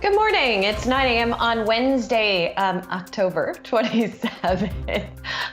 Good morning. It's 9 a.m. on Wednesday, October 27th. I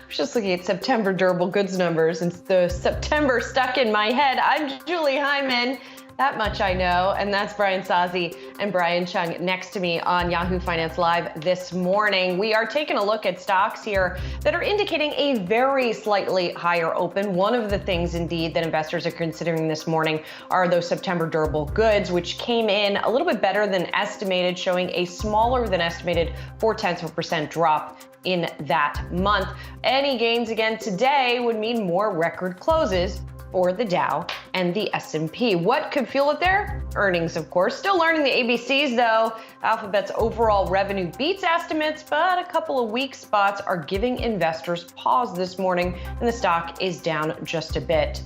was just looking at September durable goods numbers and the September stuck in my head. I'm Julie Hyman. That much I know. And that's Brian Sazi and Brian Chung next to me on Yahoo Finance Live this morning. We are taking a look at stocks here that are indicating a very slightly higher open. One of the things indeed that investors are considering this morning are those September durable goods, which came in a little bit better than estimated, showing a smaller than estimated 0.4% drop in that month. Any gains again today would mean more record closes for the Dow and the S&P. What could fuel it there? Earnings, of course. Still learning the ABCs, though. Alphabet's overall revenue beats estimates, but a couple of weak spots are giving investors pause this morning, and the stock is down just a bit.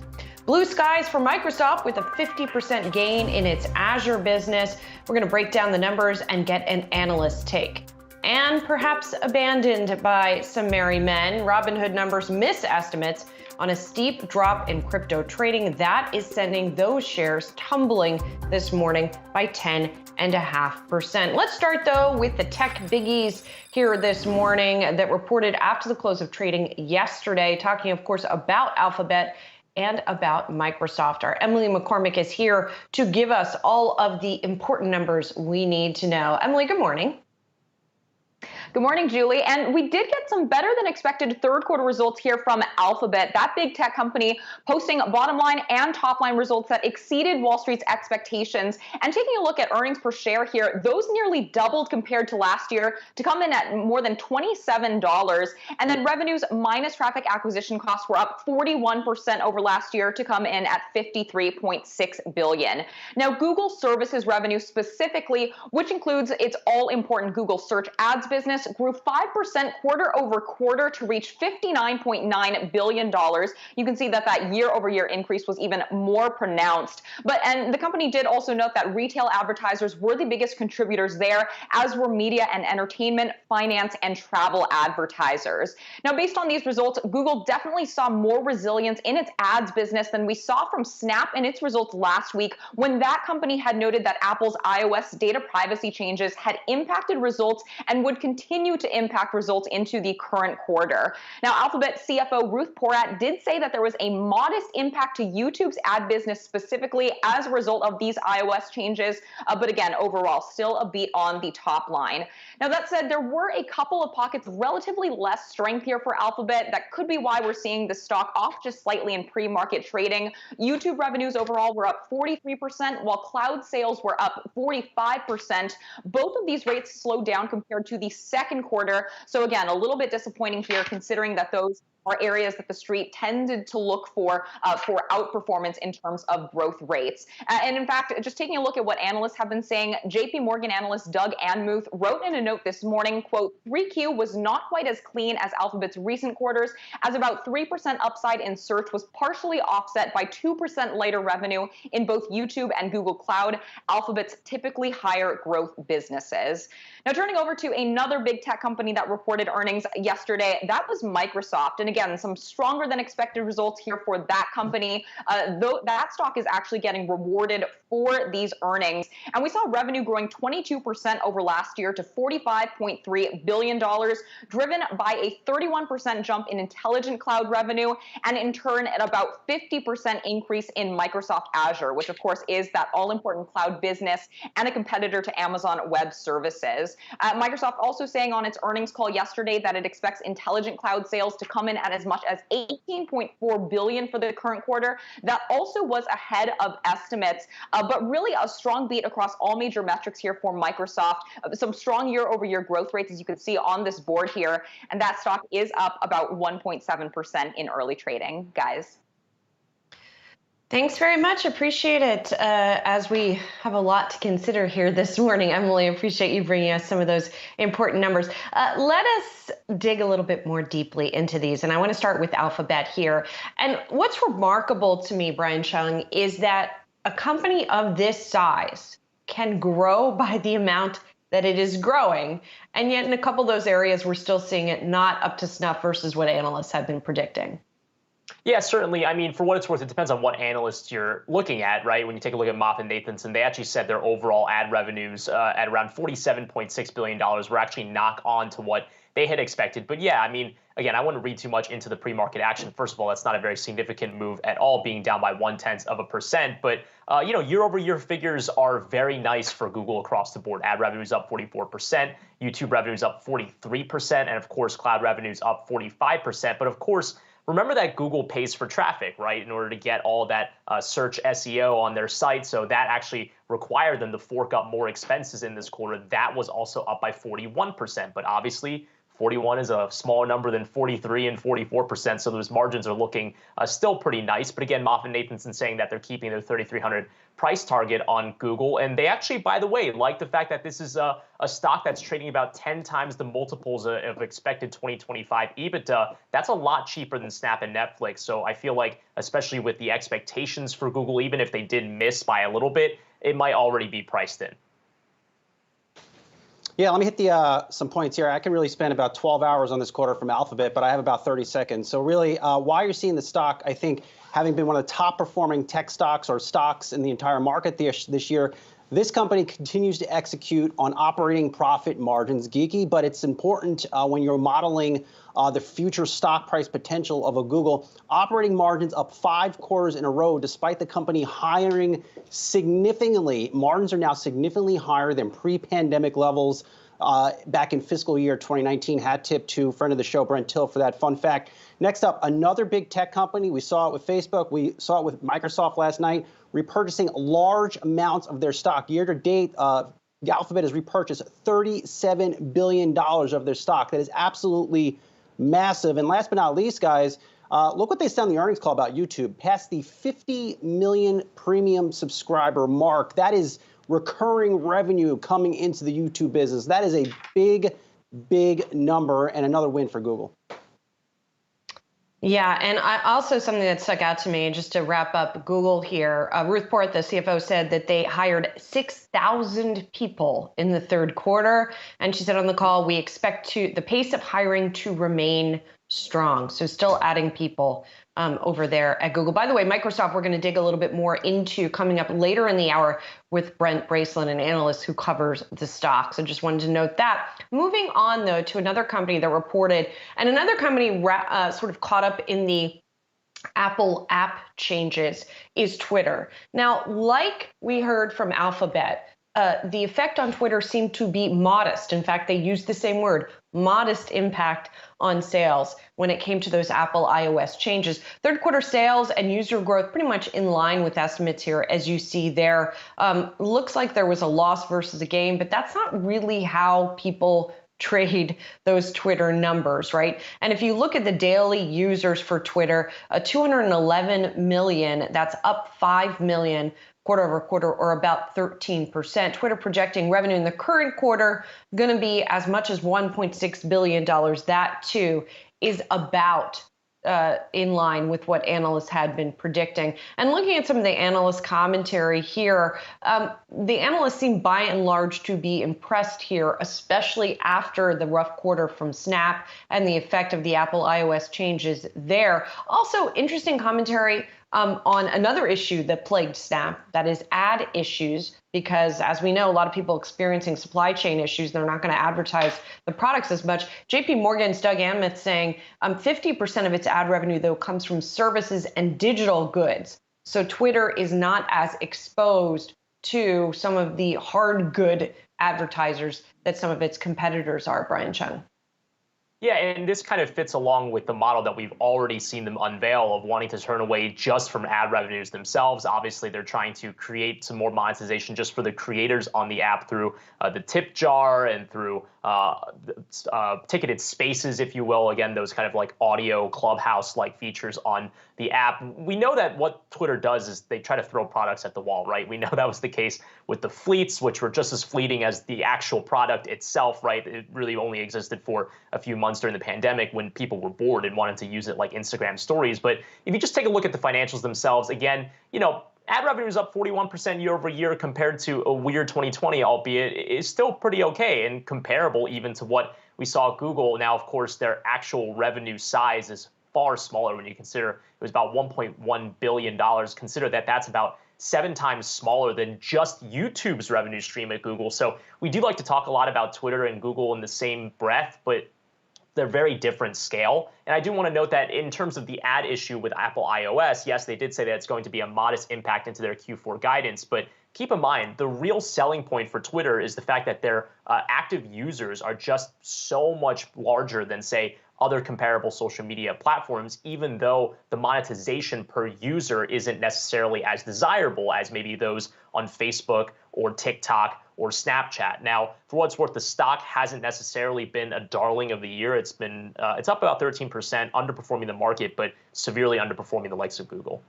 Blue skies for Microsoft with a 50% gain in its Azure business. We're going to break down the numbers and get an analyst take. And perhaps abandoned by some merry men, Robinhood numbers miss estimates on a steep drop in crypto trading. That is sending those shares tumbling this morning by 10.5%. Let's start, though, with the tech biggies here this morning that reported after the close of trading yesterday, talking, of course, about Alphabet and about Microsoft. Our Emily McCormick is here to give us all of the important numbers we need to know. Emily, good morning. Good morning, Julie. And we did get some better than expected third quarter results here from Alphabet, that big tech company posting bottom line and top line results that exceeded Wall Street's expectations. And taking a look at earnings per share here, those nearly doubled compared to last year to come in at more than $27. And then revenues minus traffic acquisition costs were up 41% over last year to come in at $53.6 billion. Now, Google services revenue specifically, which includes its all important Google search ads business, grew 5% quarter over quarter to reach $59.9 billion. You can see that year over year increase was even more pronounced. And the company did also note that retail advertisers were the biggest contributors there, as were media and entertainment, finance, and travel advertisers. Now, based on these results, Google definitely saw more resilience in its ads business than we saw from Snap in its results last week, when that company had noted that Apple's iOS data privacy changes had impacted results and would continue to impact results into the current quarter. Now, Alphabet CFO Ruth Porat did say that there was a modest impact to YouTube's ad business specifically as a result of these iOS changes, but again, overall, still a beat on the top line. Now, that said, there were a couple of pockets of relatively less strength here for Alphabet. That could be why we're seeing the stock off just slightly in pre-market trading. YouTube revenues overall were up 43%, while cloud sales were up 45%. Both of these rates slowed down compared to the second quarter. So again, a little bit disappointing here, considering that those are areas that the street tended to look for outperformance in terms of growth rates. And in fact, just taking a look at what analysts have been saying, JP Morgan analyst Doug Anmuth wrote in a note this morning, quote, 3Q was not quite as clean as Alphabet's recent quarters, as about 3% upside in search was partially offset by 2% lighter revenue in both YouTube and Google Cloud, Alphabet's typically higher growth businesses. Now, turning over to another big tech company that reported earnings yesterday, that was Microsoft. And again, some stronger than expected results here for that company, though that stock is actually getting rewarded for these earnings. And we saw revenue growing 22% over last year to $45.3 billion, driven by a 31% jump in intelligent cloud revenue, and in turn, at about 50% increase in Microsoft Azure, which of course is that all-important cloud business and a competitor to Amazon Web Services. Microsoft also saying on its earnings call yesterday that it expects intelligent cloud sales to come in at as much as $18.4 billion for the current quarter. That also was ahead of estimates, but really a strong beat across all major metrics here for Microsoft. Some strong year-over-year growth rates, as you can see on this board here, and that stock is up about 1.7% in early trading, guys. Thanks very much. Appreciate it. As we have a lot to consider here this morning, Emily, appreciate you bringing us some of those important numbers. Let us dig a little bit more deeply into these. And I want to start with Alphabet here. And what's remarkable to me, Brian Chung, is that a company of this size can grow by the amount that it is growing. And yet in a couple of those areas, we're still seeing it not up to snuff versus what analysts have been predicting. Yeah, certainly. I mean, for what it's worth, it depends on what analysts you're looking at, right? When you take a look at MoffettNathanson, they actually said their overall ad revenues at around $47.6 billion were actually knock on to what they had expected. But yeah, I mean, again, I wouldn't read too much into the pre-market action. First of all, that's not a very significant move at all, being down by 0.1%. But year-over-year figures are very nice for Google across the board. Ad revenues up 44%, YouTube revenues up 43%, and of course, cloud revenues up 45%. But of course, remember that Google pays for traffic, right, in order to get all that search SEO on their site. So that actually required them to fork up more expenses in this quarter. That was also up by 41%. But obviously, 41 is a smaller number than 43 and 44%. So those margins are looking still pretty nice. But again, MoffettNathanson saying that they're keeping their 3,300 price target on Google. And they actually, by the way, like the fact that this is a stock that's trading about 10 times the multiples of expected 2025 EBITDA. That's a lot cheaper than Snap and Netflix. So I feel like, especially with the expectations for Google, even if they did miss by a little bit, it might already be priced in. Yeah, let me hit some points here. I can really spend about 12 hours on this quarter from Alphabet, but I have about 30 seconds. So really, why you're seeing the stock, I think, having been one of the top performing tech stocks or stocks in the entire market this year, this company continues to execute on operating profit margins. Geeky, but it's important when you're modeling the future stock price potential of a Google. Operating margins up 5 quarters in a row, despite the company hiring significantly. Margins are now significantly higher than pre-pandemic levels back in fiscal year 2019. Hat tip to friend of the show, Brent Till, for that fun fact. Next up, another big tech company. We saw it with Facebook. We saw it with Microsoft last night, repurchasing large amounts of their stock. Year to date, Alphabet has repurchased $37 billion of their stock. That is absolutely massive. And last but not least, guys, look what they said on the earnings call about YouTube. Past the 50 million premium subscriber mark. That is recurring revenue coming into the YouTube business. That is a big, big number and another win for Google. Yeah, and also something that stuck out to me, just to wrap up Google here, Ruth Port, the CFO, said that they hired 6,000 people in the third quarter. And she said on the call, we expect the pace of hiring to remain strong. So still adding people over there at Google. By the way, Microsoft, we're going to dig a little bit more into coming up later in the hour with Brent Bracelin, an analyst who covers the stock. So just wanted to note that. Moving on, though, to another company that reported, and another company sort of caught up in the Apple app changes is Twitter. Now, like we heard from Alphabet, the effect on Twitter seemed to be modest. In fact, they used the same word, modest impact on sales when it came to those Apple iOS changes. Third quarter sales and user growth pretty much in line with estimates here, as you see there. Looks like there was a loss versus a gain, but that's not really how people trade those Twitter numbers, right? And if you look at the daily users for Twitter, 211 million, that's up 5 million quarter over quarter, or about 13%. Twitter projecting revenue in the current quarter going to be as much as $1.6 billion. That too is about in line with what analysts had been predicting. And looking at some of the analyst commentary here, the analysts seem by and large to be impressed here, especially after the rough quarter from Snap and the effect of the Apple iOS changes there. Also, interesting commentary on another issue that plagued Snap, that is ad issues, because as we know, a lot of people experiencing supply chain issues, they're not going to advertise the products as much. JP Morgan's Doug Anmuth saying 50% of its ad revenue, though, comes from services and digital goods. So Twitter is not as exposed to some of the hard good advertisers that some of its competitors are, Brian Chung. Yeah, and this kind of fits along with the model that we've already seen them unveil of wanting to turn away just from ad revenues themselves. Obviously, they're trying to create some more monetization just for the creators on the app through the tip jar and through ticketed spaces, if you will. Again, those kind of like audio clubhouse-like features on the app. We know that what Twitter does is they try to throw products at the wall, right? We know that was the case with the fleets, which were just as fleeting as the actual product itself, right? It really only existed for a few months during the pandemic when people were bored and wanted to use it like Instagram stories. But if you just take a look at the financials themselves, again, ad revenue is up 41% year over year compared to a weird 2020, albeit is still pretty okay and comparable even to what we saw at Google. Now, of course, their actual revenue size is far smaller when you consider it was about $1.1 billion. Consider that that's about 7 times smaller than just YouTube's revenue stream at Google. So we do like to talk a lot about Twitter and Google in the same breath, but they're very different scale. And I do want to note that in terms of the ad issue with Apple iOS, yes, they did say that it's going to be a modest impact into their Q4 guidance, but keep in mind, the real selling point for Twitter is the fact that their active users are just so much larger than, say, other comparable social media platforms, even though the monetization per user isn't necessarily as desirable as maybe those on Facebook or TikTok or Snapchat. Now, for what it's worth, the stock hasn't necessarily been a darling of the year. It's up about 13%, underperforming the market, but severely underperforming the likes of Google.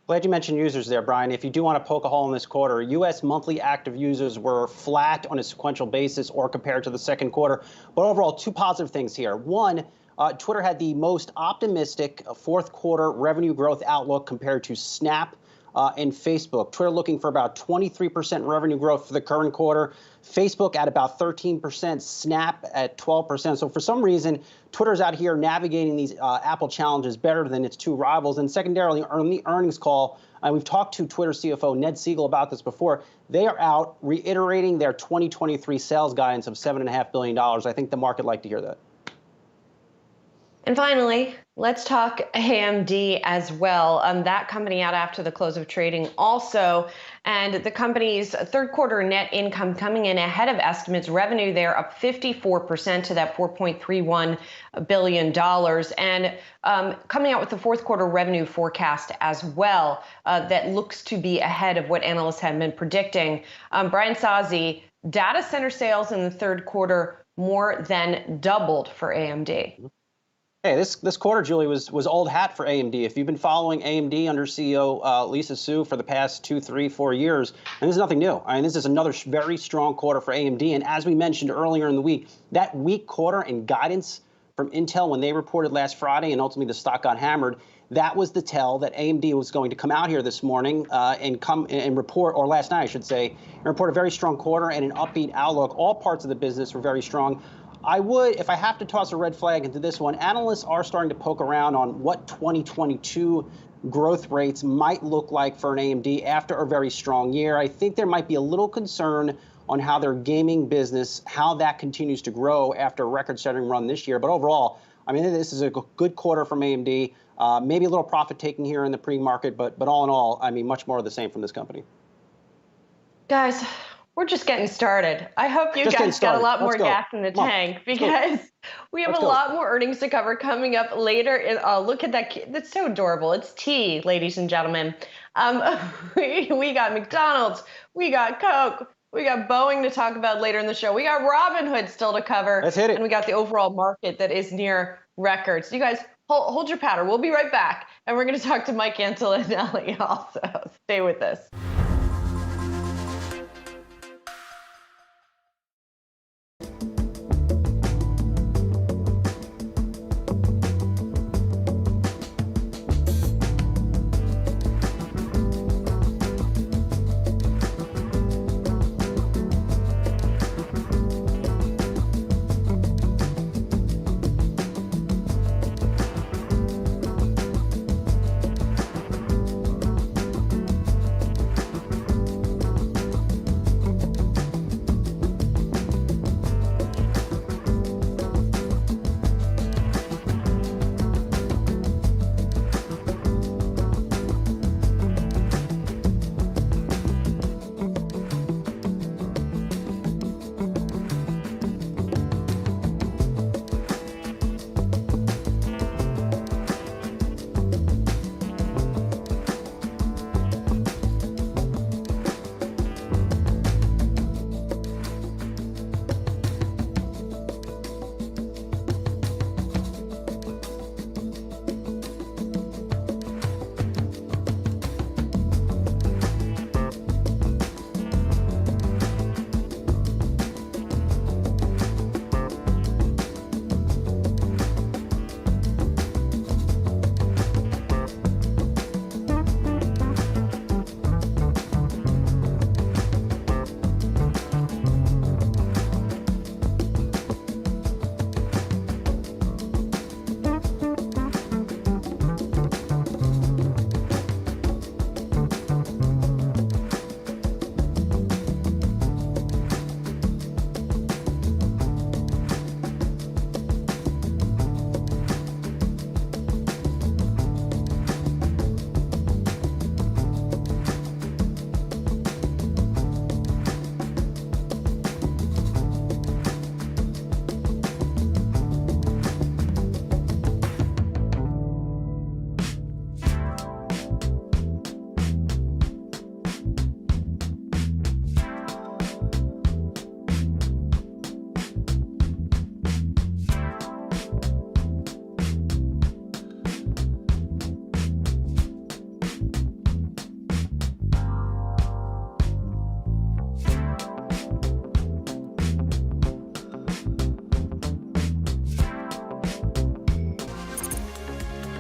Glad you mentioned users there, Brian. If you do want to poke a hole in this quarter, U.S. monthly active users were flat on a sequential basis or compared to the second quarter. But overall, two positive things here. One, Twitter had the most optimistic fourth quarter revenue growth outlook compared to Snap and Facebook. Twitter looking for about 23% revenue growth for the current quarter. Facebook at about 13%, Snap at 12%. So for some reason, Twitter's out here navigating these Apple challenges better than its two rivals. And secondarily, on the earnings call, and we've talked to Twitter CFO Ned Siegel about this before, they are out reiterating their 2023 sales guidance of $7.5 billion. I think the market liked to hear that. And finally, let's talk AMD as well. That company out after the close of trading also, and the company's third quarter net income coming in ahead of estimates. Revenue there up 54% to that $4.31 billion, and coming out with the fourth quarter revenue forecast as well that looks to be ahead of what analysts had been predicting. Brian Sozzi, data center sales in the third quarter more than doubled for AMD. Hey, this quarter, Julie, was old hat for AMD. If you've been following AMD under CEO Lisa Su for the past 2, 3, 4 years, and this is nothing new. I mean, this is another very strong quarter for AMD. And as we mentioned earlier in the week, that weak quarter and guidance from Intel when they reported last Friday and ultimately the stock got hammered, that was the tell that AMD was going to come out here this morning and report, or last night, I should say, and report a very strong quarter and an upbeat outlook. All parts of the business were very strong. I would, if I have to toss a red flag into this one, analysts are starting to poke around on what 2022 growth rates might look like for an AMD after a very strong year. I think there might be a little concern on how their gaming business, how that continues to grow after a record-setting run this year. But overall, I mean, this is a good quarter from AMD. Maybe a little profit taking here in the pre-market, but all in all, I mean, much more of the same from this company. Guys, we're just getting started. I hope you guys got a lot more gas in the tank, because we have a lot more earnings to cover coming up later. Look at that. That's so adorable. It's tea, ladies and gentlemen. We got McDonald's. We got Coke. We got Boeing to talk about later in the show. We got Robinhood still to cover. Let's hit it. And we got the overall market that is near records. You guys, hold your powder. We'll be right back. And we're going to talk to Mike Antolinelli also. Stay with us.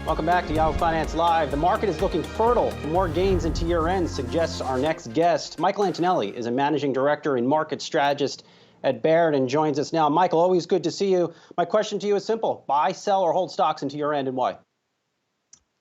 Welcome back to Yahoo Finance Live. The market is looking fertile for more gains into year-end, suggests our next guest. Michael Antonelli is a managing director and market strategist at Baird and joins us now. Michael, always good to see you. My question to you is simple. Buy, sell, or hold stocks into year-end, and why?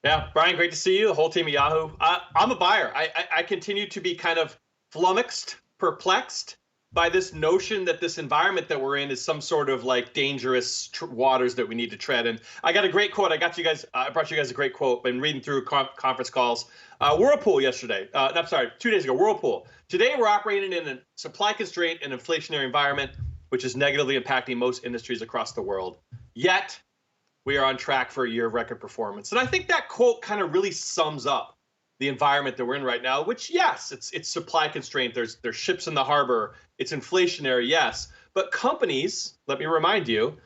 Yeah, Brian, great to see you, the whole team at Yahoo. I'm a buyer. I continue to be kind of flummoxed, perplexed by this notion that this environment that we're in is some sort of like dangerous waters that we need to tread. And I got a great quote. I brought you guys a great quote. Been reading through conference calls. Whirlpool yesterday. I'm sorry, 2 days ago. Whirlpool. Today we're operating in a supply constraint and inflationary environment, which is negatively impacting most industries across the world. Yet we are on track for a year of record performance. And I think that quote kind of really sums up the environment that we're in right now, which, yes, it's supply constraint. There's ships in the harbor. It's inflationary, yes. But companies, let me remind you,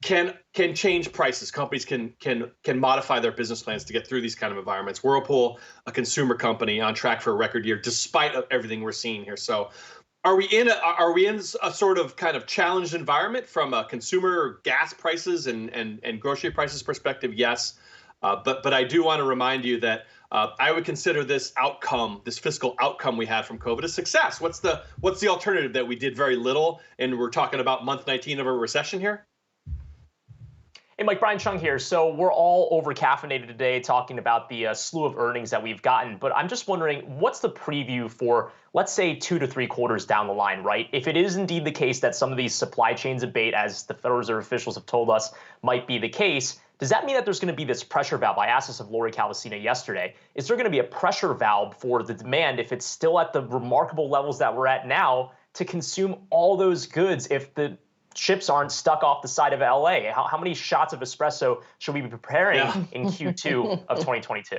can change prices. Companies can modify their business plans to get through these kind of environments. Whirlpool, a consumer company, on track for a record year, despite everything we're seeing here. So are we in a sort of kind of challenged environment from a consumer gas prices and grocery prices perspective? Yes. But I do want to remind you that I would consider this outcome, this fiscal outcome we had from COVID, a success. What's the alternative? That we did very little, and we're talking about month 19 of a recession here? Hey, Mike, Brian Chung here. So we're all over caffeinated today talking about the slew of earnings that we've gotten. But I'm just wondering, what's the preview for, let's say, 2 to 3 quarters down the line, right? If it is indeed the case that some of these supply chains abate, as the Federal Reserve officials have told us might be the case, does that mean that there's going to be this pressure valve? I asked this of Lori Calvasina yesterday. Is there going to be a pressure valve for the demand if it's still at the remarkable levels that we're at now to consume all those goods if the ships aren't stuck off the side of LA? How many shots of espresso should we be preparing in Q2 of 2022?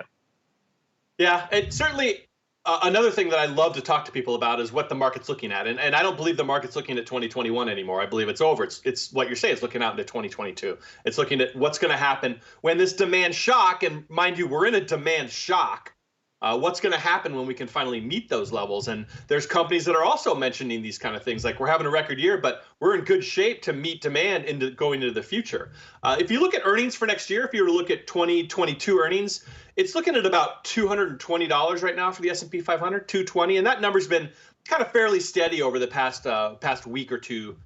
Yeah, it certainly. Another thing that I love to talk to people about is what the market's looking at. And I don't believe the market's looking at 2021 anymore. I believe it's over. It's what you're saying. It's looking out into 2022. It's looking at what's going to happen when this demand shock, and mind you, we're in a demand shock. What's going to happen when we can finally meet those levels? And there's companies that are also mentioning these kind of things, like we're having a record year, but we're in good shape to meet demand going into the future. If you look at earnings for next year, if you were to look at 2022 earnings, it's looking at about $220 right now for the S&P 500, $220, and that number's been kind of fairly steady over the past week or two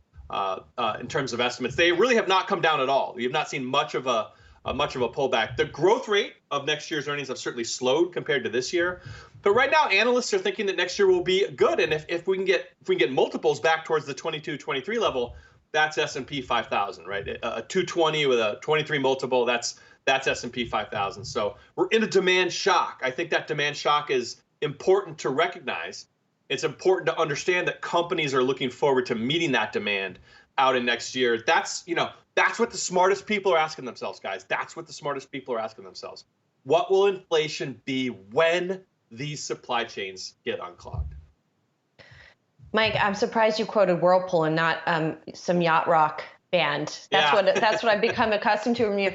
in terms of estimates. They really have not come down at all. You've not seen much of a pullback. The growth rate of next year's earnings have certainly slowed compared to this year, but right now analysts are thinking that next year will be good. And if we can get multiples back towards the 22, 23 level, that's S&P 5,000, right? A 220 with a 23 multiple, that's S&P 5,000. So we're in a demand shock. I think that demand shock is important to recognize. It's important to understand that companies are looking forward to meeting that demand out in next year. That's what the smartest people are asking themselves, guys. That's what the smartest people are asking themselves. What will inflation be when these supply chains get unclogged? Mike, I'm surprised you quoted Whirlpool and not some yacht rock band. That's what I've become accustomed to from you.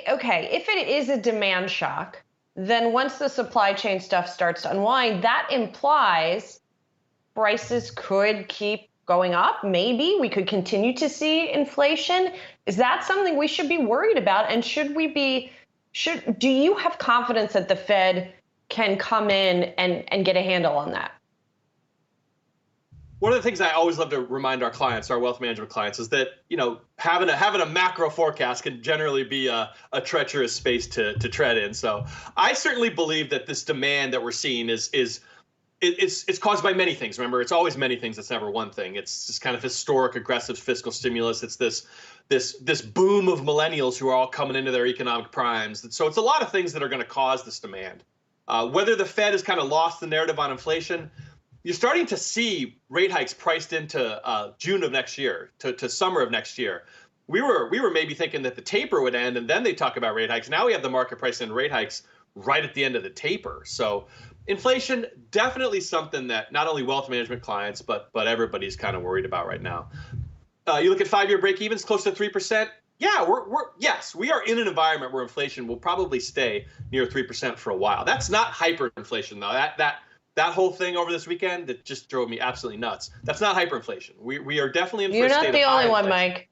Okay, if it is a demand shock, then once the supply chain stuff starts to unwind, that implies prices could keep going up. Maybe we could continue to see inflation. Is that something we should be worried about? And do you have confidence that the Fed can come in and get a handle on that? One of the things I always love to remind our clients, our wealth management clients, is that having a macro forecast can generally be a treacherous space to tread in. So I certainly believe that this demand that we're seeing it's caused by many things. Remember, it's always many things. It's never one thing. It's this kind of historic, aggressive fiscal stimulus. It's this boom of millennials who are all coming into their economic primes. So it's a lot of things that are going to cause this demand. Whether the Fed has kind of lost the narrative on inflation, you're starting to see rate hikes priced into June of next year, to summer of next year. We were maybe thinking that the taper would end, and then they talk about rate hikes. Now we have the market priced in rate hikes right at the end of the taper. So inflation, definitely something that not only wealth management clients, but everybody's kind of worried about right now. You look at 5-year break-evens, close to 3%. Yeah, yes, we are in an environment where inflation will probably stay near 3% for a while. That's not hyperinflation, though. That whole thing over this weekend that just drove me absolutely nuts. That's not hyperinflation. We are definitely in for a state of high inflation. You're not the only one, Mike.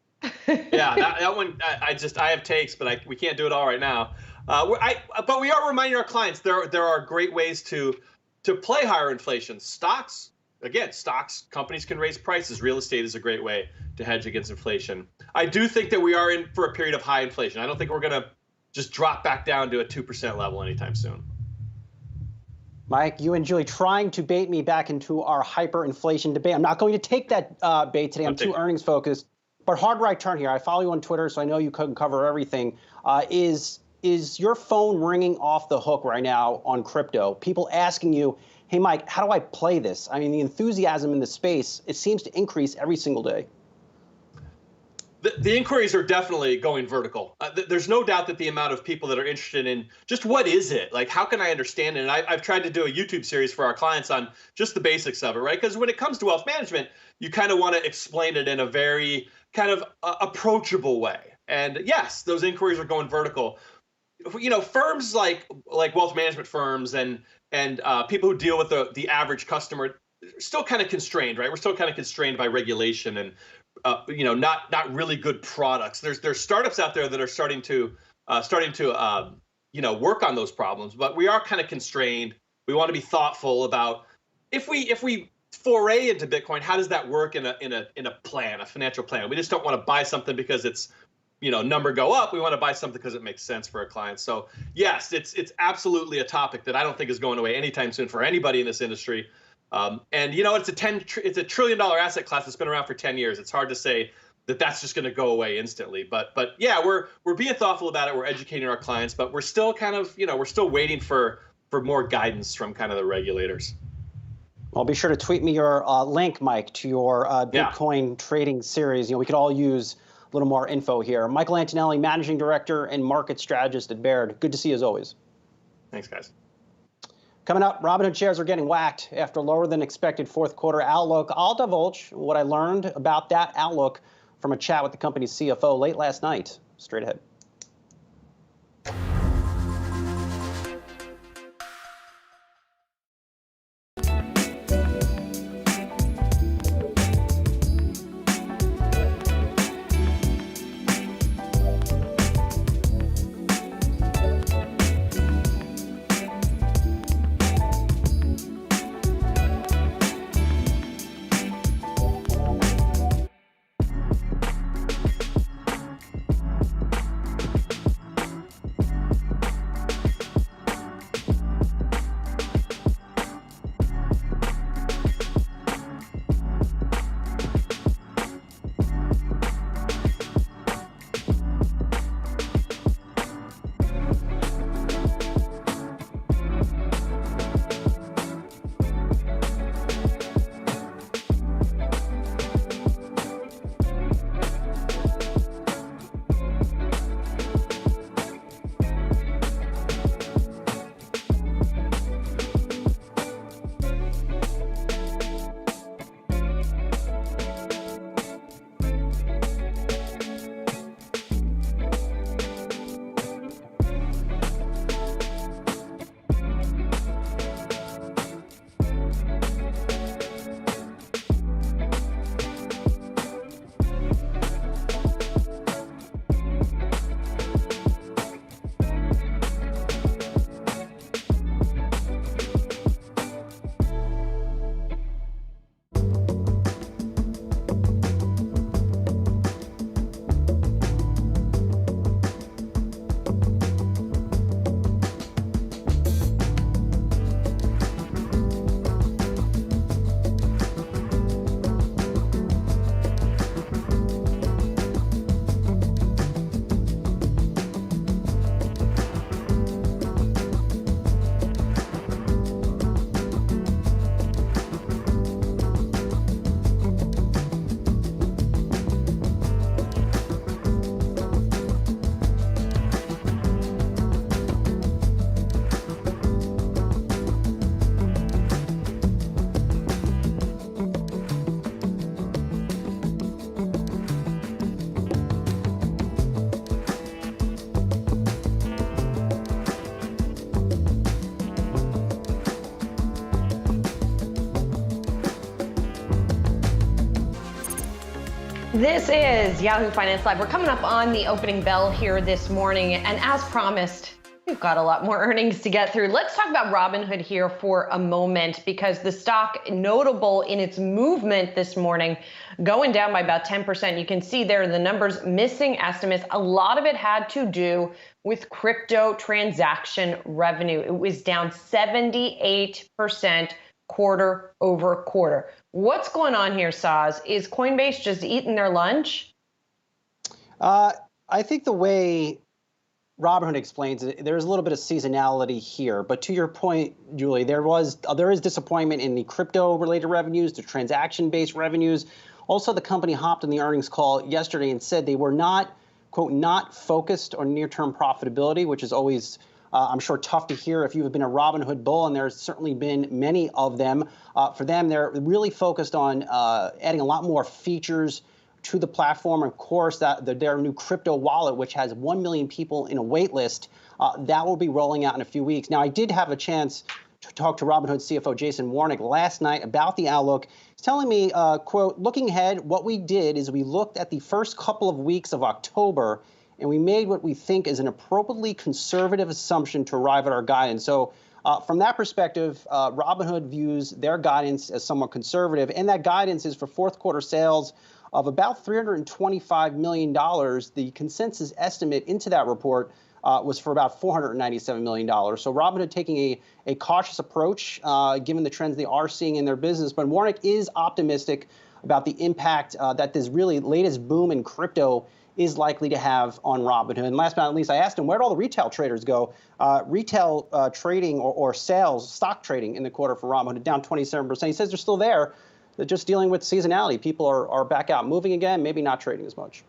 Yeah, that one, I have takes, but we can't do it all right now. But we are reminding our clients there are great ways to play higher inflation. Stocks, again, companies can raise prices. Real estate is a great way to hedge against inflation. I do think that we are in for a period of high inflation. I don't think we're going to just drop back down to a 2% level anytime soon. Mike, you and Julie trying to bait me back into our hyperinflation debate. I'm not going to take that bait today. I'm too earnings focused. But hard right turn here. I follow you on Twitter, so I know you couldn't cover everything. Is your phone ringing off the hook right now on crypto? People asking you, hey, Mike, how do I play this? I mean, the enthusiasm in the space, it seems to increase every single day. The inquiries are definitely going vertical. There's no doubt that the amount of people that are interested in just what is it? Like, how can I understand it? And I've tried to do a YouTube series for our clients on just the basics of it, right? Because when it comes to wealth management, you kind of want to explain it in a very kind of approachable way. And yes, those inquiries are going vertical. You know, firms like wealth management firms and people who deal with the average customer are still kind of constrained, right? We're still kind of constrained by regulation and not really good products. There's startups out there that are starting to work on those problems, but we are kind of constrained. We want to be thoughtful about if we foray into Bitcoin, how does that work in a plan, a financial plan? We just don't want to buy something because it's number go up. We want to buy something because it makes sense for our clients. So yes, it's absolutely a topic that I don't think is going away anytime soon for anybody in this industry. And it's a $1 trillion asset class that's been around for 10 years. It's hard to say that that's just going to go away instantly. But yeah, we're being thoughtful about it. We're educating our clients, but we're still kind of we're still waiting for more guidance from kind of the regulators. Well, be sure to tweet me your link, Mike, to your Bitcoin trading series. We could all use a little more info here. Michael Antonelli, Managing Director and Market Strategist at Baird. Good to see you as always. Thanks, guys. Coming up, Robinhood shares are getting whacked after lower than expected fourth quarter outlook. I'll divulge what I learned about that outlook from a chat with the company's CFO late last night. Straight ahead. This is Yahoo Finance Live. We're coming up on the opening bell here this morning, and as promised, we've got a lot more earnings to get through. Let's talk about Robinhood here for a moment, because the stock, notable in its movement this morning, going down by about 10%. You can see there the numbers missing estimates. A lot of it had to do with crypto transaction revenue. It was down 78% quarter over quarter. What's going on here, Saz? Is Coinbase just eating their lunch? I think the way Robinhood explains it, there's a little bit of seasonality here. But to your point, Julie, there is disappointment in the crypto-related revenues, the transaction-based revenues. Also, the company hopped on the earnings call yesterday and said they were not, quote, not focused on near-term profitability, which is always, I'm sure, tough to hear if you've been a Robinhood bull, and there's certainly been many of them. For them, they're really focused on adding a lot more features to the platform. Of course, their new crypto wallet, which has 1 million people in a wait list, that will be rolling out in a few weeks. Now, I did have a chance to talk to Robinhood CFO Jason Warnick last night about the outlook. He's telling me, quote, looking ahead, what we did is we looked at the first couple of weeks of October, and we made what we think is an appropriately conservative assumption to arrive at our guidance. So from that perspective, Robinhood views their guidance as somewhat conservative, and that guidance is for fourth quarter sales of about $325 million. The consensus estimate into that report was for about $497 million. So Robinhood taking a cautious approach, given the trends they are seeing in their business. But Warnick is optimistic about the impact that this really latest boom in crypto is likely to have on Robinhood. And last but not least, I asked him, where'd all the retail traders go? Retail trading or sales, stock trading in the quarter for Robinhood, down 27%. He says they're still there. They're just dealing with seasonality. People are back out moving again, maybe not trading as much.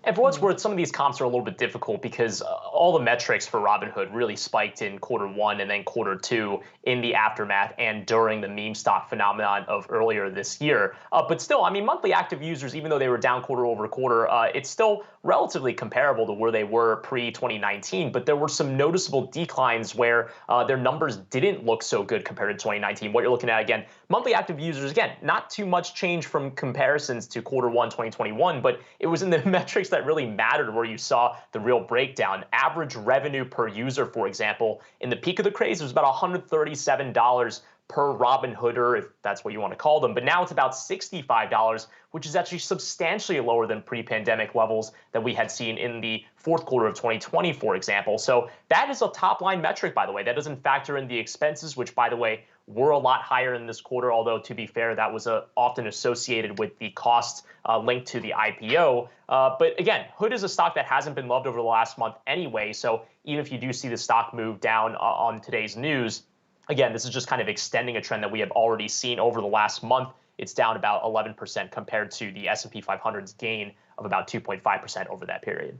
And for what's worth, some of these comps are a little bit difficult because all the metrics for Robinhood really spiked in quarter one and then quarter two in the aftermath and during the meme stock phenomenon of earlier this year. But still, I mean, monthly active users, even though they were down quarter over quarter, it's still relatively comparable to where they were pre-2019. But there were some noticeable declines where their numbers didn't look so good compared to 2019. What you're looking at, again, monthly active users, again, not too much change from comparisons to quarter one 2021, but it was in the metrics that really mattered where you saw the real breakdown. Average revenue per user, for example, in the peak of the craze, it was about $137 per Robinhooder, if that's what you want to call them. But now it's about $65, which is actually substantially lower than pre-pandemic levels that we had seen in the fourth quarter of 2020, for example. So that is a top-line metric, by the way. That doesn't factor in the expenses, which, by the way, were a lot higher in this quarter, although, to be fair, that was often associated with the costs linked to the IPO. But again, Hood is a stock that hasn't been loved over the last month anyway. So even if you do see the stock move down on today's news, again, this is just kind of extending a trend that we have already seen over the last month. It's down about 11% compared to the S&P 500's gain of about 2.5% over that period.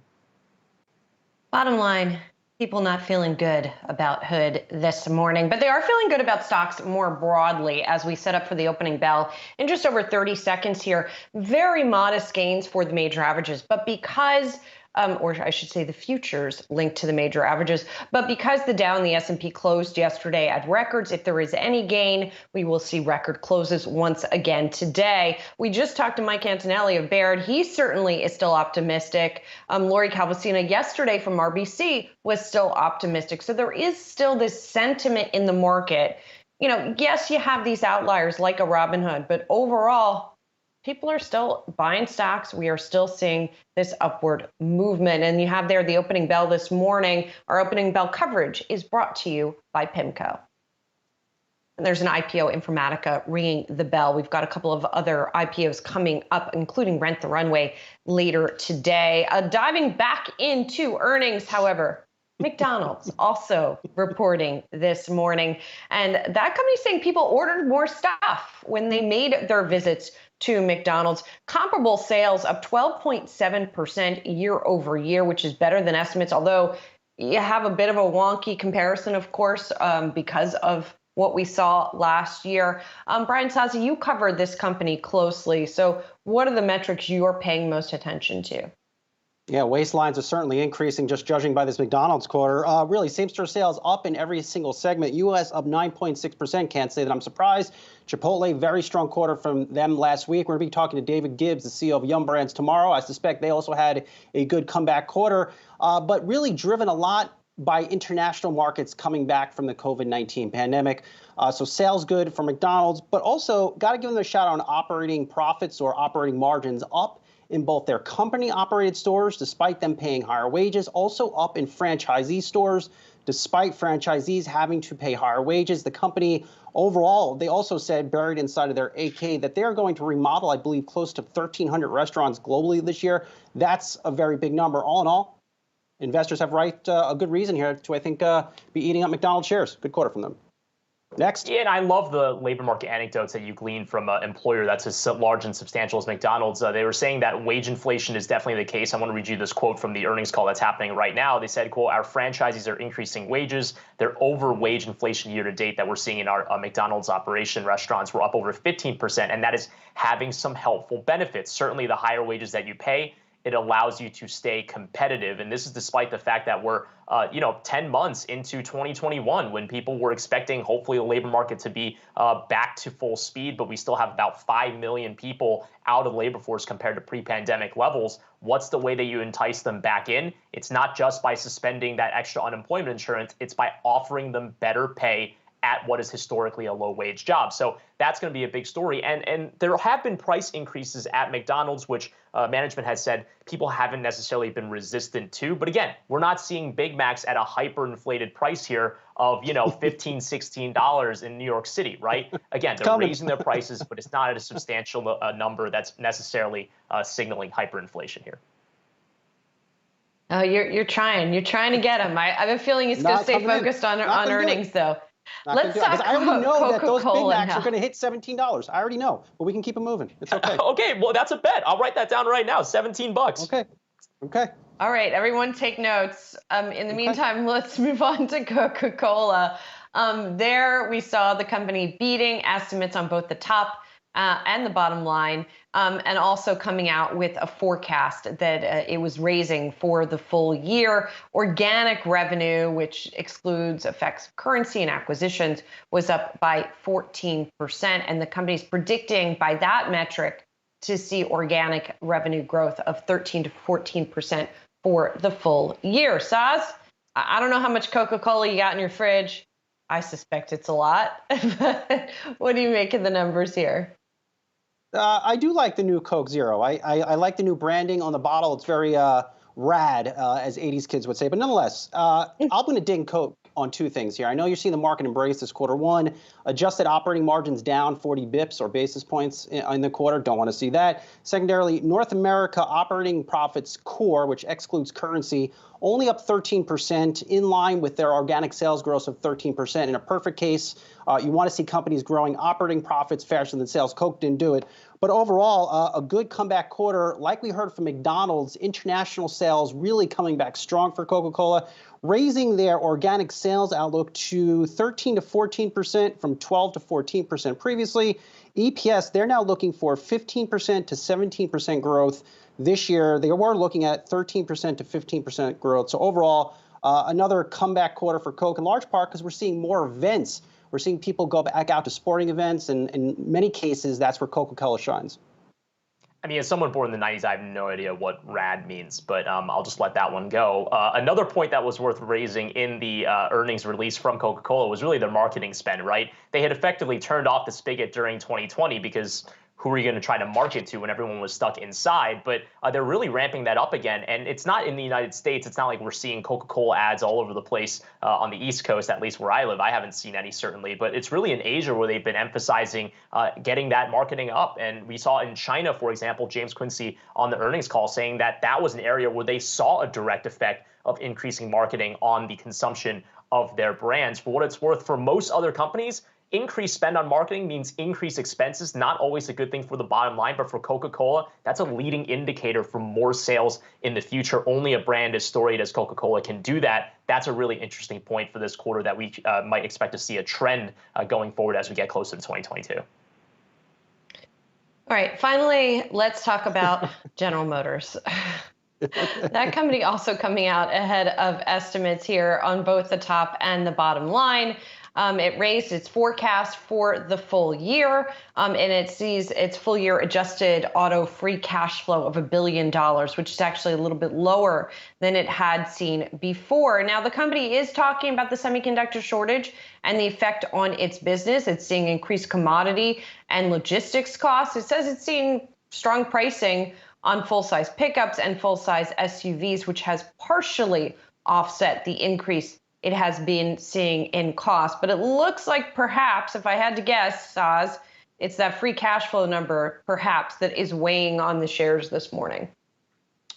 Bottom line, people not feeling good about Hood this morning, but they are feeling good about stocks more broadly as we set up for the opening bell in just over 30 seconds here. Very modest gains for the major averages, but because or I should say the futures linked to the major averages. But because the Dow and the S&P closed yesterday at records, if there is any gain, we will see record closes once again today. We just talked to Mike Antonelli of Baird. He certainly is still optimistic. Lori Calvasina yesterday from RBC was still optimistic. So there is still this sentiment in the market. You know, yes, you have these outliers like a Robinhood, but overall, people are still buying stocks. We are still seeing this upward movement. And you have there the opening bell this morning. Our opening bell coverage is brought to you by PIMCO. And there's an IPO Informatica ringing the bell. We've got a couple of other IPOs coming up, including Rent the Runway later today. Diving back into earnings, however, McDonald's also reporting this morning. And that company saying people ordered more stuff when they made their visits to McDonald's. Comparable sales up 12.7% year over year, which is better than estimates, although you have a bit of a wonky comparison, of course, because of what we saw last year. Brian Sazzi, you covered this company closely. So what are the metrics you're paying most attention to? Yeah, waistlines are certainly increasing, just judging by this McDonald's quarter. Really, same-store sales up in every single segment. U.S. up 9.6%. Can't say that I'm surprised. Chipotle, very strong quarter from them last week. We're going to be talking to David Gibbs, the CEO of Yum Brands, tomorrow. I suspect they also had a good comeback quarter, but really driven a lot by international markets coming back from the COVID-19 pandemic. So sales good for McDonald's, but also got to give them a shout out on operating profits or operating margins up in both their company-operated stores, despite them paying higher wages, also up in franchisee stores, despite franchisees having to pay higher wages. The company overall, they also said, buried inside of their 8K, that they're going to remodel, I believe, close to 1,300 restaurants globally this year. That's a very big number. All in all, investors have a good reason here to, I think, be eating up McDonald's shares. Good quarter from them. Next. Yeah, and I love the labor market anecdotes that you gleaned from an employer that's as large and substantial as McDonald's. They were saying that wage inflation is definitely the case. I want to read you this quote from the earnings call that's happening right now. They said, quote, "Our franchisees are increasing wages. They're over wage inflation year to date that we're seeing in our McDonald's operation. Restaurants were up over 15%, and that is having some helpful benefits. Certainly the higher wages that you pay, it allows you to stay competitive." And this is despite the fact that we're, 10 months into 2021 when people were expecting, hopefully, the labor market to be back to full speed. But we still have about 5 million people out of the labor force compared to pre-pandemic levels. What's the way that you entice them back in? It's not just by suspending that extra unemployment insurance. It's by offering them better pay at what is historically a low-wage job. So that's going to be a big story. And there have been price increases at McDonald's, which management has said people haven't necessarily been resistant to. But again, we're not seeing Big Macs at a hyperinflated price here of, $15, $16 in New York City, right? Again, they're raising their prices, but it's not at a substantial number that's necessarily signaling hyperinflation here. Oh, you're trying to get them. I have a feeling he's going to stay focused on earnings, though. Let's talk I already know that those Big Macs now. are going to hit $17. I already know, but we can keep them moving. It's okay. Okay, well, that's a bet. I'll write that down right now. $17. Okay. All right, everyone take notes. In the meantime, let's move on to Coca-Cola. There we saw the company beating estimates on both the top and the bottom line, and also coming out with a forecast that it was raising for the full year. Organic revenue, which excludes effects of currency and acquisitions, was up by 14%. And the company's predicting by that metric to see organic revenue growth of 13 to 14% for the full year. Saz, I don't know how much Coca-Cola you got in your fridge. I suspect it's a lot. What do you make of the numbers here? I do like the new Coke Zero. I like the new branding on the bottle. It's very rad, as 80s kids would say. But nonetheless, I'm going to ding Coke on two things here. I know you're seeing the market embrace this quarter. One, adjusted operating margins down 40 bips or basis points in the quarter. Don't want to see that. Secondarily, North America operating profits core, which excludes currency, only up 13%, in line with their organic sales growth of 13%. In a perfect case, you want to see companies growing operating profits faster than sales. Coke didn't do it. But overall, a good comeback quarter. Like we heard from McDonald's, international sales really coming back strong for Coca-Cola, raising their organic sales outlook to 13 to 14% from 12 to 14% previously. EPS, they're now looking for 15% to 17% growth this year. They were looking at 13% to 15% growth. So overall, another comeback quarter for Coke, in large part because we're seeing more events. We're seeing people go back out to sporting events, and in many cases, that's where Coca-Cola shines. I mean, as someone born in the 90s, I have no idea what rad means, but I'll just let that one go. Another point that was worth raising in the earnings release from Coca-Cola was really their marketing spend, right? They had effectively turned off the spigot during 2020 because who are you going to try to market to when everyone was stuck inside? But they're really ramping that up again. And it's not in the United States. It's not like we're seeing Coca-Cola ads all over the place on the East Coast, at least where I live. I haven't seen any, certainly. But it's really in Asia where they've been emphasizing getting that marketing up. And we saw in China, for example, James Quincy on the earnings call saying that that was an area where they saw a direct effect of increasing marketing on the consumption of their brands. For what it's worth, for most other companies, increased spend on marketing means increased expenses, not always a good thing for the bottom line, but for Coca-Cola, that's a leading indicator for more sales in the future. Only a brand as storied as Coca-Cola can do that. That's a really interesting point for this quarter that we might expect to see a trend going forward as we get closer to 2022. All right, finally, let's talk about General Motors. That company also coming out ahead of estimates here on both the top and the bottom line. It raised its forecast for the full year, and it sees its full year adjusted auto free cash flow of $1 billion, which is actually a little bit lower than it had seen before. Now, the company is talking about the semiconductor shortage and the effect on its business. It's seeing increased commodity and logistics costs. It says it's seeing strong pricing on full-size pickups and full-size SUVs, which has partially offset the increase it has been seeing in cost. But it looks like perhaps, if I had to guess, Saz, it's that free cash flow number, perhaps, that is weighing on the shares this morning.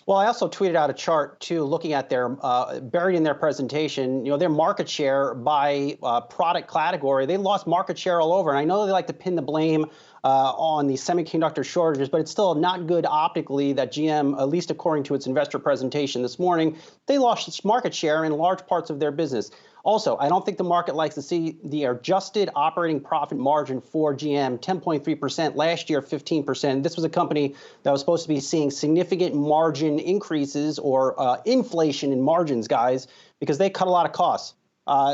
Well, I also tweeted out a chart, too, looking at their, buried in their presentation, their market share by product category. They lost market share all over. And I know they like to pin the blame on the semiconductor shortages, but it's still not good optically that GM, at least according to its investor presentation this morning, they lost market share in large parts of their business. Also, I don't think the market likes to see the adjusted operating profit margin for GM, 10.3%, last year 15%. This was a company that was supposed to be seeing significant margin increases or inflation in margins, guys, because they cut a lot of costs.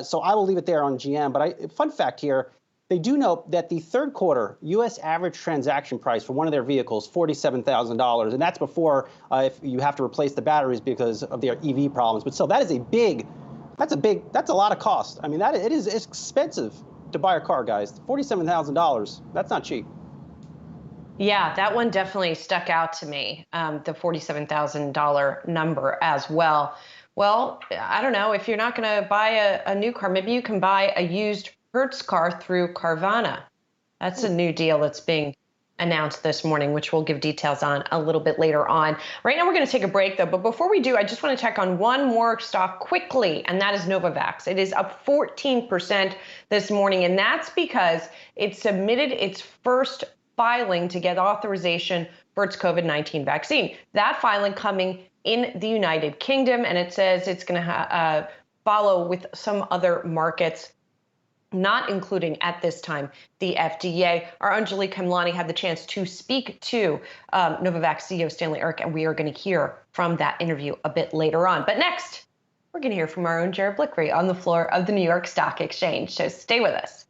So I will leave it there on GM. But fun fact here, they do note that the third quarter U.S. average transaction price for one of their vehicles, $47,000, and that's before if you have to replace the batteries because of their EV problems. But still, that's a lot of cost. I mean, it is expensive to buy a car, guys. $47,000, that's not cheap. Yeah, that one definitely stuck out to me, the $47,000 number as well. Well, I don't know, if you're not going to buy a new car, maybe you can buy a used Hertz car through Carvana. That's a new deal that's being announced this morning, which we'll give details on a little bit later on. Right now, we're going to take a break, though. But before we do, I just want to check on one more stock quickly, and that is Novavax. It is up 14% this morning, and that's because it submitted its first filing to get authorization for its COVID-19 vaccine. That filing coming in the United Kingdom, and it says it's going to follow with some other markets, not including at this time the FDA. Our Anjali Kamlani had the chance to speak to Novavax CEO Stanley Erck, and we are going to hear from that interview a bit later on. But next, we're going to hear from our own Jared Blickery on the floor of the New York Stock Exchange. So stay with us.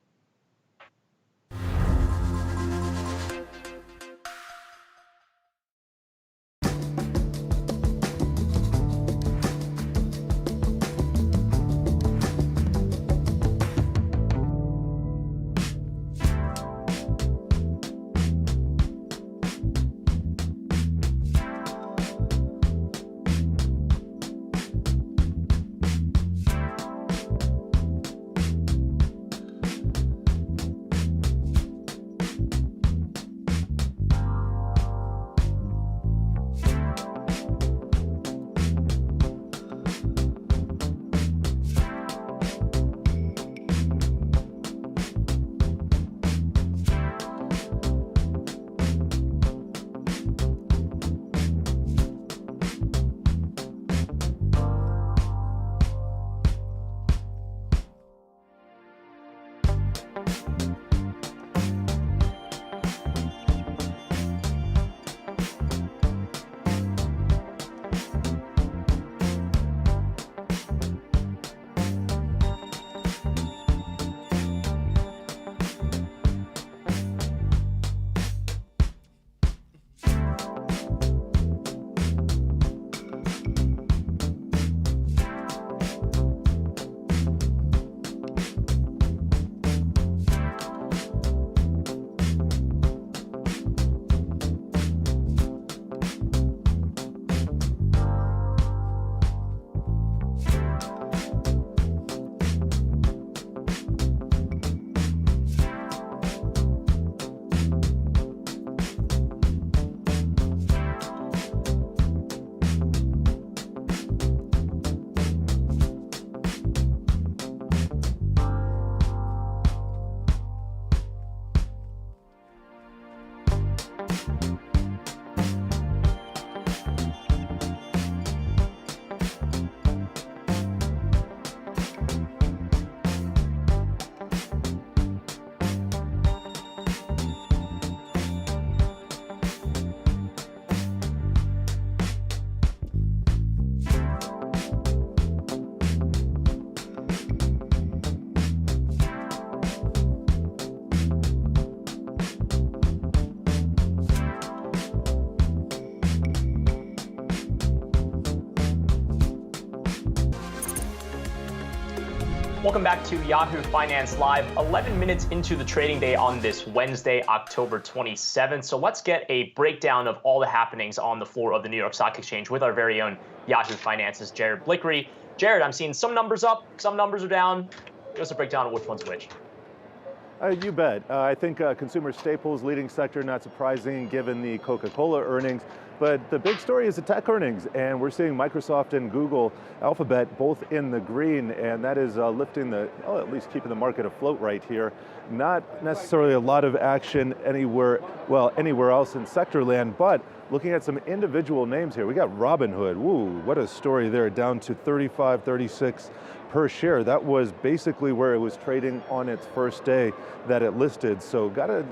Welcome back to Yahoo Finance Live, 11 minutes into the trading day on this Wednesday, October 27th. So let's get a breakdown of all the happenings on the floor of the New York Stock Exchange with our very own Yahoo Finance's Jared Blickery. Jared, I'm seeing some numbers up, some numbers are down. Give us a breakdown of which one's which. You bet. I think consumer staples, leading sector, not surprising given the Coca-Cola earnings. But the big story is the tech earnings, and we're seeing Microsoft and Google, Alphabet, both in the green, and that is lifting at least keeping the market afloat right here. Not necessarily a lot of action anywhere else in sector land, but looking at some individual names here, we got Robinhood. Ooh, what a story there, down to 35, 36 per share. That was basically where it was trading on its first day that it listed. So gotta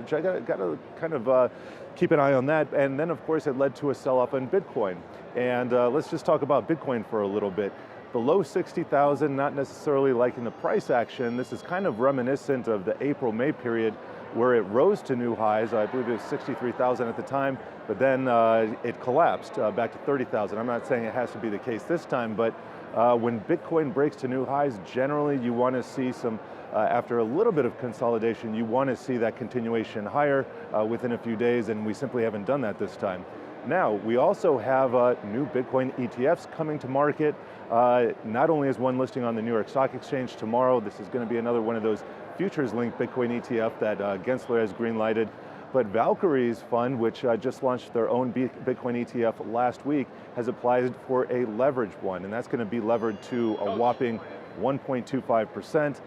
kind of keep an eye on that. And then of course it led to a sell-off in Bitcoin. And let's just talk about Bitcoin for a little bit. Below 60,000, not necessarily liking the price action. This is kind of reminiscent of the April-May period where it rose to new highs. I believe it was 63,000 at the time, but then it collapsed back to 30,000. I'm not saying it has to be the case this time, but when Bitcoin breaks to new highs, generally you want to see some, after a little bit of consolidation, you want to see that continuation higher within a few days, and we simply haven't done that this time. Now, we also have new Bitcoin ETFs coming to market. Not only is one listing on the New York Stock Exchange tomorrow, this is going to be another one of those futures-linked Bitcoin ETF that Gensler has green-lighted. But Valkyrie's fund, which just launched their own Bitcoin ETF last week, has applied for a leveraged one, and that's going to be levered to a whopping 1.25%.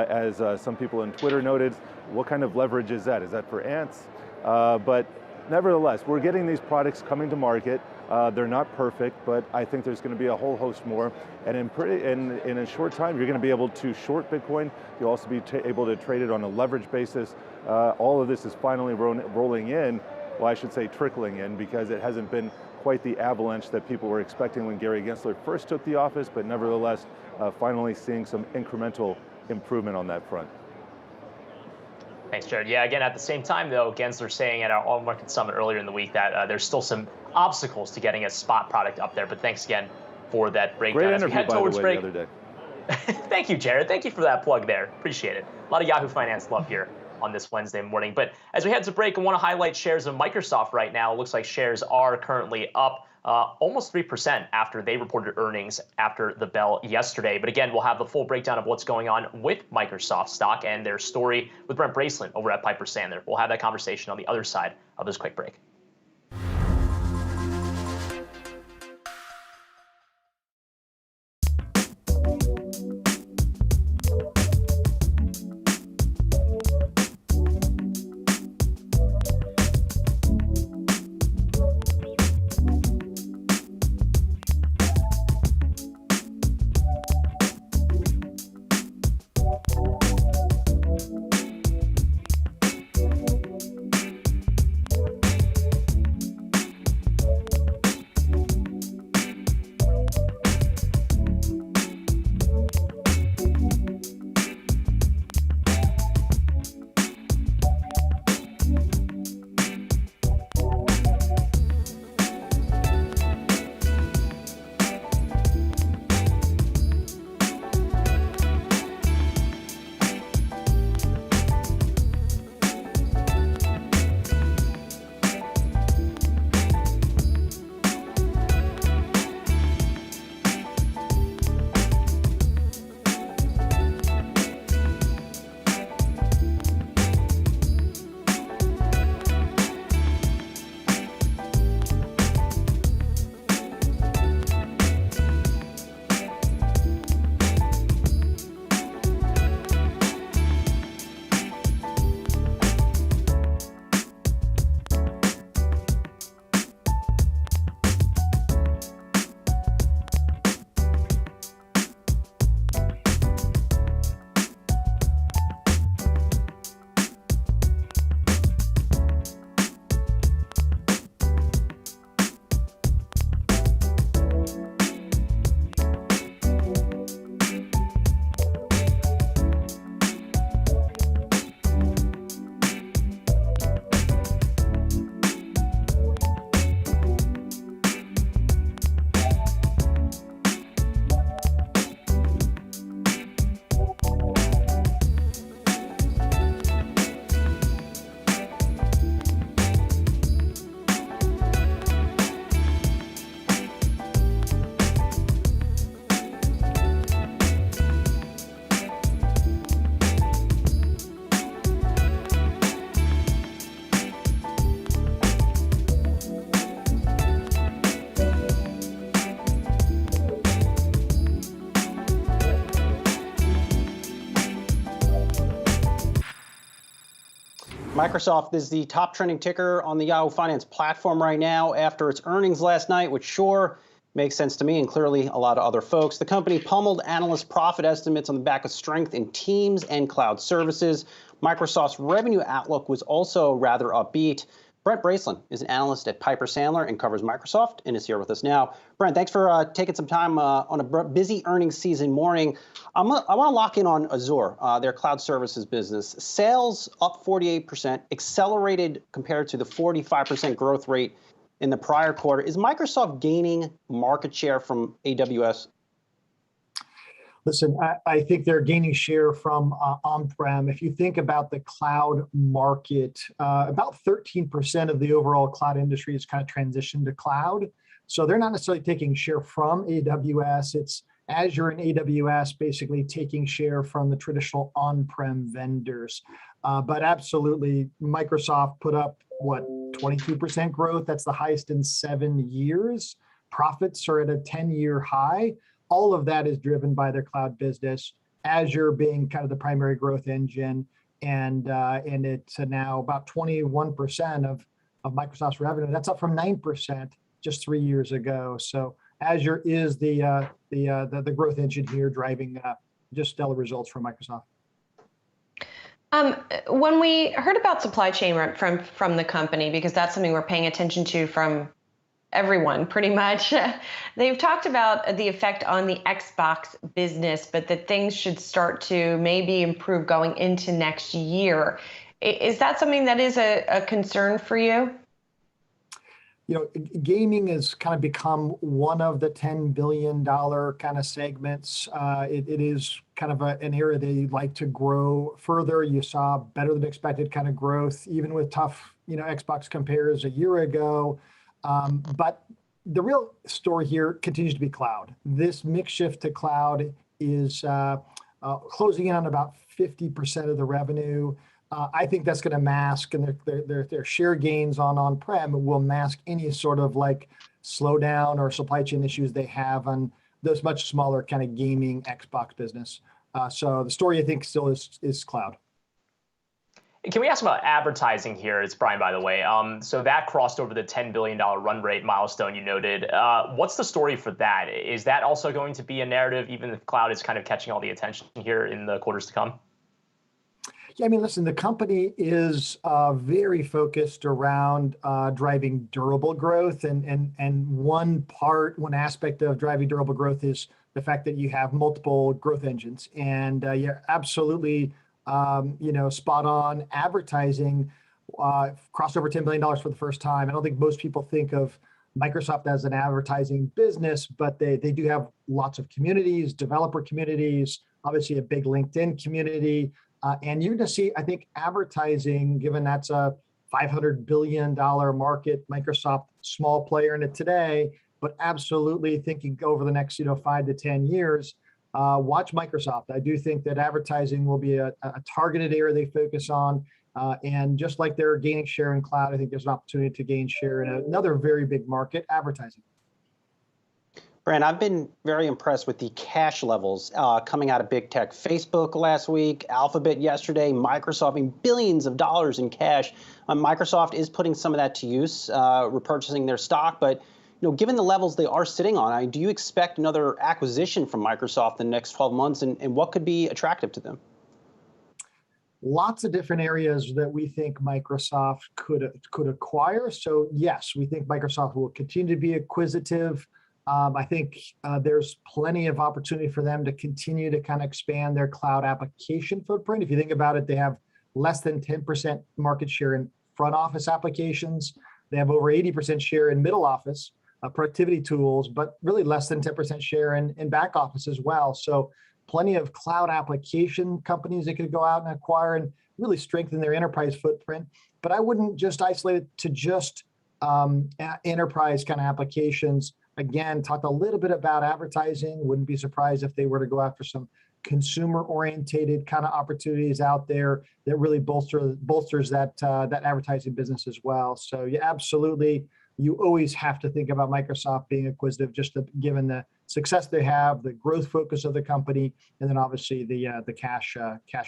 As some people on Twitter noted, what kind of leverage is that? Is that for ants? But nevertheless, we're getting these products coming to market. They're not perfect, but I think there's going to be a whole host more. And in a short time, you're going to be able to short Bitcoin. You'll also be able to trade it on a leverage basis. All of this is finally rolling in, well, I should say trickling in, because it hasn't been quite the avalanche that people were expecting when Gary Gensler first took the office, but nevertheless, finally seeing some incremental improvement on that front. Thanks, Jared. Yeah, again, at the same time, though, Gensler saying at our All Market Summit earlier in the week that there's still some obstacles to getting a spot product up there. But thanks again for that breakdown. Great interview, by the way, the other day. Thank you, Jared. Thank you for that plug there. Appreciate it. A lot of Yahoo Finance love here on this Wednesday morning. But as we head to break, I want to highlight shares of Microsoft right now. It looks like shares are currently up almost 3% after they reported earnings after the bell yesterday. But again, we'll have the full breakdown of what's going on with Microsoft stock and their story with Brent Braceland over at Piper Sandler. We'll have that conversation on the other side of this quick break. Microsoft is the top trending ticker on the Yahoo Finance platform right now after its earnings last night, which sure makes sense to me and clearly a lot of other folks. The company pummeled analyst profit estimates on the back of strength in Teams and cloud services. Microsoft's revenue outlook was also rather upbeat. Brent Bracelin is an analyst at Piper Sandler and covers Microsoft and is here with us now. Brent, thanks for taking some time on a busy earnings season morning. I want to lock in on Azure, their cloud services business. Sales up 48%, accelerated compared to the 45% growth rate in the prior quarter. Is Microsoft gaining market share from AWS? Listen, I think they're gaining share from on-prem. If you think about the cloud market, about 13% of the overall cloud industry has kind of transitioned to cloud. So they're not necessarily taking share from AWS. It's Azure and AWS basically taking share from the traditional on-prem vendors. But absolutely, Microsoft put up, 22% growth? That's the highest in 7 years. Profits are at a 10-year high. All of that is driven by their cloud business, Azure being kind of the primary growth engine, and it's now about 21% of Microsoft's revenue. That's up from 9% just 3 years ago. So Azure is the growth engine here, driving just stellar results from Microsoft. When we heard about supply chain from the company, because that's something we're paying attention to from everyone pretty much, they've talked about the effect on the Xbox business, but that things should start to maybe improve going into next year. Is that something that is a concern for you? You know, gaming has kind of become one of the $10 billion kind of segments. It is kind of an area they like to grow further. You saw better than expected kind of growth, even with tough, Xbox compares a year ago. But the real story here continues to be cloud. This mix shift to cloud is closing in on about 50% of the revenue. I think that's going to mask, and their share gains on-prem will mask any sort of like slowdown or supply chain issues they have on those much smaller kind of gaming Xbox business. So the story, I think, still is cloud. Can we ask about advertising here? It's Brian, by the way. So that crossed over the $10 billion run rate milestone you noted. What's the story for that? Is that also going to be a narrative, even if cloud is kind of catching all the attention here in the quarters to come? Yeah, I mean, listen, the company is very focused around driving durable growth. And one aspect of driving durable growth is the fact that you have multiple growth engines. And you're absolutely spot on. Advertising crossed over $10 billion for the first time. I don't think most people think of Microsoft as an advertising business, but they do have lots of communities, developer communities, obviously a big LinkedIn community. And you're going to see, I think, advertising, given that's a $500 billion market, Microsoft, small player in it today, but absolutely thinking over the next 5 to 10 years, watch Microsoft. I do think that advertising will be a targeted area they focus on. And just like they're gaining share in cloud, I think there's an opportunity to gain share in another very big market, advertising. Brent, I've been very impressed with the cash levels coming out of big tech. Facebook last week, Alphabet yesterday, Microsoft, billions of dollars in cash. Microsoft is putting some of that to use, repurchasing their stock. But given the levels they are sitting on, do you expect another acquisition from Microsoft in the next 12 months? And what could be attractive to them? Lots of different areas that we think Microsoft could acquire. So yes, we think Microsoft will continue to be acquisitive. I think there's plenty of opportunity for them to continue to kind of expand their cloud application footprint. If you think about it, they have less than 10% market share in front office applications. They have over 80% share in middle office productivity tools, but really less than 10% share in back office as well. So plenty of cloud application companies that could go out and acquire and really strengthen their enterprise footprint. But I wouldn't just isolate it to just enterprise kind of applications. Again, talked a little bit about advertising. Wouldn't be surprised if they were to go after some consumer-orientated kind of opportunities out there that really bolsters that advertising business as well. So yeah, absolutely, you always have to think about Microsoft being acquisitive, given the success they have, the growth focus of the company, and then obviously the cash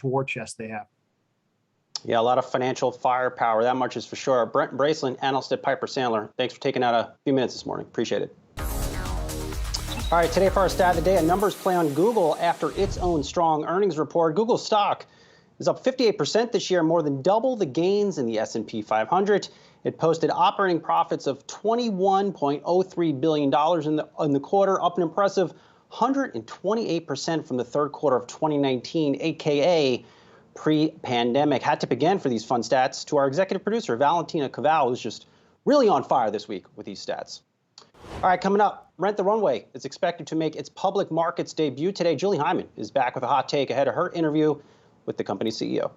war chest they have. Yeah, a lot of financial firepower. That much is for sure. Brent Braceland, analyst at Piper Sandler. Thanks for taking out a few minutes this morning. Appreciate it. All right, today for our stat of the day, a numbers play on Google after its own strong earnings report. Google stock is up 58% this year, more than double the gains in the S&P 500. It posted operating profits of $21.03 billion in the quarter, up an impressive 128% from the third quarter of 2019, aka pre-pandemic. Had to begin for these fun stats to our executive producer, Valentina Caval, who's just really on fire this week with these stats. All right, coming up, Rent the Runway is expected to make its public markets debut today. Julie Hyman is back with a hot take ahead of her interview with the company's CEO.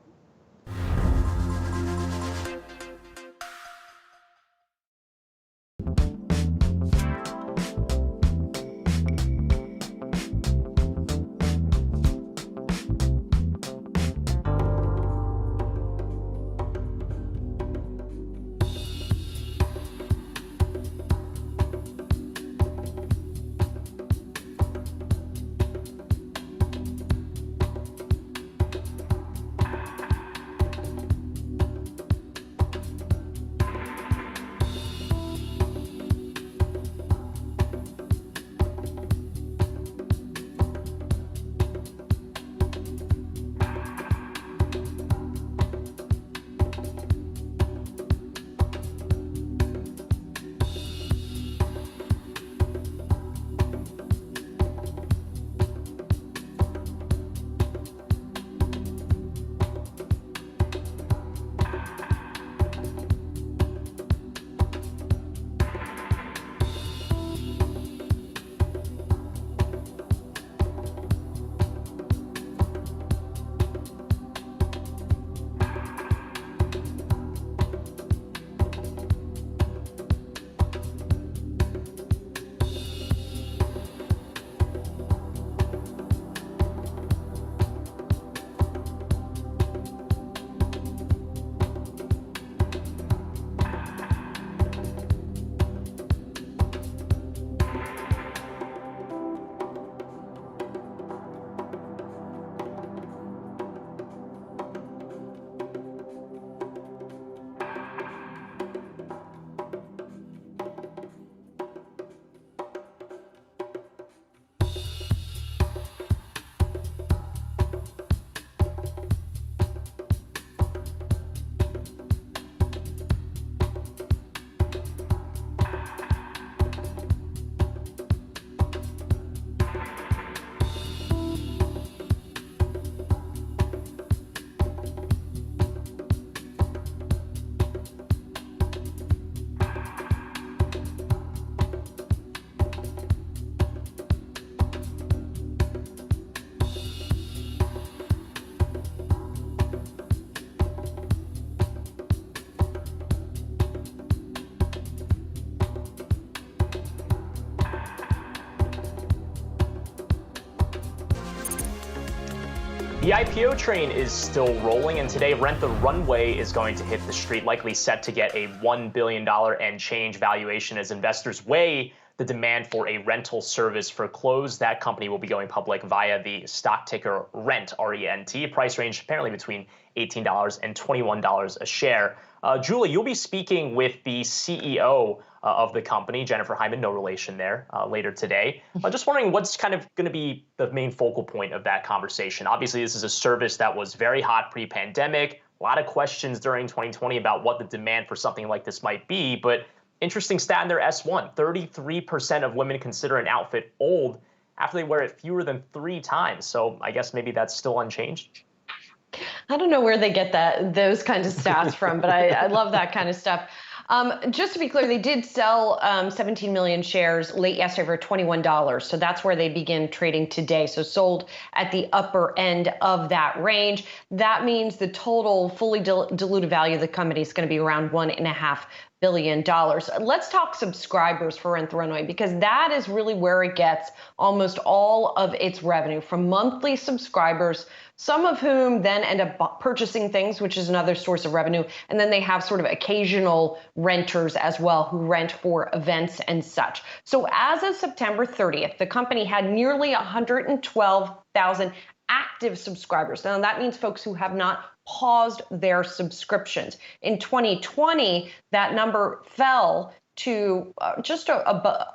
The IPO train is still rolling, and today Rent the Runway is going to hit the street, likely set to get a $1 billion and change valuation as investors weigh the demand for a rental service for clothes. That company will be going public via the stock ticker RENT, R-E-N-T, price range apparently between $18 and $21 a share. Julie, you'll be speaking with the CEO of the company, Jennifer Hyman, no relation there, later today. Just wondering what's kind of going to be the main focal point of that conversation. Obviously, this is a service that was very hot pre-pandemic. A lot of questions during 2020 about what the demand for something like this might be. But interesting stat in their S1, 33% of women consider an outfit old after they wear it fewer than 3 times. So I guess maybe that's still unchanged. I don't know where they get those kinds of stats from, but I love that kind of stuff. Just to be clear, they did sell 17 million shares late yesterday for $21. So that's where they begin trading today. So sold at the upper end of that range. That means the total fully diluted value of the company is going to be around $1.5 billion. Let's talk subscribers for Rent the Runway, because that is really where it gets almost all of its revenue from monthly subscribers, some of whom then end up purchasing things, which is another source of revenue. And then they have sort of occasional renters as well who rent for events and such. So as of September 30th, the company had nearly 112,000 active subscribers. Now that means folks who have not paused their subscriptions. In 2020, that number fell to just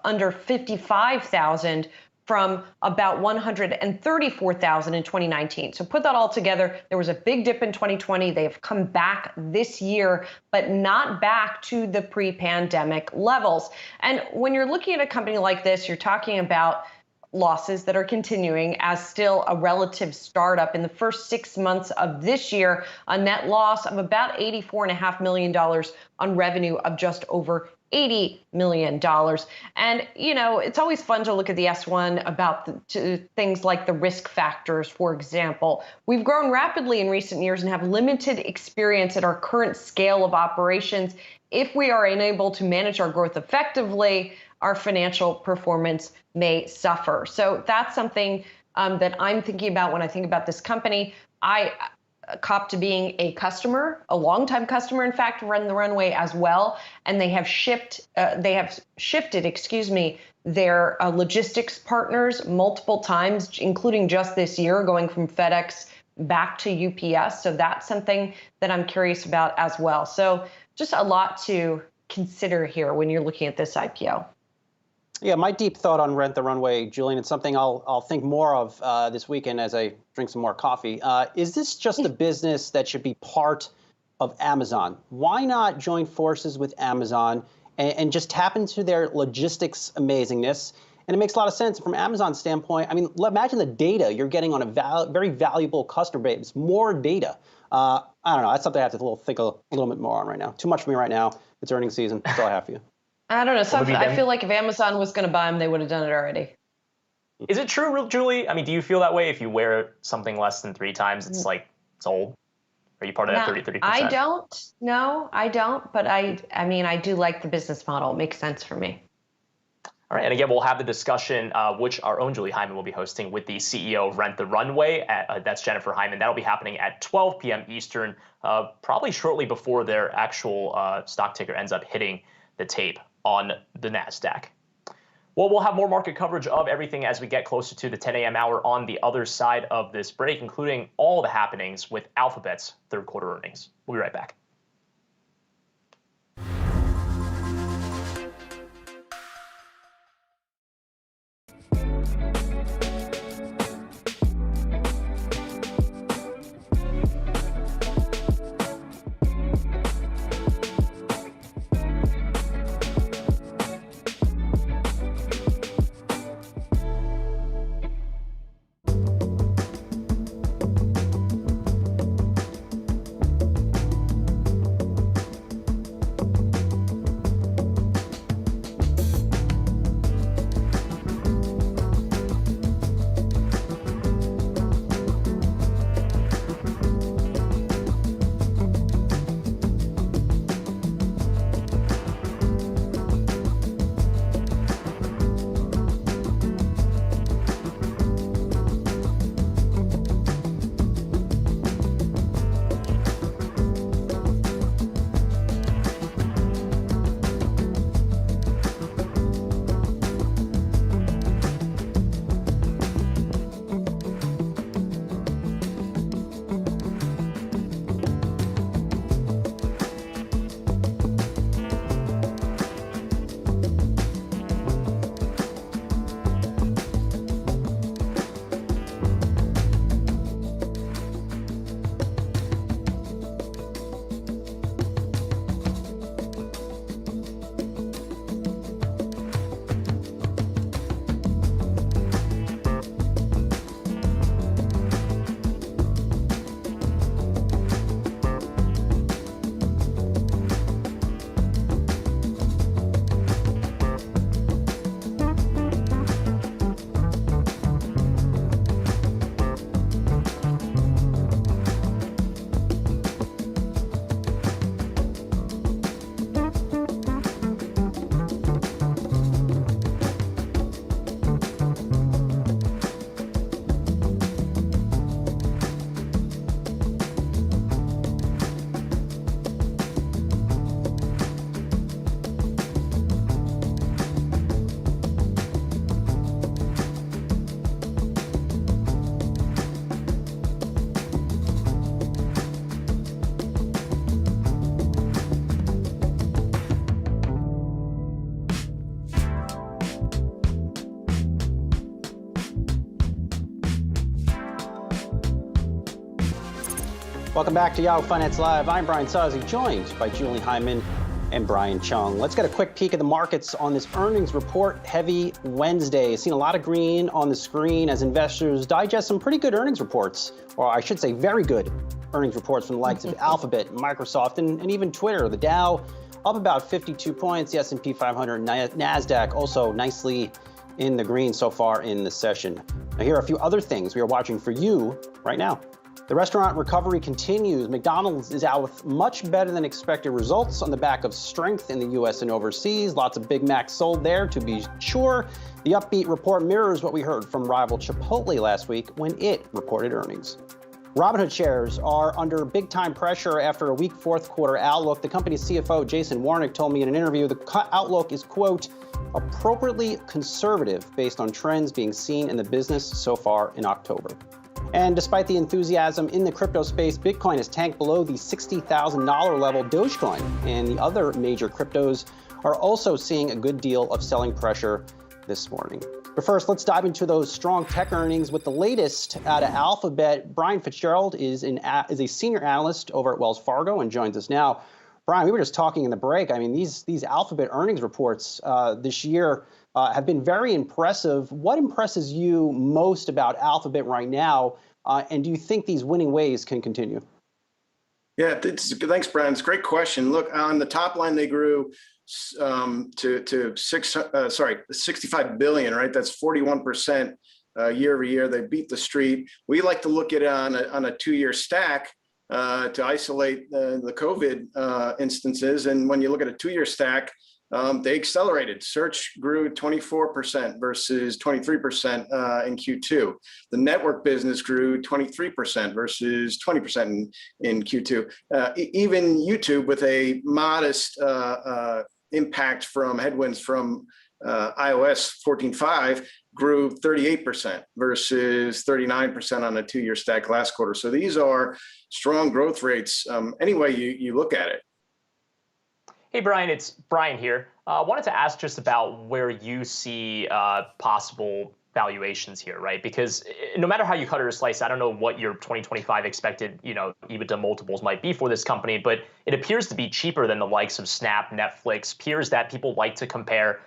under 55,000 from about 134,000 in 2019. So put that all together, there was a big dip in 2020. They have come back this year, but not back to the pre-pandemic levels. And when you're looking at a company like this, you're talking about losses that are continuing as still a relative startup. In the first 6 months of this year, a net loss of about $84.5 million on revenue of just over $80 million. And, you know, it's always fun to look at the S1 about things like the risk factors, for example. We've grown rapidly in recent years and have limited experience at our current scale of operations. If we are unable to manage our growth effectively, our financial performance may suffer. So that's something that I'm thinking about when I think about this company. I cop to being a customer, a longtime customer, in fact, Run the Runway as well, and they have shifted, their logistics partners multiple times, including just this year, going from FedEx back to UPS. So that's something that I'm curious about as well. So just a lot to consider here when you're looking at this IPO. Yeah, my deep thought on Rent the Runway, Julian, it's something I'll think more of this weekend as I drink some more coffee. Is this just a business that should be part of Amazon? Why not join forces with Amazon and just tap into their logistics amazingness? And it makes a lot of sense from Amazon's standpoint. I mean, imagine the data you're getting on a very valuable customer base, more data. I don't know. That's something I have to think a little bit more on right now. Too much for me right now. It's earnings season. That's all I have for you. I don't know. I feel like if Amazon was going to buy them, they would have done it already. Is it true, Julie? I mean, do you feel that way? If you wear something less than 3 times, it's like it's old? Are you part of that 30%? I don't. No, I don't. But I mean, I do like the business model. It makes sense for me. All right, and again, we'll have the discussion, which our own Julie Hyman will be hosting with the CEO of Rent the Runway. That's Jennifer Hyman. That'll be happening at 12 p.m. Eastern, probably shortly before their actual stock ticker ends up hitting the tape on the NASDAQ. Well, we'll have more market coverage of everything as we get closer to the 10 a.m. hour on the other side of this break, including all the happenings with Alphabet's third quarter earnings. We'll be right back. Welcome back to Yahoo Finance Live. I'm Brian Sozzi, joined by Julie Hyman and Brian Chung. Let's get a quick peek at the markets on this earnings report heavy Wednesday. Seen a lot of green on the screen as investors digest some pretty good earnings reports, or I should say very good earnings reports from the likes of Alphabet, Microsoft, and even Twitter. The Dow up about 52 points, the S&P 500, NASDAQ also nicely in the green so far in the session. Now here are a few other things we are watching for you right now. The restaurant recovery continues. McDonald's is out with much better than expected results on the back of strength in the U.S. and overseas. Lots of Big Macs sold there, to be sure. The upbeat report mirrors what we heard from rival Chipotle last week when it reported earnings. Robinhood shares are under big time pressure after a weak fourth quarter outlook. The company's CFO, Jason Warnick, told me in an interview the outlook is, quote, appropriately conservative based on trends being seen in the business so far in October. And despite the enthusiasm in the crypto space, Bitcoin has tanked below the $60,000 level. Dogecoin and the other major cryptos are also seeing a good deal of selling pressure this morning. But first, let's dive into those strong tech earnings with the latest out of Alphabet. Brian Fitzgerald is a senior analyst over at Wells Fargo and joins us now. Brian, we were just talking in the break. I mean, these Alphabet earnings reports this year have been very impressive. What impresses you most about Alphabet right now? And do you think these winning ways can continue? Yeah, thanks, Brian. It's a great question. Look, on the top line, they grew to 65 billion, right? That's 41% year over year. They beat the street. We like to look at it on a 2-year stack to isolate the COVID instances. And when you look at a 2-year stack, they accelerated. Search grew 24% versus 23% in Q2. The network business grew 23% versus 20% in Q2. Even YouTube, with a modest impact from headwinds from iOS 14.5, grew 38% versus 39% on a 2-year stack last quarter. So these are strong growth rates any way you look at it. Hey, Brian, it's Brian here. I wanted to ask just about where you see possible valuations here, right? Because no matter how you cut or slice, I don't know what your 2025 expected, EBITDA multiples might be for this company, but it appears to be cheaper than the likes of Snap, Netflix, peers that people like to compare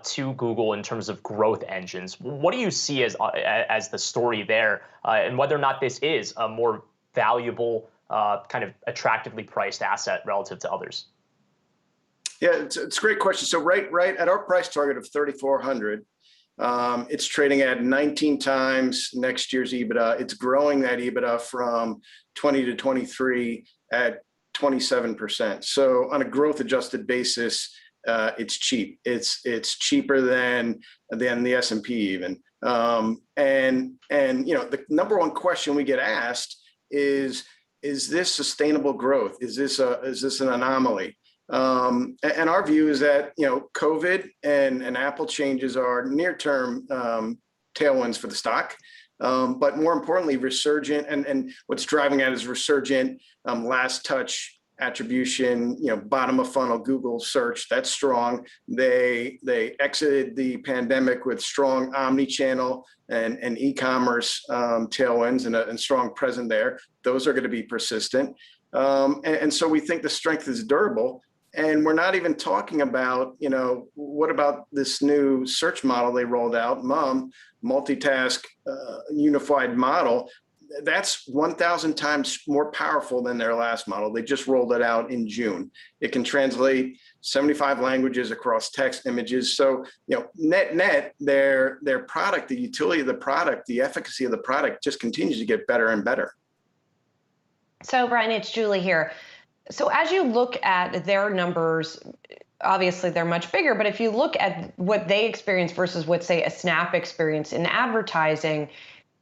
to Google in terms of growth engines. What do you see as the story there, and whether or not this is a more valuable, kind of attractively priced asset relative to others? Yeah, it's a great question. So right at our price target of 3,400, it's trading at 19 times next year's EBITDA. It's growing that EBITDA from 20 to 23 at 27%. So on a growth adjusted basis, it's cheap. It's cheaper than the S&P even. And the number one question we get asked is this sustainable growth? Is this an anomaly? And our view is that, COVID and Apple changes are near-term tailwinds for the stock. But more importantly, resurgent, and what's driving that is resurgent last touch attribution, bottom of funnel Google search. That's strong. They exited the pandemic with strong omni-channel and e-commerce tailwinds and strong presence there. Those are going to be persistent. And so we think the strength is durable. And we're not even talking about, what about this new search model they rolled out, multitask unified model. That's 1,000 times more powerful than their last model. They just rolled it out in June. It can translate 75 languages across text, images. So, net, their product, the utility of the product, the efficacy of the product just continues to get better and better. So, Brian, it's Julie here. So as you look at their numbers, obviously they're much bigger, but if you look at what they experience versus what, say, a Snap experience in advertising,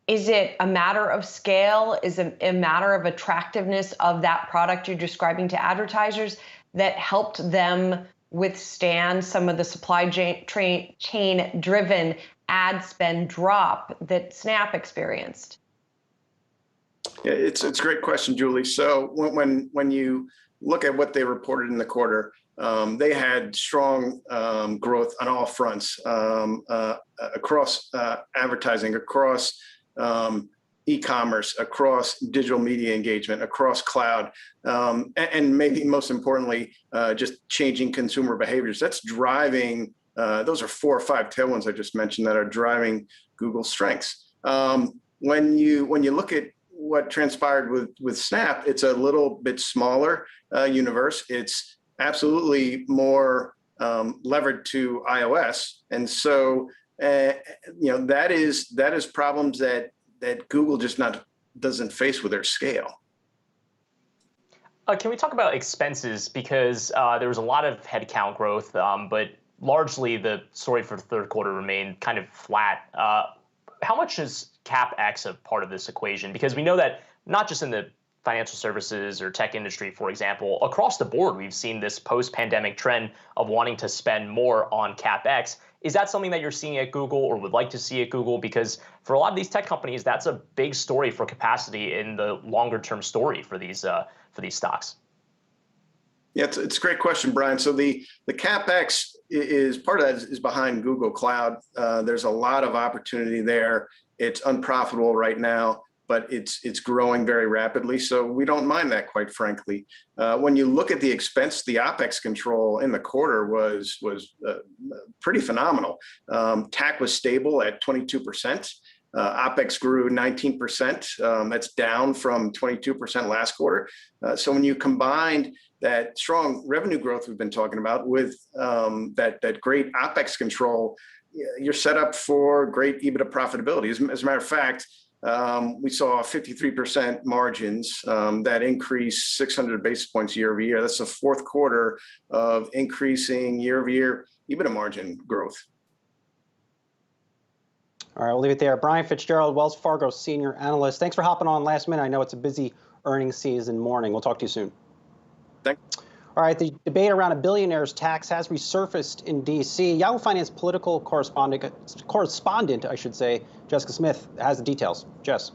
is it a matter of scale? Is it a matter of attractiveness of that product you're describing to advertisers that helped them withstand some of the supply chain driven ad spend drop that Snap experienced? Yeah, it's a great question, Julie. So when you look at what they reported in the quarter, they had strong growth on all fronts across advertising, across e-commerce, across digital media engagement, across cloud, and maybe most importantly, just changing consumer behaviors. That's driving, those are 4 or 5 tailwinds I just mentioned that are driving Google's strengths. When you look at what transpired with Snap, it's a little bit smaller universe. It's absolutely more levered to iOS, and so that is problems that Google just doesn't face with their scale. Can we talk about expenses? Because there was a lot of headcount growth, but largely the story for the third quarter remained kind of flat. How much is CapEx a part of this equation? Because we know that not just in the financial services or tech industry, for example, across the board, we've seen this post-pandemic trend of wanting to spend more on CapEx. Is that something that you're seeing at Google or would like to see at Google? Because for a lot of these tech companies, that's a big story for capacity in the longer term story for these stocks. Yeah, it's a great question, Brian. So the CapEx is part of that is behind Google Cloud. There's a lot of opportunity there. It's unprofitable right now, but it's growing very rapidly. So we don't mind that, quite frankly. When you look at the expense, the OpEx control in the quarter was pretty phenomenal. TAC was stable at 22%. OpEx grew 19%. That's down from 22% last quarter. So when you combine that strong revenue growth we've been talking about with that great OpEx control, you're set up for great EBITDA profitability. As a matter of fact, we saw 53% margins that increased 600 basis points year over year. That's the fourth quarter of increasing year over year EBITDA margin growth. All right, we'll leave it there. Brian Fitzgerald, Wells Fargo senior analyst. Thanks for hopping on last minute. I know it's a busy earnings season morning. We'll talk to you soon. Thanks. All right, the debate around a billionaire's tax has resurfaced in D.C. Yahoo Finance political correspondent, I should say, Jessica Smith, has the details. Jess.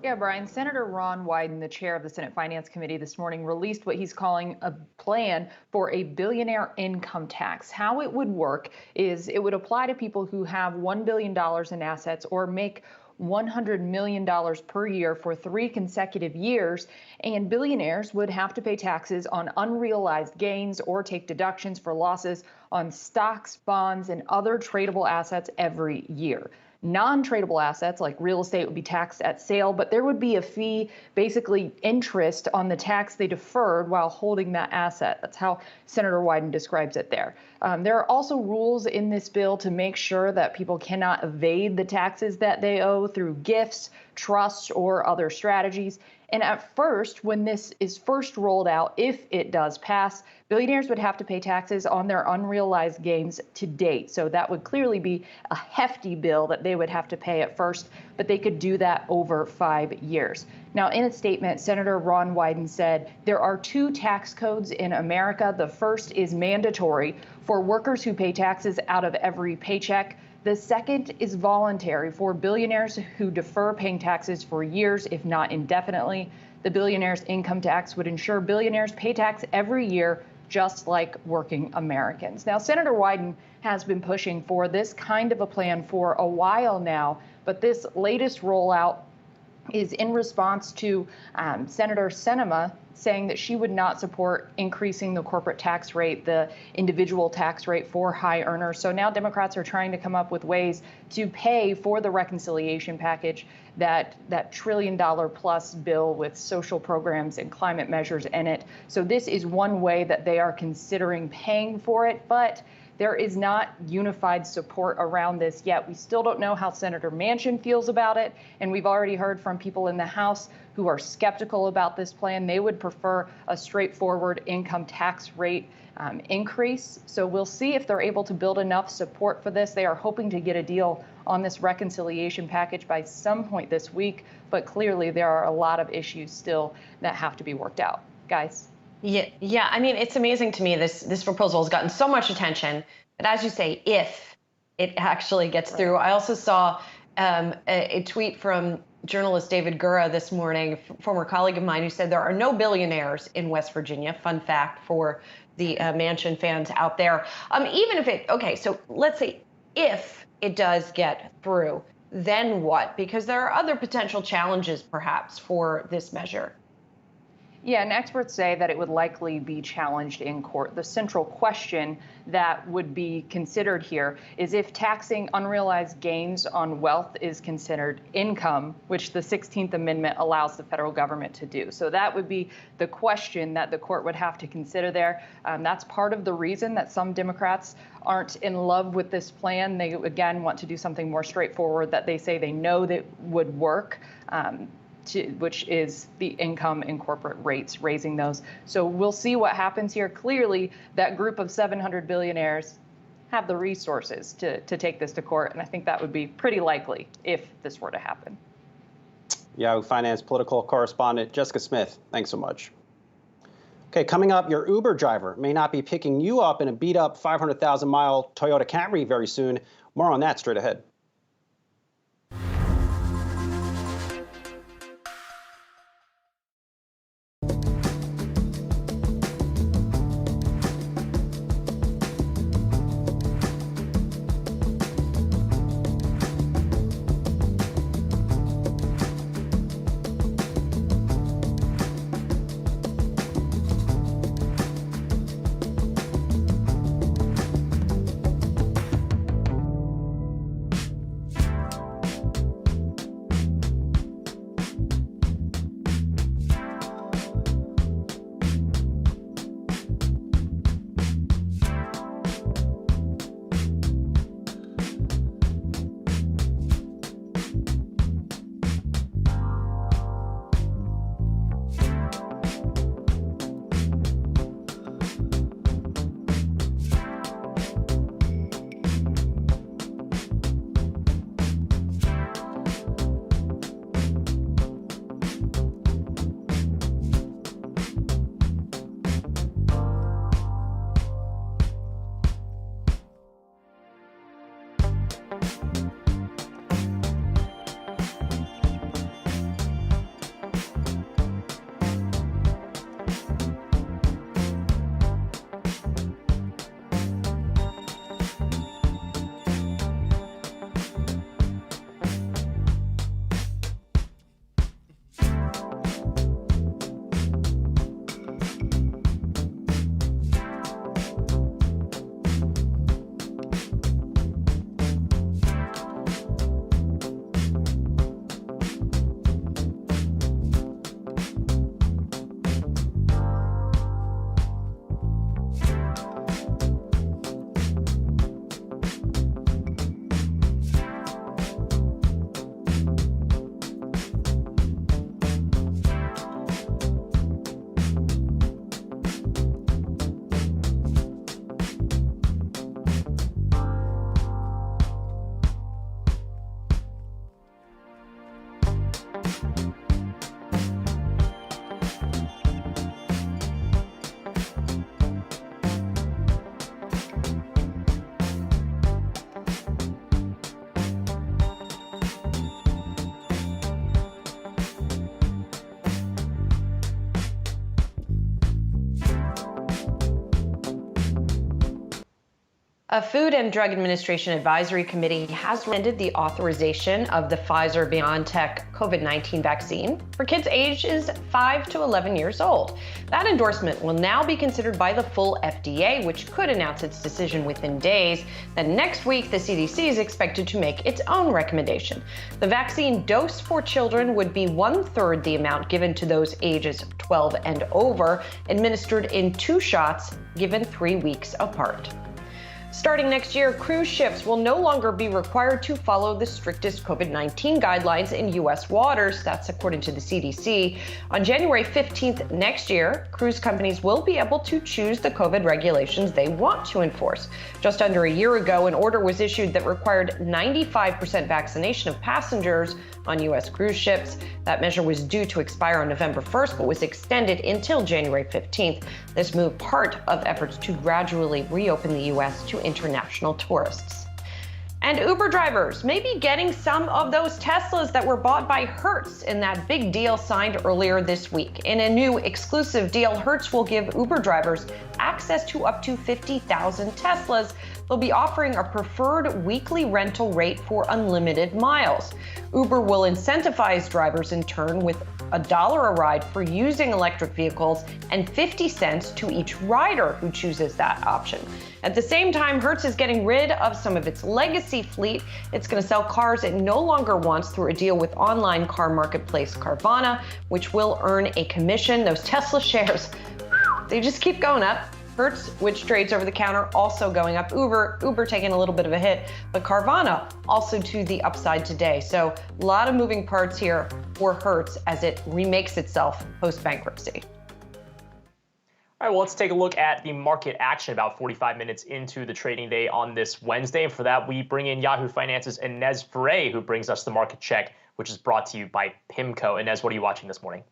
Yeah, Brian, Senator Ron Wyden, the chair of the Senate Finance Committee this morning, released what he's calling a plan for a billionaire income tax. How it would work is it would apply to people who have $1 billion in assets or make $100 million per year for 3 consecutive years, and billionaires would have to pay taxes on unrealized gains or take deductions for losses on stocks, bonds, and other tradable assets every year. Non-tradable assets like real estate would be taxed at sale, but there would be a fee, basically interest on the tax they deferred while holding that asset. That's how Senator Wyden describes it there. There are also rules in this bill to make sure that people cannot evade the taxes that they owe through gifts, trusts, or other strategies. And at first, when this is first rolled out, if it does pass, billionaires would have to pay taxes on their unrealized gains to date. So that would clearly be a hefty bill that they would have to pay at first, but they could do that over 5 years. Now, in a statement, Senator Ron Wyden said there are 2 tax codes in America. The first is mandatory for workers who pay taxes out of every paycheck. The second is voluntary for billionaires who defer paying taxes for years, if not indefinitely. The billionaire's income tax would ensure billionaires pay tax every year, just like working Americans. Now, Senator Wyden has been pushing for this kind of a plan for a while now, but this latest rollout is in response to Senator Sinema saying that she would not support increasing the corporate tax rate, the individual tax rate for high earners. So now Democrats are trying to come up with ways to pay for the reconciliation package, that $1 trillion plus bill with social programs and climate measures in it. So this is one way that they are considering paying for it, but there is not unified support around this yet. We still don't know how Senator Manchin feels about it, and we've already heard from people in the House who are skeptical about this plan. They would prefer a straightforward income tax rate increase. So we'll see if they're able to build enough support for this. They are hoping to get a deal on this reconciliation package by some point this week, but clearly there are a lot of issues still that have to be worked out. Guys? Yeah. I mean, it's amazing to me. This proposal has gotten so much attention, but as you say, if it actually gets through. I also saw a tweet from journalist David Gura this morning, former colleague of mine, who said there are no billionaires in West Virginia. Fun fact for the Manchin fans out there. Even if so let's say if it does get through, then what? Because there are other potential challenges, perhaps, for this measure. Yeah, and experts say that it would likely be challenged in court. The central question that would be considered here is if taxing unrealized gains on wealth is considered income, which the 16th Amendment allows the federal government to do. So that would be the question that the court would have to consider there. That's part of the reason that some Democrats aren't in love with this plan. They, again, want to do something more straightforward that they say they know that would work. Which is the income and corporate rates, raising those. So we'll see what happens here. Clearly, that group of 700 billionaires have the resources to take this to court, and I think that would be pretty likely if this were to happen. Yahoo Finance political correspondent Jessica Smith, thanks so much. Okay, coming up, your Uber driver may not be picking you up in a beat-up 500,000-mile Toyota Camry very soon. More on that straight ahead. A Food and Drug Administration Advisory Committee has recommended the authorization of the Pfizer-BioNTech COVID-19 vaccine for kids ages 5 to 11 years old. That endorsement will now be considered by the full FDA, which could announce its decision within days. Then next week, the CDC is expected to make its own recommendation. The vaccine dose for children would be 1/3 the amount given to those ages 12 and over, administered in 2 shots given 3 weeks apart. Starting next year, cruise ships will no longer be required to follow the strictest COVID-19 guidelines in U.S. waters. That's according to the CDC. On January 15th next year, cruise companies will be able to choose the COVID regulations they want to enforce. Just under a year ago, an order was issued that required 95% vaccination of passengers on U.S. cruise ships. That measure was due to expire on November 1st, but was extended until January 15th. This move part of efforts to gradually reopen the U.S. to international tourists. And Uber drivers may be getting some of those Teslas that were bought by Hertz in that big deal signed earlier this week. In a new exclusive deal, Hertz will give Uber drivers access to up to 50,000 Teslas. they'll be offering a preferred weekly rental rate for unlimited miles. Uber will incentivize drivers in turn with $1 a ride for using electric vehicles and 50 cents to each rider who chooses that option. At the same time, Hertz is getting rid of some of its legacy fleet. It's going to sell cars it no longer wants through a deal with online car marketplace Carvana, which will earn a commission. Those Tesla shares, they just keep going up. Hertz, which trades over the counter, also going up. Uber taking a little bit of a hit, but Carvana also to the upside today. So a lot of moving parts here for Hertz as it remakes itself post-bankruptcy. All right, well, let's take a look at the market action about 45 minutes into the trading day on this Wednesday. And for that, we bring in Yahoo Finance's Inez Ferre, who brings us the market check, which is brought to you by PIMCO. Inez, what are you watching this morning?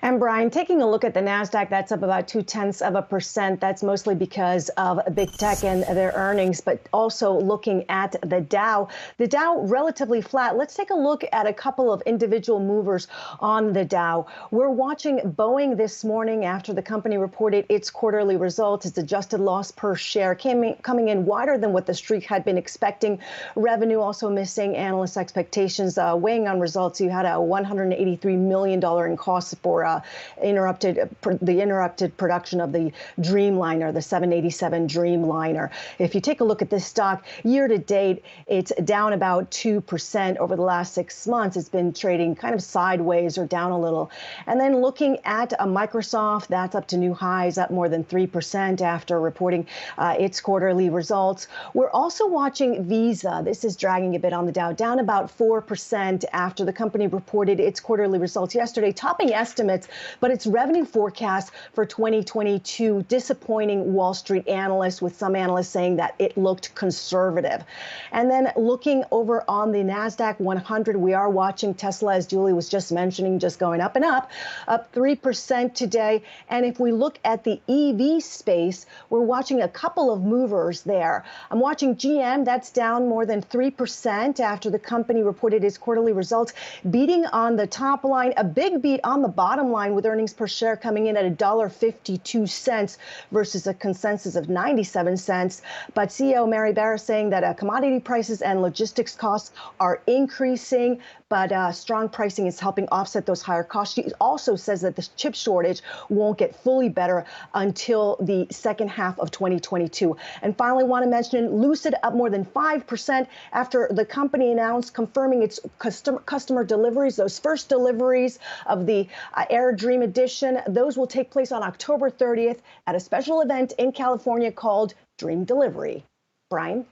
And Brian, taking a look at the NASDAQ, that's up about 0.2%. That's mostly because of big tech and their earnings, but also looking at the Dow relatively flat. Let's take a look at a couple of individual movers on the Dow. We're watching Boeing this morning after the company reported its quarterly results. Its adjusted loss per share coming in wider than what the street had been expecting. Revenue also missing analyst expectations, weighing on results. You had a $183 million in costs for the interrupted production of the Dreamliner, the 787 Dreamliner. If you take a look at this stock, year to date, it's down about 2% over the last 6 months. It's been trading kind of sideways or down a little. And then looking at Microsoft, that's up to new highs, up more than 3% after reporting its quarterly results. We're also watching Visa. This is dragging a bit on the Dow, down about 4% after the company reported its quarterly results yesterday, topping estimates, but its revenue forecast for 2022 disappointing Wall Street analysts, with some analysts saying that it looked conservative. And then looking over on the NASDAQ 100, we are watching Tesla, as Julie was just mentioning, just going up and up 3% today. And if we look at the EV space, we're watching a couple of movers there. I'm watching GM, that's down more than 3% after the company reported its quarterly results, beating on the top line, a big beat on the bottom line, with earnings per share coming in at $1.52 versus a consensus of 97 cents. But CEO Mary Barra saying that commodity prices and logistics costs are increasing, but strong pricing is helping offset those higher costs. She also says that the chip shortage won't get fully better until the second half of 2022. And finally, want to mention Lucid up more than 5% after the company announced confirming its customer deliveries, those first deliveries of the Air Dream Edition. Those will take place on October 30th at a special event in California called Dream Delivery. Brian?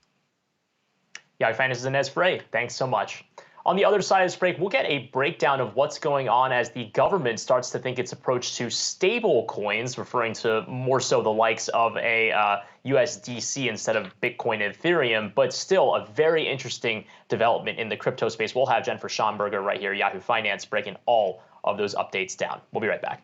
Yahoo Finance's Inez Ferre, thanks so much. On the other side of this break, we'll get a breakdown of what's going on as the government starts to think its approach to stable coins, referring to more so the likes of a USDC instead of Bitcoin and Ethereum, but still a very interesting development in the crypto space. We'll have Jennifer Schomburger right here, Yahoo Finance, breaking all of those updates down. We'll be right back.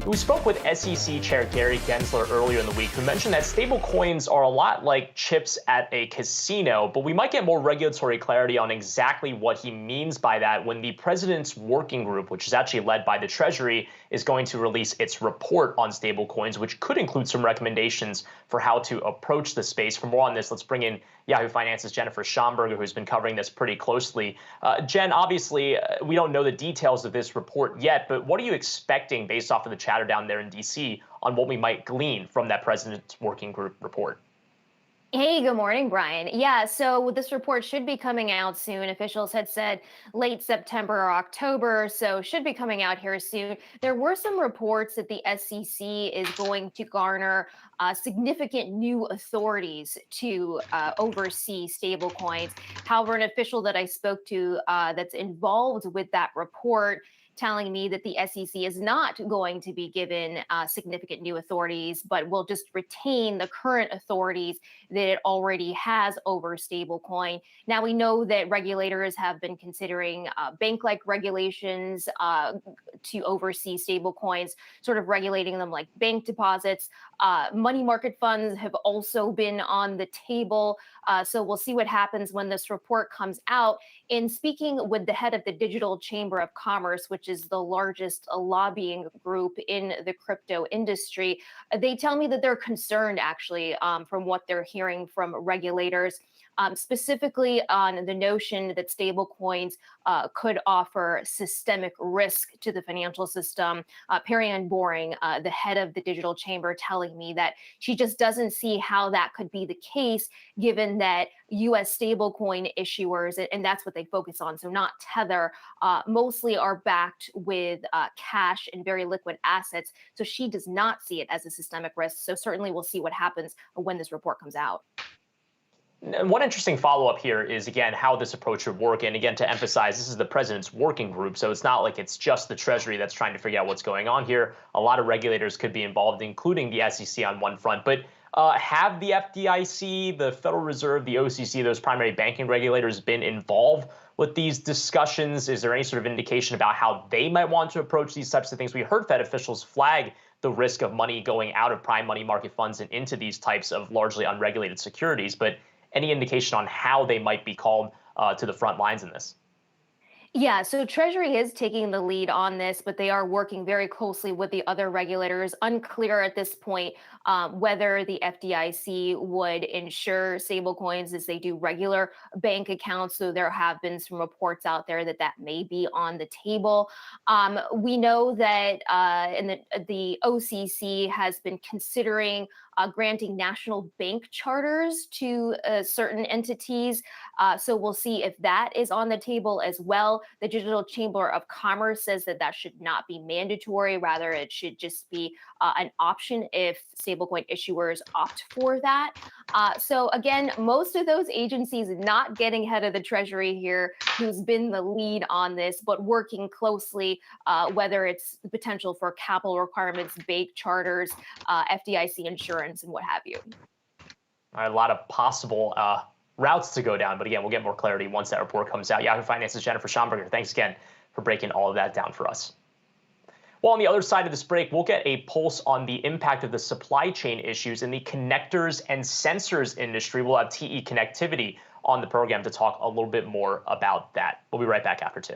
We spoke with SEC Chair Gary Gensler earlier in the week, who mentioned that stablecoins are a lot like chips at a casino, but we might get more regulatory clarity on exactly what he means by that when the president's working group, which is actually led by the Treasury, is going to release its report on stablecoins, which could include some recommendations for how to approach the space. For more on this, let's bring in Yahoo Finance's Jennifer Schomburger, who's been covering this pretty closely. Jen, obviously, we don't know the details of this report yet, but what are you expecting based off of the chatter down there in D.C. on what we might glean from that president's working group report? Hey, good morning, Brian. Yeah, so this report should be coming out soon. Officials had said late September or October, so should be coming out here soon. There were some reports that the SEC is going to garner significant new authorities to oversee stablecoins. However, an official that I spoke to that's involved with that report telling me that the SEC is not going to be given significant new authorities, but will just retain the current authorities that it already has over stablecoin. Now, we know that regulators have been considering bank-like regulations to oversee stablecoins, sort of regulating them like bank deposits. Money market funds have also been on the table. So we'll see what happens when this report comes out. In speaking with the head of the Digital Chamber of Commerce, which is the largest lobbying group in the crypto industry, they tell me that they're concerned, actually, from what they're hearing from regulators, specifically on the notion that stablecoins could offer systemic risk to the financial system. Perianne Boring, the head of the Digital Chamber, telling me that she just doesn't see how that could be the case, given that U.S. stablecoin issuers, and that's what they focus on, so not Tether, mostly are backed with cash and very liquid assets. So she does not see it as a systemic risk. So certainly we'll see what happens when this report comes out. And one interesting follow-up here is, again, how this approach would work. And again, to emphasize, this is the president's working group, so it's not like it's just the Treasury that's trying to figure out what's going on here. A lot of regulators could be involved, including the SEC on one front. But have the FDIC, the Federal Reserve, the OCC, those primary banking regulators been involved with these discussions? Is there any sort of indication about how they might want to approach these types of things? We heard Fed officials flag the risk of money going out of prime money market funds and into these types of largely unregulated securities. But any indication on how they might be called to the front lines in this? Yeah, so Treasury is taking the lead on this, but they are working very closely with the other regulators. Unclear at this point whether the FDIC would insure stablecoins as they do regular bank accounts. So there have been some reports out there that that may be on the table. We know that the OCC has been considering granting national bank charters to certain entities. So we'll see if that is on the table as well. The Digital Chamber of Commerce says that that should not be mandatory. Rather, it should just be an option if stablecoin issuers opt for that. So again, most of those agencies not getting ahead of the Treasury here, who's been the lead on this, but working closely, whether it's the potential for capital requirements, bank charters, FDIC insurance, and what have you. All right, a lot of possible routes to go down. But again, we'll get more clarity once that report comes out. Yahoo Finance's Jennifer Schomburger, thanks again for breaking all of that down for us. Well, on the other side of this break, we'll get a pulse on the impact of the supply chain issues in the connectors and sensors industry. We'll have TE Connectivity on the program to talk a little bit more about that. We'll be right back after 2.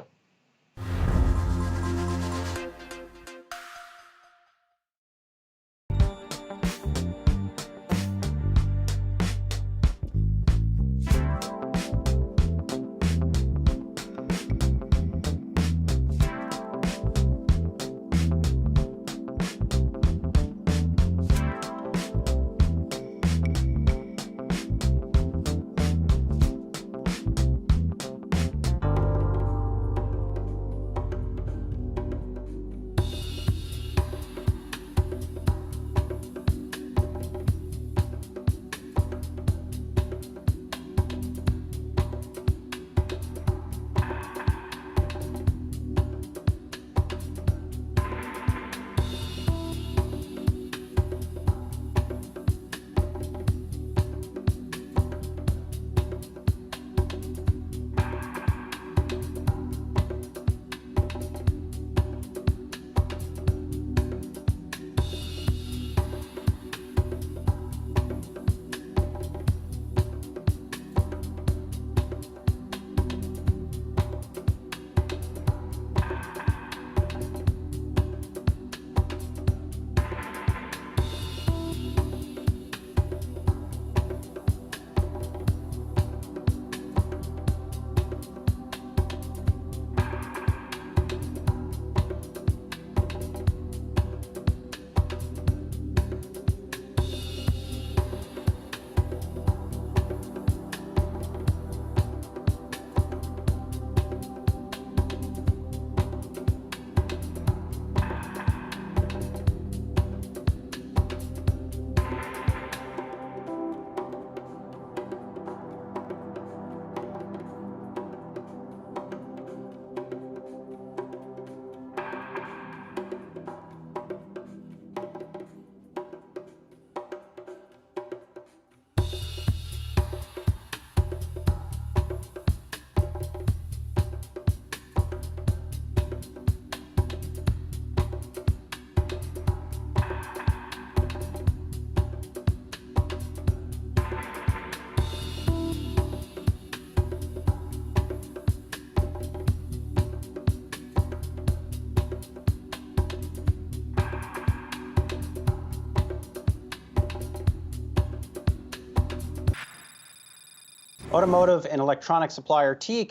Automotive and electronic supplier TE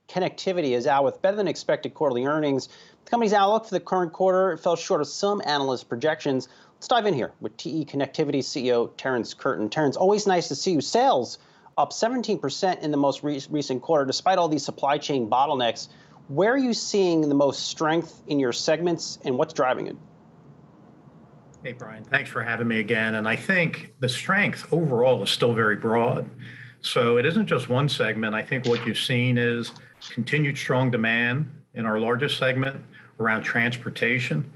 Connectivity is out with better than expected quarterly earnings. The company's outlook for the current quarter fell short of some analyst projections. Let's dive in here with TE Connectivity CEO Terrence Curtin. Terrence, always nice to see you. Sales up 17% in the most recent quarter, despite all these supply chain bottlenecks. Where are you seeing the most strength in your segments, and what's driving it? Hey, Brian, thanks for having me again. And I think the strength overall is still very broad. So it isn't just one segment. I think what you've seen is continued strong demand in our largest segment around transportation.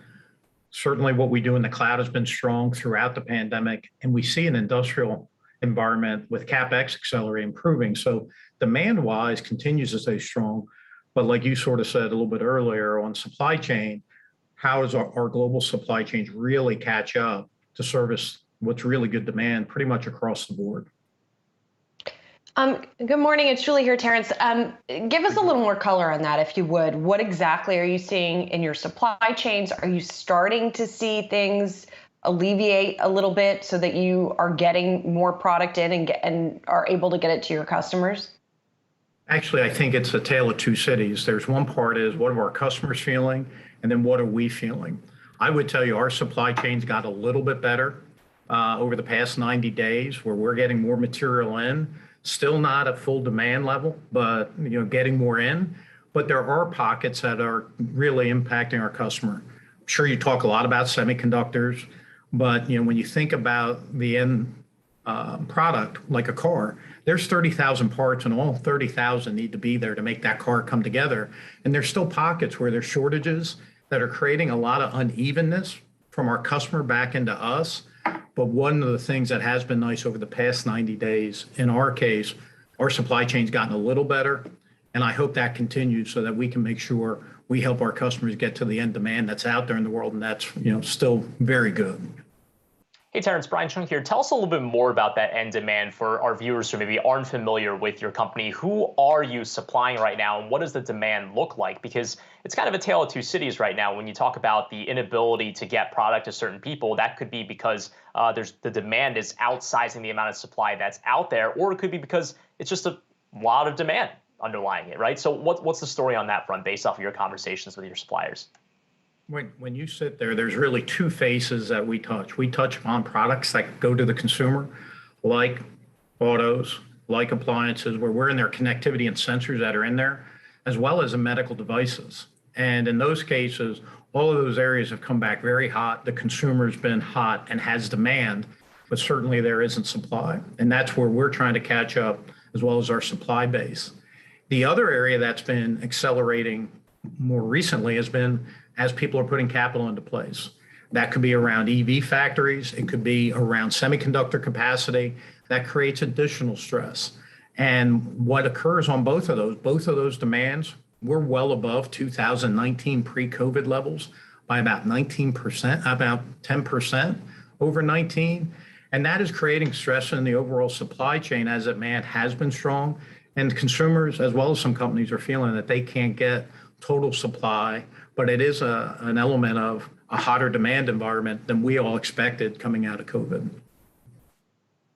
Certainly what we do in the cloud has been strong throughout the pandemic, and we see an industrial environment with CapEx accelerating, improving. So demand-wise continues to stay strong. But like you sort of said a little bit earlier on supply chain, how does our global supply chains really catch up to service what's really good demand pretty much across the board? Good morning, it's Julie here, Terrence. Give us a little more color on that, if you would. What exactly are you seeing in your supply chains? Are you starting to see things alleviate a little bit so that you are getting more product in and are able to get it to your customers? Actually, I think it's a tale of two cities. There's one part is what are our customers feeling, and then what are we feeling? I would tell you our supply chains got a little bit better over the past 90 days, where we're getting more material in. Still not at full demand level, but getting more in. But there are pockets that are really impacting our customer. I'm sure you talk a lot about semiconductors, but when you think about the end product, like a car, there's 30,000 parts, and all 30,000 need to be there to make that car come together. And there's still pockets where there's shortages that are creating a lot of unevenness from our customer back into us. But one of the things that has been nice over the past 90 days, in our case, our supply chain's gotten a little better, and I hope that continues so that we can make sure we help our customers get to the end demand that's out there in the world, and that's still very good. Hey, Terrence, Brian Chung here. Tell us a little bit more about that end demand for our viewers who maybe aren't familiar with your company. Who are you supplying right now, and what does the demand look like? Because it's kind of a tale of two cities right now. When you talk about the inability to get product to certain people, that could be because the demand is outsizing the amount of supply that's out there, or it could be because it's just a lot of demand underlying it, right? So what's the story on that front based off of your conversations with your suppliers? When you sit there, there's really two faces that we touch. We touch upon products that go to the consumer, like autos, like appliances, where we're in their connectivity and sensors that are in there, as well as in medical devices. And in those cases, all of those areas have come back very hot. The consumer's been hot and has demand, but certainly there isn't supply. And that's where we're trying to catch up, as well as our supply base. The other area that's been accelerating more recently has been as people are putting capital into place. That could be around EV factories. It could be around semiconductor capacity. That creates additional stress. And what occurs on both of those demands, we're well above 2019 pre-COVID levels by about 19%, about 10% over 19. And that is creating stress in the overall supply chain as demand has been strong. And consumers, as well as some companies, are feeling that they can't get total supply, but it is an element of a hotter demand environment than we all expected coming out of COVID.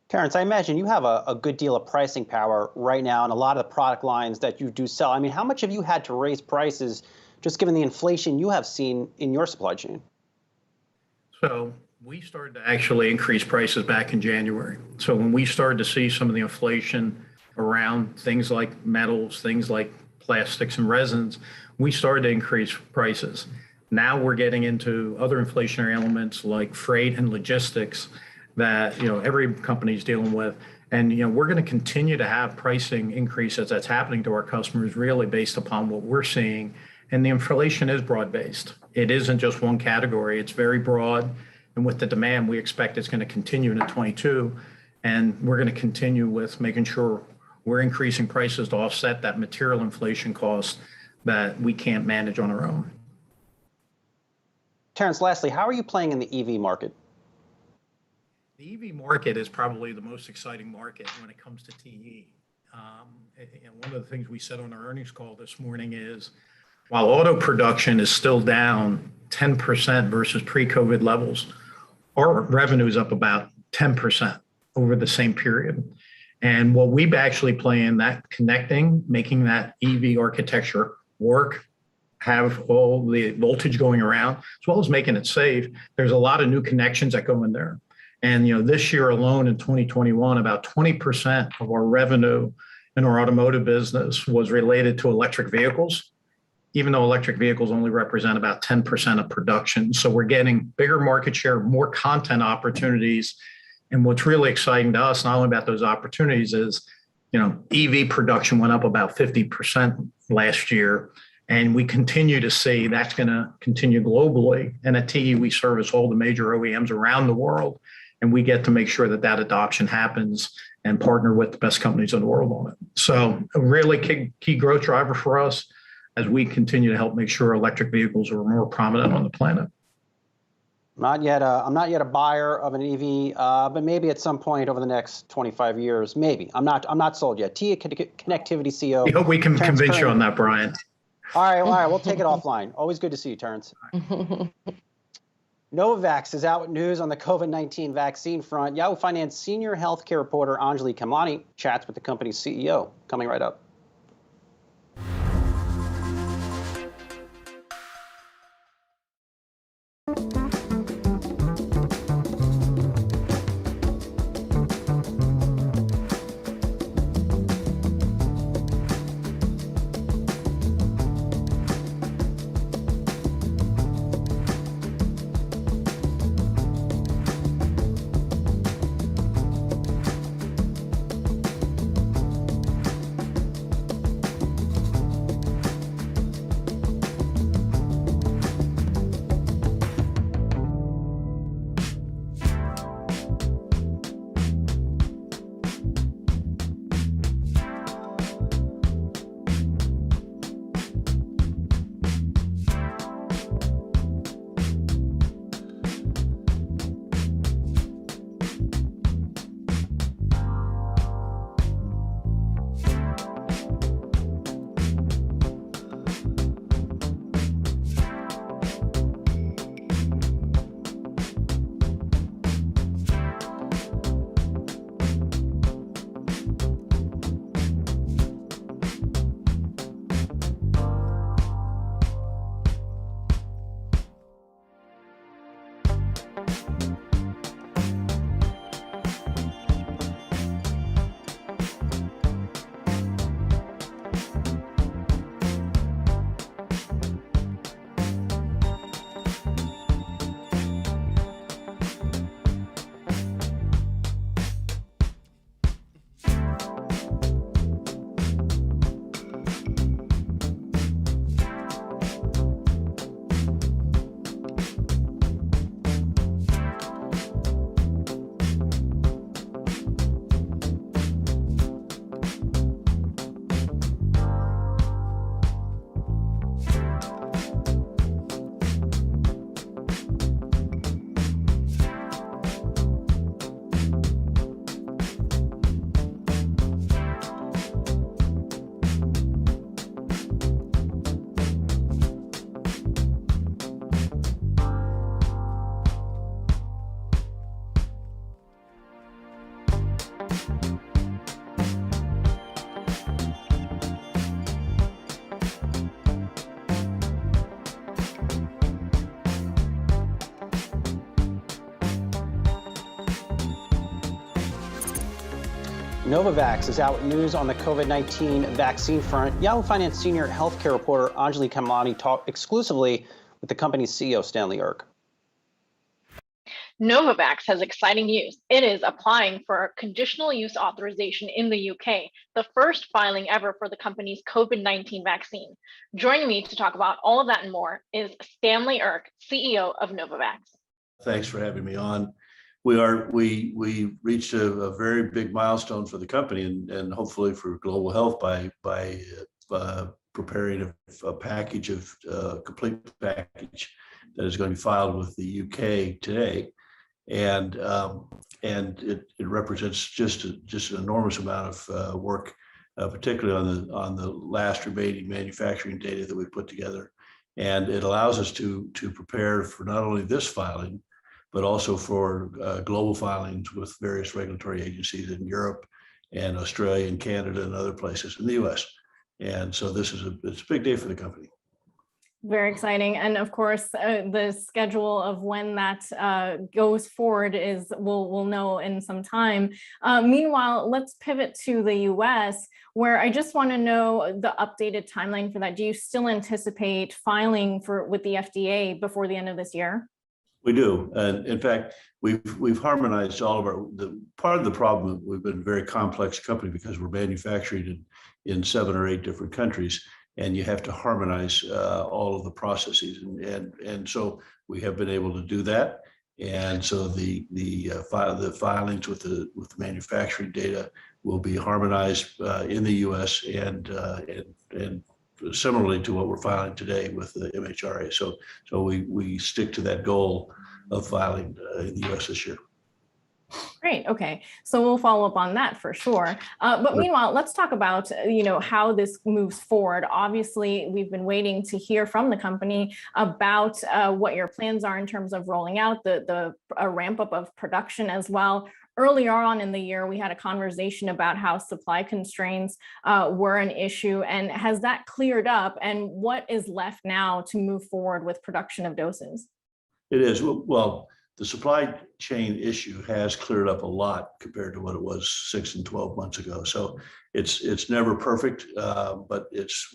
Terrence, I imagine you have a good deal of pricing power right now in a lot of the product lines that you do sell. I mean, how much have you had to raise prices just given the inflation you have seen in your supply chain? So we started to actually increase prices back in January. So when we started to see some of the inflation around things like metals, things like plastics and resins, we started to increase prices. Now we're getting into other inflationary elements like freight and logistics that every company is dealing with. And we're going to continue to have pricing increases that's happening to our customers really based upon what we're seeing. And the inflation is broad-based. It isn't just one category. It's very broad. And with the demand, we expect it's going to continue into 22. And we're going to continue with making sure we're increasing prices to offset that material inflation cost that we can't manage on our own. Terrence, lastly, how are you playing in the EV market? The EV market is probably the most exciting market when it comes to TE. And one of the things we said on our earnings call this morning is, while auto production is still down 10% versus pre-COVID levels, our revenue is up about 10% over the same period. And what we actually play in that connecting, making that EV architecture work, have all the voltage going around, as well as making it safe. There's a lot of new connections that go in there. And this year alone in 2021, about 20% of our revenue in our automotive business was related to electric vehicles, even though electric vehicles only represent about 10% of production. So we're getting bigger market share, more content opportunities. And what's really exciting to us, not only about those opportunities, is EV production went up about 50% last year. And we continue to see that's going to continue globally. And at TE, we service all the major OEMs around the world. And we get to make sure that that adoption happens and partner with the best companies in the world on it. So a really key growth driver for us as we continue to help make sure electric vehicles are more prominent on the planet. I'm not yet a buyer of an EV, but maybe at some point over the next 25 years, maybe. I'm not sold yet. TE Connectivity CEO. We hope we can convince you on that, Brian. All right, we'll take it offline. Always good to see you, Terrence. Novavax is out with news on the COVID-19 vaccine front. Yahoo Finance senior healthcare reporter Anjali Kamlani chats with the company's CEO. Coming right up. Novavax is out with news on the COVID-19 vaccine front. Yahoo Finance senior healthcare reporter Anjali Kamlani talked exclusively with the company's CEO, Stanley Erck. Novavax has exciting news. It is applying for a conditional use authorization in the UK, the first filing ever for the company's COVID-19 vaccine. Joining me to talk about all of that and more is Stanley Erck, CEO of Novavax. Thanks for having me on. We reached a very big milestone for the company and hopefully for global health by preparing a package of complete package that is going to be filed with the UK today, and it represents just an enormous amount of work, particularly on the last remaining manufacturing data that we put together, and it allows us to prepare for not only this filing, but also for global filings with various regulatory agencies in Europe and Australia and Canada and other places in the U.S. And so it's a big day for the company. Very exciting. And of course, the schedule of when that goes forward is we'll know in some time. Meanwhile, let's pivot to the US, where I just want to know the updated timeline for that. Do you still anticipate filing with the FDA before the end of this year? We do. And in fact, we've harmonized all of part of the problem. We've been a very complex company because we're manufacturing in 7 or 8 different countries. And you have to harmonize all of the processes, and so we have been able to do that. And so the filings with the manufacturing data will be harmonized in the U.S. and similarly to what we're filing today with the MHRA. So we stick to that goal of filing in the U.S. this year. Great. Okay. So we'll follow up on that for sure. But meanwhile, let's talk about, how this moves forward. Obviously, we've been waiting to hear from the company about what your plans are in terms of rolling out the ramp up of production as well. Earlier on in the year, we had a conversation about how supply constraints were an issue. And has that cleared up? And what is left now to move forward with production of doses? It is. Well, the supply chain issue has cleared up a lot compared to what it was 6 and 12 months ago. So it's never perfect, but it's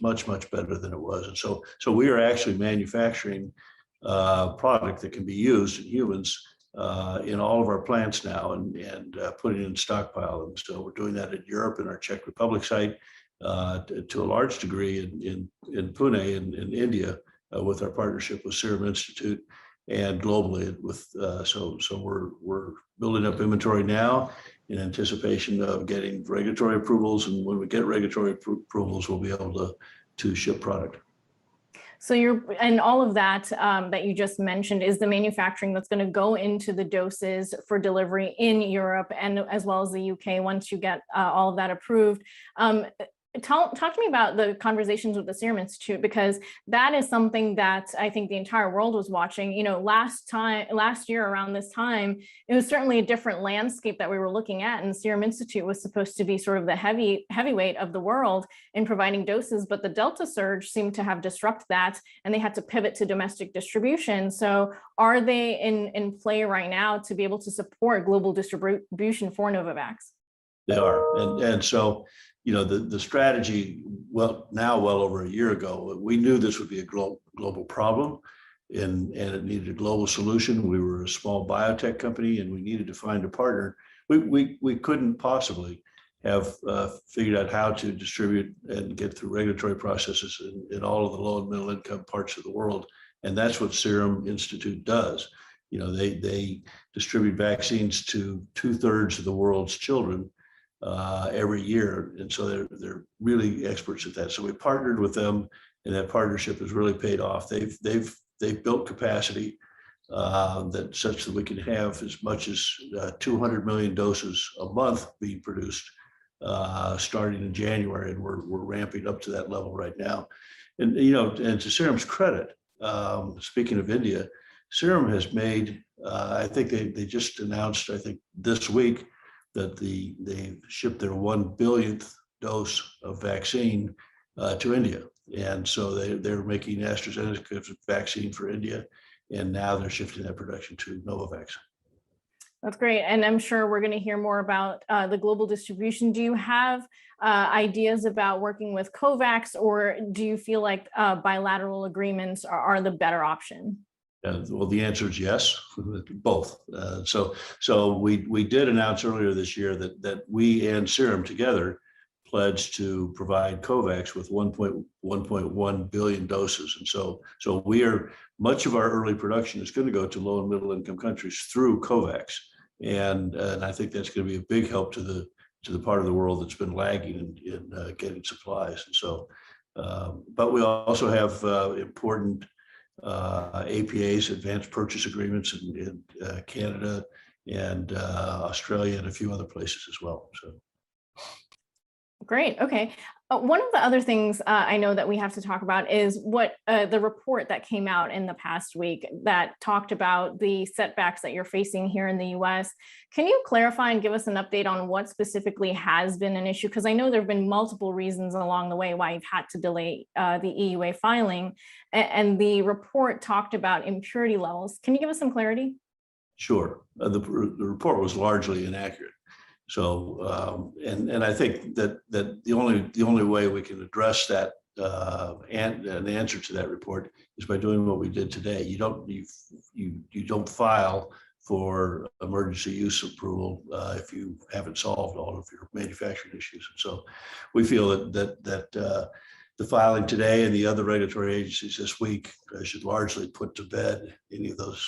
much better than it was. And so we are actually manufacturing product that can be used in humans in all of our plants now and putting it in stockpile. And so we're doing that in Europe in our Czech Republic site to a large degree in Pune in India with our partnership with Serum Institute. And globally so we're building up inventory now in anticipation of getting regulatory approvals, and when we get regulatory approvals, we'll be able to ship product. So and all of that that you just mentioned is the manufacturing that's going to go into the doses for delivery in Europe and as well as the UK once you get all of that approved. Talk to me about the conversations with the Serum Institute, because that is something that I think the entire world was watching. Last year around this time, it was certainly a different landscape that we were looking at, and the Serum Institute was supposed to be sort of the heavyweight of the world in providing doses, but the Delta surge seemed to have disrupted that, and they had to pivot to domestic distribution. So are they in play right now to be able to support global distribution for Novavax? They are, and so the strategy, well over a year ago, we knew this would be a global problem and it needed a global solution. We were a small biotech company and we needed to find a partner. We couldn't possibly have figured out how to distribute and get through regulatory processes in all of the low and middle income parts of the world. And that's what Serum Institute does. They distribute vaccines to 2/3 of the world's children every year, and so they're really experts at that. So we partnered with them, and that partnership has really paid off. They've built capacity that such that we can have as much as 200 million doses a month being produced starting in January, and we're ramping up to that level right now. And and to Serum's credit, speaking of India, Serum has made. I think they just announced, I think this week, that they shipped their 1 billionth dose of vaccine to India. And so they're making AstraZeneca's vaccine for India, and now they're shifting that production to Novavax. That's great. And I'm sure we're going to hear more about the global distribution. Do you have ideas about working with COVAX, or do you feel like bilateral agreements are the better option? Well, the answer is yes, both. So we did announce earlier this year that we and Serum together pledged to provide COVAX with 1.1 billion doses, and so much of our early production is going to go to low and middle income countries through COVAX, and I think that's going to be a big help to the part of the world that's been lagging in getting supplies. And so, but we also have important APAs, advanced purchase agreements in Canada and Australia and a few other places as well. So Great. Okay. One of the other things I know that we have to talk about is what the report that came out in the past week that talked about the setbacks that you're facing here in the US. Can you clarify and give us an update on what specifically has been an issue? Because I know there have been multiple reasons along the way why you've had to delay the EUA filing, and the report talked about impurity levels. Can you give us some clarity? Sure. The report was largely inaccurate. So, and I think that the only way we can address that and an answer to that report is by doing what we did today. You don't file for emergency use approval if you haven't solved all of your manufacturing issues. And so, we feel that the filing today and the other regulatory agencies this week should largely put to bed any of those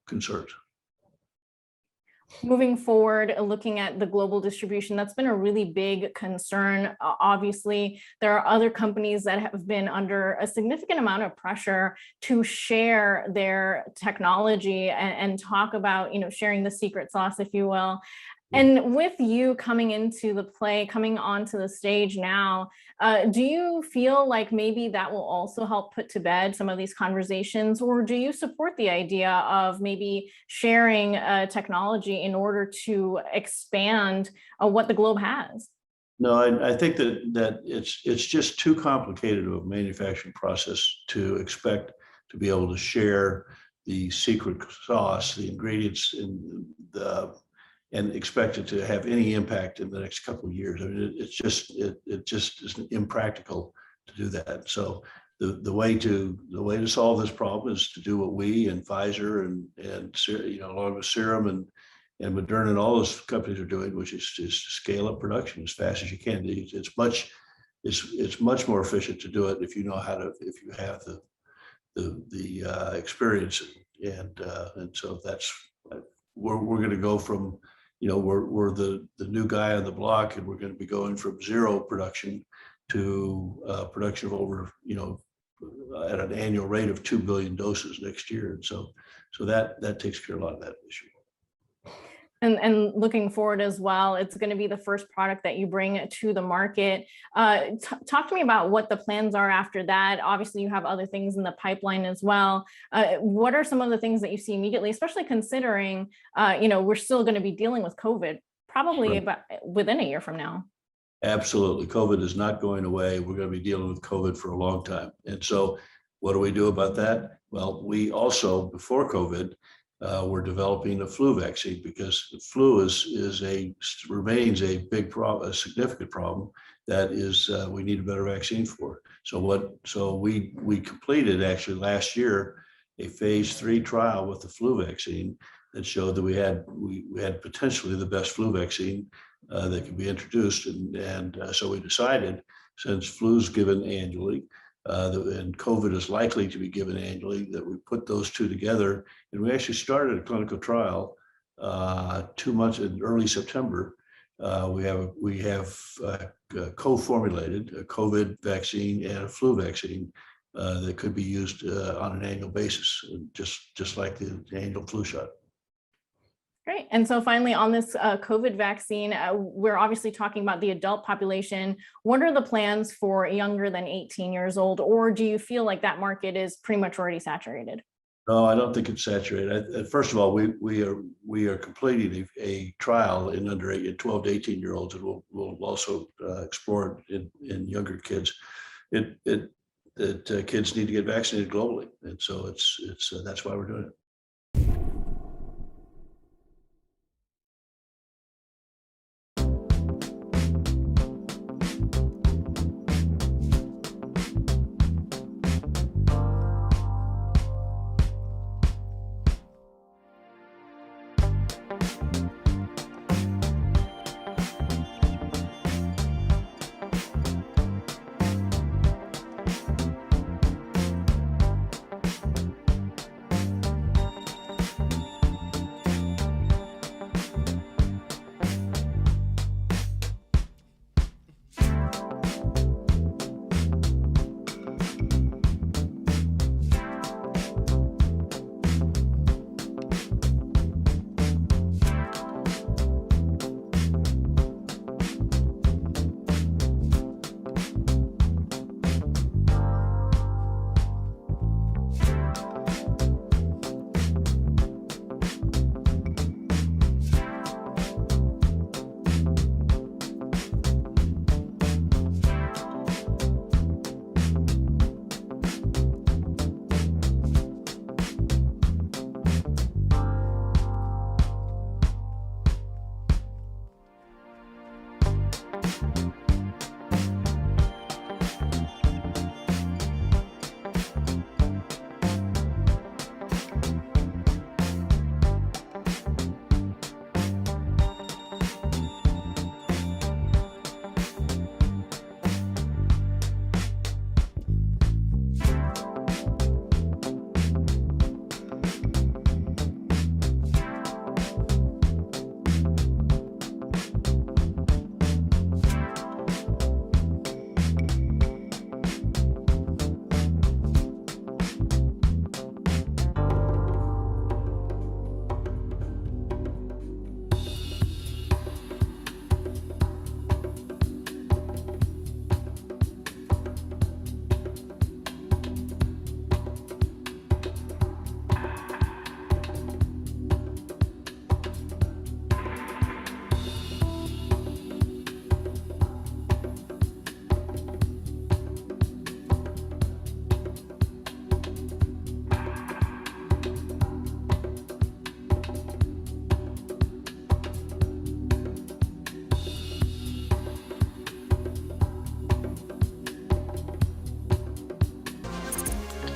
concerns. Moving forward, looking at the global distribution, that's been a really big concern. Obviously, there are other companies that have been under a significant amount of pressure to share their technology and talk about, sharing the secret sauce, if you will. And with you coming into the play, coming onto the stage now, do you feel like maybe that will also help put to bed some of these conversations, or do you support the idea of maybe sharing technology in order to expand what the globe has? No, I think that it's just too complicated of a manufacturing process to expect to be able to share the secret sauce, the ingredients in and expect it to have any impact in the next couple of years. I mean, it just is impractical to do that. So the way to solve this problem is to do what we and Pfizer and along with Serum and Moderna and all those companies are doing, which is to scale up production as fast as you can. It's much more efficient to do it if you have the experience, and so that's we're going to go from, we're the new guy on the block, and we're going to be going from zero production to production of over, at an annual rate of 2 billion doses next year. And so that takes care of a lot of that issue. And looking forward as well, it's going to be the first product that you bring to the market. Talk to me about what the plans are after that. Obviously, you have other things in the pipeline as well. What are some of the things that you see immediately, especially considering, we're still going to be dealing with COVID probably about within a year from now? Absolutely. COVID is not going away. We're going to be dealing with COVID for a long time. And so what do we do about that? Well, we also, before COVID, we're developing a flu vaccine, because the flu remains a big problem, a significant problem that is we need a better vaccine for. So we completed actually last year a phase 3 trial with the flu vaccine that showed that we had potentially the best flu vaccine that could be introduced, and so we decided, since flu's given annually, and COVID is likely to be given annually, that we put those two together. And we actually started a clinical trial 2 months in early September. We have co-formulated a COVID vaccine and a flu vaccine that could be used on an annual basis, just like the annual flu shot. Great. And so finally, on this COVID vaccine, we're obviously talking about the adult population. What are the plans for younger than 18 years old, or do you feel like that market is pretty much already saturated? No, I don't think it's saturated. First of all, we are completing a trial in 12 to 18 year olds, and we'll also explore it in younger kids. Kids need to get vaccinated globally, and so that's why we're doing it.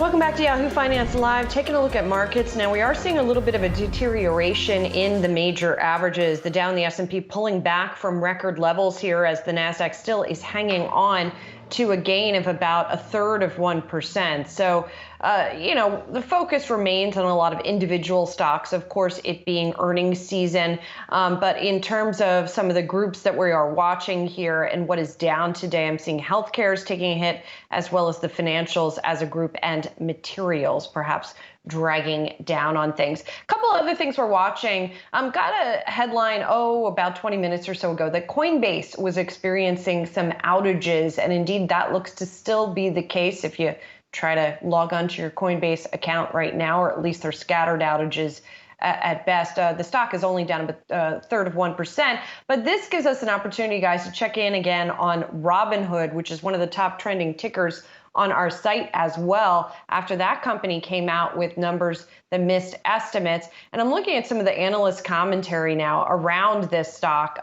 Welcome back to Yahoo Finance Live. Taking a look at markets now. We are seeing a little bit of a deterioration in the major averages. The Dow and the S&P pulling back from record levels here as the Nasdaq still is hanging on to a gain of about 1/3 of 1%. So, the focus remains on a lot of individual stocks, of course, it being earnings season. But in terms of some of the groups that we are watching here and what is down today, I'm seeing healthcare is taking a hit, as well as the financials as a group and materials perhaps dragging down on things. A couple other things we're watching. Got a headline, about 20 minutes or so ago, that Coinbase was experiencing some outages. And indeed, that looks to still be the case if you try to log onto your Coinbase account right now, or at least they're scattered outages at best. The stock is only down about 1/3 of 1%. But this gives us an opportunity, guys, to check in again on Robinhood, which is one of the top trending tickers on our site as well, after that company came out with numbers that missed estimates. And I'm looking at some of the analyst commentary now around this stock.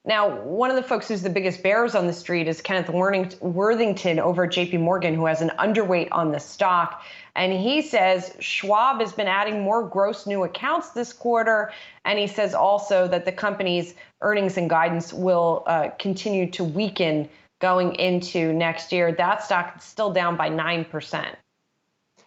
Now, one of the folks who's the biggest bears on the street is Kenneth Worthington over at JP Morgan, who has an underweight on the stock. And he says Schwab has been adding more gross new accounts this quarter. And he says also that the company's earnings and guidance will continue to weaken going into next year. That stock is still down by 9%.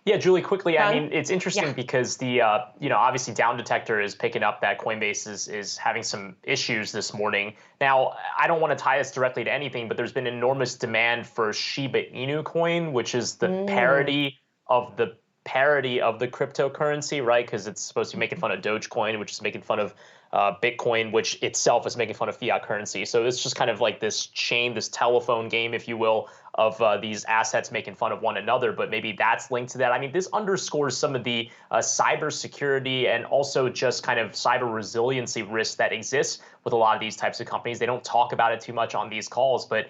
Yeah, Julie, quickly, I mean, it's interesting because the, obviously Down Detector is picking up that Coinbase is having some issues this morning. Now, I don't want to tie this directly to anything, but there's been enormous demand for Shiba Inu coin, which is the parody of the cryptocurrency, right? Because it's supposed to be making fun of Dogecoin, which is making fun of Bitcoin, which itself is making fun of fiat currency. So it's just kind of like this chain, this telephone game, if you will, of these assets making fun of one another. But maybe that's linked to that. I mean, this underscores some of the cybersecurity and also just kind of cyber resiliency risks that exists with a lot of these types of companies. They don't talk about it too much on these calls, but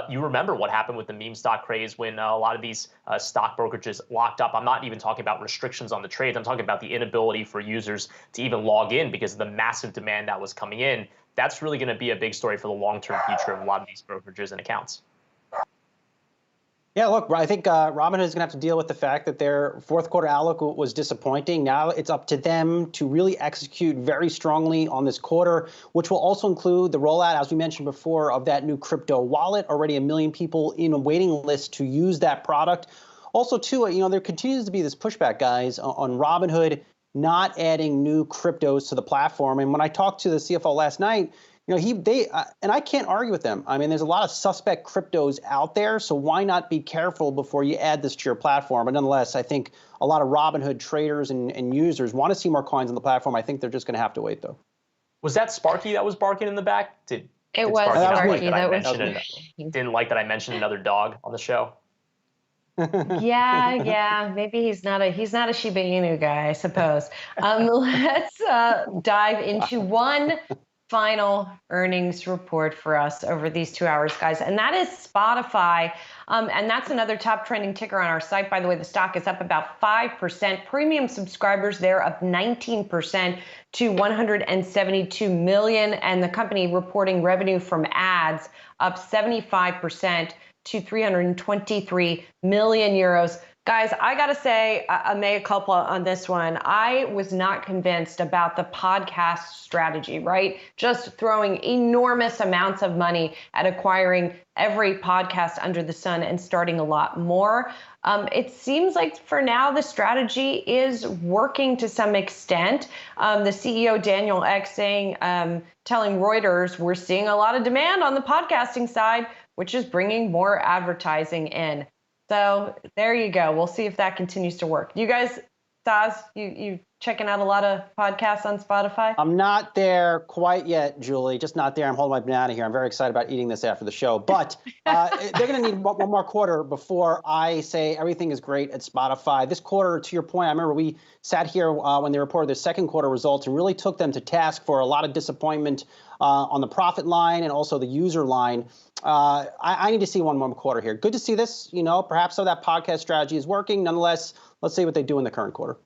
you remember what happened with the meme stock craze when a lot of these stock brokerages locked up. I'm not even talking about restrictions on the trades. I'm talking about the inability for users to even log in because of the massive demand that was coming in. That's really going to be a big story for the long-term future of a lot of these brokerages and accounts. Yeah, look, I think Robinhood is going to have to deal with the fact that their fourth quarter outlook was disappointing. Now it's up to them to really execute very strongly on this quarter, which will also include the rollout, as we mentioned before, of that new crypto wallet. Already 1 million people in a waiting list to use that product. Also, too, there continues to be this pushback, guys, on Robinhood not adding new cryptos to the platform. And when I talked to the CFO last night, and I can't argue with them. I mean, there's a lot of suspect cryptos out there, so why not be careful before you add this to your platform? But nonetheless, I think a lot of Robinhood traders and users want to see more coins on the platform. I think they're just going to have to wait, though. Was that Sparky that was barking in the back? It was Sparky. Didn't like that I mentioned another dog on the show. Yeah. Maybe he's not a Shiba Inu guy, I suppose. Let's dive into one final earnings report for us over these 2 hours, guys, and that is Spotify. And that's another top trending ticker on our site. By the way, the stock is up about 5%. Premium subscribers there up 19% to 172 million. And the company reporting revenue from ads up 75% to 323 million euros. Guys, I got to say, a mea culpa on this one. I was not convinced about the podcast strategy, right? Just throwing enormous amounts of money at acquiring every podcast under the sun and starting a lot more. It seems like for now, the strategy is working to some extent. The CEO, Daniel Ek, telling Reuters, we're seeing a lot of demand on the podcasting side, which is bringing more advertising in. So there you go. We'll see if that continues to work. You guys, Saz, you checking out a lot of podcasts on Spotify? I'm not there quite yet, Julie. Just not there. I'm holding my banana here. I'm very excited about eating this after the show. But they're going to need one more quarter before I say everything is great at Spotify. This quarter, to your point, I remember we sat here when they reported their second quarter results and really took them to task for a lot of disappointment on the profit line and also the user line. I need to see one more quarter here. Good to see this. Perhaps some of that podcast strategy is working. Nonetheless, let's see what they do in the current quarter.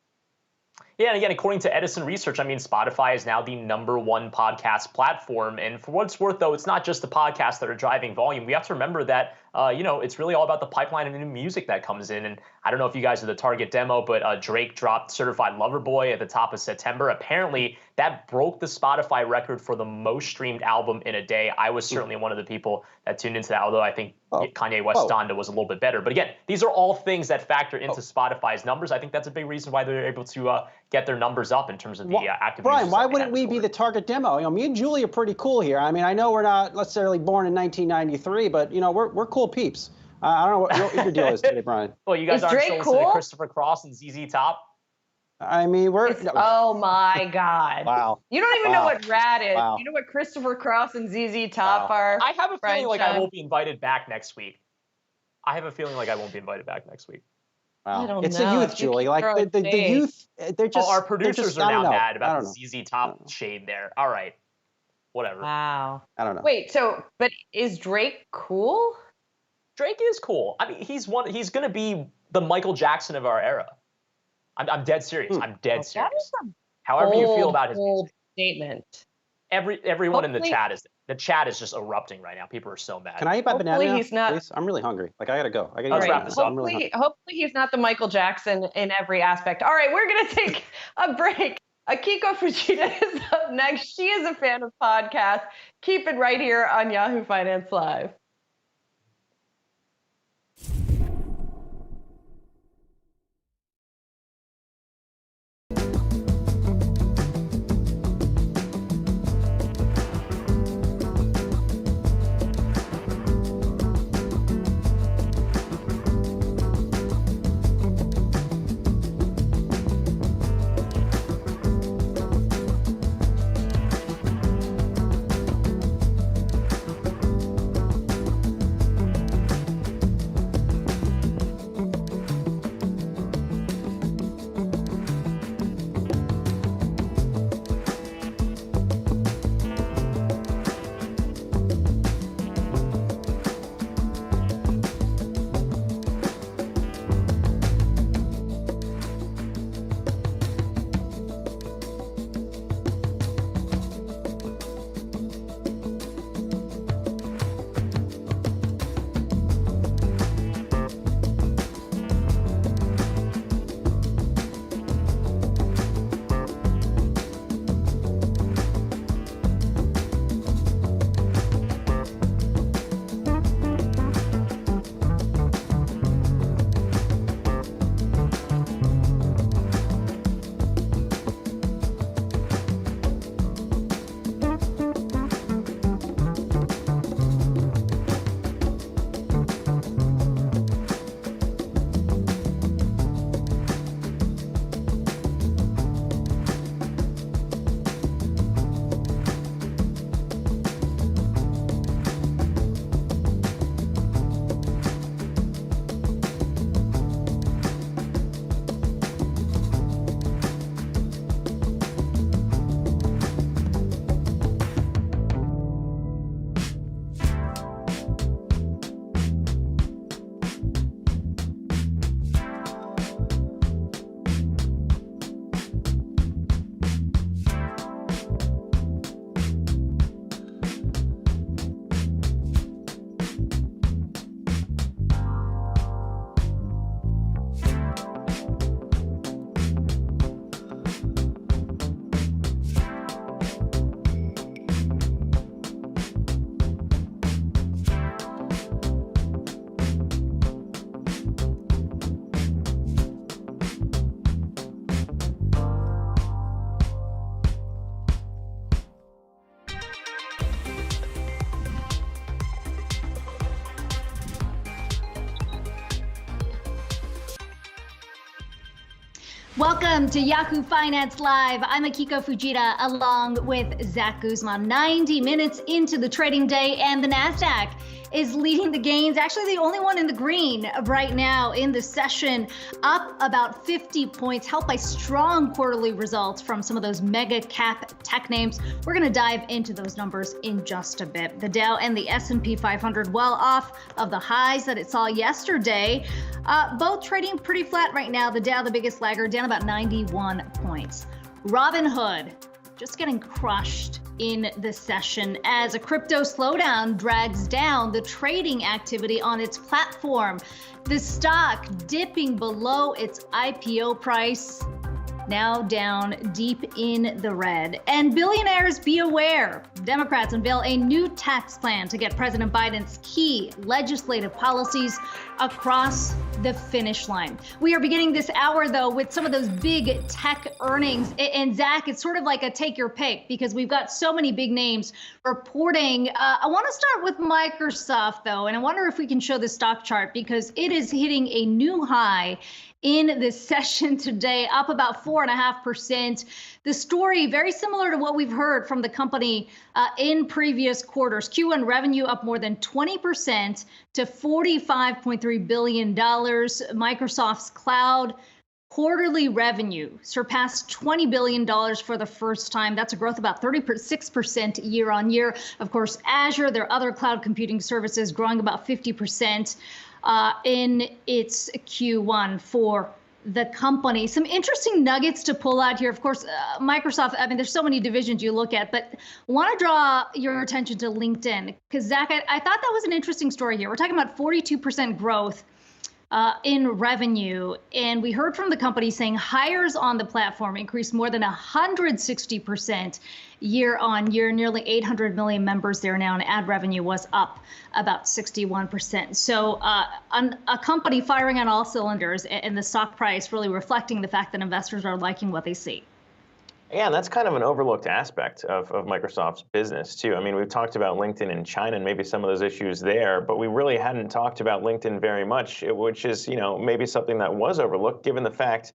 Yeah, and again, according to Edison Research, I mean, Spotify is now the #1 podcast platform. And for what it's worth, though, it's not just the podcasts that are driving volume. We have to remember that, it's really all about the pipeline and new music that comes in. And I don't know if you guys are the target demo, but Drake dropped Certified Lover Boy at the top of September. Apparently, that broke the Spotify record for the most streamed album in a day. I was certainly one of the people that tuned into that, although I think Kanye West's Donda was a little bit better. But again, these are all things that factor into Spotify's numbers. I think that's a big reason why they're able to get their numbers up in terms of the active Brian, users why that they wouldn't have we this be quarter. the target demo? Me and Julie are pretty cool here. I mean, I know we're not necessarily born in 1993, but we're cool peeps. I don't know what your deal is today, Brian. Well, you guys aren't still listening to Christopher Cross and ZZ Top? I mean, Oh my God! Wow. You don't even know what rad is. Wow. You know what Christopher Cross and ZZ Top are? I have a feeling like I Brian won't be invited back next week. I have a feeling like I won't be invited back next week. Wow. I don't It's know. the youth, If you Julie. keep Like throwing the shade. youth, they're just. Our producers I are don't now know. mad I about don't the know. ZZ Top shade there. All right. Whatever. Wow. I don't know. Wait. But is Drake cool? Drake is cool. I mean, he's going to be the Michael Jackson of our era. I'm dead serious. I'm dead That serious. is a However you feel bold, about his bold music. statement. Everyone in the Hopefully- chat is just erupting right now. People are so mad. Can I eat my banana Hopefully now, he's not- please? I'm really hungry. Like, I gotta go. I gotta Let's eat wrap my this banana. up. I'm really hungry. Hopefully he's not the Michael Jackson in every aspect. All right, we're gonna take a break. Akiko Fujita is up next. She is a fan of podcasts. Keep it right here on Yahoo Finance Live. Welcome to Yahoo Finance Live. I'm Akiko Fujita along with Zach Guzman. 90 minutes into the trading day and the NASDAQ is leading the gains, actually the only one in the green right now in the session, up about 50 points, helped by strong quarterly results from some of those mega cap tech names. We're going to dive into those numbers in just a bit. The Dow and the S&P 500 well off of the highs that it saw yesterday, both trading pretty flat right now. The Dow, the biggest laggard, down about 91 points. Robinhood just getting crushed in the session as a crypto slowdown drags down the trading activity on its platform. The stock dipping below its IPO price, now down deep in the red. And billionaires, be aware. Democrats unveil a new tax plan to get President Biden's key legislative policies across the finish line. We are beginning this hour, though, with some of those big tech earnings. And Zach, it's sort of like a take your pick because we've got so many big names reporting. I want to start with Microsoft, though, and I wonder if we can show the stock chart because it is hitting a new high in the session today, up about 4.5%. The story very similar to what we've heard from the company in previous quarters. Q1 revenue up more than 20% to $45.3 billion. Microsoft's cloud quarterly revenue surpassed $20 billion for the first time. That's a growth of about 36% year on year. Of course, Azure, their other cloud computing services, growing about 50%. In its Q1 for the company. Some interesting nuggets to pull out here. Of course, Microsoft, I mean, there's so many divisions you look at, but want to draw your attention to LinkedIn. Because, Zach, I thought that was an interesting story here. We're talking about 42% growth in revenue. And we heard from the company saying hires on the platform increased more than 160% year on year, nearly 800 million members there now, and ad revenue was up about 61%. So a company firing on all cylinders, and the stock price really reflecting the fact that investors are liking what they see. Yeah, and that's kind of an overlooked aspect of Microsoft's business, too. I mean, we've talked about LinkedIn in China and maybe some of those issues there, but we really hadn't talked about LinkedIn very much, which is, maybe something that was overlooked given the fact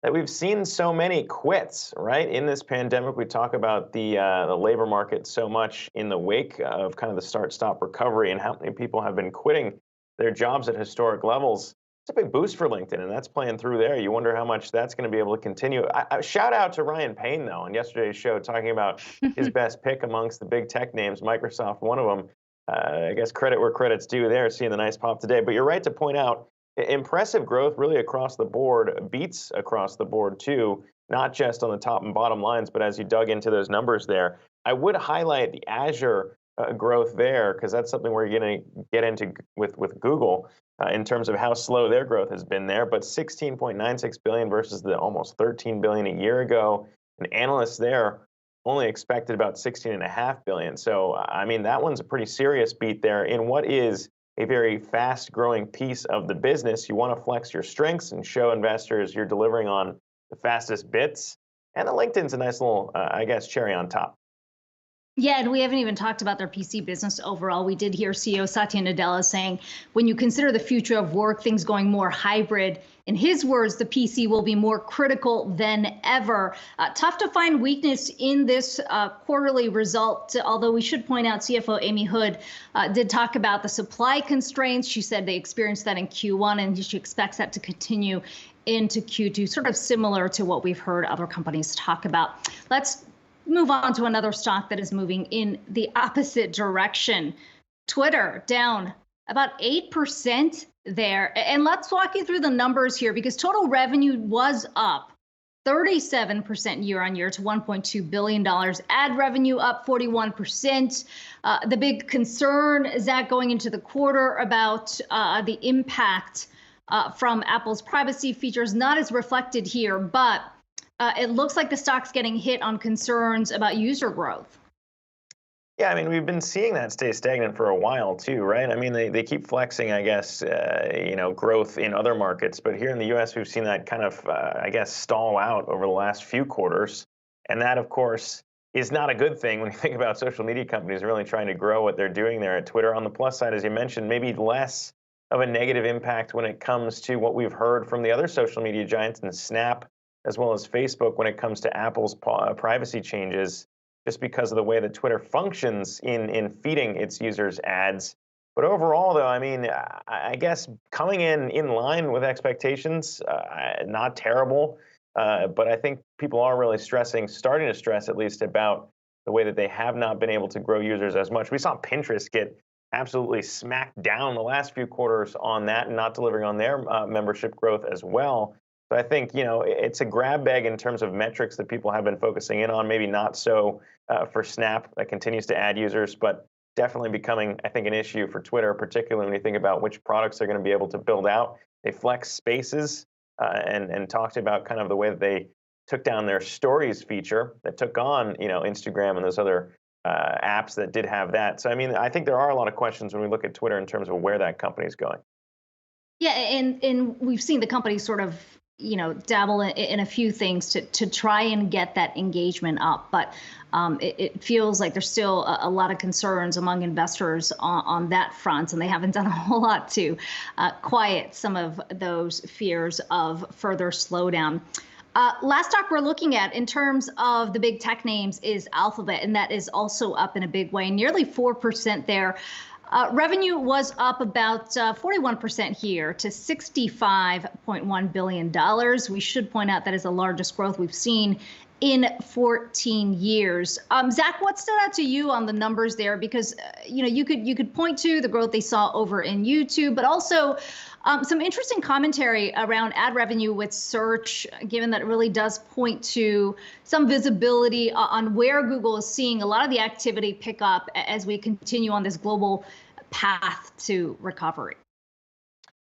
that we've seen so many quits, right? In this pandemic, we talk about the labor market so much in the wake of kind of the start-stop recovery and how many people have been quitting their jobs at historic levels. It's a big boost for LinkedIn, and that's playing through there. You wonder how much that's going to be able to continue. Shout out to Ryan Payne, though, on yesterday's show, talking about his best pick amongst the big tech names, Microsoft, one of them. I guess credit where credit's due there, seeing the nice pop today. But you're right to point out, impressive growth really across the board, beats across the board, too, not just on the top and bottom lines, but as you dug into those numbers there. I would highlight the Azure growth there, because that's something we're going to get into with Google. In terms of how slow their growth has been there, but 16.96 billion versus the almost 13 billion a year ago. And analysts there only expected about 16.5 billion. So, I mean, that one's a pretty serious beat there in what is a very fast growing piece of the business. You want to flex your strengths and show investors you're delivering on the fastest bits. And the LinkedIn's a nice little, cherry on top. Yeah, and we haven't even talked about their PC business overall. We did hear CEO Satya Nadella saying, when you consider the future of work, things going more hybrid, in his words, the PC will be more critical than ever. Tough to find weakness in this quarterly result, although we should point out CFO Amy Hood did talk about the supply constraints. She said they experienced that in Q1, and she expects that to continue into Q2, sort of similar to what we've heard other companies talk about. Let's move on to another stock that is moving in the opposite direction. Twitter down about 8% there. And let's walk you through the numbers here, because total revenue was up 37% year on year to $1.2 billion. Ad revenue up 41%. The big concern, Zach, going into the quarter about the impact from Apple's privacy features, not as reflected here, but it looks like the stock's getting hit on concerns about user growth. Yeah, I mean, we've been seeing that stay stagnant for a while too, right? I mean, they keep flexing, I guess, growth in other markets, but here in the U.S., we've seen that kind of, stall out over the last few quarters. And that, of course, is not a good thing when you think about social media companies really trying to grow what they're doing there at Twitter. On the plus side, as you mentioned, maybe less of a negative impact when it comes to what we've heard from the other social media giants and Snap, as well as Facebook, when it comes to Apple's privacy changes, just because of the way that Twitter functions in feeding its users ads. But overall, though, I mean, I guess coming in line with expectations, not terrible. But I think people are really starting to stress at least about the way that they have not been able to grow users as much. We saw Pinterest get absolutely smacked down the last few quarters on that and not delivering on their membership growth as well. So I think, it's a grab bag in terms of metrics that people have been focusing in on, maybe not so for Snap that continues to add users, but definitely becoming, I think, an issue for Twitter, particularly when you think about which products they're going to be able to build out. They flex Spaces and talked about kind of the way that they took down their stories feature that took on, Instagram and those other apps that did have that. So, I mean, I think there are a lot of questions when we look at Twitter in terms of where that company is going. Yeah, and we've seen the company sort of, dabble in a few things to try and get that engagement up. But it feels like there's still a lot of concerns among investors on that front, and they haven't done a whole lot to quiet some of those fears of further slowdown. Last stock we're looking at in terms of the big tech names is Alphabet, and that is also up in a big way, nearly 4% there. Revenue was up about 41% here to $65.1 billion. We should point out that is the largest growth we've seen in 14 years. Zach, what stood out to you on the numbers there? Because you could point to the growth they saw over in YouTube, but also some interesting commentary around ad revenue with search, given that it really does point to some visibility on where Google is seeing a lot of the activity pick up as we continue on this global path to recovery.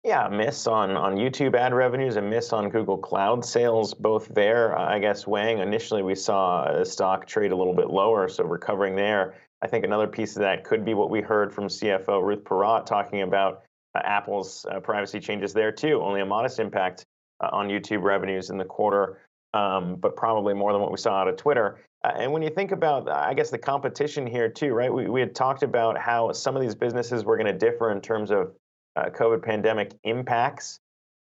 Yeah, a miss on YouTube ad revenues, a miss on Google Cloud sales, both there, I guess, weighing. Initially, we saw the stock trade a little bit lower, so recovering there. I think another piece of that could be what we heard from CFO Ruth Porat talking about Apple's privacy changes there, too. Only a modest impact on YouTube revenues in the quarter, but probably more than what we saw out of Twitter. And when you think about, I guess, the competition here, too, right? We had talked about how some of these businesses were going to differ in terms of COVID pandemic impacts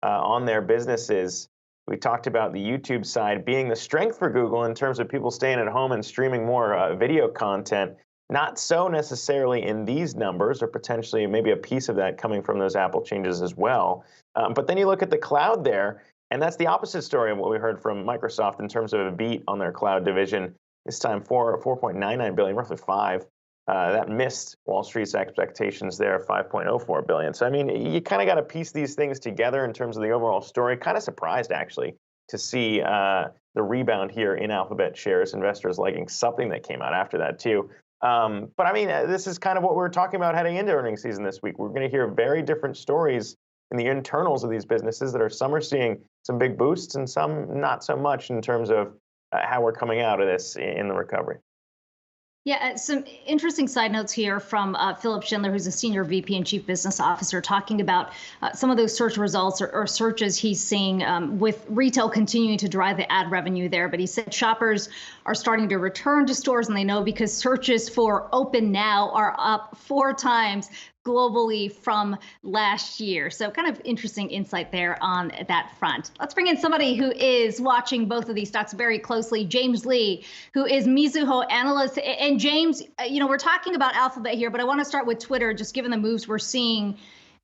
on their businesses. We talked about the YouTube side being the strength for Google in terms of people staying at home and streaming more video content. Not so necessarily in these numbers, or potentially maybe a piece of that coming from those Apple changes as well. But then you look at the cloud there, and that's the opposite story of what we heard from Microsoft in terms of a beat on their cloud division. This time, $4.99 billion, roughly $5. That missed Wall Street's expectations there, $5.04 billion. So, I mean, you kind of got to piece these things together in terms of the overall story. Kind of surprised, actually, to see the rebound here in Alphabet shares, investors liking something that came out after that, too. But, I mean, this is kind of what we were talking about heading into earnings season this week. We're going to hear very different stories in the internals of these businesses that some are seeing some big boosts and some not so much in terms of how we're coming out of this in the recovery. Yeah, some interesting side notes here from Philip Schindler, who's a senior VP and chief business officer, talking about some of those search results or searches he's seeing with retail continuing to drive the ad revenue there. But he said shoppers are starting to return to stores, and they know because searches for Open Now are up 4 times globally from last year. So kind of interesting insight there on that front. Let's bring in somebody who is watching both of these stocks very closely, James Lee, who is Mizuho analyst. And James, we're talking about Alphabet here, but I want to start with Twitter, just given the moves we're seeing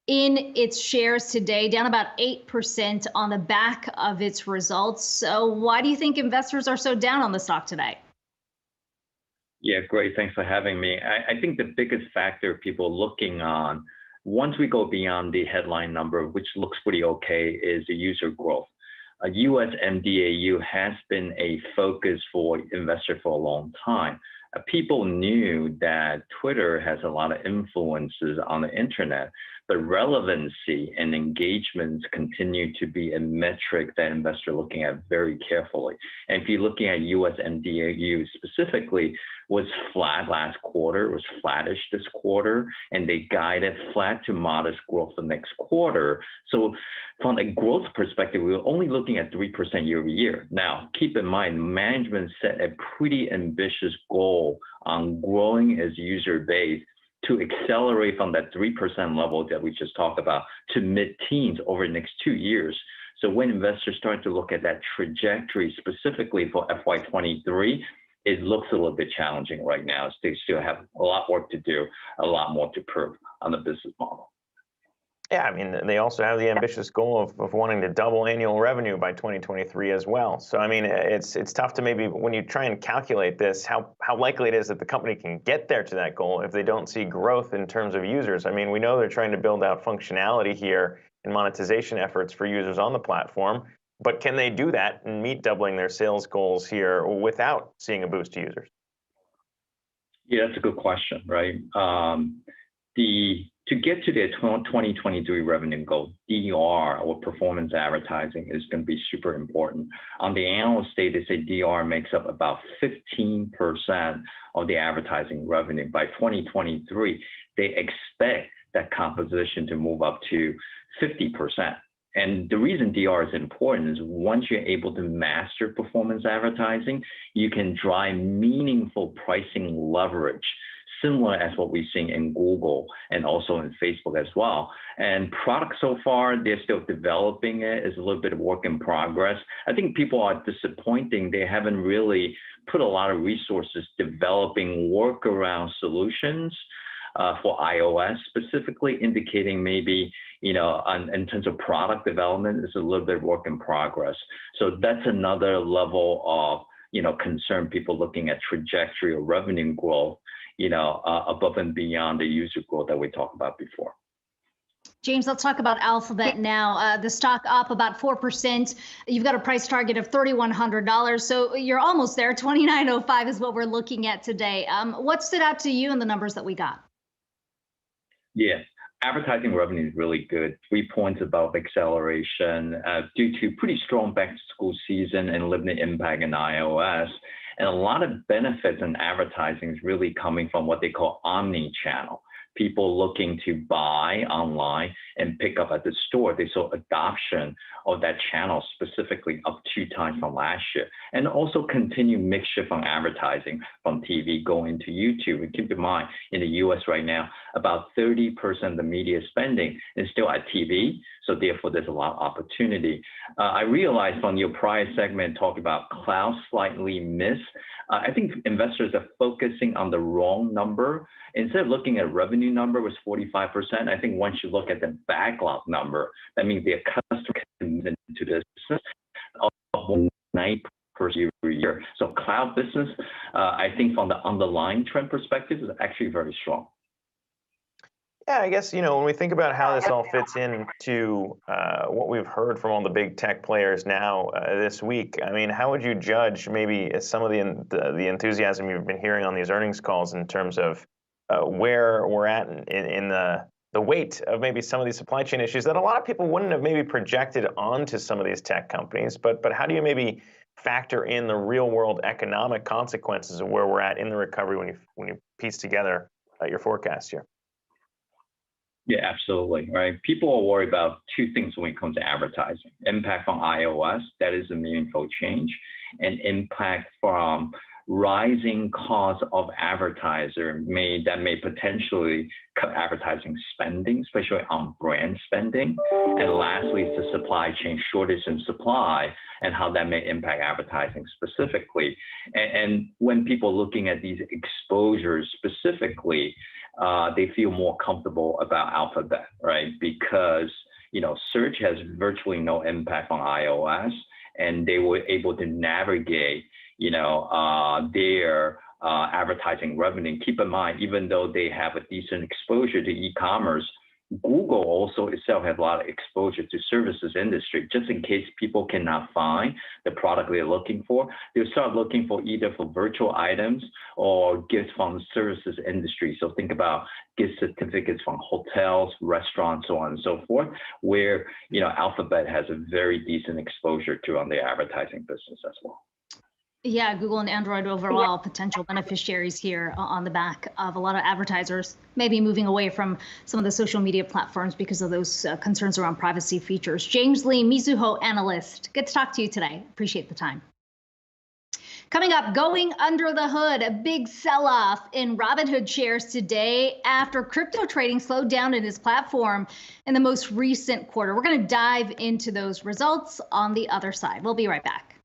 in its shares today, down about 8% on the back of its results. So why do you think investors are so down on the stock today? Yeah, great. Thanks for having me. I think the biggest factor people looking on, once we go beyond the headline number, which looks pretty okay, is the user growth. US MDAU has been a focus for investors for a long time. People knew that Twitter has a lot of influences on the internet, but relevancy and engagements continue to be a metric that investors are looking at very carefully. And if you're looking at US MDAU specifically, was flat last quarter, was flattish this quarter, and they guided flat to modest growth the next quarter. So from a growth perspective, we were only looking at 3% year over year. Now, keep in mind, management set a pretty ambitious goal on growing its user base to accelerate from that 3% level that we just talked about to mid-teens over the next 2 years. So when investors start to look at that trajectory specifically for FY23, it looks a little bit challenging right now. They still have a lot of work to do, a lot more to prove on the business model. Yeah, I mean, they also have the ambitious goal of wanting to double annual revenue by 2023 as well. So, I mean, it's tough to maybe, when you try and calculate this, how likely it is that the company can get there to that goal if they don't see growth in terms of users. I mean, we know they're trying to build out functionality here and monetization efforts for users on the platform, but can they do that and meet doubling their sales goals here without seeing a boost to users? Yeah, that's a good question, right? To get to their 2023 revenue goal, DR, or performance advertising, is going to be super important. On the analyst day, they say DR makes up about 15% of the advertising revenue. By 2023, they expect that composition to move up to 50%. And the reason DR is important is once you're able to master performance advertising, you can drive meaningful pricing leverage, similar as what we've seen in Google and also in Facebook as well. And product so far, they're still developing it. It's a little bit of work in progress. I think people are disappointing. They haven't really put a lot of resources developing workaround solutions for iOS specifically, indicating maybe, in terms of product development, it's a little bit of work in progress. So that's another level of, concern, people looking at trajectory of revenue growth, above and beyond the user growth that we talked about before. James, let's talk about Alphabet now. The stock up about 4%. You've got a price target of $3,100. So you're almost there. $29.05 is what we're looking at today. What stood out to you in the numbers that we got? Yeah, advertising revenue is really good. 3 points above acceleration due to pretty strong back-to-school season and limited impact in iOS. And a lot of benefits in advertising is really coming from what they call omni-channel. People looking to buy online and pick up at the store. They saw adoption of that channel specifically up 2 times from last year. And also continued mix shift on advertising from TV going to YouTube. And keep in mind, in the US right now, about 30% of the media spending is still at TV. So therefore, there's a lot of opportunity. I realized on your prior segment talking about cloud slightly missed. I think investors are focusing on the wrong number. Instead of looking at revenue number was 45%, I think once you look at the backlog number, that means their customer comes into this of 9% year. So cloud business, I think from the underlying trend perspective, is actually very strong. Yeah, I guess, when we think about how this all fits into what we've heard from all the big tech players now this week, I mean, how would you judge maybe some of the enthusiasm you've been hearing on these earnings calls in terms of where we're at in the weight of maybe some of these supply chain issues that a lot of people wouldn't have maybe projected onto some of these tech companies, but how do you maybe factor in the real world economic consequences of where we're at in the recovery when you piece together your forecast here? Yeah, absolutely. Right. People are worried about 2 things when it comes to advertising: impact on iOS, that is a meaningful change, and impact from rising costs of advertiser that may potentially cut advertising spending, especially on brand spending. And lastly, is the supply chain shortage in supply and how that may impact advertising specifically. And when people looking at these exposures specifically, they feel more comfortable about Alphabet, right? Because, search has virtually no impact on iOS, and they were able to navigate, their advertising revenue. Keep in mind, even though they have a decent exposure to e-commerce, Google also itself has a lot of exposure to services industry. Just in case people cannot find the product they're looking for, they'll start looking for either for virtual items or gifts from services industry. So think about gift certificates from hotels, restaurants, so on and so forth, where Alphabet has a very decent exposure to on the advertising business as well. Yeah, Google and Android overall potential beneficiaries here on the back of a lot of advertisers maybe moving away from some of the social media platforms because of those concerns around privacy features. James Lee, Mizuho analyst. Good to talk to you today. Appreciate the time. Coming up, going under the hood, a big sell-off in Robinhood shares today after crypto trading slowed down in its platform in the most recent quarter. We're going to dive into those results on the other side. We'll be right back.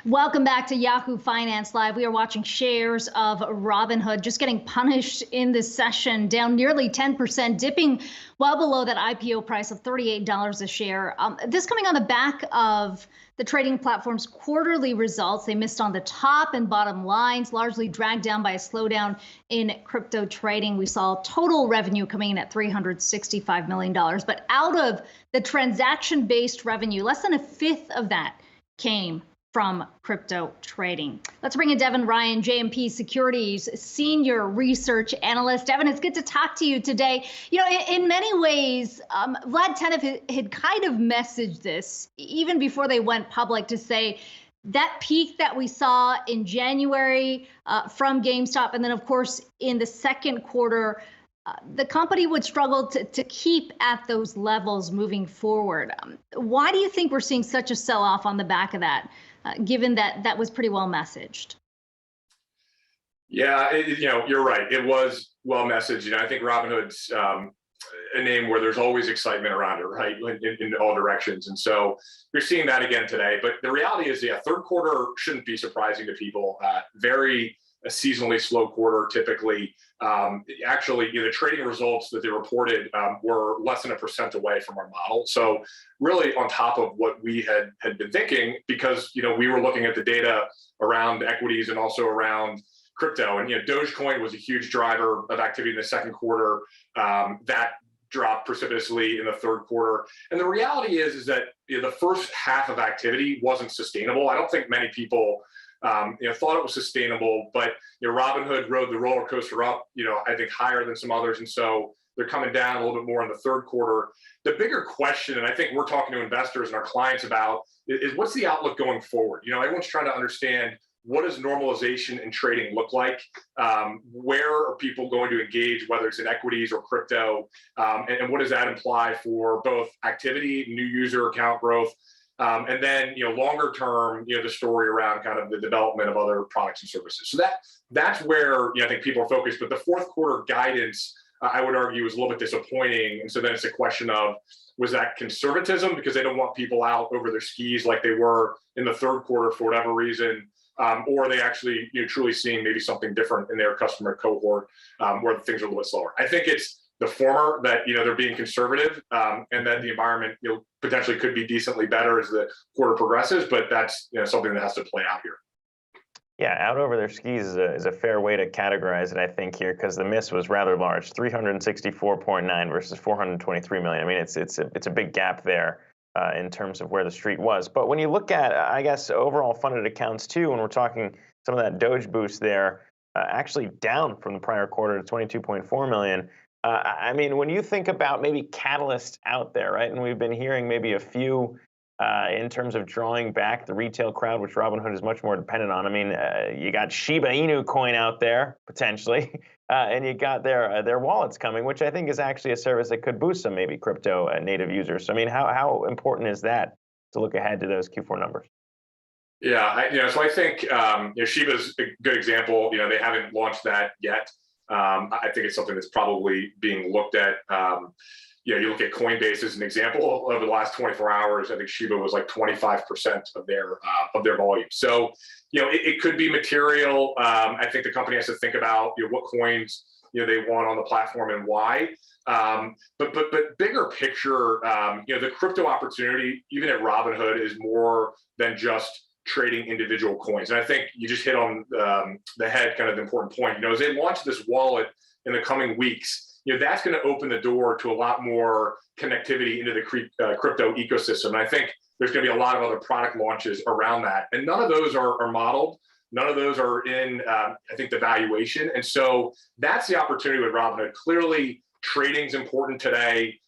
Welcome back to Yahoo Finance Live. We are watching shares of Robinhood just getting punished in this session, down nearly 10%, dipping well below that IPO price of $38 a share. This coming on the back of the trading platform's quarterly results. They missed on the top and bottom lines, largely dragged down by a slowdown in crypto trading. We saw total revenue coming in at $365 million, but out of the transaction-based revenue, less than a fifth of that came from crypto trading. Let's bring in Devin Ryan, JMP Securities Senior Research Analyst. Devin, it's good to talk to you today. You know, in many ways, Vlad Tenev had kind of messaged this even before they went public to say that peak that we saw in January from GameStop, and then of course in the second quarter, the company would struggle to keep at those levels moving forward. Why do you think we're seeing such a sell-off on the back of that? Given that that was pretty well messaged. Yeah, you're right. It was well messaged. I think Robinhood's a name where there's always excitement around it, right? In all directions. And so you're seeing that again today. But the reality is, third quarter shouldn't be surprising to people. Very a seasonally slow quarter typically. Actually, the trading results that they reported were less than 1% away from our model. So really on top of what we had been thinking, because we were looking at the data around equities and also around crypto. And Dogecoin was a huge driver of activity in the second quarter. That dropped precipitously in the third quarter. And the reality is that the first half of activity wasn't sustainable. I don't think many people thought it was sustainable, but Robinhood rode the roller coaster up, I think higher than some others. And so they're coming down a little bit more in the third quarter. The bigger question, and I think we're talking to investors and our clients about, is what's the outlook going forward? Everyone's trying to understand, what does normalization in trading look like? Where are people going to engage, whether it's in equities or crypto? And what does that imply for both activity, new user account growth? And then, longer term, the story around kind of the development of other products and services. So that's where I think people are focused. But the fourth quarter guidance, I would argue, is a little bit disappointing. And so then it's a question of, was that conservatism because they don't want people out over their skis like they were in the third quarter for whatever reason? Or are they actually truly seeing maybe something different in their customer cohort where things are a little bit slower? I think it's the former, that they're being conservative and that the environment potentially could be decently better as the quarter progresses, but that's something that has to play out here. Yeah, out over their skis is a fair way to categorize it, I think, here, because the miss was rather large, 364.9 versus 423 million. I mean, it's a big gap there in terms of where the street was. But when you look at, I guess, overall funded accounts too, when we're talking some of that Doge boost there, actually down from the prior quarter to 22.4 million. I mean, when you think about maybe catalysts out there, right, and we've been hearing maybe a few in terms of drawing back the retail crowd, which Robinhood is much more dependent on. I mean, you got Shiba Inu coin out there, potentially, and you got their wallets coming, which I think is actually a service that could boost some maybe crypto native users. So, I mean, how important is that to look ahead to those Q4 numbers? Yeah, so I think Shiba's a good example. They haven't launched that yet. I think it's something that's probably being looked at. you look at Coinbase as an example. Over the last 24 hours, I think Shiba was like 25% of their volume. So, it could be material. I think the company has to think about what coins they want on the platform and why. But bigger picture, the crypto opportunity, even at Robinhood, is more than just trading individual coins. And I think you just hit on the head, kind of the important point. As they launch this wallet in the coming weeks, that's going to open the door to a lot more connectivity into the crypto ecosystem. And I think there's going to be a lot of other product launches around that. And none of those are modeled. None of those are in, I think, the valuation. And so that's the opportunity with Robinhood. Clearly, trading's important today.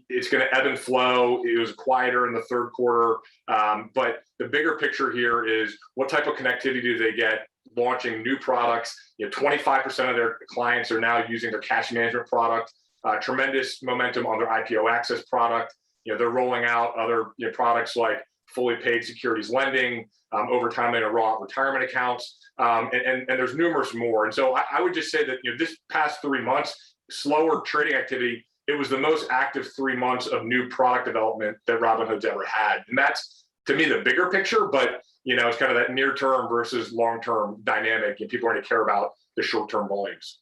It's going to ebb and flow. It was quieter in the third quarter. But the bigger picture here is what type of connectivity do they get launching new products? 25% of their clients are now using their cash management product. Tremendous momentum on their IPO access product. They're rolling out other products like fully paid securities lending, over time in retirement accounts, and there's numerous more. And so I would just say that this past 3 months, slower trading activity, it was the most active 3 months of new product development that Robinhood's ever had. And that's, to me, the bigger picture, but it's kind of that near term versus long term dynamic, and people are going to care about the short term volumes.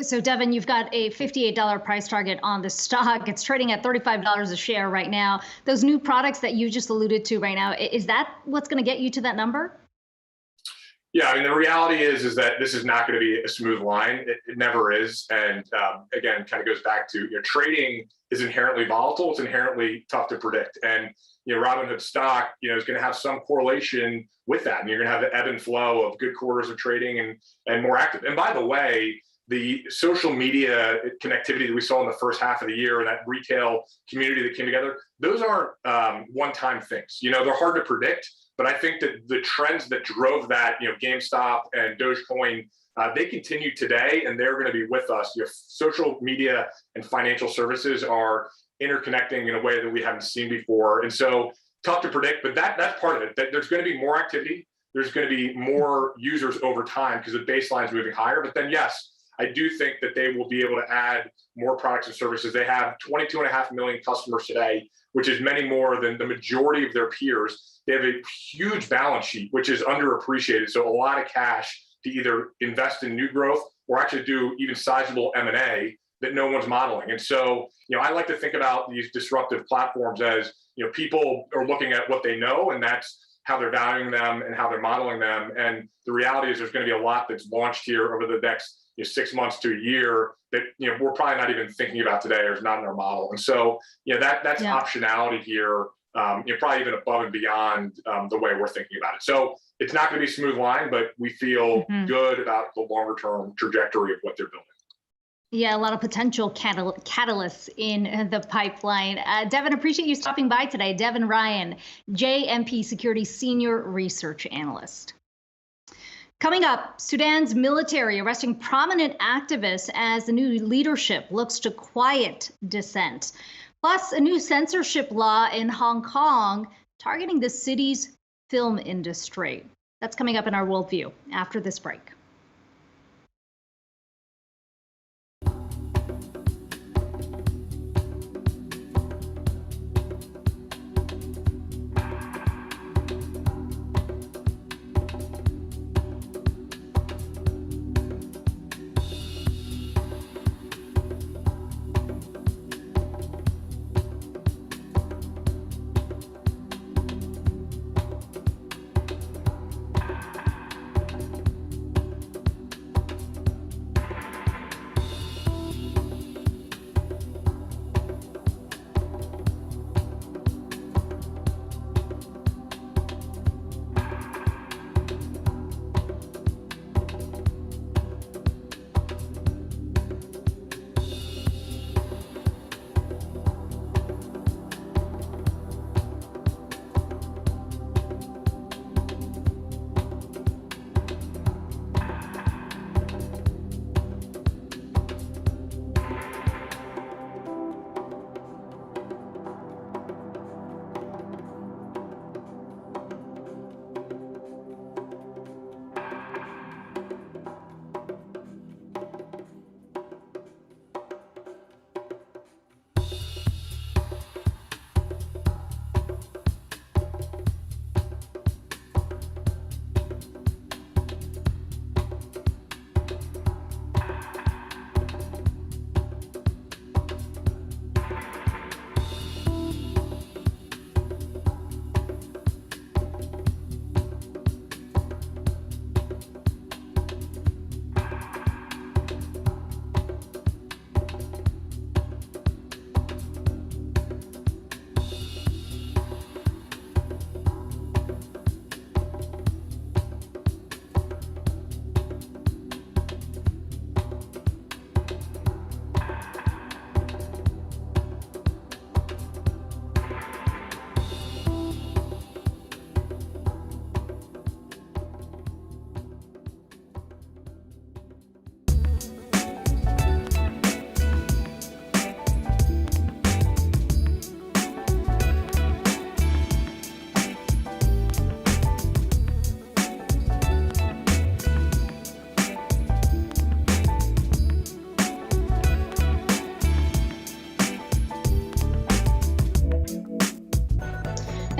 So Devin, you've got a $58 price target on the stock. It's trading at $35 a share right now. Those new products that you just alluded to right now, is that what's going to get you to that number? Yeah, I mean, the reality is that this is not going to be a smooth line. It never is. And again, kind of goes back to trading is inherently volatile. It's inherently tough to predict. And Robinhood stock, is going to have some correlation with that. And you're going to have the ebb and flow of good quarters of trading and more active. And by the way, the social media connectivity that we saw in the first half of the year and that retail community that came together, those aren't one-time things. They're hard to predict, but I think that the trends that drove that, GameStop and Dogecoin, they continue today, and they're going to be with us. Social media and financial services are interconnecting in a way that we haven't seen before. And so tough to predict, but that's part of it. That there's going to be more activity. There's going to be more users over time because the baseline is moving higher. But then, yes, I do think that they will be able to add more products and services. They have 22.5 million customers today, which is many more than the majority of their peers. They have a huge balance sheet, which is underappreciated. So a lot of cash to either invest in new growth or actually do even sizable M&A that no one's modeling. And so, I like to think about these disruptive platforms as, people are looking at what they know, and that's how they're valuing them and how they're modeling them. And the reality is there's going to be a lot that's launched here over the next 6 months to a year that we're probably not even thinking about today or is not in our model. And so that's optionality here, probably even above and beyond the way we're thinking about it. So it's not going to be a smooth line, but we feel good about the longer term trajectory of what they're building. Yeah, a lot of potential catalysts in the pipeline. Devin, appreciate you stopping by today. Devin Ryan, JMP Securities Senior Research Analyst. Coming up, Sudan's military arresting prominent activists as the new leadership looks to quiet dissent. Plus, a new censorship law in Hong Kong targeting the city's film industry. That's coming up in our Worldview after this break.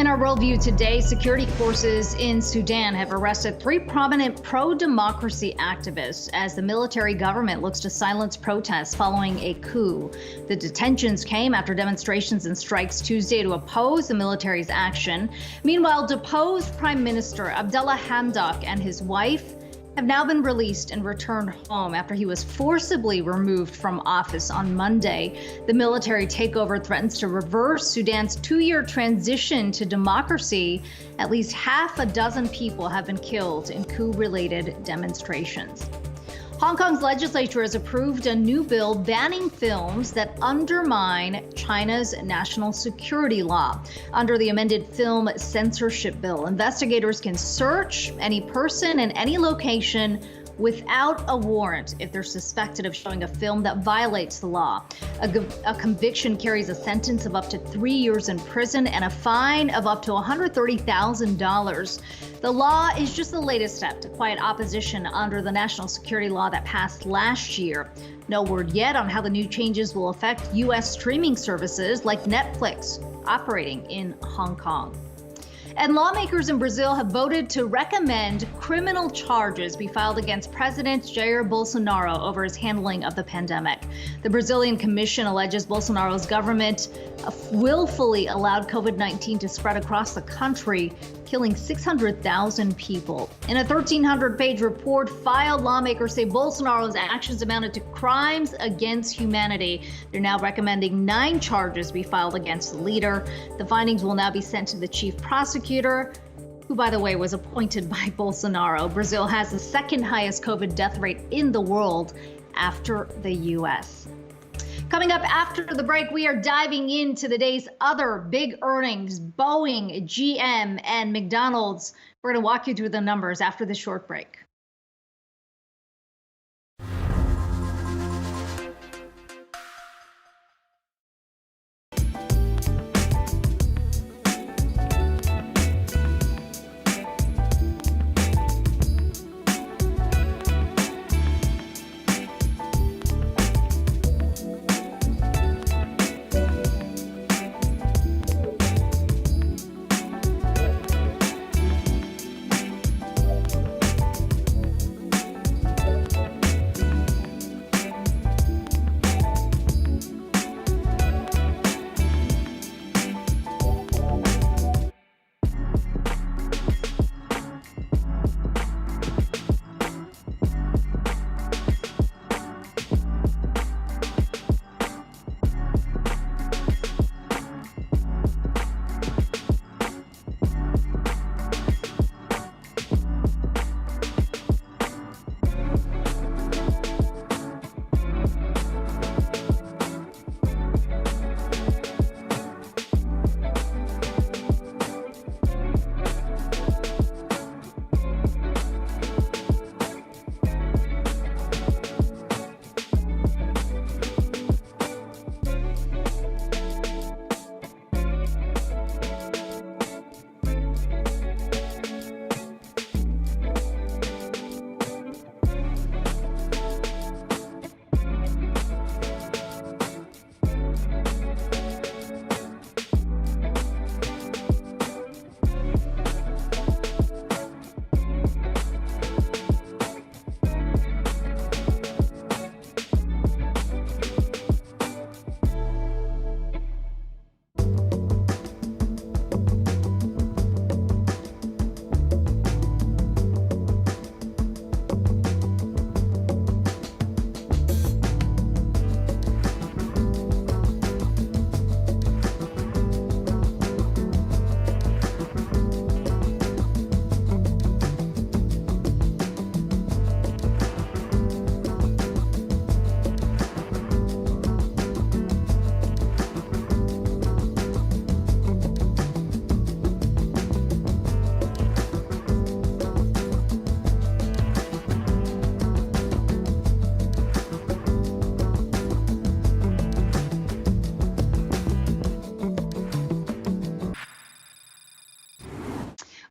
In our worldview today, security forces in Sudan have arrested 3 prominent pro-democracy activists as the military government looks to silence protests following a coup. The detentions came after demonstrations and strikes Tuesday to oppose the military's action. Meanwhile, deposed Prime Minister Abdullah Hamdok and his wife have now been released and returned home after he was forcibly removed from office on Monday. The military takeover threatens to reverse Sudan's 2-year transition to democracy. At least half a dozen people have been killed in coup-related demonstrations. Hong Kong's legislature has approved a new bill banning films that undermine China's national security law. Under the amended film censorship bill, investigators can search any person in any location without a warrant if they're suspected of showing a film that violates the law. A conviction carries a sentence of up to 3 years in prison and a fine of up to $130,000. The law is just the latest step to quiet opposition under the national security law that passed last year. No word yet on how the new changes will affect U.S. streaming services like Netflix operating in Hong Kong. And lawmakers in Brazil have voted to recommend criminal charges be filed against President Jair Bolsonaro over his handling of the pandemic. The Brazilian Commission alleges Bolsonaro's government willfully allowed COVID-19 to spread across the country, killing 600,000 people. In a 1,300-page report filed, lawmakers say Bolsonaro's actions amounted to crimes against humanity. They're now recommending 9 charges be filed against the leader. The findings will now be sent to the chief prosecutor, who, by the way, was appointed by Bolsonaro. Brazil has the 2nd highest COVID death rate in the world after the U.S. Coming up after the break, we are diving into the day's other big earnings, Boeing, GM, and McDonald's. We're going to walk you through the numbers after this short break.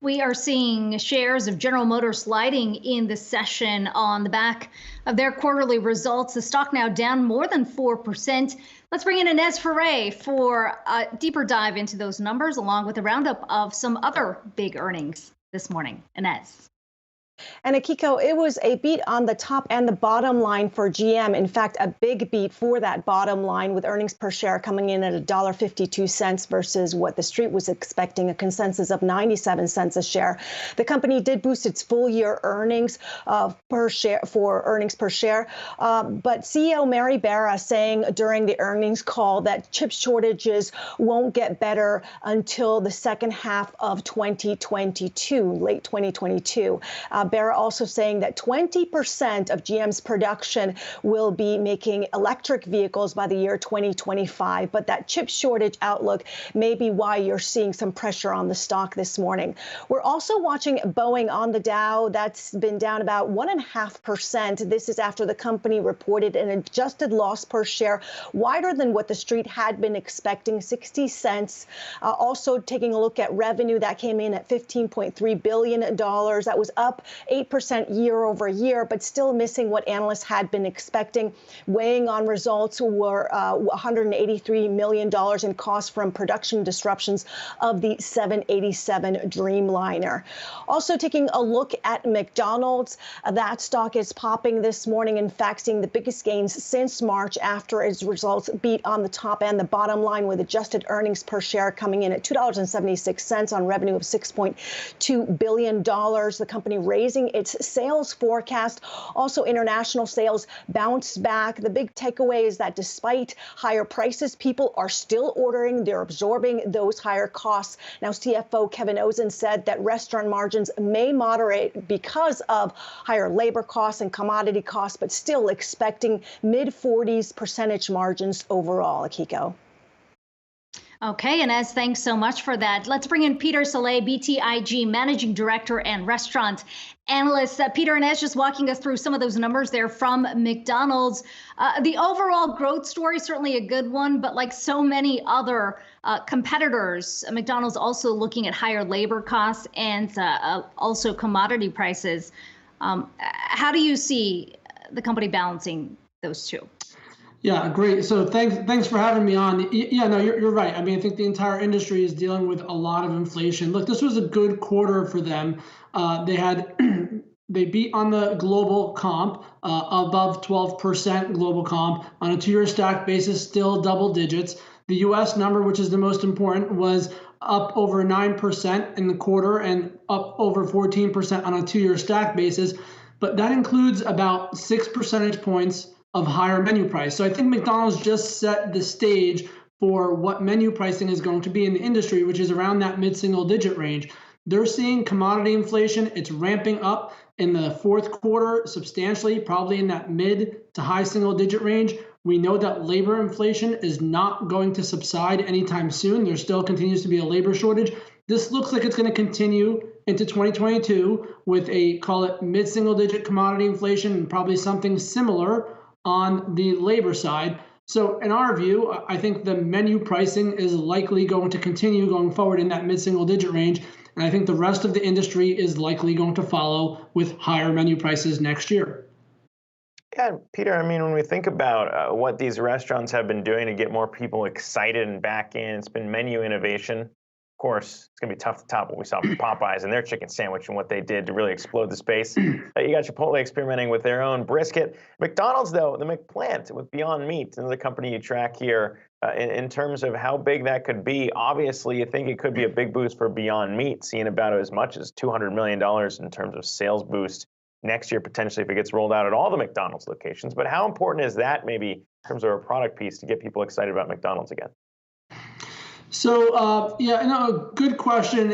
We are seeing shares of General Motors sliding in the session on the back of their quarterly results. The stock now down more than 4%. Let's bring in Inez Ferre for a deeper dive into those numbers, along with a roundup of some other big earnings this morning. Inez. And Akiko, it was a beat on the top and the bottom line for GM. In fact, a big beat for that bottom line, with earnings per share coming in at $1.52 versus what the street was expecting, a consensus of 97 cents a share. The company did boost its full year earnings per share, but CEO Mary Barra saying during the earnings call that chip shortages won't get better until the second half of 2022, late 2022. Barra also saying that 20% of GM's production will be making electric vehicles by the year 2025. But that chip shortage outlook may be why you're seeing some pressure on the stock this morning. We're also watching Boeing on the Dow. That's been down about 1.5%. This is after the company reported an adjusted loss per share wider than what the street had been expecting, 60 cents. Also taking a look at revenue, that came in at $15.3 billion. That was up 8% year over year, but still missing what analysts had been expecting. Weighing on results were $183 million in costs from production disruptions of the 787 Dreamliner. Also taking a look at McDonald's, that stock is popping this morning. In fact, seeing the biggest gains since March after its results beat on the top and the bottom line, with adjusted earnings per share coming in at $2.76 on revenue of $6.2 billion. The company raising its sales forecast. Also, international sales bounced back. The big takeaway is that despite higher prices, people are still ordering. They're absorbing those higher costs. Now, CFO Kevin Ozen said that restaurant margins may moderate because of higher labor costs and commodity costs, but still expecting mid-40s percentage margins overall. Akiko. Okay, Inez, thanks so much for that. Let's bring in Peter Saleh, BTIG Managing Director and Restaurant Analyst. Peter, Inez just walking us through some of those numbers there from McDonald's. The overall growth story, certainly a good one, but like so many other competitors, McDonald's also looking at higher labor costs and also commodity prices. How do you see the company balancing those two? Yeah, great. So thanks for having me on. Yeah, no, you're right. I mean, I think the entire industry is dealing with a lot of inflation. Look, this was a good quarter for them. They beat on the global comp, above 12% global comp on a 2-year stack basis, still double digits. The U.S. number, which is the most important, was up over 9% in the quarter and up over 14% on a 2-year stack basis. But that includes about 6 percentage points of higher menu price. So I think McDonald's just set the stage for what menu pricing is going to be in the industry, which is around that mid-single digit range. They're seeing commodity inflation. It's ramping up in the fourth quarter substantially, probably in that mid to high single digit range. We know that labor inflation is not going to subside anytime soon. There still continues to be a labor shortage. This looks like it's going to continue into 2022 with a, call it, mid-single digit commodity inflation and probably something similar on the labor side. So in our view, I think the menu pricing is likely going to continue going forward in that mid-single digit range. And I think the rest of the industry is likely going to follow with higher menu prices next year. Yeah, Peter, I mean, when we think about what these restaurants have been doing to get more people excited and back in, it's been menu innovation. Of course, it's going to be tough to top what we saw from Popeyes and their chicken sandwich and what they did to really explode the space. You got Chipotle experimenting with their own brisket. McDonald's, though, the McPlant with Beyond Meat, another company you track here, in terms of how big that could be. Obviously, you think it could be a big boost for Beyond Meat, seeing about as much as $200 million in terms of sales boost next year, potentially, if it gets rolled out at all the McDonald's locations. But how important is that, maybe, in terms of a product piece, to get people excited about McDonald's again? So, yeah, no, good question.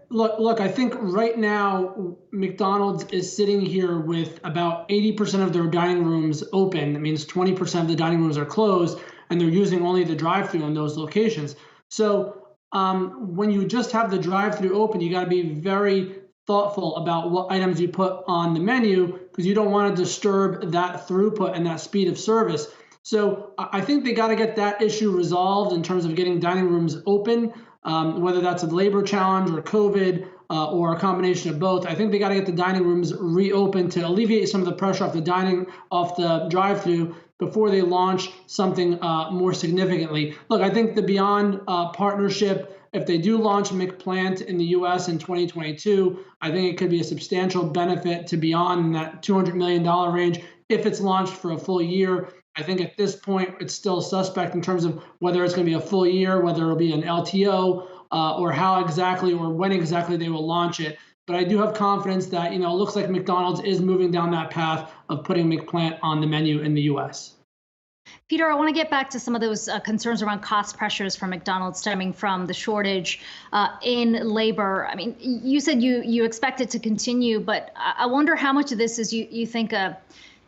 Look, I think right now McDonald's is sitting here with about 80% of their dining rooms open. That means 20% of the dining rooms are closed, and they're using only the drive-thru in those locations. So when you just have the drive-thru open, you got to be very thoughtful about what items you put on the menu, because you don't want to disturb that throughput and that speed of service. So I think they got to get that issue resolved in terms of getting dining rooms open, whether that's a labor challenge or COVID or a combination of both. I think they got to get the dining rooms reopened to alleviate some of the pressure off the drive-through. before they launch something more significantly. Look, I think the Beyond partnership, if they do launch McPlant in the U.S. in 2022, I think it could be a substantial benefit to Beyond in that $200 million range if it's launched for a full year. I think at this point, it's still suspect in terms of whether it's going to be a full year, whether it'll be an LTO, or how exactly or when exactly they will launch it. But I do have confidence that, it looks like McDonald's is moving down that path of putting McPlant on the menu in the U.S. Peter, I want to get back to some of those concerns around cost pressures from McDonald's stemming from the shortage in labor. I mean, you said you expect it to continue, but I wonder how much of this is you think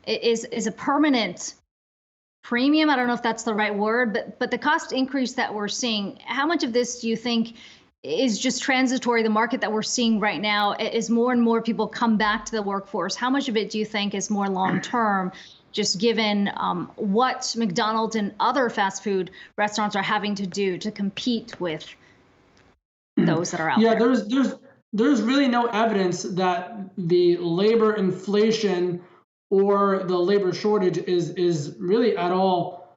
is a permanent premium. I don't know if that's the right word, but the cost increase that we're seeing, how much of this do you think is just transitory? The market that we're seeing right now is more and more people come back to the workforce. How much of it do you think is more long term, just given what McDonald's and other fast food restaurants are having to do to compete with those that are out there? Yeah, there's really no evidence that the labor inflation or the labor shortage is really at all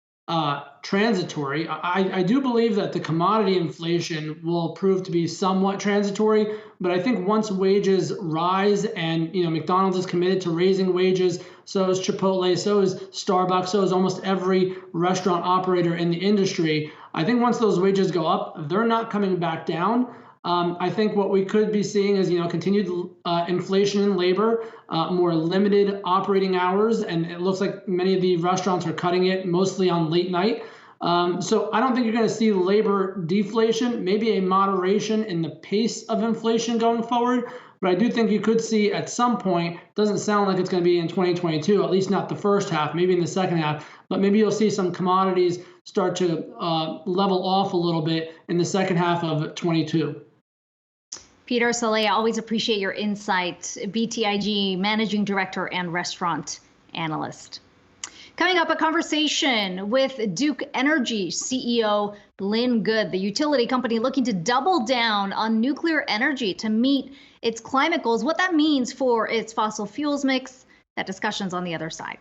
transitory. I do believe that the commodity inflation will prove to be somewhat transitory, but I think once wages rise, and McDonald's is committed to raising wages, so is Chipotle, so is Starbucks, so is almost every restaurant operator in the industry. I think once those wages go up, they're not coming back down. I think what we could be seeing is, continued inflation in labor, more limited operating hours, and it looks like many of the restaurants are cutting it mostly on late night. So I don't think you're going to see labor deflation, maybe a moderation in the pace of inflation going forward. But I do think you could see at some point, doesn't sound like it's going to be in 2022, at least not the first half, maybe in the second half, but maybe you'll see some commodities start to level off a little bit in the second half of 22. Peter Saleh, I always appreciate your insight. BTIG Managing Director and Restaurant Analyst. Coming up, a conversation with Duke Energy CEO Lynn Good, the utility company looking to double down on nuclear energy to meet its climate goals, what that means for its fossil fuels mix. That discussion's on the other side.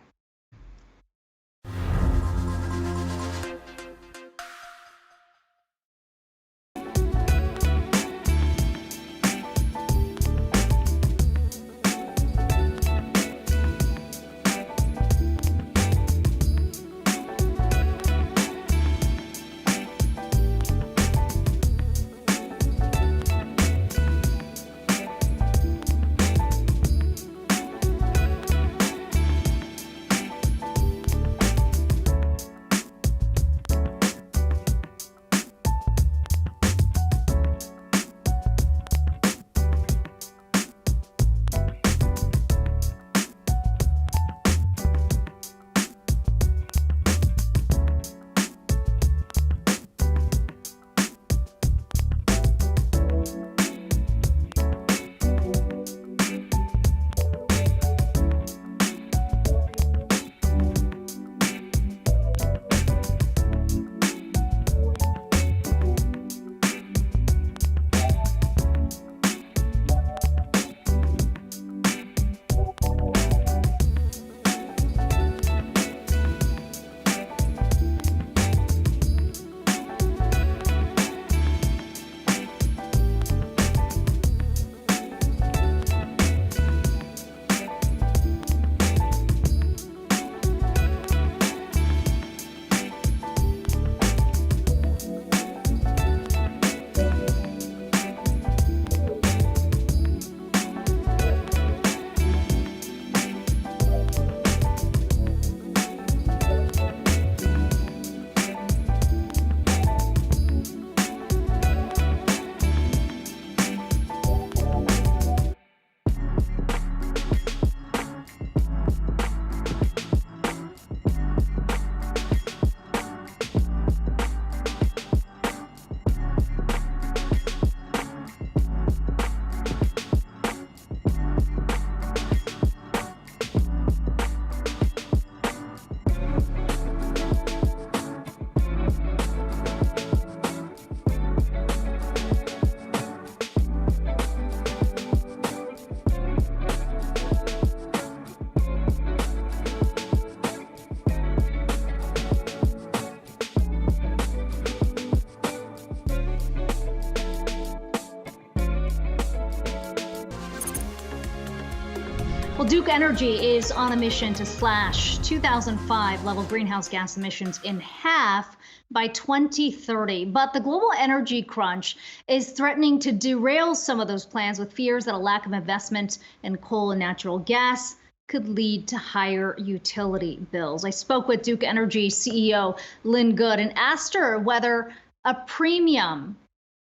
Well, Duke Energy is on a mission to slash 2005 level greenhouse gas emissions in half by 2030. But the global energy crunch is threatening to derail some of those plans, with fears that a lack of investment in coal and natural gas could lead to higher utility bills. I spoke with Duke Energy CEO Lynn Good and asked her whether a premium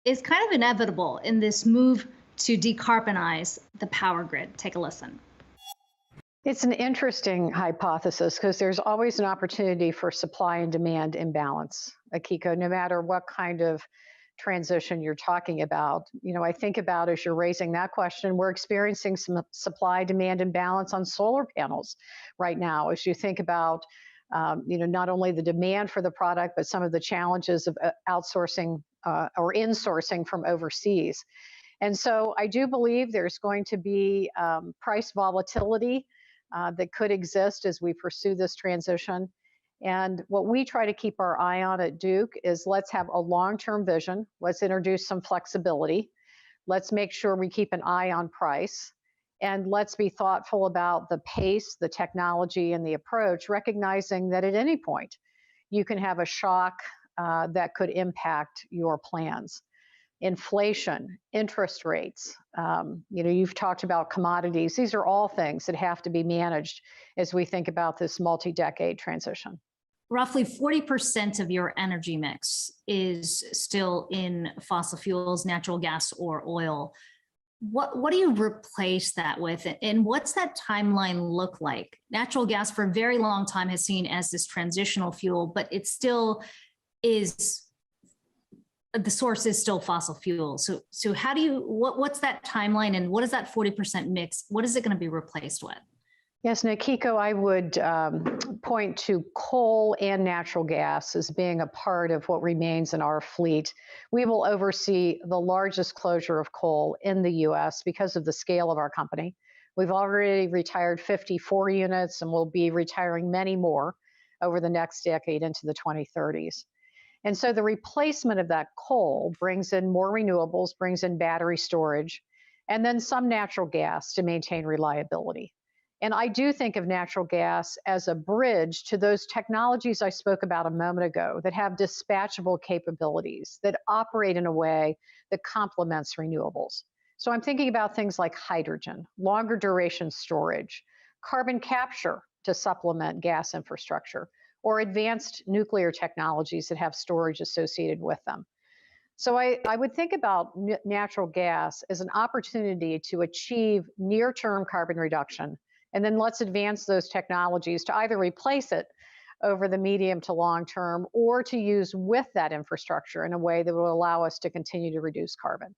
is kind of inevitable in this move to decarbonize the power grid. Take a listen. It's an interesting hypothesis because there's always an opportunity for supply and demand imbalance, Akiko, no matter what kind of transition you're talking about. I think about, as you're raising that question, we're experiencing some supply demand imbalance on solar panels right now. As you think about, not only the demand for the product, but some of the challenges of outsourcing or insourcing from overseas. And so I do believe there's going to be price volatility that could exist as we pursue this transition. And what we try to keep our eye on at Duke is let's have a long-term vision. Let's introduce some flexibility. Let's make sure we keep an eye on price. And let's be thoughtful about the pace, the technology, and the approach, recognizing that at any point you can have a shock that could impact your plans. Inflation, interest rates, you've talked about commodities. These are all things that have to be managed as we think about this multi-decade transition. Roughly 40% of your energy mix is still in fossil fuels, natural gas or oil. What do you replace that with? And what's that timeline look like? Natural gas for a very long time has seen as this transitional fuel, but it still is, the source is still fossil fuel. So how do you, what's that timeline, and what is that 40% mix? What is it going to be replaced with? Yes, Nikiko, I would point to coal and natural gas as being a part of what remains in our fleet. We will oversee the largest closure of coal in the U.S. because of the scale of our company. We've already retired 54 units, and we'll be retiring many more over the next decade into the 2030s. And so the replacement of that coal brings in more renewables, brings in battery storage, and then some natural gas to maintain reliability. And I do think of natural gas as a bridge to those technologies I spoke about a moment ago that have dispatchable capabilities, that operate in a way that complements renewables. So I'm thinking about things like hydrogen, longer duration storage, carbon capture to supplement gas infrastructure, or advanced nuclear technologies that have storage associated with them. So I would think about natural gas as an opportunity to achieve near-term carbon reduction, and then let's advance those technologies to either replace it over the medium to long term, or to use with that infrastructure in a way that will allow us to continue to reduce carbon.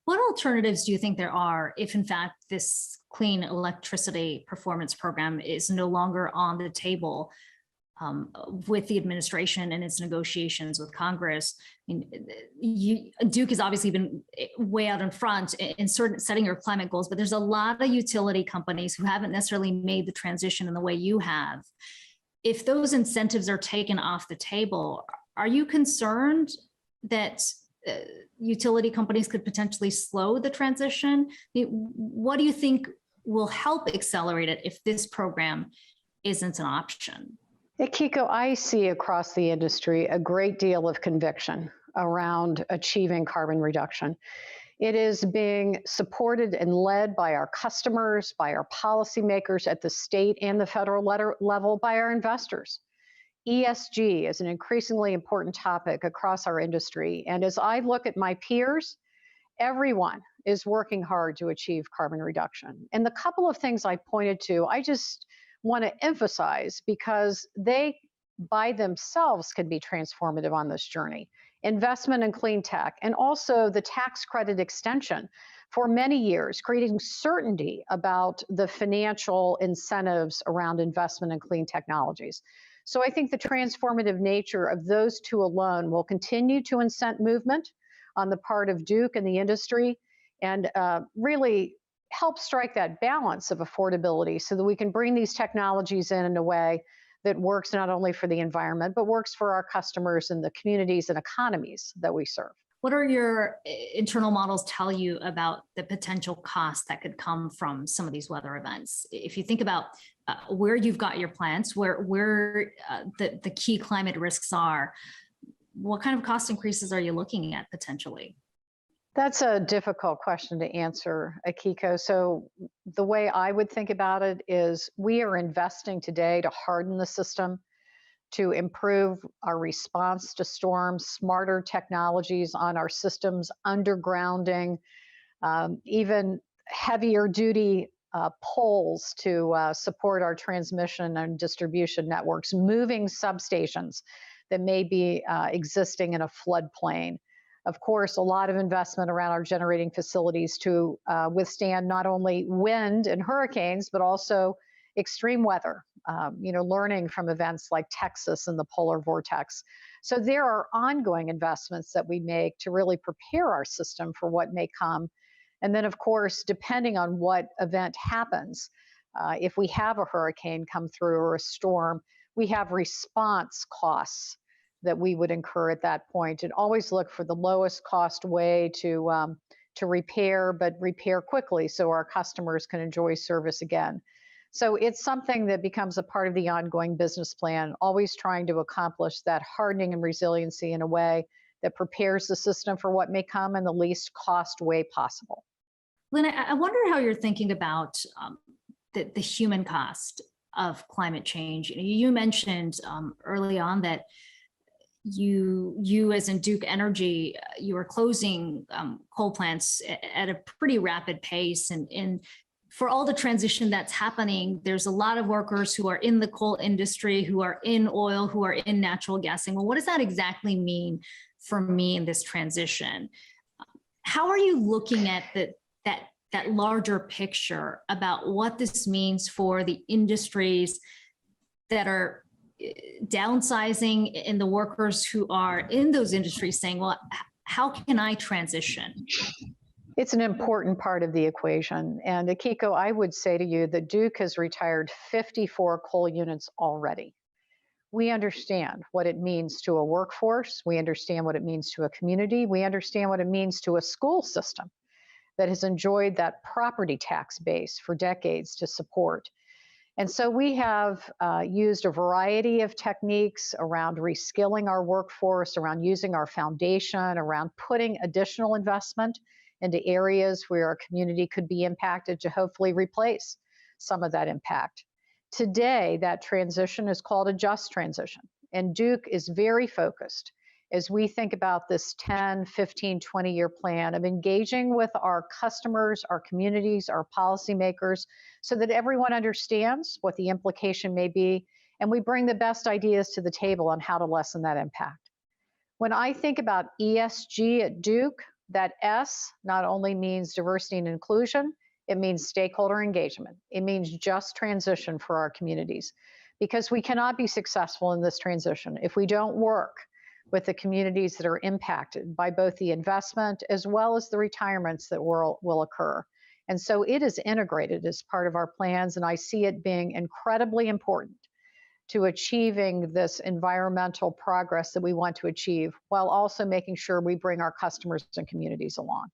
What alternatives do you think there are if, in fact, this clean electricity performance program is no longer on the table with the administration and its negotiations with Congress? I mean, Duke has obviously been way out in front in setting your climate goals, but there's a lot of utility companies who haven't necessarily made the transition in the way you have. If those incentives are taken off the table, are you concerned that utility companies could potentially slow the transition? What do you think will help accelerate it if this program isn't an option? Kiko, I see across the industry a great deal of conviction around achieving carbon reduction. It is being supported and led by our customers, by our policymakers at the state and the federal level, by our investors. ESG is an increasingly important topic across our industry. And as I look at my peers, everyone is working hard to achieve carbon reduction. And the couple of things I pointed to, I just want to emphasize because they by themselves can be transformative on this journey. Investment in clean tech, and also the tax credit extension for many years, creating certainty about the financial incentives around investment in clean technologies. So I think the transformative nature of those two alone will continue to incent movement on the part of Duke and the industry, and really help strike that balance of affordability so that we can bring these technologies in a way that works not only for the environment, but works for our customers and the communities and economies that we serve. What are your internal models tell you about the potential cost that could come from some of these weather events? If you think about where you've got your plants, where the key climate risks are, what kind of cost increases are you looking at potentially? That's a difficult question to answer, Akiko. So the way I would think about it is we are investing today to harden the system, to improve our response to storms, smarter technologies on our systems, undergrounding, even heavier duty poles to support our transmission and distribution networks, moving substations that may be existing in a floodplain. Of course, a lot of investment around our generating facilities to withstand not only wind and hurricanes, but also extreme weather, learning from events like Texas and the polar vortex. So there are ongoing investments that we make to really prepare our system for what may come. And then, of course, depending on what event happens, if we have a hurricane come through or a storm, we have response costs that we would incur at that point, and always look for the lowest cost way to repair, but repair quickly so our customers can enjoy service again. So it's something that becomes a part of the ongoing business plan, always trying to accomplish that hardening and resiliency in a way that prepares the system for what may come in the least cost way possible. Lynn, I wonder how you're thinking about the human cost of climate change. You mentioned early on that you as in Duke Energy, you are closing coal plants at a pretty rapid pace, and for all the transition that's happening, there's a lot of workers who are in the coal industry, who are in oil, who are in natural gas. Well, what does that exactly mean for me in this transition? How are you looking at that larger picture about what this means for the industries that are downsizing and the workers who are in those industries saying, well, how can I transition? It's an important part of the equation. And Akiko, I would say to you that Duke has retired 54 coal units already. We understand what it means to a workforce. We understand what it means to a community. We understand what it means to a school system that has enjoyed that property tax base for decades to support. And so we have used a variety of techniques around reskilling our workforce, around using our foundation, around putting additional investment into areas where our community could be impacted to hopefully replace some of that impact. Today, that transition is called a just transition. And Duke is very focused as we think about this 10, 15, 20-year plan of engaging with our customers, our communities, our policymakers, so that everyone understands what the implication may be, and we bring the best ideas to the table on how to lessen that impact. When I think about ESG at Duke, that S not only means diversity and inclusion, it means stakeholder engagement. It means just transition for our communities, because we cannot be successful in this transition if we don't work with the communities that are impacted by both the investment as well as the retirements that will occur. And so it is integrated as part of our plans, and I see it being incredibly important to achieving this environmental progress that we want to achieve, while also making sure we bring our customers and communities along.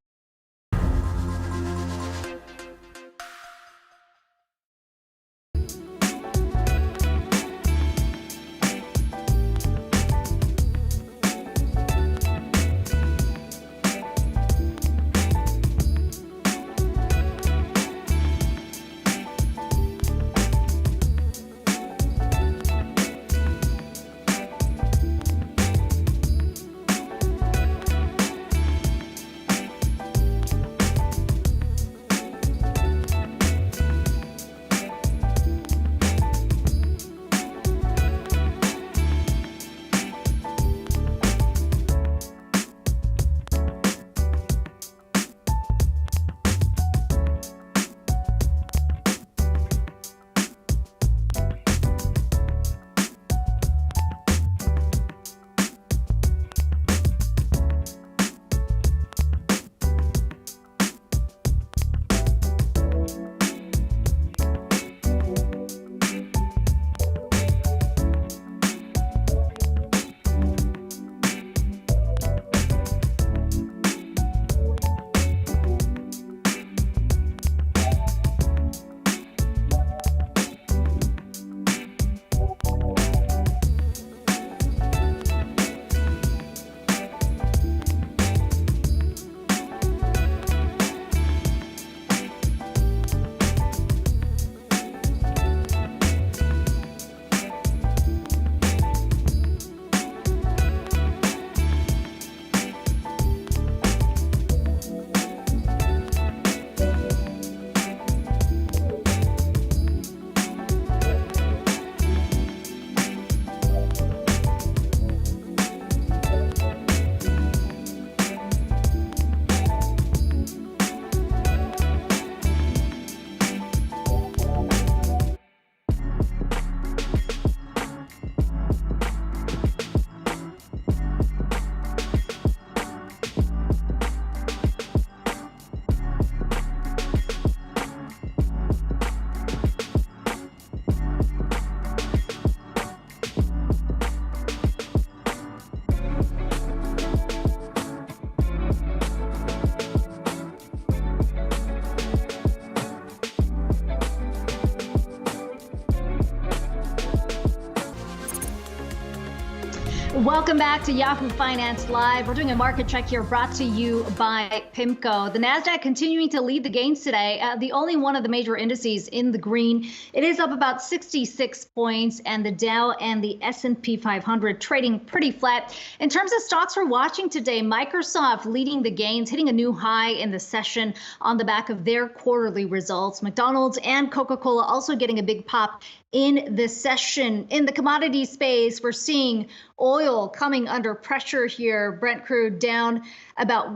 Welcome back to Yahoo Finance Live. We're doing a market check here brought to you by PIMCO. The NASDAQ continuing to lead the gains today. The only one of the major indices in the green. It is up about 66 points, and the Dow and the S&P 500 trading pretty flat. In terms of stocks we're watching today, Microsoft leading the gains, hitting a new high in the session on the back of their quarterly results. McDonald's and Coca-Cola also getting a big pop in the session. In the commodity space, we're seeing oil coming under pressure here. Brent crude down about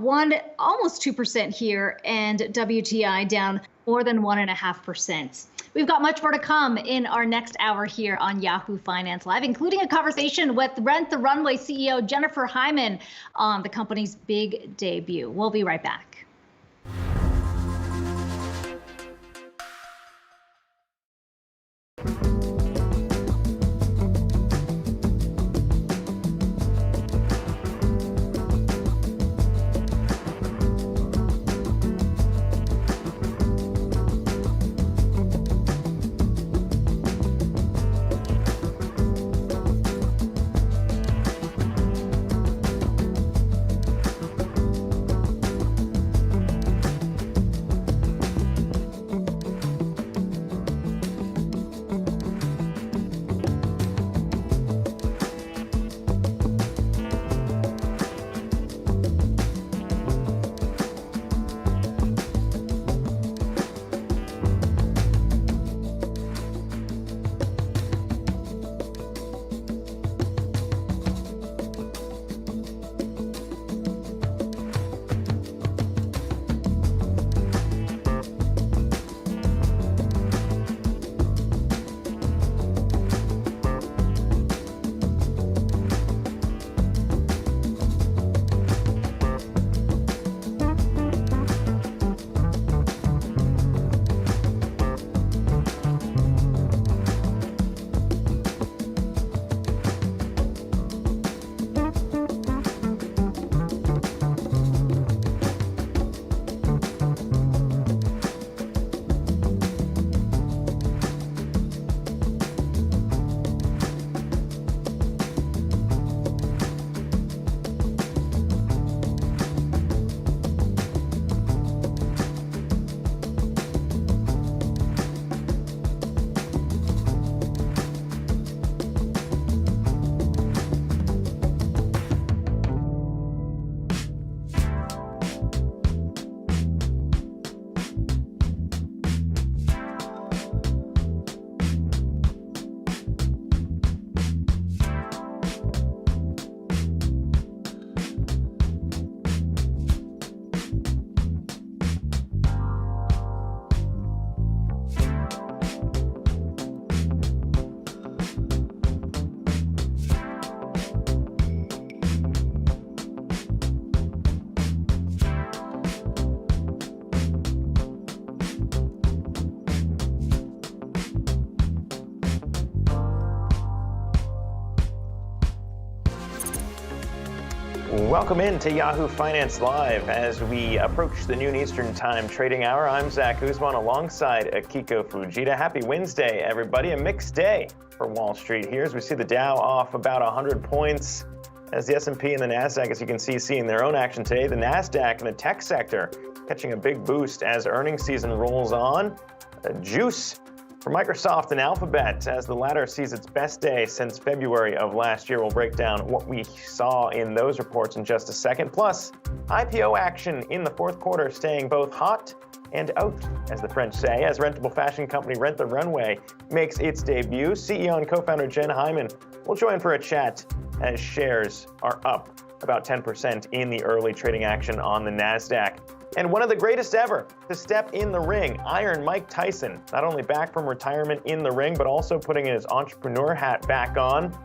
almost 2% here, and WTI down more than 1.5%. We've got much more to come in our next hour here on Yahoo Finance Live, including a conversation with Rent the Runway CEO Jennifer Hyman on the company's big debut. We'll be right back. Welcome in to Yahoo Finance Live. As we approach the noon Eastern Time trading hour, I'm Zach Guzman alongside Akiko Fujita. Happy Wednesday, everybody. A mixed day for Wall Street here as we see the Dow off about 100 points as the S&P and the NASDAQ, as you can see, seeing their own action today. The NASDAQ and the tech sector catching a big boost as earnings season rolls on. Juice for Microsoft and Alphabet as the latter sees its best day since February of last year. We'll break down what we saw in those reports in just a second. Plus, IPO action in the fourth quarter staying both hot and out, as the French say, as rentable fashion company Rent the Runway makes its debut. CEO and co-founder Jen Hyman will join for a chat as shares are up about 10% in the early trading action on the NASDAQ. And one of the greatest ever to step in the ring, Iron Mike Tyson, not only back from retirement in the ring, but also putting his entrepreneur hat back on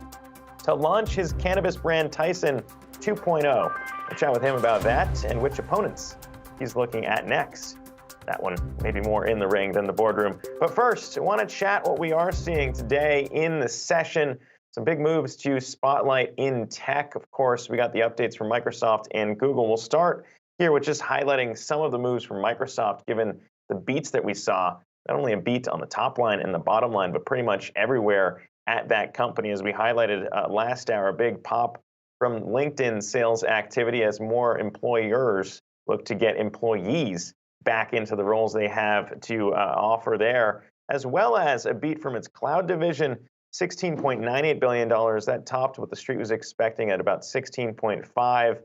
to launch his cannabis brand Tyson 2.0. We'll chat with him about that and which opponents he's looking at next. That one maybe more in the ring than the boardroom. But first, I want to chat what we are seeing today in the session. Some big moves to spotlight in tech. Of course, we got the updates from Microsoft and Google. We'll start here with just highlighting some of the moves from Microsoft, given the beats that we saw, not only a beat on the top line and the bottom line, but pretty much everywhere at that company. As we highlighted last hour, a big pop from LinkedIn sales activity as more employers look to get employees back into the roles they have to offer there, as well as a beat from its cloud division, $16.98 billion. That topped what the street was expecting at about 16.5.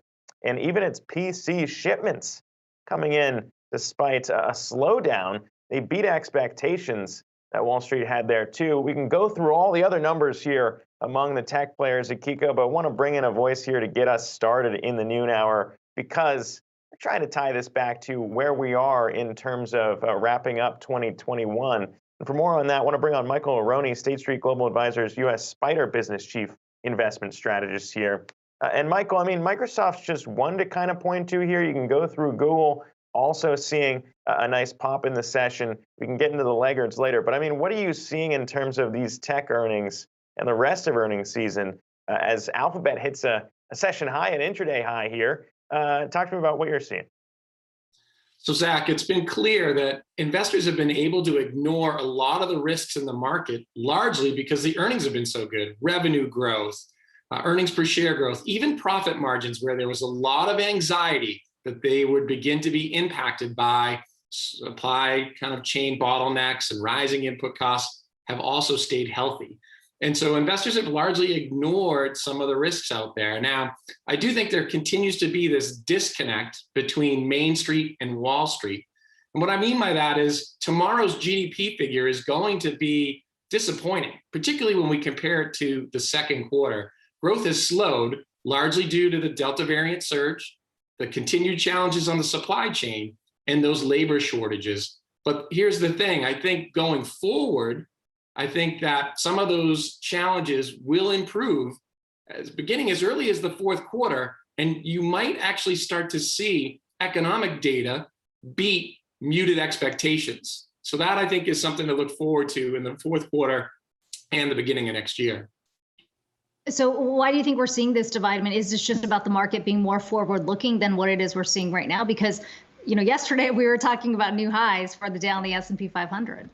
And even its PC shipments coming in despite a slowdown. They beat expectations that Wall Street had there too. We can go through all the other numbers here among the tech players at Kiko, but I want to bring in a voice here to get us started in the noon hour because we're trying to tie this back to where we are in terms of wrapping up 2021. And for more on that, I want to bring on Michael Aroney, State Street Global Advisors U.S. Spider Business Chief Investment Strategist here. And Michael, I mean, Microsoft's just one to kind of point to here. You can go through Google, also seeing a nice pop in the session. We can get into the laggards later. But I mean, what are you seeing in terms of these tech earnings and the rest of earnings season as Alphabet hits a session high, an intraday high here? Talk to me about what you're seeing. So, Zach, it's been clear that investors have been able to ignore a lot of the risks in the market, largely because the earnings have been so good. Revenue growth, earnings per share growth, even profit margins, where there was a lot of anxiety that they would begin to be impacted by supply kind of chain bottlenecks and rising input costs, have also stayed healthy. And so investors have largely ignored some of the risks out there. Now, I do think there continues to be this disconnect between Main Street and Wall Street. And what I mean by that is tomorrow's GDP figure is going to be disappointing, particularly when we compare it to the second quarter. Growth has slowed, largely due to the Delta variant surge, the continued challenges on the supply chain, and those labor shortages. But here's the thing, I think going forward, I think that some of those challenges will improve beginning as early as the fourth quarter, and you might actually start to see economic data beat muted expectations. So that, I think, is something to look forward to in the fourth quarter and the beginning of next year. So why do you think we're seeing this divide? I mean, is this just about the market being more forward-looking than what it is we're seeing right now? Because, you know, yesterday we were talking about new highs for the Dow and the S&P 500.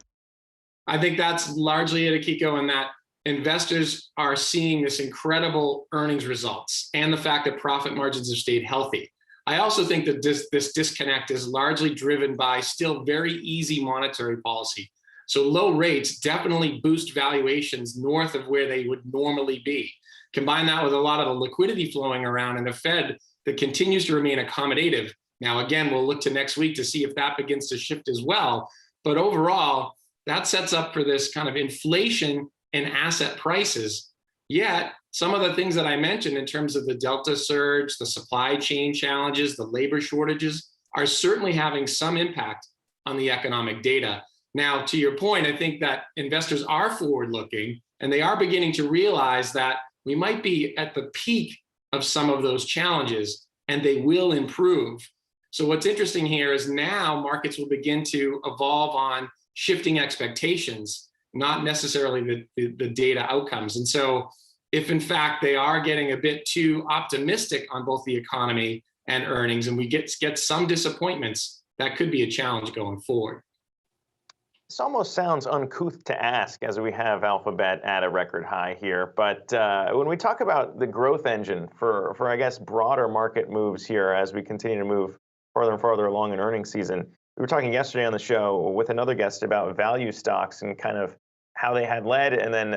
I think that's largely it, Akiko, in that investors are seeing this incredible earnings results and the fact that profit margins have stayed healthy. I also think that this disconnect is largely driven by still very easy monetary policy. So low rates definitely boost valuations north of where they would normally be. Combine that with a lot of the liquidity flowing around in a Fed that continues to remain accommodative. Now, again, we'll look to next week to see if that begins to shift as well. But overall, that sets up for this kind of inflation in asset prices. Yet, some of the things that I mentioned in terms of the Delta surge, the supply chain challenges, the labor shortages are certainly having some impact on the economic data. Now, to your point, I think that investors are forward-looking and they are beginning to realize that we might be at the peak of some of those challenges and they will improve. So what's interesting here is now markets will begin to evolve on shifting expectations, not necessarily the data outcomes. And so if in fact they are getting a bit too optimistic on both the economy and earnings and we get some disappointments, that could be a challenge going forward. This almost sounds uncouth to ask as we have Alphabet at a record high here. But when we talk about the growth engine for I guess, broader market moves here as we continue to move further and further along in earnings season, we were talking yesterday on the show with another guest about value stocks and kind of how they had led and then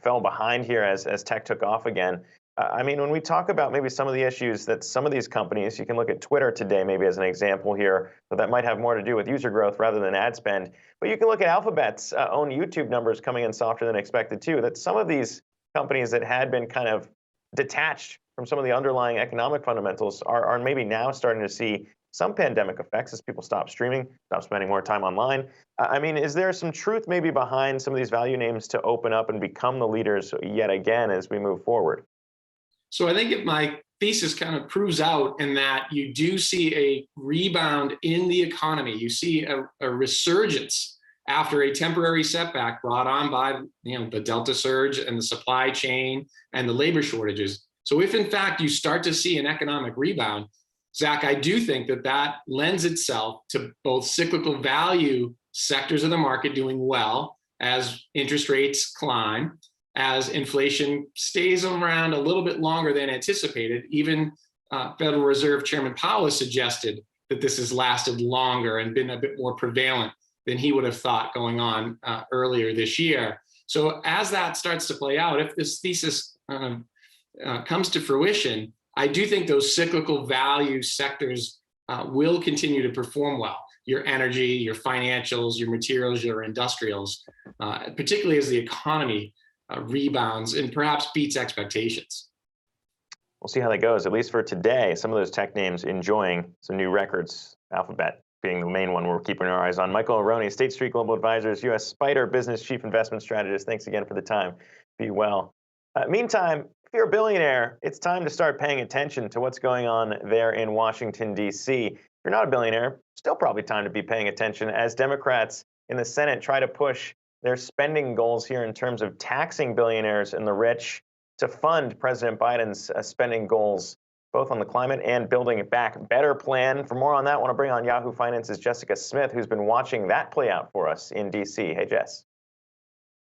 fell behind here as tech took off again. I mean, when we talk about maybe some of the issues that some of these companies, you can look at Twitter today maybe as an example here, but that might have more to do with user growth rather than ad spend. But you can look at Alphabet's own YouTube numbers coming in softer than expected too, that some of these companies that had been kind of detached from some of the underlying economic fundamentals are maybe now starting to see some pandemic effects as people stop streaming, stop spending more time online. I mean, is there some truth maybe behind some of these value names to open up and become the leaders yet again as we move forward? So I think my thesis kind of proves out in that you do see a rebound in the economy. You see a resurgence after a temporary setback brought on by the Delta surge and the supply chain and the labor shortages. So if in fact you start to see an economic rebound, Zach, I do think that lends itself to both cyclical value sectors of the market doing well as interest rates climb, as inflation stays around a little bit longer than anticipated. Even Federal Reserve Chairman Powell has suggested that this has lasted longer and been a bit more prevalent than he would have thought going on earlier this year. So as that starts to play out, if this thesis comes to fruition, I do think those cyclical value sectors will continue to perform well. Your energy, your financials, your materials, your industrials, particularly as the economy rebounds and perhaps beats expectations. We'll see how that goes. At least for today, some of those tech names enjoying some new records, Alphabet being the main one we're keeping our eyes on. Michael Aroney, State Street Global Advisors, U.S. Spider Business Chief Investment Strategist. Thanks again for the time. Be well. Meantime, if you're a billionaire, it's time to start paying attention to what's going on there in Washington, D.C. If you're not a billionaire, still probably time to be paying attention as Democrats in the Senate try to push their spending goals here in terms of taxing billionaires and the rich to fund President Biden's spending goals, both on the climate and building it back better plan. For more on that, I want to bring on Yahoo Finance's Jessica Smith, who's been watching that play out for us in D.C. Hey, Jess.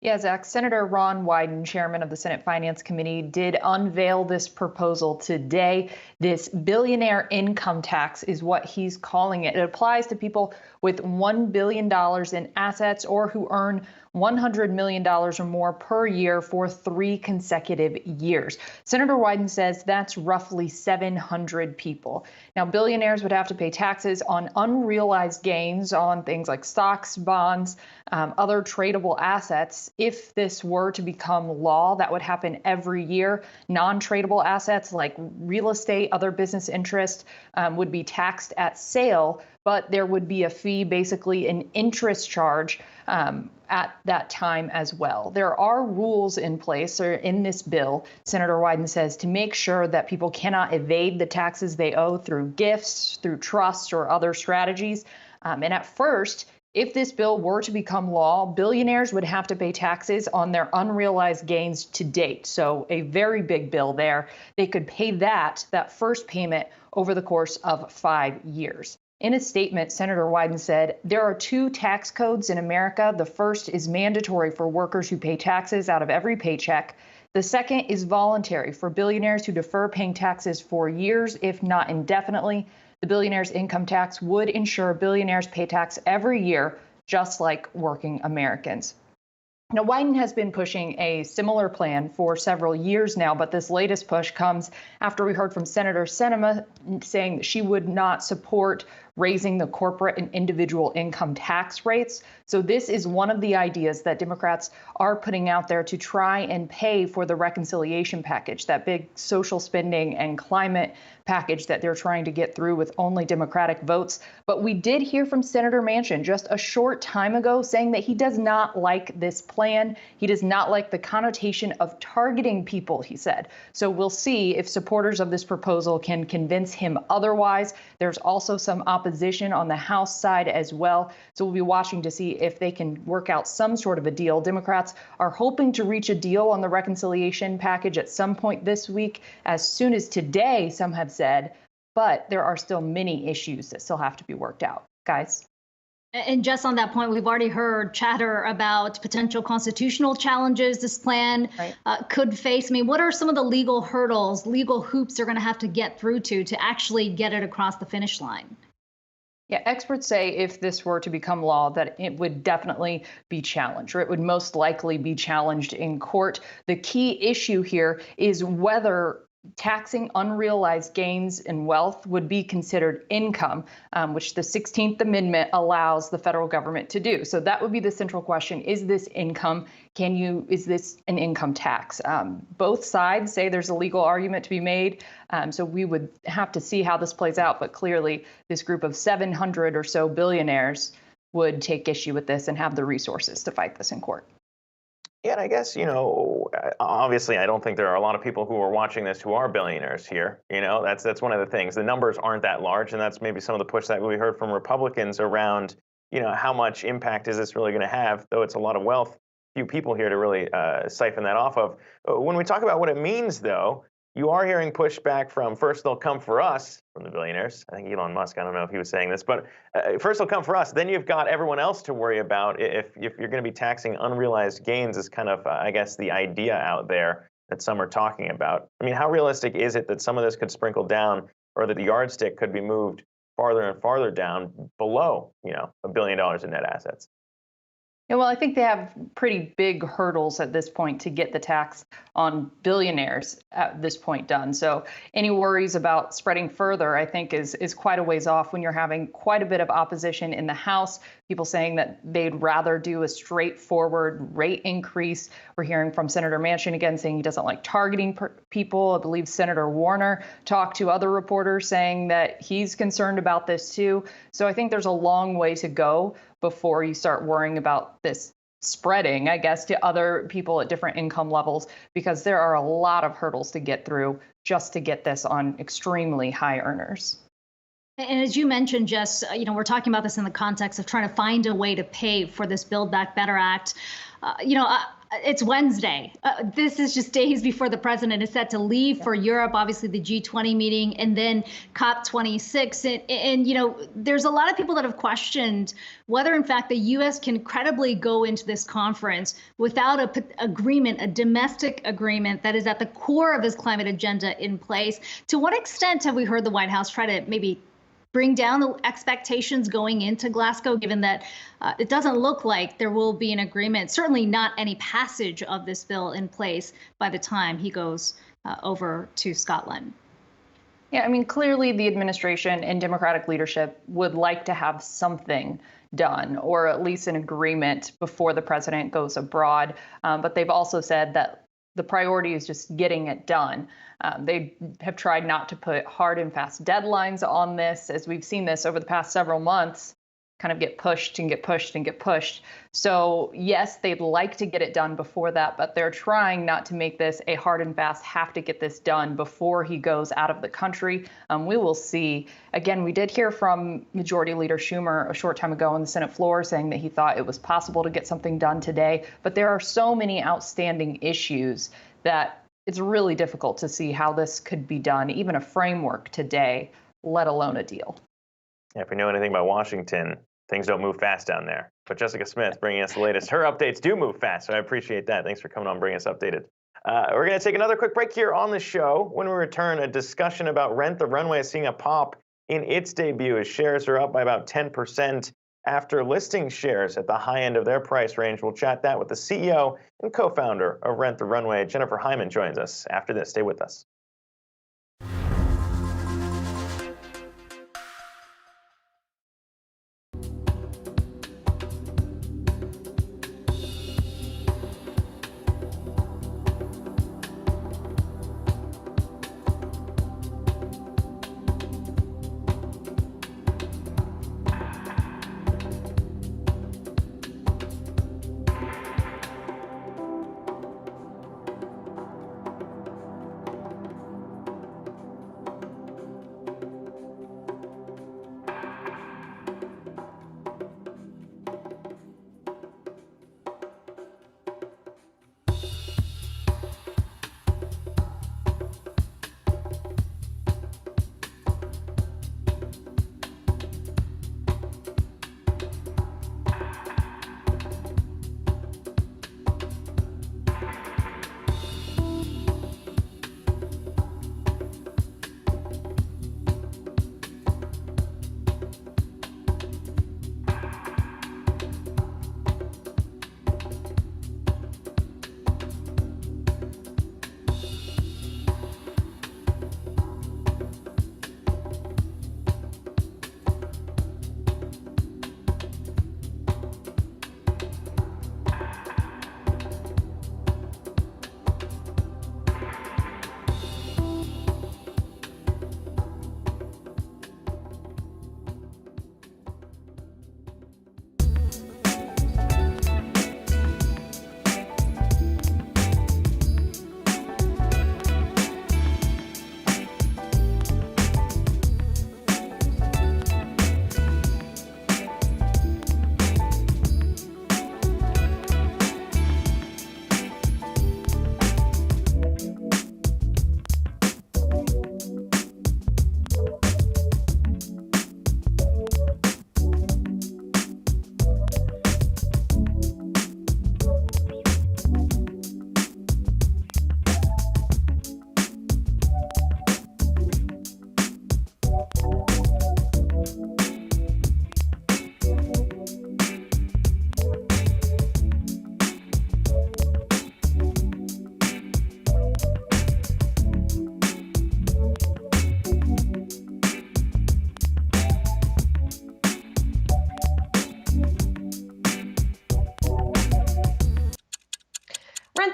Yeah, Zach, Senator Ron Wyden, chairman of the Senate Finance Committee, did unveil this proposal today. This billionaire income tax is what he's calling it. It applies to people with $1 billion in assets or who earn $100 million or more per year for 3 consecutive years. Senator Wyden says that's roughly 700 people. Now, billionaires would have to pay taxes on unrealized gains on things like stocks, bonds, other tradable assets. If this were to become law, that would happen every year. Non-tradable assets like real estate, other business interests would be taxed at sale, but there would be a fee, basically an interest charge at that time as well. There are rules in place or in this bill, Senator Wyden says, to make sure that people cannot evade the taxes they owe through gifts, through trusts, or other strategies. And at first, if this bill were to become law, billionaires would have to pay taxes on their unrealized gains to date. So a very big bill there. They could pay that first payment over the course of 5 years. In a statement, Senator Wyden said, there are 2 tax codes in America. The first is mandatory for workers who pay taxes out of every paycheck. The second is voluntary for billionaires who defer paying taxes for years, if not indefinitely. The billionaire's income tax would ensure billionaires pay tax every year, just like working Americans. Now, Wyden has been pushing a similar plan for several years now, but this latest push comes after we heard from Senator Sinema saying that she would not support raising the corporate and individual income tax rates. So this is one of the ideas that Democrats are putting out there to try and pay for the reconciliation package, that big social spending and climate package that they're trying to get through with only Democratic votes. But we did hear from Senator Manchin just a short time ago saying that he does not like this plan. He does not like the connotation of targeting people, he said. So we'll see if supporters of this proposal can convince him otherwise. There's also some opposition on the House side as well. So we'll be watching to see if they can work out some sort of a deal. Democrats are hoping to reach a deal on the reconciliation package at some point this week, as soon as today, some have said, but there are still many issues that still have to be worked out. Guys? And just on that point, we've already heard chatter about potential constitutional challenges this plan could face. I mean, what are some of the legal hurdles, legal hoops they're going to have to get through to actually get it across the finish line? Yeah, experts say if this were to become law, that it would definitely be challenged, or it would most likely be challenged in court. The key issue here is whether taxing unrealized gains and wealth would be considered income, which the 16th Amendment allows the federal government to do. So that would be the central question. Is this income? Is this an income tax? Both sides say there's a legal argument to be made. So we would have to see how this plays out. But clearly, this group of 700 or so billionaires would take issue with this and have the resources to fight this in court. Yeah, and I guess, obviously, I don't think there are a lot of people who are watching this who are billionaires here. That's one of the things. The numbers aren't that large, and that's maybe some of the push that we heard from Republicans around, how much impact is this really going to have, though it's a lot of wealth, few people here to really siphon that off of. When we talk about what it means, though, You are hearing pushback from first they'll come for us from the billionaires. I think Elon Musk, I don't know if he was saying this, but first they'll come for us. Then you've got everyone else to worry about if you're going to be taxing unrealized gains is kind of, I guess, the idea out there that some are talking about. I mean, how realistic is it that some of this could sprinkle down or that the yardstick could be moved farther and farther down below, $1 billion in net assets? Yeah, well, I think they have pretty big hurdles at this point to get the tax on billionaires at this point done. So any worries about spreading further, I think, is quite a ways off when you're having quite a bit of opposition in the House. People saying that they'd rather do a straightforward rate increase. We're hearing from Senator Manchin again saying he doesn't like targeting people. I believe Senator Warner talked to other reporters saying that he's concerned about this too. So I think there's a long way to go before you start worrying about this spreading, I guess, to other people at different income levels, because there are a lot of hurdles to get through just to get this on extremely high earners. And as you mentioned, Jess, we're talking about this in the context of trying to find a way to pay for this Build Back Better Act. It's Wednesday. This is just days before the president is set to leave for Europe, obviously the G20 meeting, and then COP26. And there's a lot of people that have questioned whether, in fact, the U.S. can credibly go into this conference without a domestic agreement that is at the core of his climate agenda in place. To what extent have we heard the White House try to maybe bring down the expectations going into Glasgow, given that it doesn't look like there will be an agreement, certainly not any passage of this bill in place by the time he goes over to Scotland? Yeah, I mean, clearly the administration and Democratic leadership would like to have something done, or at least an agreement before the president goes abroad. But they've also said that the priority is just getting it done. They have tried not to put hard and fast deadlines on this, as we've seen this over the past several months kind of get pushed and get pushed and get pushed. So yes, they'd like to get it done before that, but they're trying not to make this a hard and fast have to get this done before he goes out of the country. We will see. Again, we did hear from Majority Leader Schumer a short time ago on the Senate floor saying that he thought it was possible to get something done today, but there are so many outstanding issues that it's really difficult to see how this could be done, even a framework today, let alone a deal. Yeah, if we know anything about Washington, things don't move fast down there. But Jessica Smith bringing us the latest. Her updates do move fast, so I appreciate that. Thanks for coming on, bringing us updated. We're going to take another quick break here on the show. When we return, a discussion about Rent the Runway is seeing a pop in its debut as shares are up by about 10% after listing shares at the high end of their price range. We'll chat that with the CEO and co-founder of Rent the Runway. Jennifer Hyman joins us after this. Stay with us.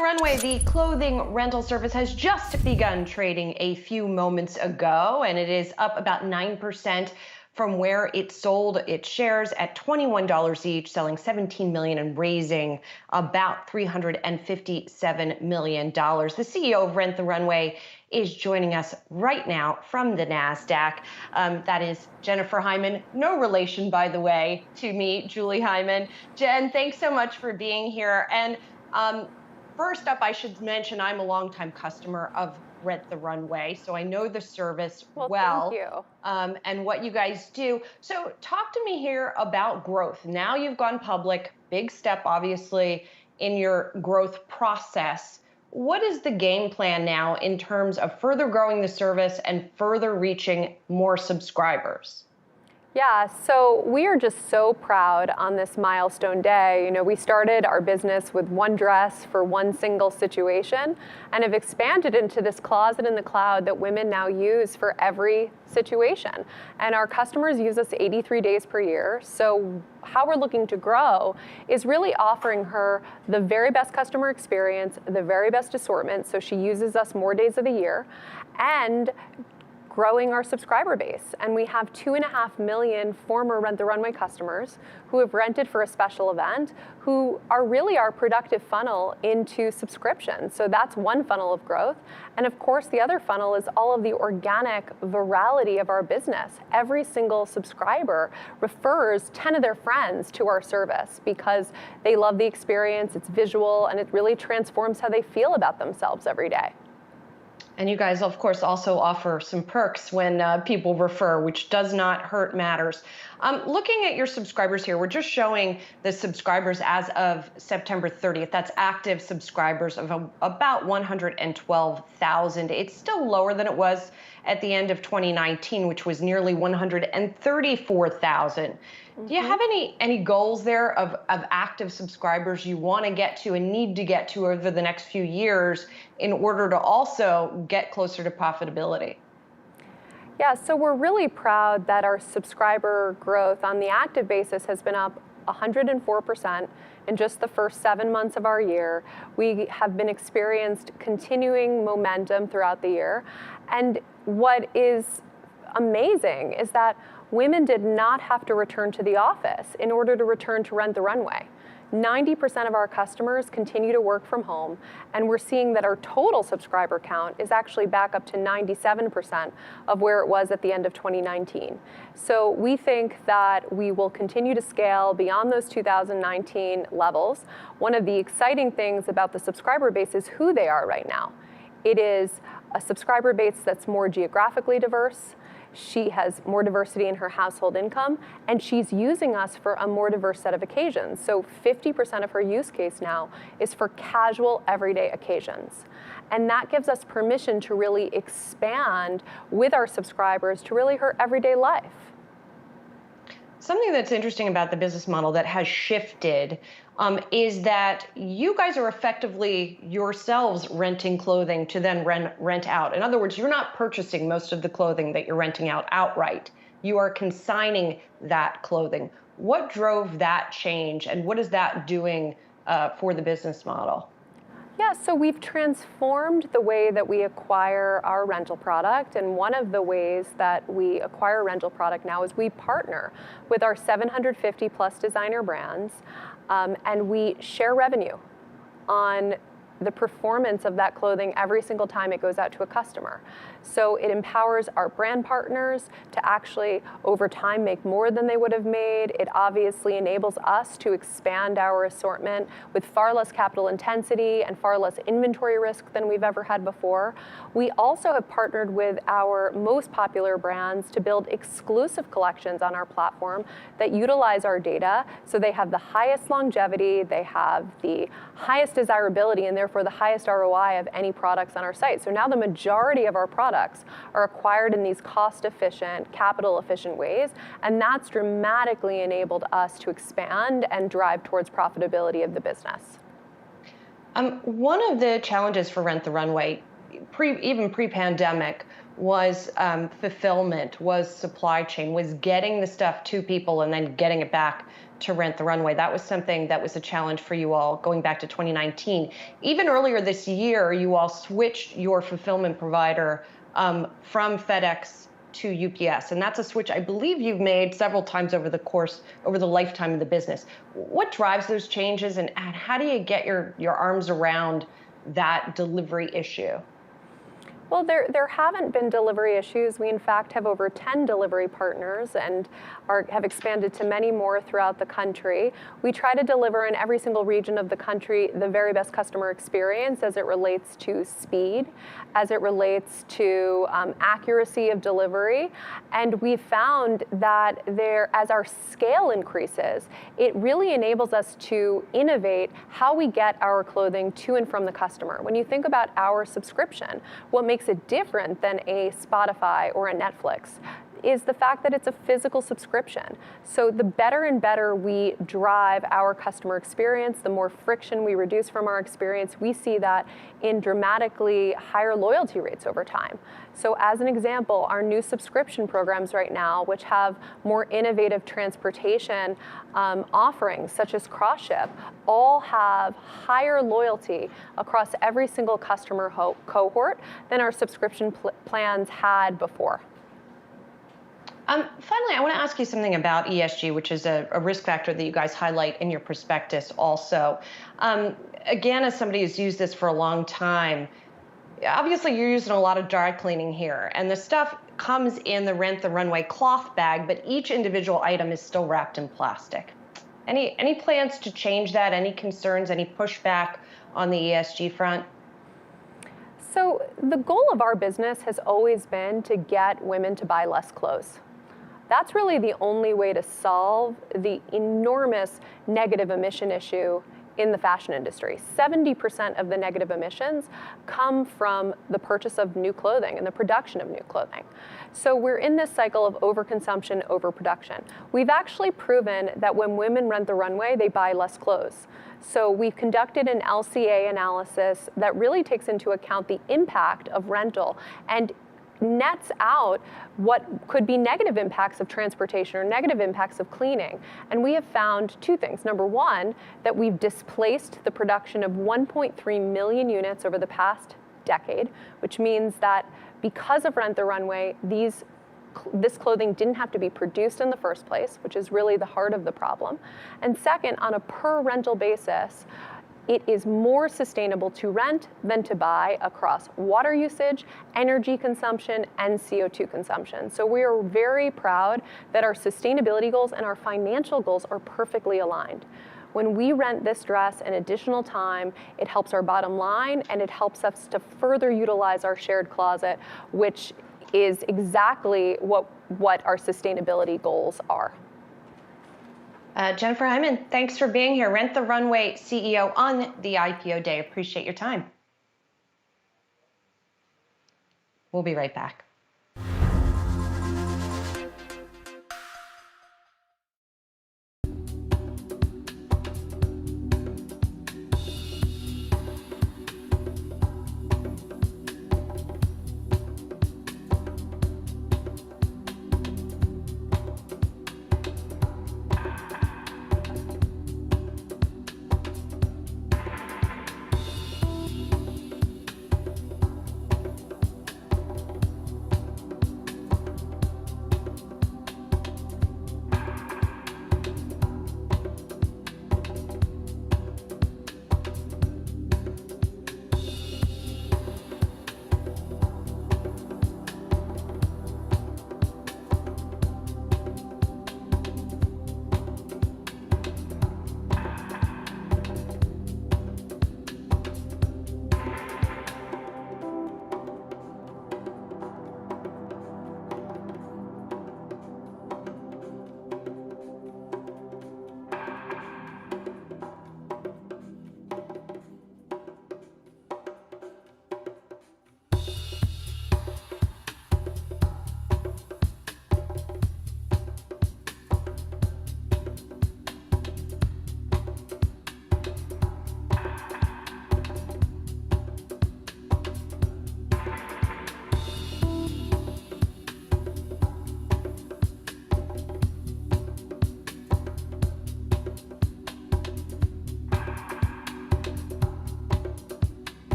Rent the Runway, the clothing rental service, has just begun trading a few moments ago, and it is up about 9% from where it sold its shares at $21 each, selling $17 million and raising about $357 million. The CEO of Rent the Runway is joining us right now from the NASDAQ. That is Jennifer Hyman. No relation, by the way, to me, Julie Hyman. Jen, thanks so much for being here. And first up, I should mention I'm a longtime customer of Rent the Runway, so I know the service well. Thank you. And what you guys do. So talk to me here about growth. Now you've gone public, big step, obviously, in your growth process. What is the game plan now in terms of further growing the service and further reaching more subscribers? Yeah, so we are just so proud on this milestone day. You know, we started our business with one dress for one single situation and have expanded into this closet in the cloud that women now use for every situation. And our customers use us 83 days per year. So how we're looking to grow is really offering her the very best customer experience, the very best assortment, so she uses us more days of the year, and growing our subscriber base. And we have 2.5 million former Rent the Runway customers who have rented for a special event, who are really our productive funnel into subscription. So that's one funnel of growth. And of course, the other funnel is all of the organic virality of our business. Every single subscriber refers 10 of their friends to our service because they love the experience, it's visual, and it really transforms how they feel about themselves every day. And you guys, of course, also offer some perks when people refer, which does not hurt matters. Looking at your subscribers here, we're just showing the subscribers as of September 30th. That's active subscribers of about 112,000. It's still lower than it was at the end of 2019, which was nearly 134,000. Do you have any goals there of active subscribers you want to get to and need to get to over the next few years in order to also get closer to profitability? Yeah, so we're really proud that our subscriber growth on the active basis has been up 104% in just the first 7 months of our year. We have been experienced continuing momentum throughout the year. And what is amazing is that women did not have to return to the office in order to return to Rent the Runway. 90% of our customers continue to work from home, and we're seeing that our total subscriber count is actually back up to 97% of where it was at the end of 2019. So we think that we will continue to scale beyond those 2019 levels. One of the exciting things about the subscriber base is who they are right now. It is a subscriber base that's more geographically diverse. She has more diversity in her household income, and she's using us for a more diverse set of occasions. So 50% of her use case now is for casual, everyday occasions. And that gives us permission to really expand with our subscribers to really her everyday life. Something that's interesting about the business model that has shifted is that you guys are effectively yourselves renting clothing to then rent out. In other words, you're not purchasing most of the clothing that you're renting out outright. You are consigning that clothing. What drove that change, and what is that doing for the business model? Yeah, so we've transformed the way that we acquire our rental product, and one of the ways that we acquire rental product now is we partner with our 750 plus designer brands, and we share revenue on the performance of that clothing every single time it goes out to a customer. So it empowers our brand partners to actually, over time, make more than they would have made. It obviously enables us to expand our assortment with far less capital intensity and far less inventory risk than we've ever had before. We also have partnered with our most popular brands to build exclusive collections on our platform that utilize our data, so they have the highest longevity, they have the highest desirability, and therefore the highest ROI of any products on our site. So now the majority of our products are acquired in these cost-efficient, capital-efficient ways, and that's dramatically enabled us to expand and drive towards profitability of the business. One of the challenges for Rent the Runway, even pre-pandemic, was fulfillment, was supply chain, was getting the stuff to people and then getting it back to Rent the Runway. That was something that was a challenge for you all going back to 2019. Even earlier this year, you all switched your fulfillment provider from FedEx to UPS. And that's a switch I believe you've made several times over the lifetime of the business. What drives those changes, and how do you get your arms around that delivery issue? Well, there haven't been delivery issues. We, in fact, have over 10 delivery partners and have expanded to many more throughout the country. We try to deliver in every single region of the country the very best customer experience as it relates to speed, as it relates to accuracy of delivery. And we found that as our scale increases, it really enables us to innovate how we get our clothing to and from the customer. When you think about our subscription, what makes it different than a Spotify or a Netflix is the fact that it's a physical subscription. So the better and better we drive our customer experience, the more friction we reduce from our experience, we see that in dramatically higher loyalty rates over time. So as an example, our new subscription programs right now, which have more innovative transportation offerings, such as cross-ship, all have higher loyalty across every single customer cohort than our subscription plans had before. Finally, I want to ask you something about ESG, which is a risk factor that you guys highlight in your prospectus also. Again, as somebody who's used this for a long time, obviously you're using a lot of dry cleaning here, and the stuff comes in the Rent the Runway cloth bag, but each individual item is still wrapped in plastic. Any plans to change that? Any concerns, any pushback on the ESG front? So the goal of our business has always been to get women to buy less clothes. That's really the only way to solve the enormous negative emission issue in the fashion industry. 70% of the negative emissions come from the purchase of new clothing and the production of new clothing. So we're in this cycle of overconsumption, overproduction. We've actually proven that when women rent the runway, they buy less clothes. So we've conducted an LCA analysis that really takes into account the impact of rental and nets out what could be negative impacts of transportation or negative impacts of cleaning. And we have found two things. Number one, that we've displaced the production of 1.3 million units over the past decade, which means that because of Rent the Runway, this clothing didn't have to be produced in the first place, which is really the heart of the problem. And second, on a per rental basis, it is more sustainable to rent than to buy across water usage, energy consumption, and CO2 consumption. So we are very proud that our sustainability goals and our financial goals are perfectly aligned. When we rent this dress an additional time, it helps our bottom line and it helps us to further utilize our shared closet, which is exactly what our sustainability goals are. Jennifer Hyman, thanks for being here. Rent the Runway CEO on the IPO day. Appreciate your time. We'll be right back.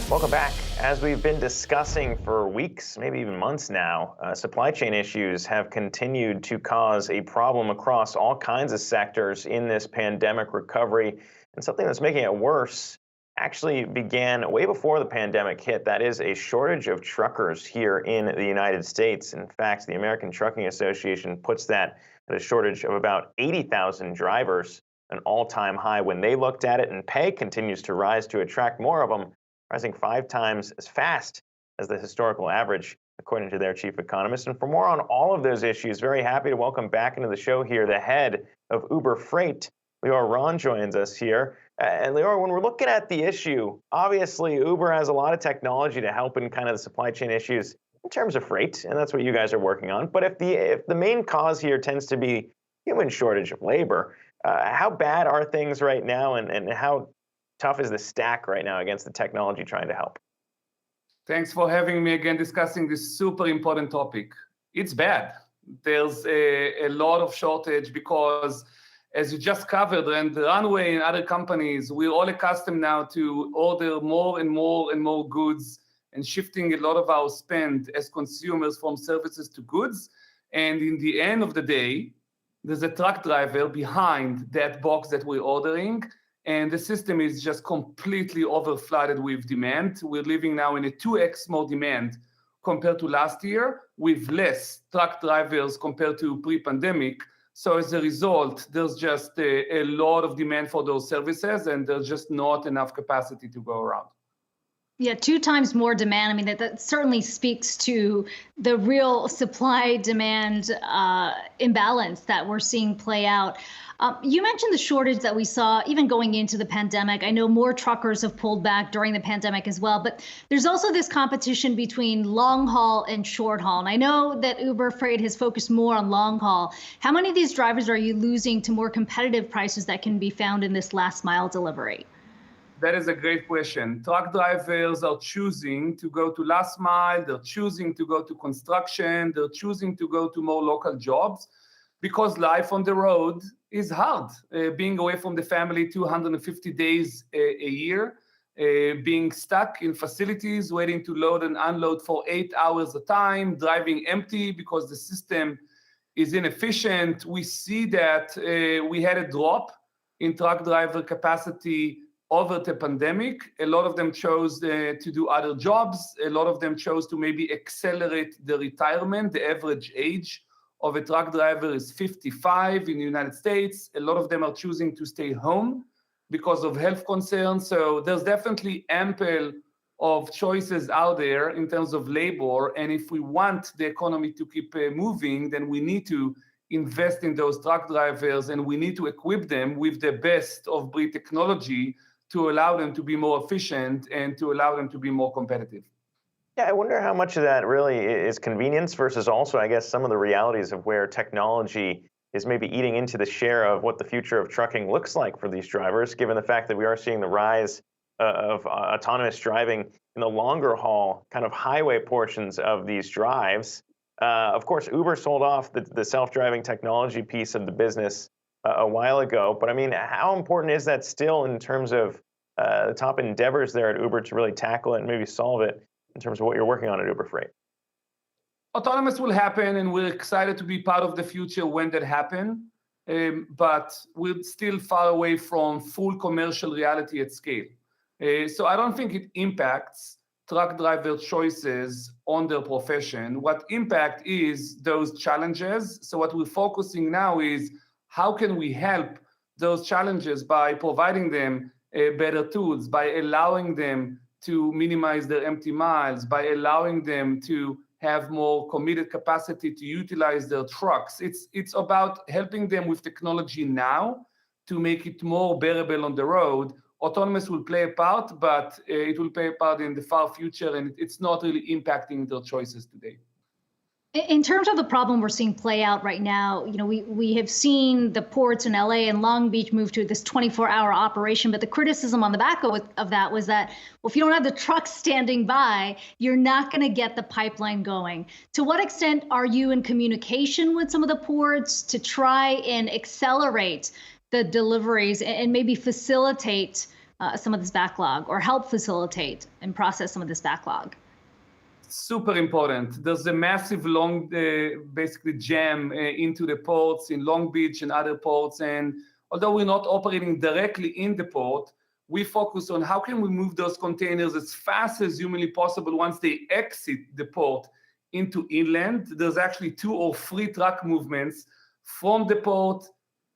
Welcome back. As we've been discussing for weeks, maybe even months now, supply chain issues have continued to cause a problem across all kinds of sectors in this pandemic recovery. And something that's making it worse actually began way before the pandemic hit. That is a shortage of truckers here in the United States. In fact, the American Trucking Association puts that at a shortage of about 80,000 drivers, an all-time high when they looked at it, and pay continues to rise to attract more of them, rising 5 times as fast as the historical average, according to their chief economist. And for more on all of those issues, very happy to welcome back into the show here the head of Uber Freight. Lior Ron joins us here. And Lior, when we're looking at the issue, obviously Uber has a lot of technology to help in kind of the supply chain issues in terms of freight, and that's what you guys are working on. But if the main cause here tends to be human shortage of labor, how bad are things right now, and how tough is the stack right now against the technology trying to help? Thanks for having me again discussing this super important topic. It's bad. There's a lot of shortage because, as you just covered, and the Runway and other companies, we're all accustomed now to order more and more and more goods and shifting a lot of our spend as consumers from services to goods. And in the end of the day, there's a truck driver behind that box that we're ordering, and the system is just completely overflooded with demand. We're living now in a 2x more demand compared to last year, with less truck drivers compared to pre-pandemic. So as a result, there's just a lot of demand for those services, and there's just not enough capacity to go around. Yeah, 2 times more demand. I mean, that certainly speaks to the real supply-demand imbalance that we're seeing play out. You mentioned the shortage that we saw even going into the pandemic. I know more truckers have pulled back during the pandemic as well, but there's also this competition between long haul and short haul. And I know that Uber Freight has focused more on long haul. How many of these drivers are you losing to more competitive prices that can be found in this last mile delivery? That is a great question. Truck drivers are choosing to go to last mile, they're choosing to go to construction, they're choosing to go to more local jobs because life on the road is hard. Being away from the family 250 days a year, being stuck in facilities, waiting to load and unload for 8 hours a time, driving empty because the system is inefficient. We see that we had a drop in truck driver capacity over the pandemic. A lot of them chose to do other jobs. A lot of them chose to maybe accelerate the retirement. The average age of a truck driver is 55 in the United States. A lot of them are choosing to stay home because of health concerns. So there's definitely ample of choices out there in terms of labor. And if we want the economy to keep moving, then we need to invest in those truck drivers, and we need to equip them with the best of breed technology to allow them to be more efficient and to allow them to be more competitive. Yeah, I wonder how much of that really is convenience versus also, I guess, some of the realities of where technology is maybe eating into the share of what the future of trucking looks like for these drivers, given the fact that we are seeing the rise of autonomous driving in the longer haul kind of highway portions of these drives. Of course, Uber sold off the self-driving technology piece of the business a while ago, but I mean, how important is that still in terms of the top endeavors there at Uber to really tackle it and maybe solve it in terms of what you're working on at Uber Freight? Autonomous will happen, and we're excited to be part of the future when that happens, but we're still far away from full commercial reality at scale. So I don't think it impacts truck driver choices on their profession. What impact is those challenges. So what we're focusing now is how can we help those challenges by providing them better tools, by allowing them to minimize their empty miles, by allowing them to have more committed capacity to utilize their trucks. It's about helping them with technology now to make it more bearable on the road. Autonomous will play a part, but it will play a part in the far future, and it's not really impacting their choices today. In terms of the problem we're seeing play out right now, you know, we have seen the ports in LA and Long Beach move to this 24-hour operation, but the criticism on the back of that was that, well, if you don't have the trucks standing by, you're not going to get the pipeline going. To what extent are you in communication with some of the ports to try and accelerate the deliveries and maybe facilitate some of this backlog or help facilitate and process some of this backlog? Super important. There's a massive long, basically jam into the ports in Long Beach and other ports. And although we're not operating directly in the port, we focus on how can we move those containers as fast as humanly possible once they exit the port into inland. There's actually 2 or 3 truck movements from the port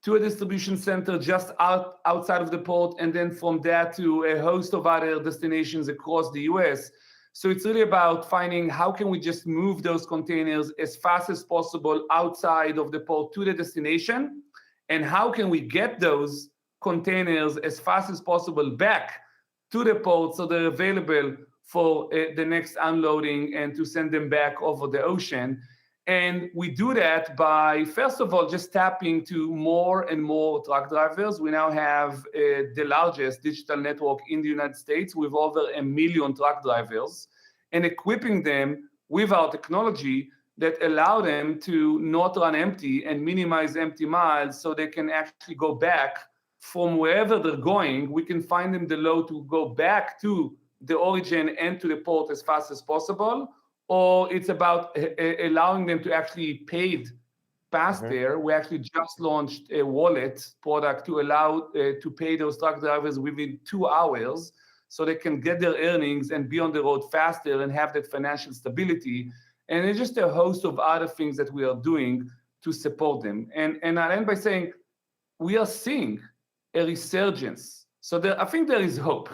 to a distribution center just outside of the port, and then from there to a host of other destinations across the US. So it's really about finding how can we just move those containers as fast as possible outside of the port to the destination, and how can we get those containers as fast as possible back to the port so they're available for the next unloading and to send them back over the ocean. And we do that by, first of all, just tapping to more and more truck drivers. We now have the largest digital network in the United States with over 1 million truck drivers, and equipping them with our technology that allow them to not run empty and minimize empty miles so they can actually go back from wherever they're going. We can find them the load to go back to the origin and to the port as fast as possible. Or it's about allowing them to actually pay past there. We actually just launched a wallet product to allow to pay those truck drivers within 2 hours so they can get their earnings and be on the road faster and have that financial stability. And it's just a host of other things that we are doing to support them. And I'll end by saying we are seeing a resurgence. So I think there is hope.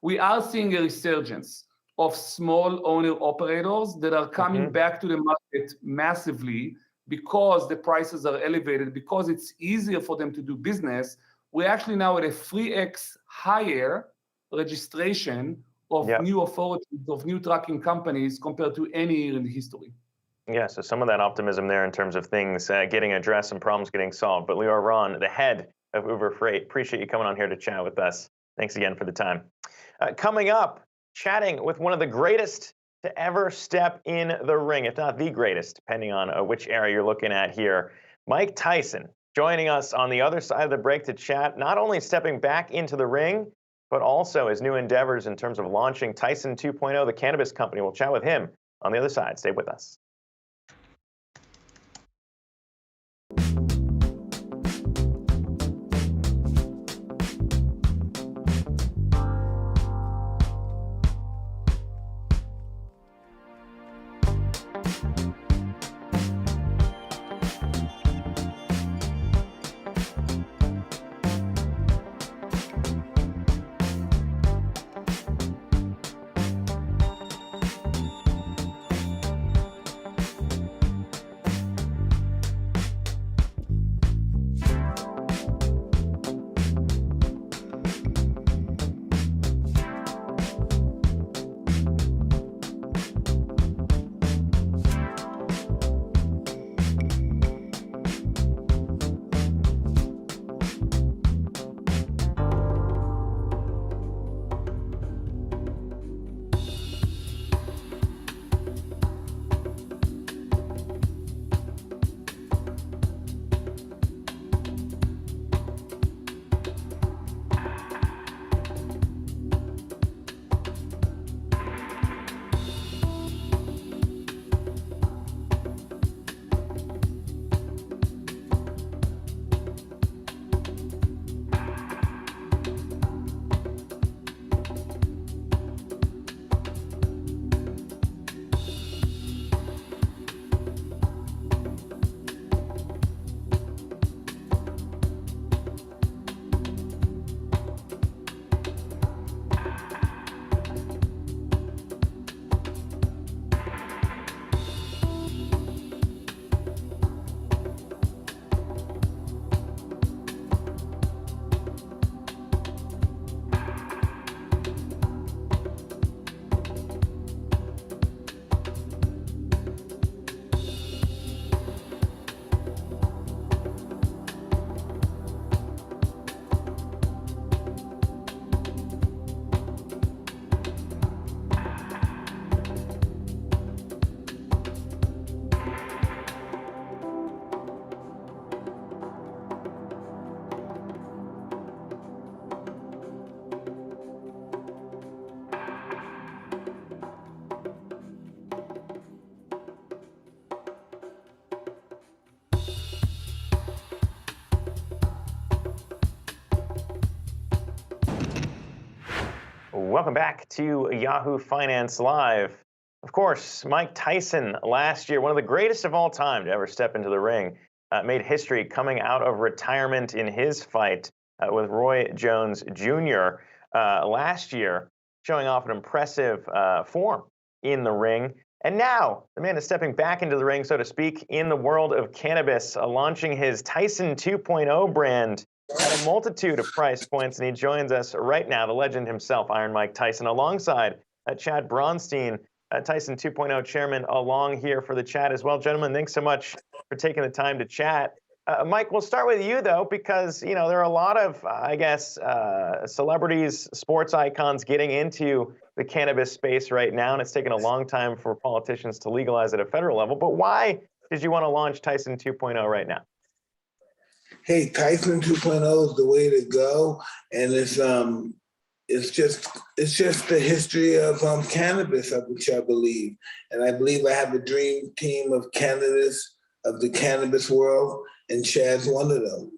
We are seeing a resurgence of small owner operators that are coming back to the market massively because the prices are elevated, because it's easier for them to do business. We're actually now at a 3x higher registration of new authorities, of new trucking companies compared to any year in the history. Yeah, so some of that optimism there in terms of things getting addressed and problems getting solved. But Lior Ron, the head of Uber Freight, appreciate you coming on here to chat with us. Thanks again for the time. Coming up, chatting with one of the greatest to ever step in the ring, if not the greatest, depending on which era you're looking at here. Mike Tyson joining us on the other side of the break to chat, not only stepping back into the ring, but also his new endeavors in terms of launching Tyson 2.0, the cannabis company. We'll chat with him on the other side. Stay with us. Welcome back to Yahoo Finance Live. Of course, Mike Tyson last year, one of the greatest of all time to ever step into the ring, made history coming out of retirement in his fight with Roy Jones Jr. Last year, showing off an impressive form in the ring. And now the man is stepping back into the ring, so to speak, in the world of cannabis, launching his Tyson 2.0 brand at a multitude of price points. And he joins us right now, the legend himself, Iron Mike Tyson, alongside Chad Bronstein, Tyson 2.0 chairman, along here for the chat as well. Gentlemen, thanks so much for taking the time to chat. Mike, we'll start with you, though, because, you know, there are a lot of, I guess, celebrities, sports icons getting into the cannabis space right now, and it's taken a long time for politicians to legalize at a federal level. But why did you want to launch Tyson 2.0 right now? Hey, Tyson 2.0 is the way to go, and it's just the history of cannabis, which I believe, and I believe I have a dream team of candidates of the cannabis world, and Chad's one of them.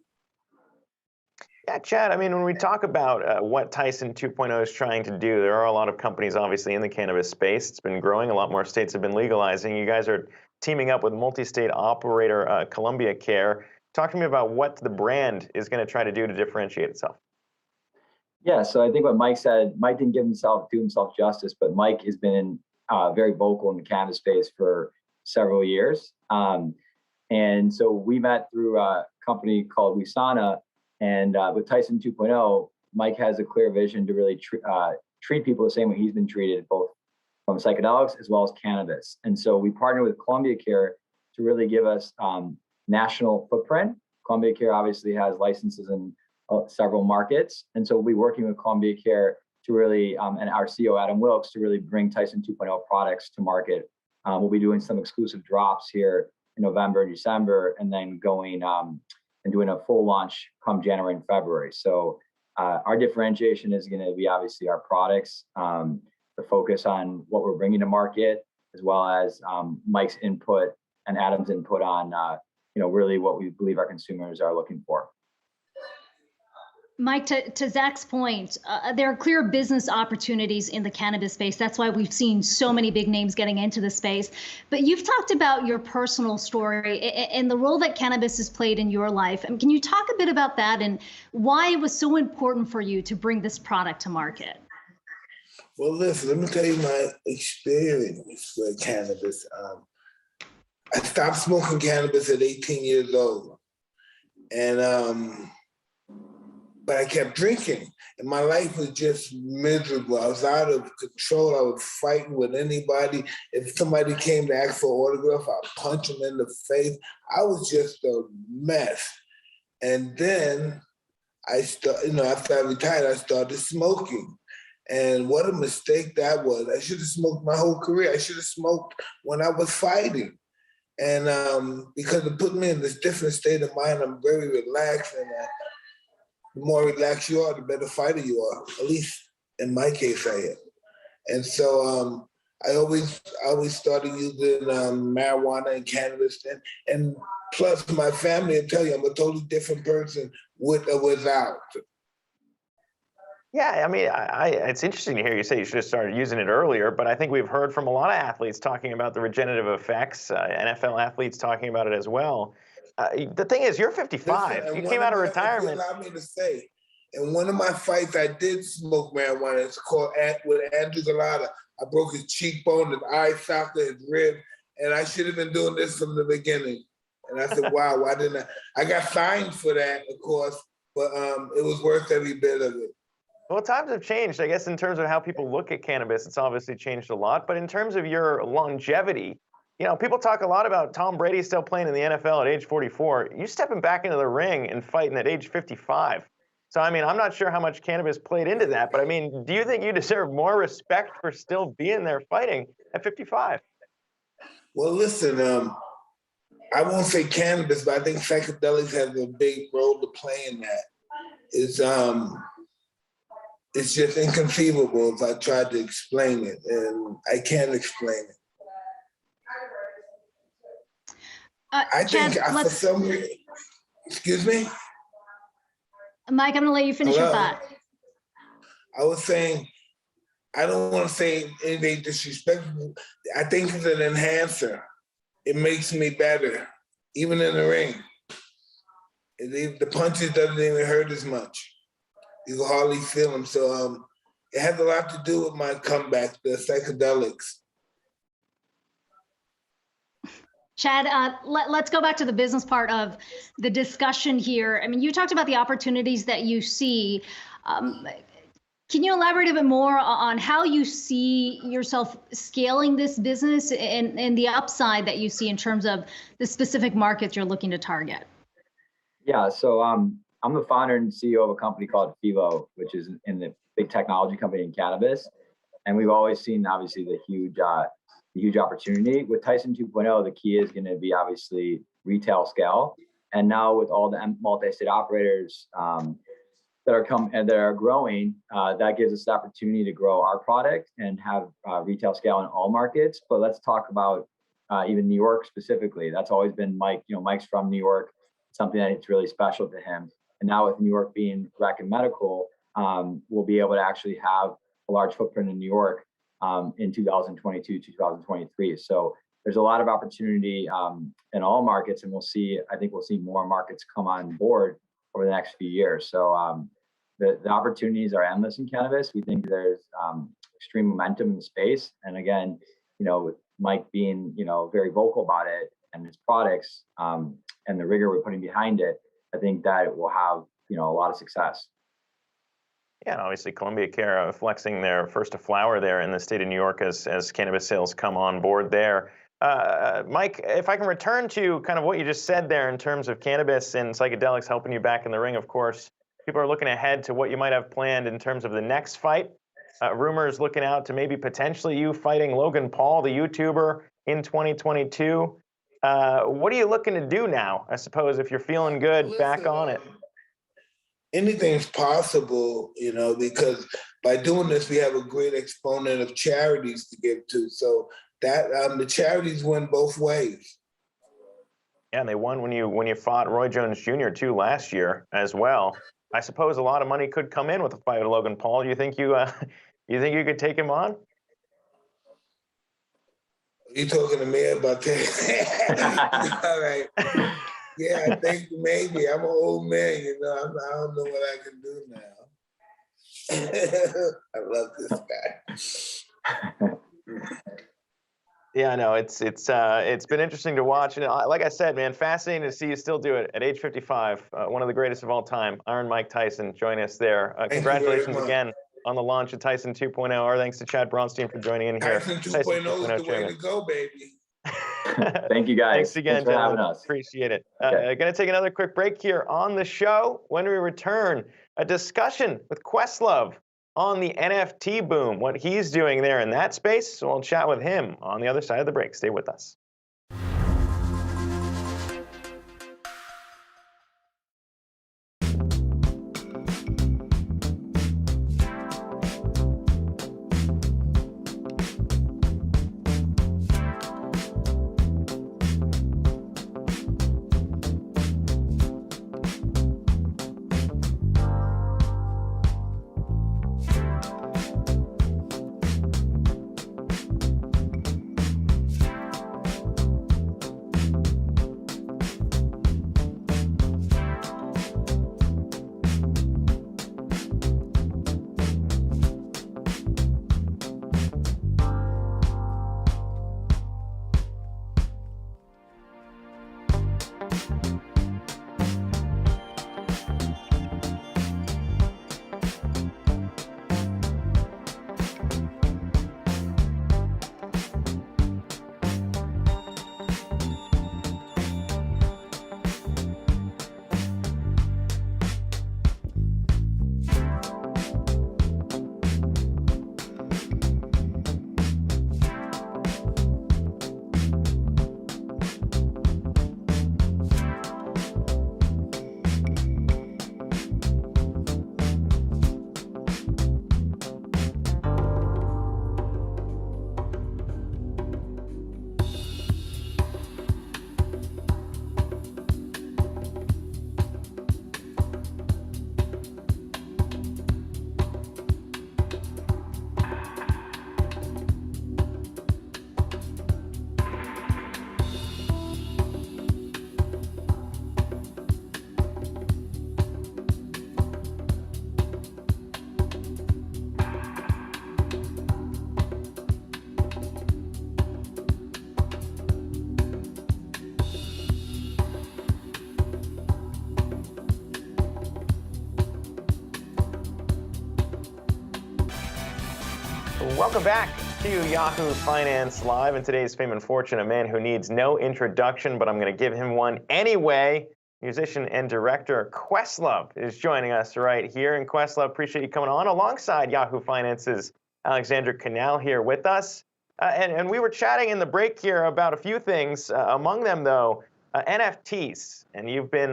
Yeah, Chad, I mean, when we talk about what Tyson 2.0 is trying to do, there are a lot of companies, obviously, in the cannabis space. It's been growing. A lot more states have been legalizing. You guys are teaming up with multi-state operator Columbia Care. Talk to me about what the brand is going to try to do to differentiate itself. Yeah, so I think what Mike said, Mike didn't do himself justice, but Mike has been very vocal in the cannabis space for several years. And so we met through a company called Wisana, and with Tyson 2.0, Mike has a clear vision to really treat people the same way he's been treated, both from psychedelics as well as cannabis. And so we partnered with Columbia Care to really give us national footprint. Columbia Care obviously has licenses in several markets. And so we'll be working with Columbia Care to really, and our CEO, Adam Wilkes, to really bring Tyson 2.0 products to market. We'll be doing some exclusive drops here in November and December, and then going and doing a full launch come January and February. So our differentiation is going to be obviously our products, the focus on what we're bringing to market, as well as Mike's input and Adam's input on really what we believe our consumers are looking for. Mike, to Zach's point, there are clear business opportunities in the cannabis space. That's why we've seen so many big names getting into the space. But you've talked about your personal story and the role that cannabis has played in your life. Can you talk a bit about that and why it was so important for you to bring this product to market? Well, listen, let me tell you my experience with cannabis. I stopped smoking cannabis at 18 years old. And but I kept drinking, and my life was just miserable. I was out of control. I was fighting with anybody. If somebody came to ask for an autograph, I'd punch them in the face. I was just a mess. And then after I retired, I started smoking. And what a mistake that was. I should have smoked my whole career. I should have smoked when I was fighting. And because it put me in this different state of mind, I'm very relaxed, and the more relaxed you are, the better fighter you are. At least in my case, I am. And so I always started using marijuana and cannabis, and plus my family will tell you I'm a totally different person with or without. Yeah, I mean, it's interesting to hear you say you should have started using it earlier, but I think we've heard from a lot of athletes talking about the regenerative effects, NFL athletes talking about it as well. The thing is, you're 55. Listen, you came out of retirement. Allow me to say, in one of my fights, I did smoke marijuana. It's called with Andrew Galata. I broke his cheekbone, his eye socket, his rib, and I should have been doing this from the beginning. And I said, wow, why didn't I? I got fined for that, of course, but it was worth every bit of it. Well, times have changed. I guess in terms of how people look at cannabis, it's obviously changed a lot. But in terms of your longevity, people talk a lot about Tom Brady still playing in the NFL at age 44. You stepping back into the ring and fighting at age 55. So, I mean, I'm not sure how much cannabis played into that, but I mean, do you think you deserve more respect for still being there fighting at 55? Well, listen, I won't say cannabis, but I think psychedelics have a big role to play in that. It's just inconceivable if I tried to explain it, and I can't explain it. I think for some reason, excuse me? Mike, I'm gonna let you finish your thought. I was saying, I don't want to say anything disrespectful. I think it's an enhancer. It makes me better, even in the ring. The punches doesn't even hurt as much. You can hardly feel them. So it has a lot to do with my comeback, the psychedelics. Chad, let's go back to the business part of the discussion here. I mean, you talked about the opportunities that you see. Can you elaborate a bit more on how you see yourself scaling this business and the upside that you see in terms of the specific markets you're looking to target? Yeah, so I'm the founder and CEO of a company called Philo, which is in the big technology company in cannabis. And we've always seen, obviously, the huge opportunity. With Tyson 2.0, the key is going to be obviously retail scale. And now with all the multi-state operators that are growing, that gives us the opportunity to grow our product and have retail scale in all markets. But let's talk about even New York specifically. That's always been Mike. Mike's from New York, something that it's really special to him. And now with New York being rec and medical, we'll be able to actually have a large footprint in New York in 2022, 2023. So there's a lot of opportunity in all markets, and I think we'll see more markets come on board over the next few years. So the opportunities are endless in cannabis. We think there's extreme momentum in the space. And again, with Mike being, very vocal about it and his products and the rigor we're putting behind it, I think that it will have, a lot of success. Yeah, and obviously Columbia Care flexing their first to flower there in the state of New York as cannabis sales come on board there. Mike, if I can return to kind of what you just said there in terms of cannabis and psychedelics helping you back in the ring, of course, people are looking ahead to what you might have planned in terms of the next fight. Rumors looking out to maybe potentially you fighting Logan Paul, the YouTuber, in 2022. What are you looking to do now, I suppose, if you're feeling good, back on it? Anything's possible, because by doing this, we have a great exponent of charities to give to. So that the charities win both ways. Yeah, and they won when you fought Roy Jones Jr. too last year as well. I suppose a lot of money could come in with a fight with Logan Paul. You think you could take him on? You talking to me about that? All right. Yeah, I think maybe. I'm an old man, I don't know what I can do now. I love this guy. Yeah, I know. It's been interesting to watch. And like I said, man, fascinating to see you still do it at age 55. One of the greatest of all time, Iron Mike Tyson, join us there. Congratulations again on the launch of Tyson 2.0. Our thanks to Chad Bronstein for joining in here. Tyson 2.0 is the way to go, baby. Thank you, guys. Thanks again, for having gentlemen. us. Appreciate it. Okay. Going to take another quick break here on the show. When we return, a discussion with Questlove on the NFT boom, what he's doing there in that space. So we'll chat with him on the other side of the break. Stay with us. Welcome back to Yahoo Finance Live. In today's Fame and Fortune, a man who needs no introduction, but I'm going to give him one anyway. Musician and director Questlove is joining us right here. And Questlove, appreciate you coming on alongside Yahoo Finance's Alexandra Canal here with us. And we were chatting in the break here about a few things, among them, though, NFTs. And you've been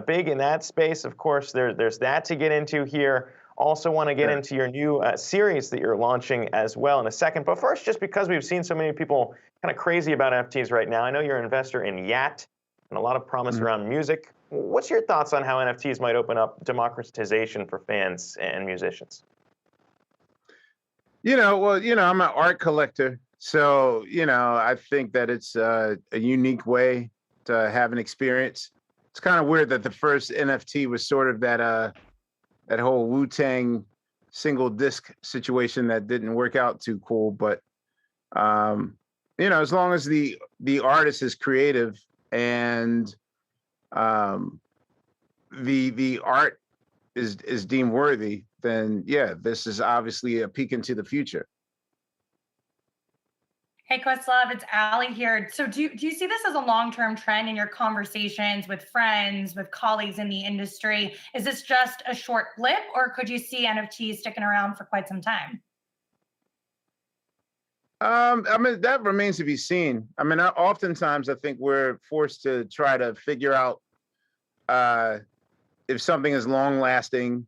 big in that space. Of course, there's that to get into here. Also want to get into your new series that you're launching as well in a second. But first, just because we've seen so many people kind of crazy about NFTs right now, I know you're an investor in Yat and a lot of promise around music. What's your thoughts on how NFTs might open up democratization for fans and musicians? I'm an art collector. So, I think that it's a unique way to have an experience. It's kind of weird that the first NFT was sort of that whole Wu-Tang single disc situation that didn't work out too cool. But, as long as the artist is creative and the art is deemed worthy, then yeah, this is obviously a peek into the future. Hey, Questlove, it's Allie here. So do you see this as a long-term trend in your conversations with friends, with colleagues in the industry? Is this just a short blip, or could you see NFTs sticking around for quite some time? That remains to be seen. Oftentimes I think we're forced to try to figure out if something is long lasting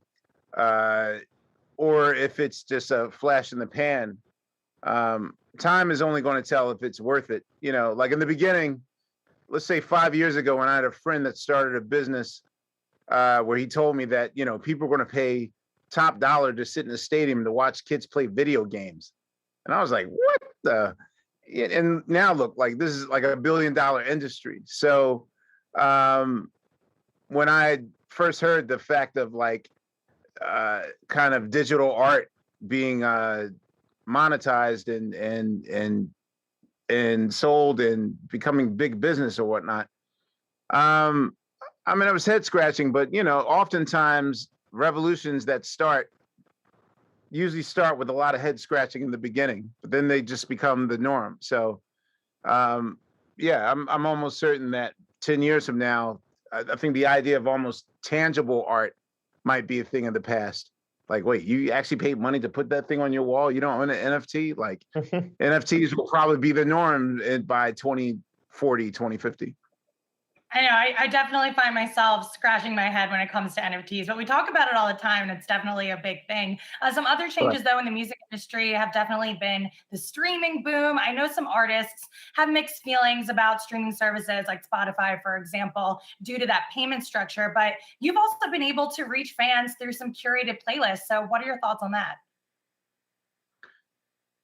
or if it's just a flash in the pan. Time is only going to tell if it's worth it. Like in the beginning, let's say 5 years ago, when I had a friend that started a business where he told me that, people are going to pay top dollar to sit in a stadium to watch kids play video games. And I was like, what the? And now look, like this is like $1 billion industry. So when I first heard the fact of like kind of digital art being monetized and sold and becoming big business or whatnot, I was head scratching, but oftentimes revolutions that usually start with a lot of head scratching in the beginning, but then they just become the norm. So I'm almost certain that 10 years from now, I think the idea of almost tangible art might be a thing of the past. Like, wait, you actually paid money to put that thing on your wall? You don't own an NFT? Like, NFTs will probably be the norm by 2040, 2050. I know, I definitely find myself scratching my head when it comes to NFTs, but we talk about it all the time, and it's definitely a big thing. Some other changes, though, in the music industry have definitely been the streaming boom. I know some artists have mixed feelings about streaming services like Spotify, for example, due to that payment structure, but you've also been able to reach fans through some curated playlists. So what are your thoughts on that?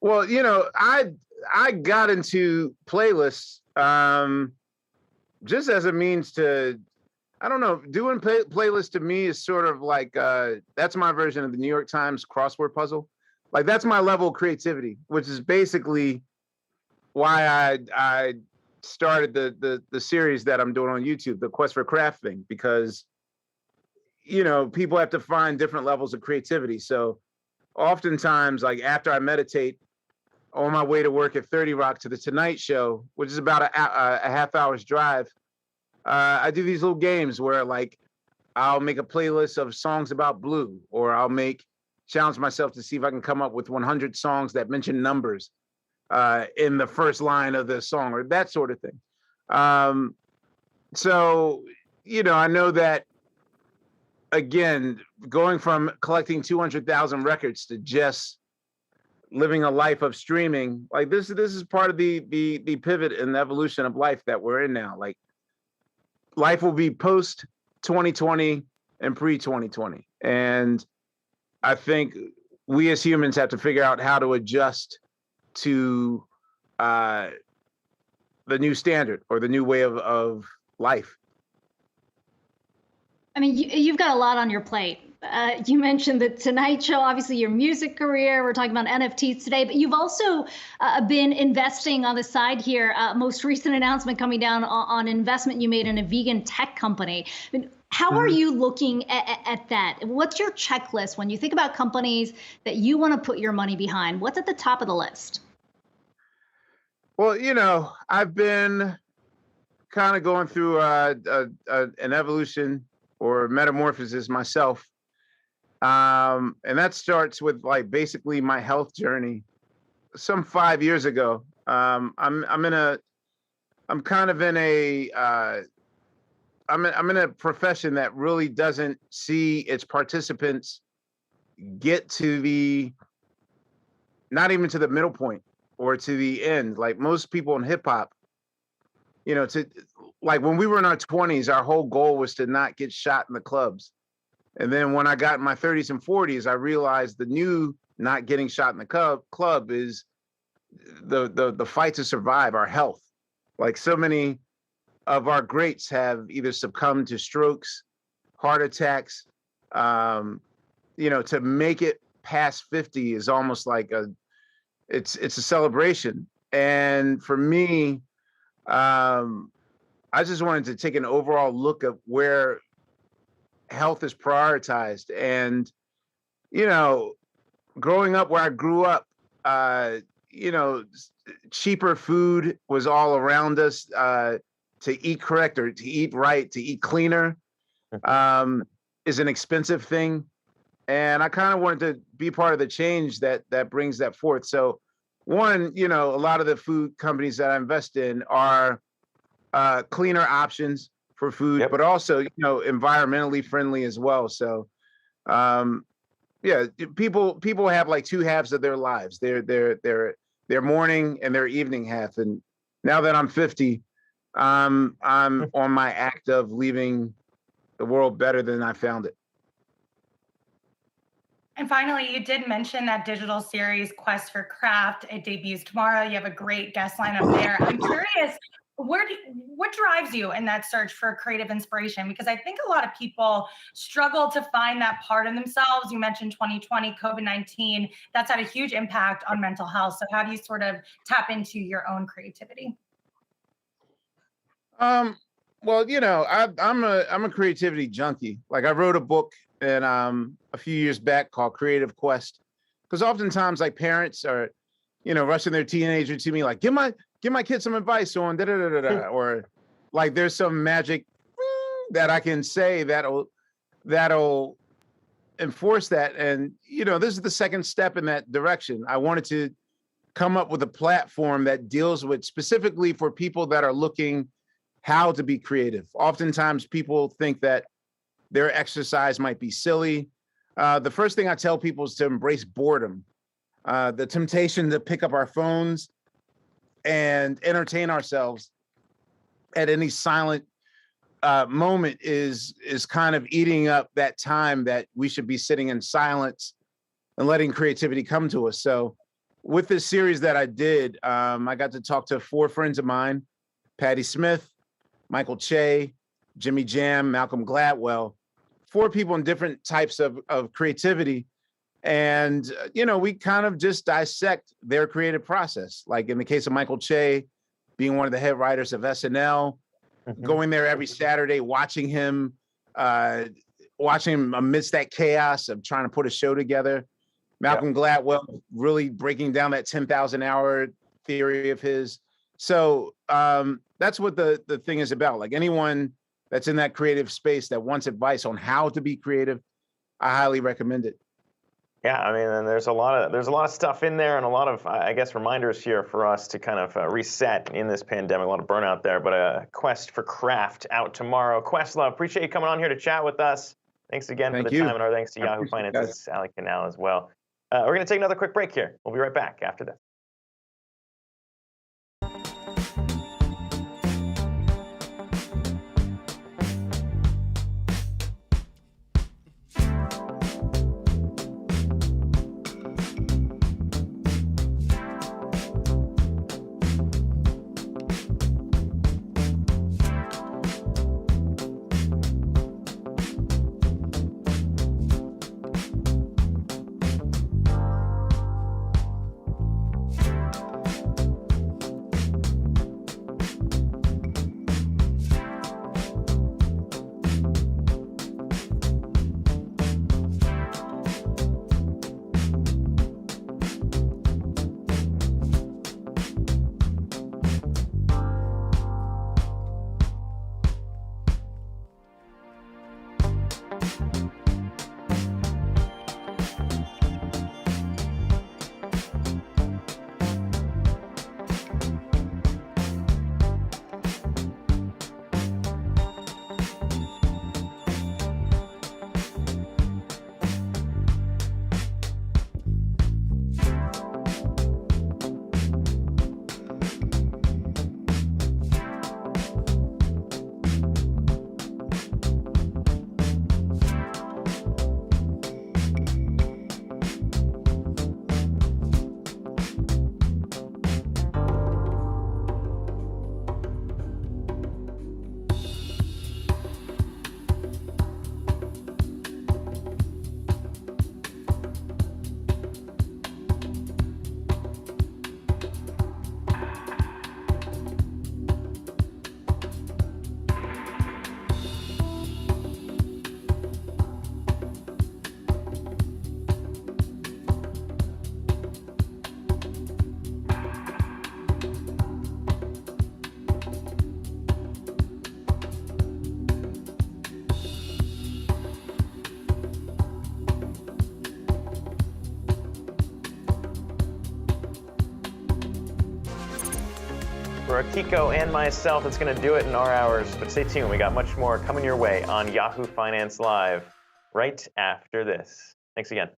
Well, I got into playlists just as a means to, I don't know, doing playlists to me is sort of like, that's my version of the New York Times crossword puzzle. Like that's my level of creativity, which is basically why I started the series that I'm doing on YouTube, the Quest for Craft thing, because, people have to find different levels of creativity. So oftentimes, like after I meditate, on my way to work at 30 Rock to the Tonight Show, which is about a half hour's drive, I do these little games where like I'll make a playlist of songs about blue, or I'll challenge myself to see if I can come up with 100 songs that mention numbers in the first line of the song, or that sort of thing. So, I know that, again, going from collecting 200,000 records to just living a life of streaming, like this is part of the pivot and the evolution of life that we're in now. Like life will be post 2020 and pre 2020, and I think we as humans have to figure out how to adjust to the new standard or the new way of life. I mean, you've got a lot on your plate. You mentioned the Tonight Show, obviously your music career. We're talking about NFTs today, but you've also been investing on the side here. Most recent announcement coming down on investment you made in a vegan tech company. How are you looking at that? What's your checklist when you think about companies that you want to put your money behind? What's at the top of the list? Well, I've been kind of going through an evolution or metamorphosis myself. And that starts with like basically my health journey some 5 years ago. I'm in a profession that really doesn't see its participants get to not even to the middle point or to the end. Like most people in hip hop, like when we were in our 20s, our whole goal was to not get shot in the clubs. And then when I got in my 30s and 40s, I realized the new not getting shot in the club is the fight to survive, our health. Like so many of our greats have either succumbed to strokes, heart attacks. To make it past 50 is almost like it's a celebration. And for me, I just wanted to take an overall look at where health is prioritized. And, growing up where I grew up, cheaper food was all around us, to eat correct or to eat right, to eat cleaner, is an expensive thing. And I kind of wanted to be part of the change that brings that forth. So one, a lot of the food companies that I invest in are cleaner options for food, but also, environmentally friendly as well. So, people have like two halves of their lives, their morning and their evening half. And now that I'm 50, I'm on my act of leaving the world better than I found it. And finally, you did mention that digital series, Quest for Craft. It debuts tomorrow. You have a great guest lineup there. I'm curious, what drives you in that search for creative inspiration? Because I think a lot of people struggle to find that part in themselves. You mentioned 2020, COVID-19. That's had a huge impact on mental health. So how do you sort of tap into your own creativity? Well, I'm a creativity junkie. Like I wrote a book and a few years back called Creative Quest, because oftentimes like parents are, rushing their teenager to me like, give my kid some advice on da da da da da, or like there's some magic that I can say that'll enforce that. And this is the second step in that direction. I wanted to come up with a platform that deals with specifically for people that are looking how to be creative. Oftentimes people think that their exercise might be silly. The first thing I tell people is to embrace boredom. The temptation to pick up our phones and entertain ourselves at any silent moment is kind of eating up that time that we should be sitting in silence and letting creativity come to us. So with this series that I did, I got to talk to 4 friends of mine, Patti Smith, Michael Che, Jimmy Jam, Malcolm Gladwell, 4 people in different types of creativity. And, we kind of just dissect their creative process. Like in the case of Michael Che, being one of the head writers of SNL, going there every Saturday, watching him amidst that chaos of trying to put a show together. Malcolm Gladwell really breaking down that 10,000 hour theory of his. So that's what the thing is about. Like anyone that's in that creative space that wants advice on how to be creative, I highly recommend it. Yeah, I mean, and there's a lot of stuff in there, and a lot of, I guess, reminders here for us to kind of reset in this pandemic. A lot of burnout there, but a Quest for Craft out tomorrow. Questlove, appreciate you coming on here to chat with us. Thanks again for the time, and our thanks to Yahoo Finance's Ali Canal as well. We're going to take another quick break here. We'll be right back after this. For Akiko and myself, that's going to do it in our hours. But stay tuned. We got much more coming your way on Yahoo Finance Live right after this. Thanks again.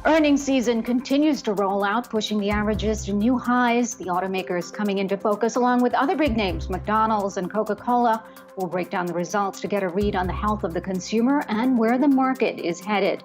Earnings season continues to roll out, pushing the averages to new highs. The automakers coming into focus along with other big names, McDonald's and Coca-Cola. We'll break down the results to get a read on the health of the consumer and where the market is headed.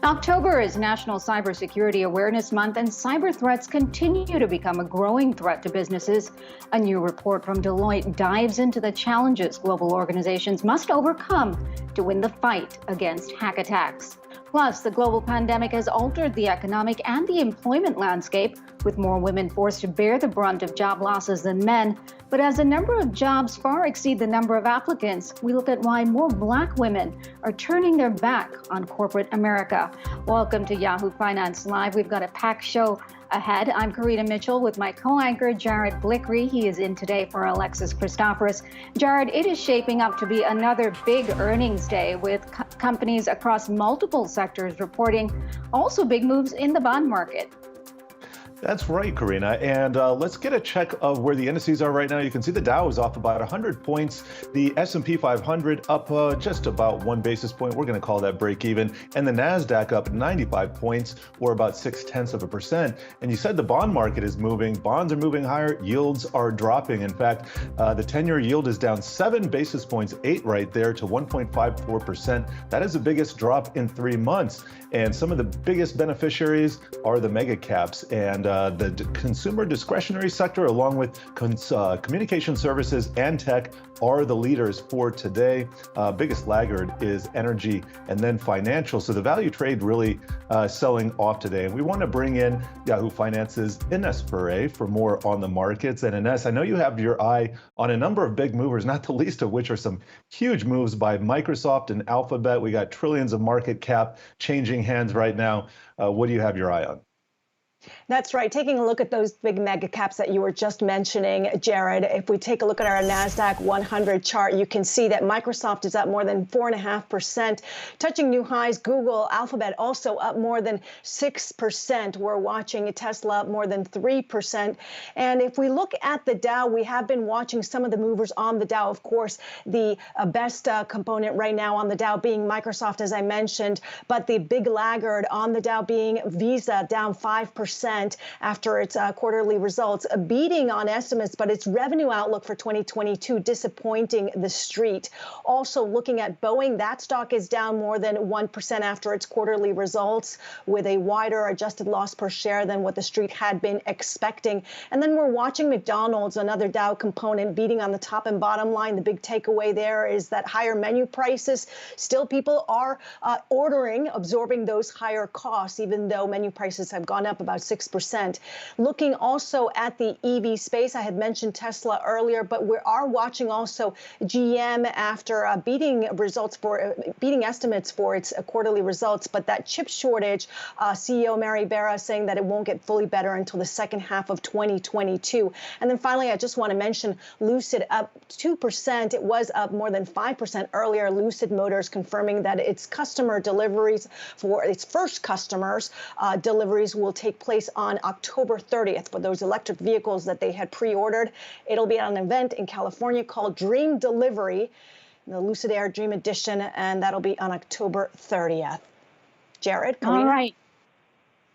October is National Cybersecurity Awareness Month, and cyber threats continue to become a growing threat to businesses. A new report from Deloitte dives into the challenges global organizations must overcome to win the fight against hack attacks. Plus, the global pandemic has altered the economic and the employment landscape, with more women forced to bear the brunt of job losses than men. But as the number of jobs far exceed the number of applicants, we look at why more Black women are turning their back on corporate America. Welcome to Yahoo Finance Live. We've got a packed show ahead. I'm Karina Mitchell with my co-anchor, Jared Blickery. He is in today for Alexis Christoforous. Jared, it is shaping up to be another big earnings day with companies across multiple sectors reporting also big moves in the bond market. That's right, Karina. And let's get a check of where the indices are right now. You can see the Dow is off about 100 points. The S&P 500 up just about 1 basis point. We're going to call that break even. And the NASDAQ up 95 points, or about 0.6%. And you said the bond market is moving. Bonds are moving higher. Yields are dropping. In fact, the 10-year yield is down 7 basis points, 8 right there, to 1.54%. That is the biggest drop in 3 months. And some of the biggest beneficiaries are the mega caps. And the consumer discretionary sector, along with communication services and tech, are the leaders for today. Biggest laggard is energy and then financial. So the value trade really selling off today. And we want to bring in Yahoo Finance's Ines Ferre for more on the markets. And Ines, I know you have your eye on a number of big movers, not the least of which are some huge moves by Microsoft and Alphabet. We got trillions of market cap changing hands right now. What do you have your eye on? That's right. Taking a look at those big mega caps that you were just mentioning, Jared, if we take a look at our NASDAQ 100 chart, you can see that Microsoft is up more than 4.5%, touching new highs. Google, Alphabet also up more than 6%. We're watching Tesla up more than 3%. And if we look at the Dow, we have been watching some of the movers on the Dow. Of course, the best component right now on the Dow being Microsoft, as I mentioned, but the big laggard on the Dow being Visa, down 5% after its quarterly results, beating on estimates, but its revenue outlook for 2022 disappointing the street. Also looking at Boeing, that stock is down more than 1% after its quarterly results, with a wider adjusted loss per share than what the street had been expecting. And then we're watching McDonald's, another Dow component, beating on the top and bottom line. The big takeaway there is that higher menu prices, still people are ordering, absorbing those higher costs, even though menu prices have gone up about 6%. Looking also at the EV space, I had mentioned Tesla earlier, but we are watching also GM after beating estimates for its quarterly results. But that chip shortage, CEO Mary Barra saying that it won't get fully better until the second half of 2022. And then finally, I just want to mention Lucid up 2%. It was up more than 5% earlier. Lucid Motors confirming that its customer deliveries for its first customers deliveries will take place on October 30th for those electric vehicles that they had pre-ordered. It'll be at an event in California called Dream Delivery, the Lucid Air Dream Edition, and that'll be on October 30th. Jared, Karina?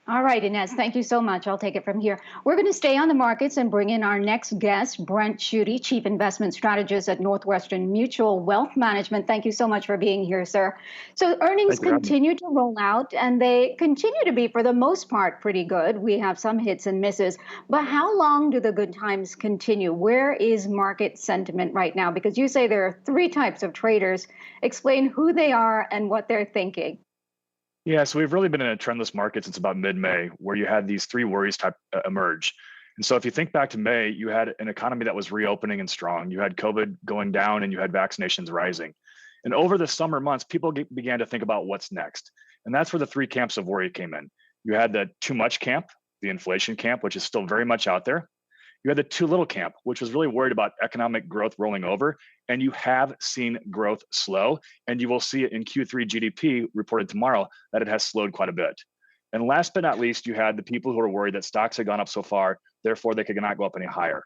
All right, Inez, thank you so much. I'll take it from here. We're going to stay on the markets and bring in our next guest, Brent Schutte, Chief Investment Strategist at Northwestern Mutual Wealth Management. Thank you so much for being here, sir. So earnings continue to roll out, and they continue to be, for the most part, pretty good. We have some hits and misses. But how long do the good times continue? Where is market sentiment right now? Because you say there are three types of traders. Explain who they are and what they're thinking. Yeah, so we've really been in a trendless market since about mid-May, where you had these three worries type emerge. And so if you think back to May, you had an economy that was reopening and strong. You had COVID going down and you had vaccinations rising. And over the summer months, people began to think about what's next. And that's where the three camps of worry came in. You had the too much camp, the inflation camp, which is still very much out there. You had the too little camp, which was really worried about economic growth rolling over. And you have seen growth slow. And you will see it in Q3 GDP reported tomorrow that it has slowed quite a bit. And last but not least, you had the people who are worried that stocks had gone up so far, therefore they could not go up any higher.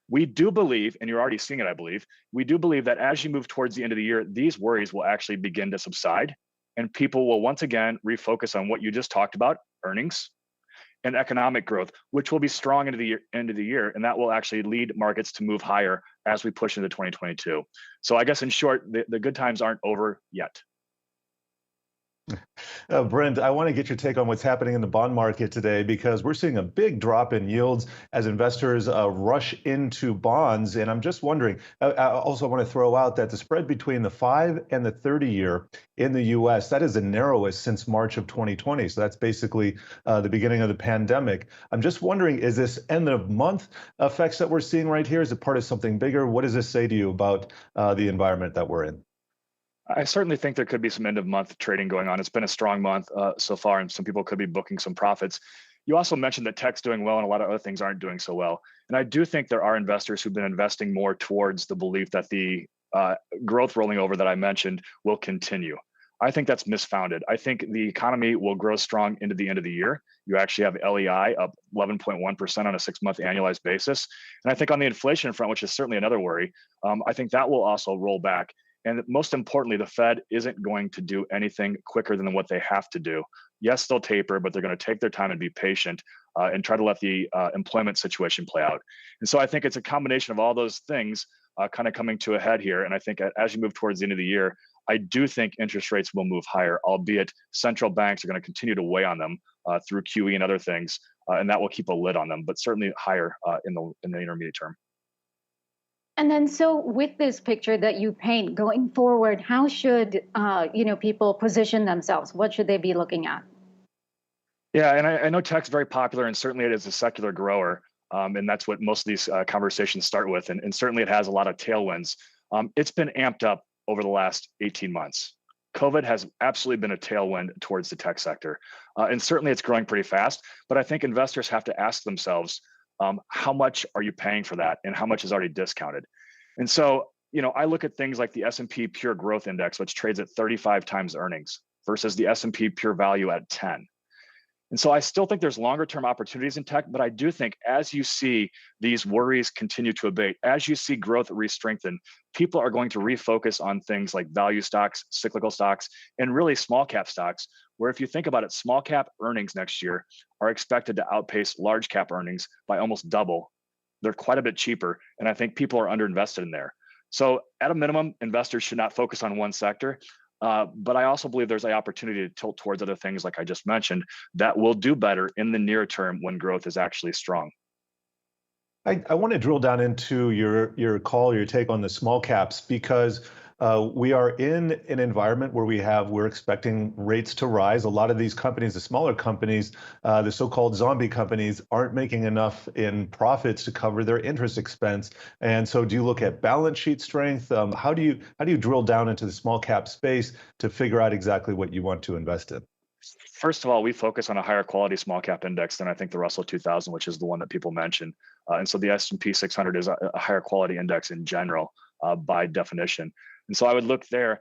We do believe, and you're already seeing it, I believe, we do believe that as you move towards the end of the year, these worries will actually begin to subside. And people will once again refocus on what you just talked about, earnings and economic growth, which will be strong into the end of the year. And that will actually lead markets to move higher as we push into 2022. So I guess in short, the good times aren't over yet. Brent, I want to get your take on what's happening in the bond market today, because we're seeing a big drop in yields as investors rush into bonds. And I'm just wondering, I also want to throw out that the spread between the 5 and the 30-year in the U.S., that is the narrowest since March of 2020. So that's basically the beginning of the pandemic. I'm just wondering, is this end of month effects that we're seeing right here? Is it part of something bigger? What does this say to you about the environment that we're in? I certainly think there could be some end of month trading going on. It's been a strong month so far, and some people could be booking some profits. You also mentioned that tech's doing well and a lot of other things aren't doing so well. And I do think there are investors who've been investing more towards the belief that the growth rolling over that I mentioned will continue. I think that's misfounded. I think the economy will grow strong into the end of the year. You actually have LEI up 11.1% on a 6-month annualized basis. And I think on the inflation front, which is certainly another worry, I think that will also roll back. And most importantly, the Fed isn't going to do anything quicker than what they have to do. Yes, they'll taper, but they're going to take their time and be patient and try to let the employment situation play out. And so I think it's a combination of all those things kind of coming to a head here. And I think as you move towards the end of the year, I do think interest rates will move higher, albeit central banks are going to continue to weigh on them through QE and other things, and that will keep a lid on them, but certainly higher in the intermediate term. And then, so with this picture that you paint going forward, how should people position themselves? What should they be looking at? Yeah, and I know tech's very popular, and certainly it is a secular grower, and that's what most of these conversations start with. And certainly it has a lot of tailwinds. It's been amped up over the last 18 months. COVID has absolutely been a tailwind towards the tech sector. And certainly it's growing pretty fast, but I think investors have to ask themselves, how much are you paying for that and how much is already discounted? And so, I look at things like the S&P Pure Growth Index, which trades at 35 times earnings versus the S&P Pure Value at 10. And so I still think there's longer term opportunities in tech, but I do think as you see these worries continue to abate, as you see growth re-strengthen, people are going to refocus on things like value stocks, cyclical stocks, and really small cap stocks, where if you think about it, small cap earnings next year are expected to outpace large cap earnings by almost double. They're quite a bit cheaper, and I think people are underinvested in there. So at a minimum, investors should not focus on one sector. But I also believe there's an opportunity to tilt towards other things, like I just mentioned, that will do better in the near term when growth is actually strong. I want to drill down into your take on the small caps, because we are in an environment where we're expecting rates to rise. A lot of these companies, the smaller companies, the so-called zombie companies, aren't making enough in profits to cover their interest expense. And so, do you look at balance sheet strength? How do you drill down into the small cap space to figure out exactly what you want to invest in? First of all, we focus on a higher quality small cap index than I think the Russell 2000, which is the one that people mention. And so the S&P 600 is a higher quality index in general by definition. And so I would look there.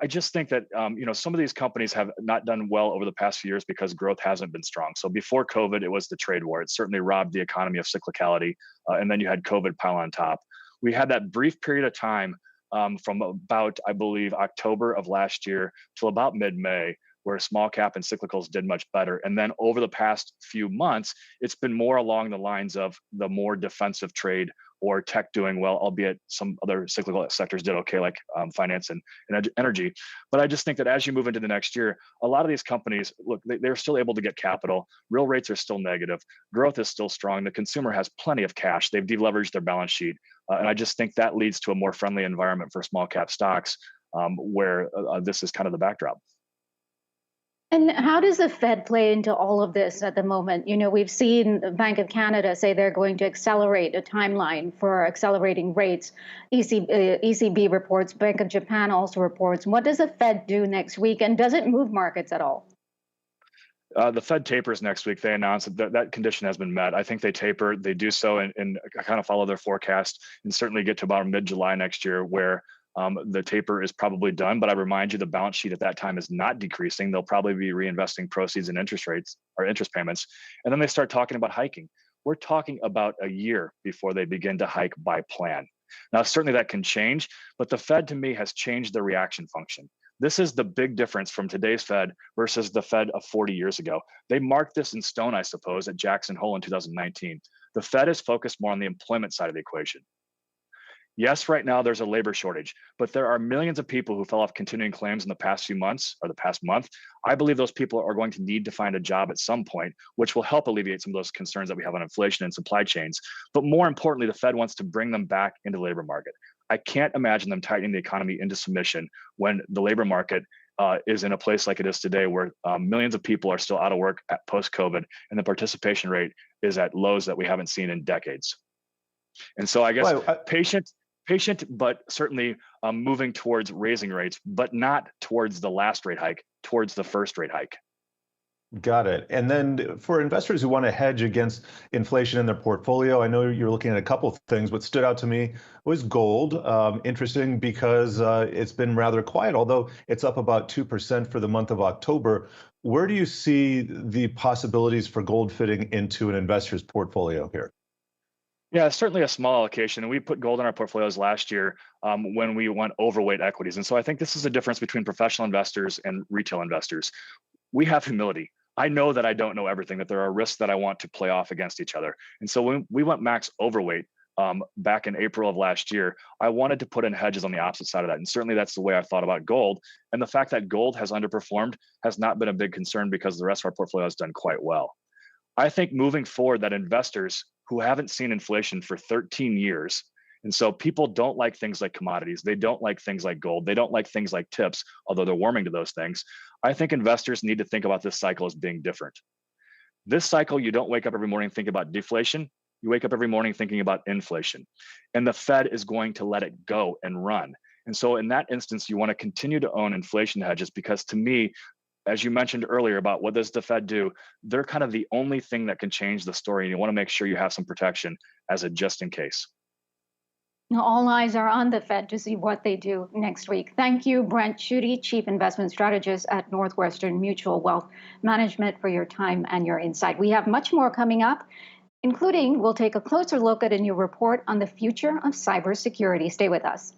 I just think that some of these companies have not done well over the past few years because growth hasn't been strong. So before COVID, it was the trade war. It certainly robbed the economy of cyclicality. And then you had COVID pile on top. We had that brief period of time from about, I believe, October of last year till about mid-May, where small cap and cyclicals did much better. And then over the past few months, it's been more along the lines of the more defensive trade or tech doing well, albeit some other cyclical sectors did okay, like finance and energy. But I just think that as you move into the next year, a lot of these companies, look, they're still able to get capital. Real rates are still negative. Growth is still strong. The consumer has plenty of cash. They've deleveraged their balance sheet. And I just think that leads to a more friendly environment for small cap stocks where this is kind of the backdrop. And how does the Fed play into all of this at the moment? We've seen the Bank of Canada say they're going to accelerate a timeline for accelerating rates. ECB reports, Bank of Japan also reports. What does the Fed do next week, and does it move markets at all? The Fed tapers next week. They announced that condition has been met. I think they taper. They do so and kind of follow their forecast and certainly get to about mid-July next year where the taper is probably done. But I remind you, the balance sheet at that time is not decreasing. They'll probably be reinvesting proceeds in interest rates or interest payments. And then they start talking about hiking. We're talking about a year before they begin to hike by plan. Now, certainly that can change, but the Fed to me has changed their reaction function. This is the big difference from today's Fed versus the Fed of 40 years ago. They marked this in stone, I suppose, at Jackson Hole in 2019. The Fed is focused more on the employment side of the equation. Yes, right now there's a labor shortage, but there are millions of people who fell off continuing claims in the past few months or the past month. I believe those people are going to need to find a job at some point, which will help alleviate some of those concerns that we have on inflation and supply chains. But more importantly, the Fed wants to bring them back into the labor market. I can't imagine them tightening the economy into submission when the labor market is in a place like it is today, where millions of people are still out of work at post-COVID, and the participation rate is at lows that we haven't seen in decades. And so I guess patient, but certainly moving towards raising rates, but not towards the last rate hike, towards the first rate hike. Got it. And then for investors who want to hedge against inflation in their portfolio, I know you're looking at a couple of things. What stood out to me was gold. Interesting because it's been rather quiet, although it's up about 2% for the month of October. Where do you see the possibilities for gold fitting into an investor's portfolio here? Yeah, it's certainly a small allocation. And we put gold in our portfolios last year when we went overweight equities. And so I think this is a difference between professional investors and retail investors. We have humility. I know that I don't know everything, that there are risks that I want to play off against each other. And so when we went max overweight back in April of last year, I wanted to put in hedges on the opposite side of that. And certainly that's the way I thought about gold. And the fact that gold has underperformed has not been a big concern because the rest of our portfolio has done quite well. I think moving forward that investors who haven't seen inflation for 13 years, and so people don't like things like commodities. They don't like things like gold. They don't like things like tips, although they're warming to those things. I think investors need to think about this cycle as being different. This cycle, you don't wake up every morning thinking about deflation. You wake up every morning thinking about inflation. And the Fed is going to let it go and run. And so in that instance, you want to continue to own inflation hedges because to me, as you mentioned earlier about what does the Fed do, they're kind of the only thing that can change the story. And you want to make sure you have some protection as a just in case. Now, all eyes are on the Fed to see what they do next week. Thank you, Brent Schutte, Chief Investment Strategist at Northwestern Mutual Wealth Management, for your time and your insight. We have much more coming up, including we'll take a closer look at a new report on the future of cybersecurity. Stay with us.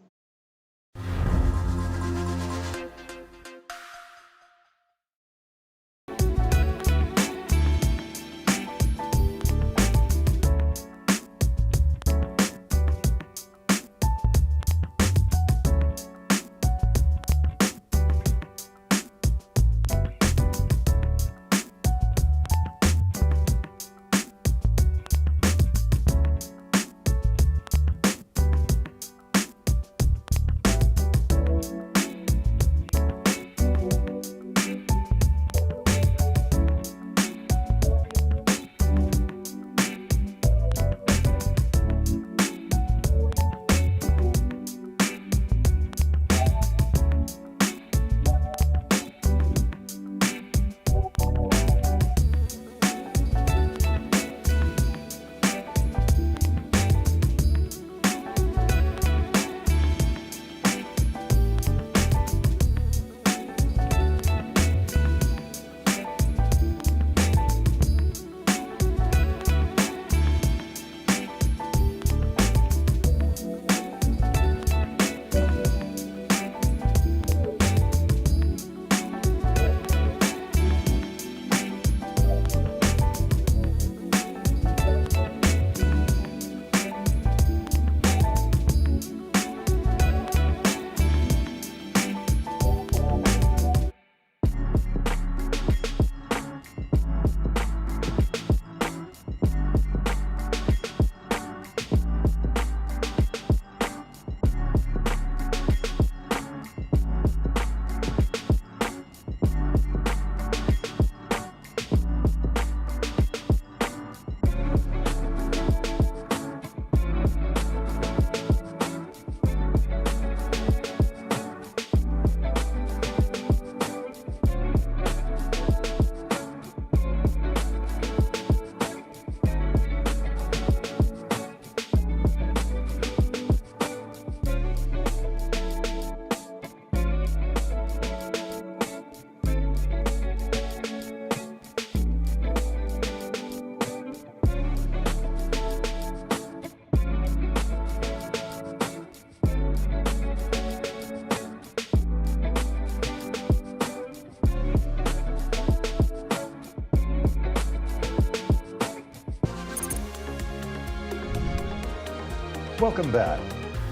Welcome back.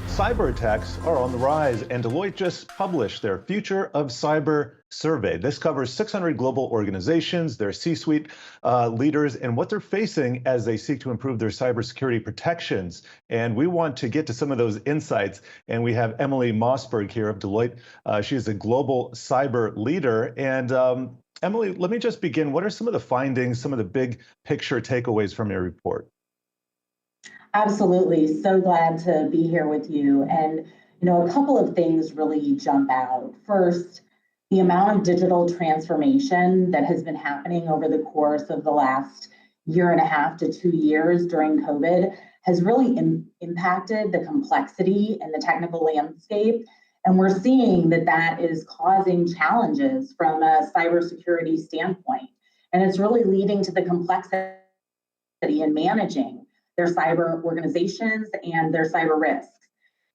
Cyber attacks are on the rise, and Deloitte just published their Future of Cyber survey. This covers 600 global organizations, their C-suite leaders, and what they're facing as they seek to improve their cybersecurity protections. And we want to get to some of those insights. And we have Emily Mossberg here of Deloitte. She is a global cyber leader. And Emily, let me just begin. What are some of the findings, some of the big picture takeaways from your report? Absolutely. So glad to be here with you. And, a couple of things really jump out. First, the amount of digital transformation that has been happening over the course of the last year and a half to 2 years during COVID has really impacted the complexity and the technical landscape. And we're seeing that that is causing challenges from a cybersecurity standpoint. And it's really leading to the complexity in managing their cyber organizations and their cyber risks.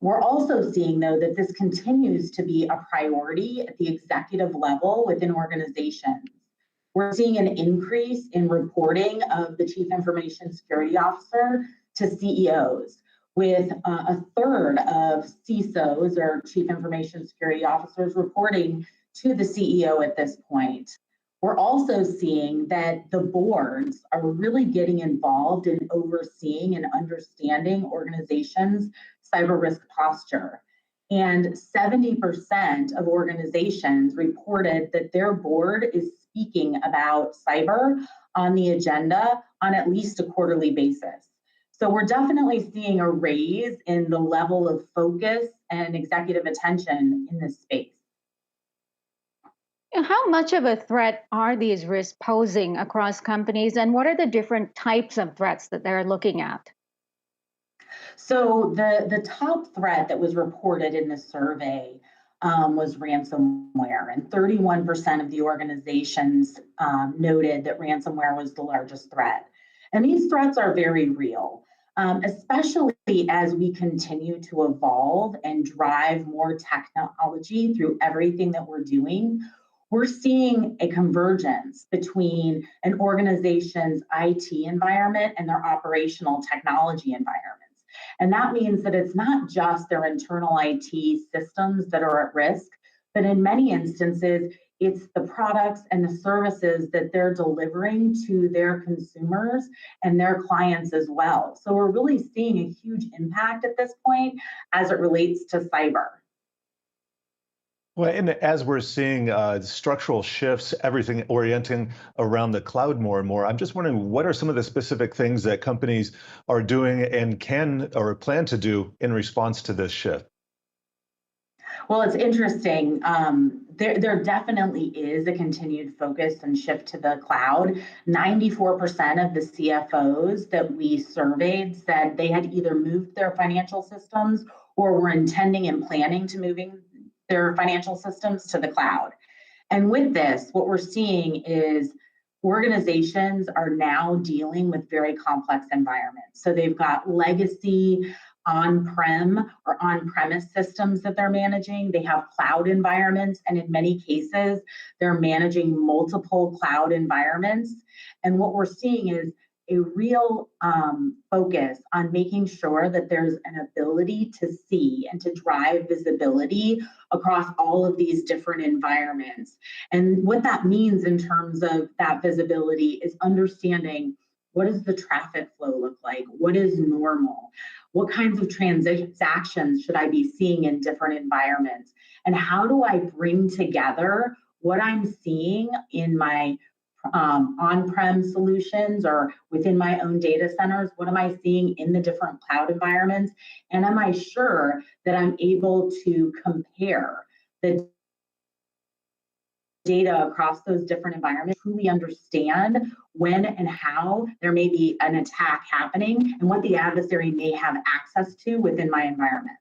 We're also seeing, though, that this continues to be a priority at the executive level within organizations. We're seeing an increase in reporting of the Chief Information Security Officer to CEOs, with a third of CISOs, or Chief Information Security Officers, reporting to the CEO at this point. We're also seeing that the boards are really getting involved in overseeing and understanding organizations' cyber risk posture. And 70% of organizations reported that their board is speaking about cyber on the agenda on at least a quarterly basis. So we're definitely seeing a raise in the level of focus and executive attention in this space. How much of a threat are these risks posing across companies, and what are the different types of threats that they're looking at? So the top threat that was reported in the survey was ransomware, and 31% of the organizations noted that ransomware was the largest threat. And these threats are very real, especially as we continue to evolve and drive more technology through everything that we're doing. We're seeing a convergence between an organization's IT environment and their operational technology environments. And that means that it's not just their internal IT systems that are at risk, but in many instances, it's the products and the services that they're delivering to their consumers and their clients as well. So we're really seeing a huge impact at this point as it relates to cyber. Well, and as we're seeing structural shifts, everything orienting around the cloud more and more, I'm just wondering what are some of the specific things that companies are doing and can or plan to do in response to this shift? Well, it's interesting. There definitely is a continued focus and shift to the cloud. 94% of the CFOs that we surveyed said they had either moved their financial systems or were intending and planning to moving their financial systems to the cloud. And with this, what we're seeing is organizations are now dealing with very complex environments. So they've got legacy on-prem or on-premise systems that they're managing. They have cloud environments, and in many cases, they're managing multiple cloud environments. And what we're seeing is a real focus on making sure that there's an ability to see and to drive visibility across all of these different environments. And what that means in terms of that visibility is understanding what does the traffic flow look like? What is normal? What kinds of transactions should I be seeing in different environments? And how do I bring together what I'm seeing in my on-prem solutions or within my own data centers? What am I seeing in the different cloud environments? And am I sure that I'm able to compare the data across those different environments, truly understand when and how there may be an attack happening and what the adversary may have access to within my environment?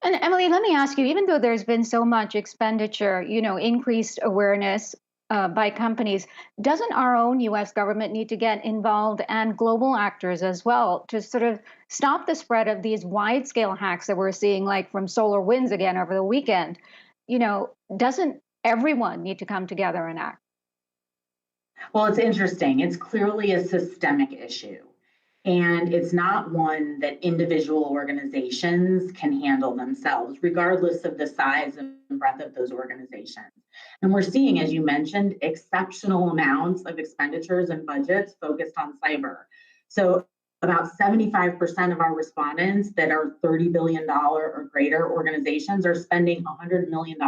And Emily, let me ask you, even though there's been so much expenditure, increased awareness by companies, doesn't our own US government need to get involved and global actors as well to sort of stop the spread of these wide scale hacks that we're seeing, like from SolarWinds again over the weekend? Doesn't everyone need to come together and act? Well, it's interesting. It's clearly a systemic issue. And it's not one that individual organizations can handle themselves, regardless of the size and breadth of those organizations. And we're seeing, as you mentioned, exceptional amounts of expenditures and budgets focused on cyber. So about 75% of our respondents that are $30 billion or greater organizations are spending $100 million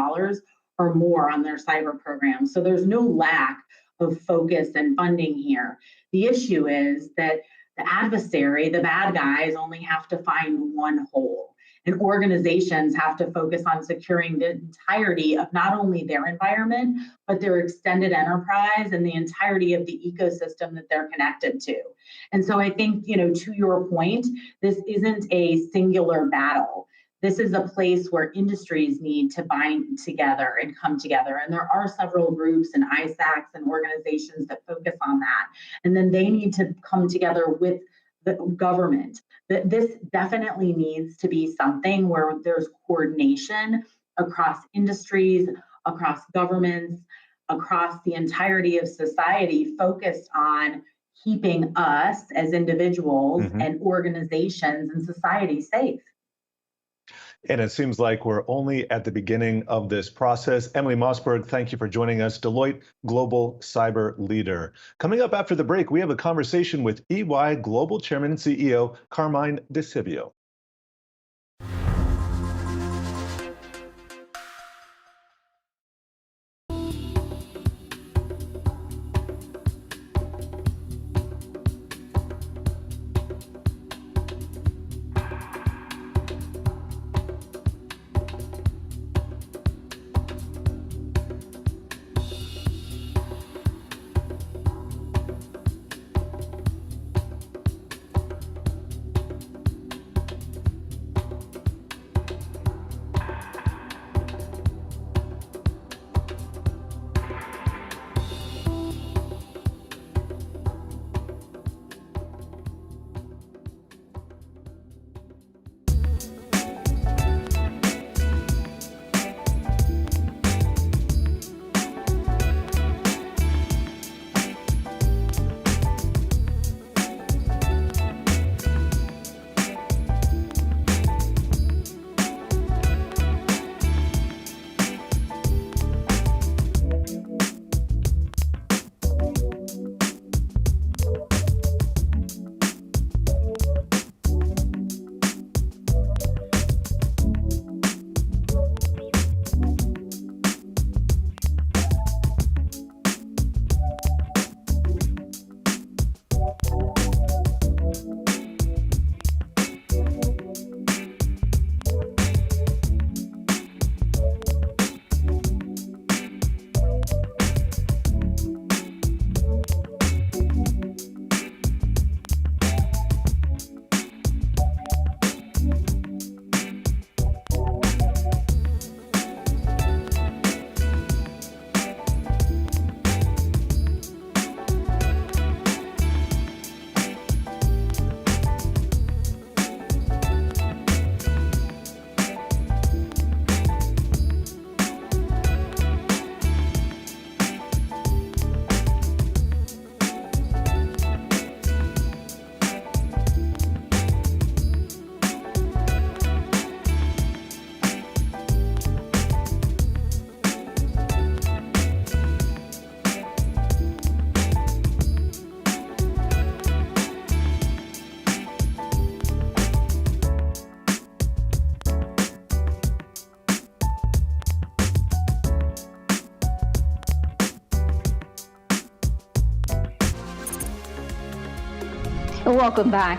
or more on their cyber program. So there's no lack of focus and funding here. The issue is that the adversary, the bad guys, only have to find one hole. And organizations have to focus on securing the entirety of not only their environment, but their extended enterprise and the entirety of the ecosystem that they're connected to. And so I think, to your point, this isn't a singular battle. This is a place where industries need to bind together and come together. And there are several groups and ISACs and organizations that focus on that. And then they need to come together with the government. This definitely needs to be something where there's coordination across industries, across governments, across the entirety of society, focused on keeping us as individuals and organizations and society safe. And it seems like we're only at the beginning of this process. Emily Mossberg, thank you for joining us, Deloitte Global Cyber Leader. Coming up after the break, we have a conversation with EY Global Chairman and CEO, Carmine DeCivio. Welcome back.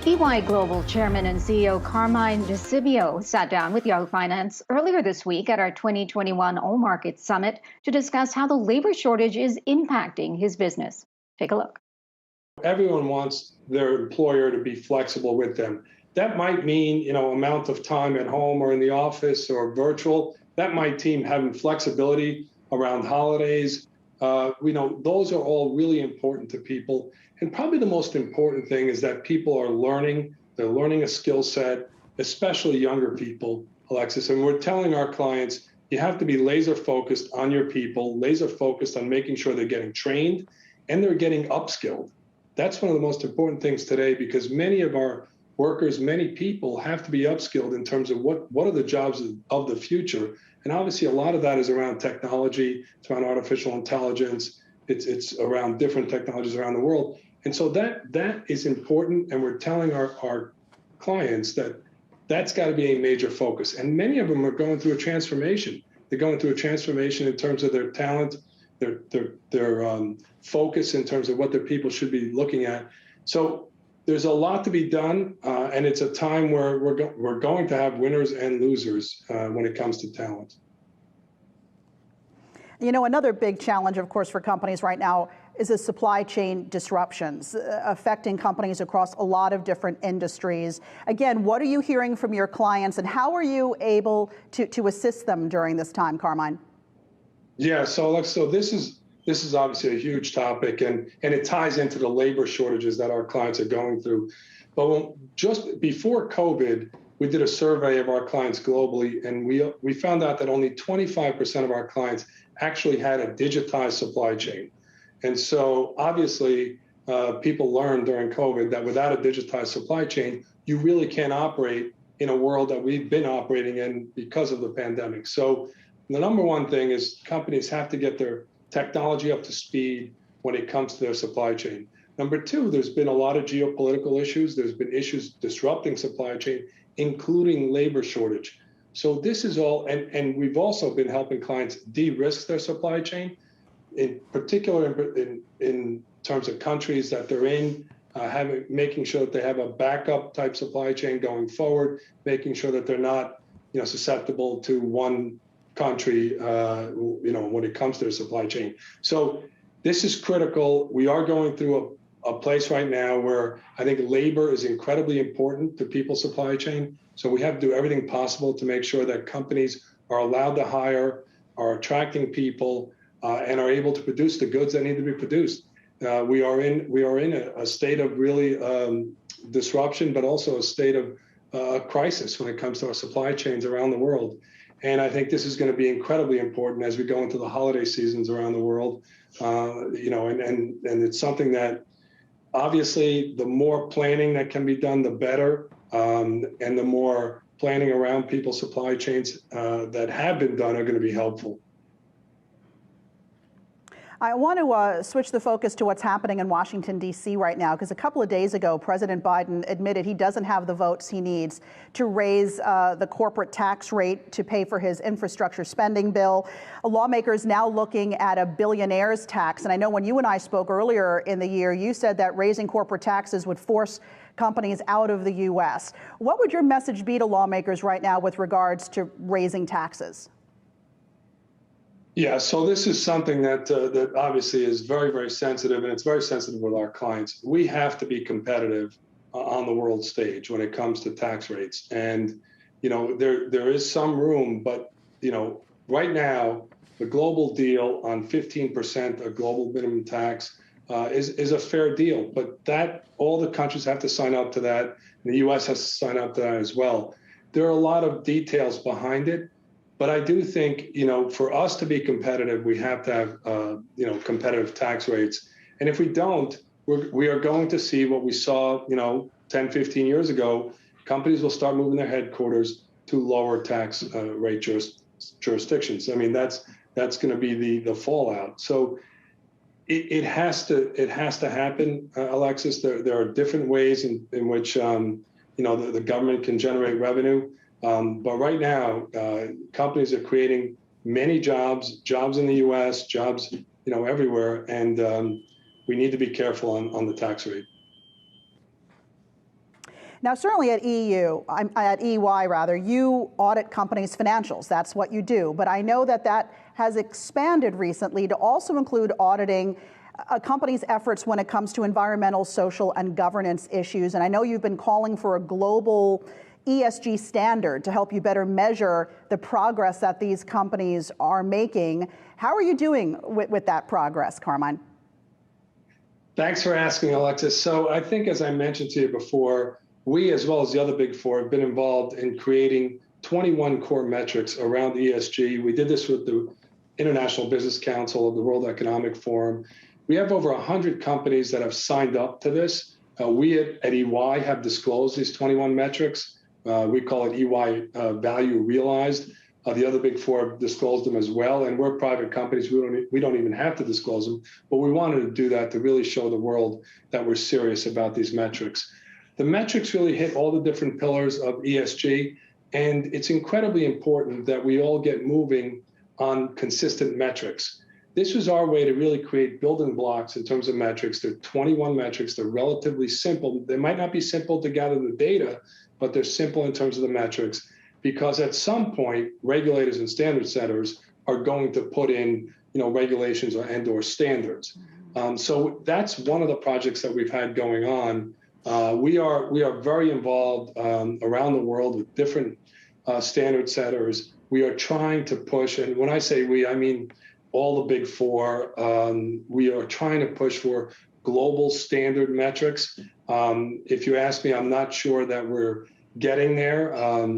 EY Global Chairman and CEO Carmine DeCibio sat down with Yahoo Finance earlier this week at our 2021 All Markets Summit to discuss how the labor shortage is impacting his business. Take a look. Everyone wants their employer to be flexible with them. That might mean, amount of time at home or in the office or virtual. That might mean having flexibility around holidays. Those are all really important to people. And probably the most important thing is that people are learning. They're learning a skill set, especially younger people, Alexis. And we're telling our clients, you have to be laser focused on your people, laser focused on making sure they're getting trained and they're getting upskilled. That's one of the most important things today, because many of our workers, many people have to be upskilled in terms of what are the jobs of the future. And obviously a lot of that is around technology, it's around artificial intelligence, it's around different technologies around the world. And so that is important, and we're telling our clients that that's got to be a major focus. And many of them are going through a transformation. They're going through a transformation in terms of their talent, their focus in terms of what their people should be looking at. So there's a lot to be done, and it's a time where we're going to have winners and losers when it comes to talent. Another big challenge, of course, for companies right now is the supply chain disruptions affecting companies across a lot of different industries. Again, what are you hearing from your clients, and how are you able to assist them during this time, Carmine? Yeah, so this is obviously a huge topic, and it ties into the labor shortages that our clients are going through. But just before COVID, we did a survey of our clients globally, and we found out that only 25% of our clients actually had a digitized supply chain. And so obviously, people learned during COVID that without a digitized supply chain, you really can't operate in a world that we've been operating in because of the pandemic. So the number one thing is companies have to get their technology up to speed when it comes to their supply chain. Number two, there's been a lot of geopolitical issues. There's been issues disrupting supply chain, including labor shortage. So this is all, and we've also been helping clients de-risk their supply chain, in particular in terms of countries that they're in, making sure that they have a backup type supply chain going forward, making sure that they're not susceptible to one country, when it comes to their supply chain. So this is critical. We are going through a place right now where I think labor is incredibly important to people's supply chain. So we have to do everything possible to make sure that companies are allowed to hire, are attracting people, and are able to produce the goods that need to be produced. We are in a state of really disruption, but also a state of crisis when it comes to our supply chains around the world. And I think this is going to be incredibly important as we go into the holiday seasons around the world. And it's something that obviously the more planning that can be done, the better. And the more planning around people's supply chains that have been done are going to be helpful. I want to switch the focus to what's happening in Washington, D.C. right now, because a couple of days ago, President Biden admitted he doesn't have the votes he needs to raise the corporate tax rate to pay for his infrastructure spending bill. Lawmakers now looking at a billionaire's tax. And I know when you and I spoke earlier in the year, you said that raising corporate taxes would force companies out of the U.S. What would your message be to lawmakers right now with regards to raising taxes? Yeah, so this is something that obviously is very, very sensitive, and it's very sensitive with our clients. We have to be competitive on the world stage when it comes to tax rates. And, there is some room, but, right now, the global deal on 15% of global minimum tax is a fair deal. But that all the countries have to sign up to that, and the U.S. has to sign up to that as well. There are a lot of details behind it. But I do think, for us to be competitive, we have to have, competitive tax rates. And if we don't, we are going to see what we saw, 10, 15 years ago. Companies will start moving their headquarters to lower tax rate jurisdictions. I mean, that's going to be the fallout. So it has to happen, Alexis. There are different ways in which, the government can generate revenue. But right now, companies are creating many jobs in the U.S., jobs, everywhere, and we need to be careful on the tax rate. Now, certainly at EY rather, you audit companies' financials. That's what you do. But I know that has expanded recently to also include auditing a company's efforts when it comes to environmental, social, and governance issues. And I know you've been calling for a global ESG standard to help you better measure the progress that these companies are making. How are you doing with that progress, Carmine? Thanks for asking, Alexis. So I think, as I mentioned to you before, we, as well as the other big four, have been involved in creating 21 core metrics around ESG. We did this with the International Business Council of the World Economic Forum. We have over 100 companies that have signed up to this. We at EY have disclosed these 21 metrics. We call it EY Value Realized. The other big four have disclosed them as well. And we're private companies. We don't even have to disclose them. But we wanted to do that to really show the world that we're serious about these metrics. The metrics really hit all the different pillars of ESG. And it's incredibly important that we all get moving on consistent metrics. This was our way to really create building blocks in terms of metrics. There are 21 metrics. They're relatively simple. They might not be simple to gather the data, but they're simple in terms of the metrics, because at some point, regulators and standard setters are going to put in, regulations and/or standards. So that's one of the projects that we've had going on. We are very involved around the world with different standard setters. We are trying to push, and when I say we, I mean all the big four. We are trying to push for global standard metrics. If you ask me, I'm not sure that we're getting there.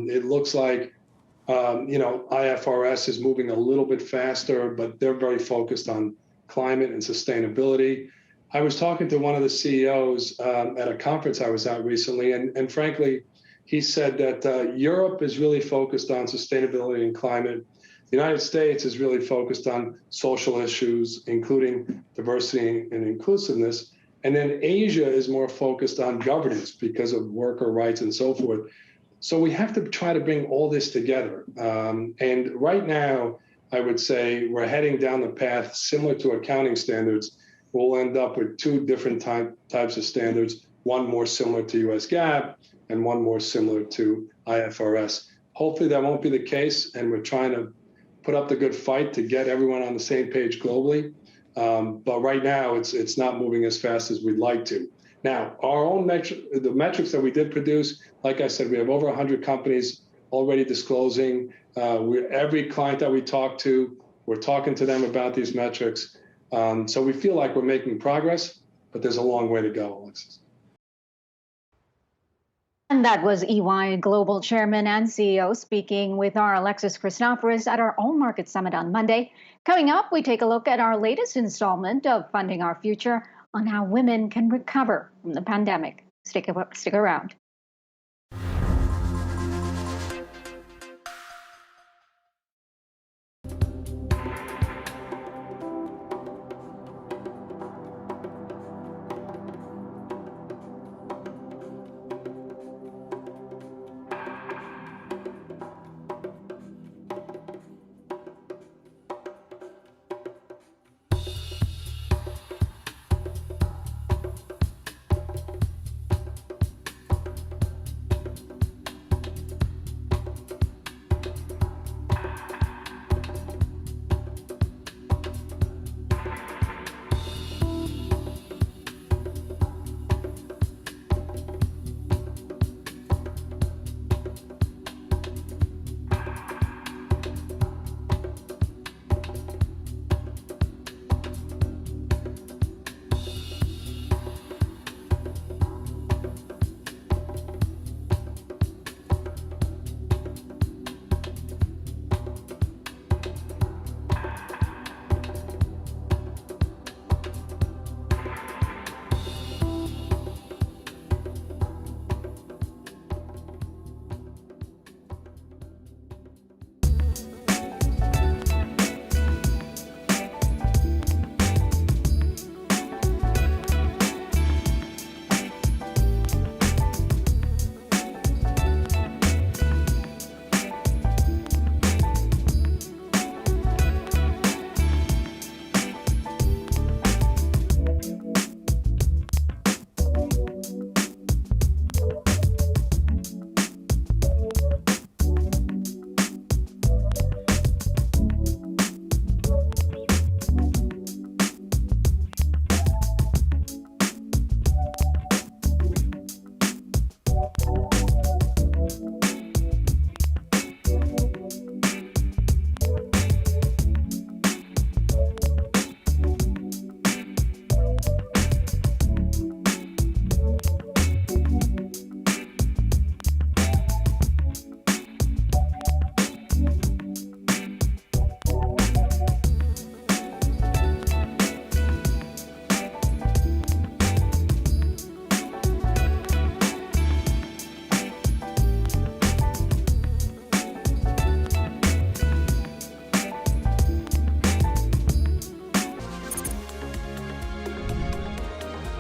It looks like, IFRS is moving a little bit faster, but they're very focused on climate and sustainability. I was talking to one of the CEOs at a conference I was at recently, and frankly, he said that Europe is really focused on sustainability and climate. The United States is really focused on social issues, including diversity and inclusiveness. And then Asia is more focused on governance because of worker rights and so forth. So we have to try to bring all this together. And right now, I would say we're heading down the path similar to accounting standards. We'll end up with two different types of standards, one more similar to US GAAP and one more similar to IFRS. Hopefully that won't be the case, and we're trying to put up the good fight to get everyone on the same page globally. But right now, it's not moving as fast as we'd like to. Now, our own the metrics that we did produce, like I said, we have over 100 companies already disclosing. Every client that we talk to, we're talking to them about these metrics. So we feel like we're making progress, but there's a long way to go, Alexis. And that was EY Global Chairman and CEO speaking with our Alexis Christoforous at our All Market Summit on Monday. Coming up, we take a look at our latest installment of Funding Our Future on how women can recover from the pandemic. Stick around.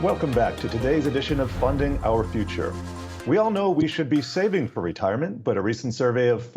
Welcome back to today's edition of Funding Our Future. We all know we should be saving for retirement, but a recent survey found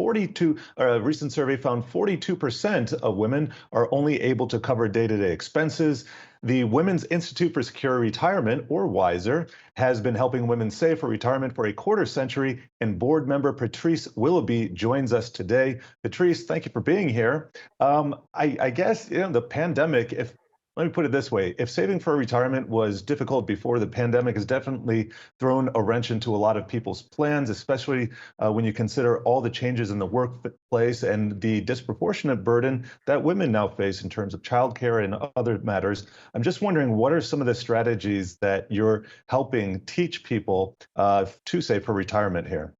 42% of women are only able to cover day-to-day expenses. The Women's Institute for Secure Retirement, or WISER, has been helping women save for retirement for a quarter century, and board member Patrice Willoughby joins us today. Patrice, thank you for being here. I guess, the pandemic, let me put it this way. If saving for retirement was difficult before, the pandemic has definitely thrown a wrench into a lot of people's plans, especially when you consider all the changes in the workplace and the disproportionate burden that women now face in terms of childcare and other matters. I'm just wondering, what are some of the strategies that you're helping teach people to save for retirement here?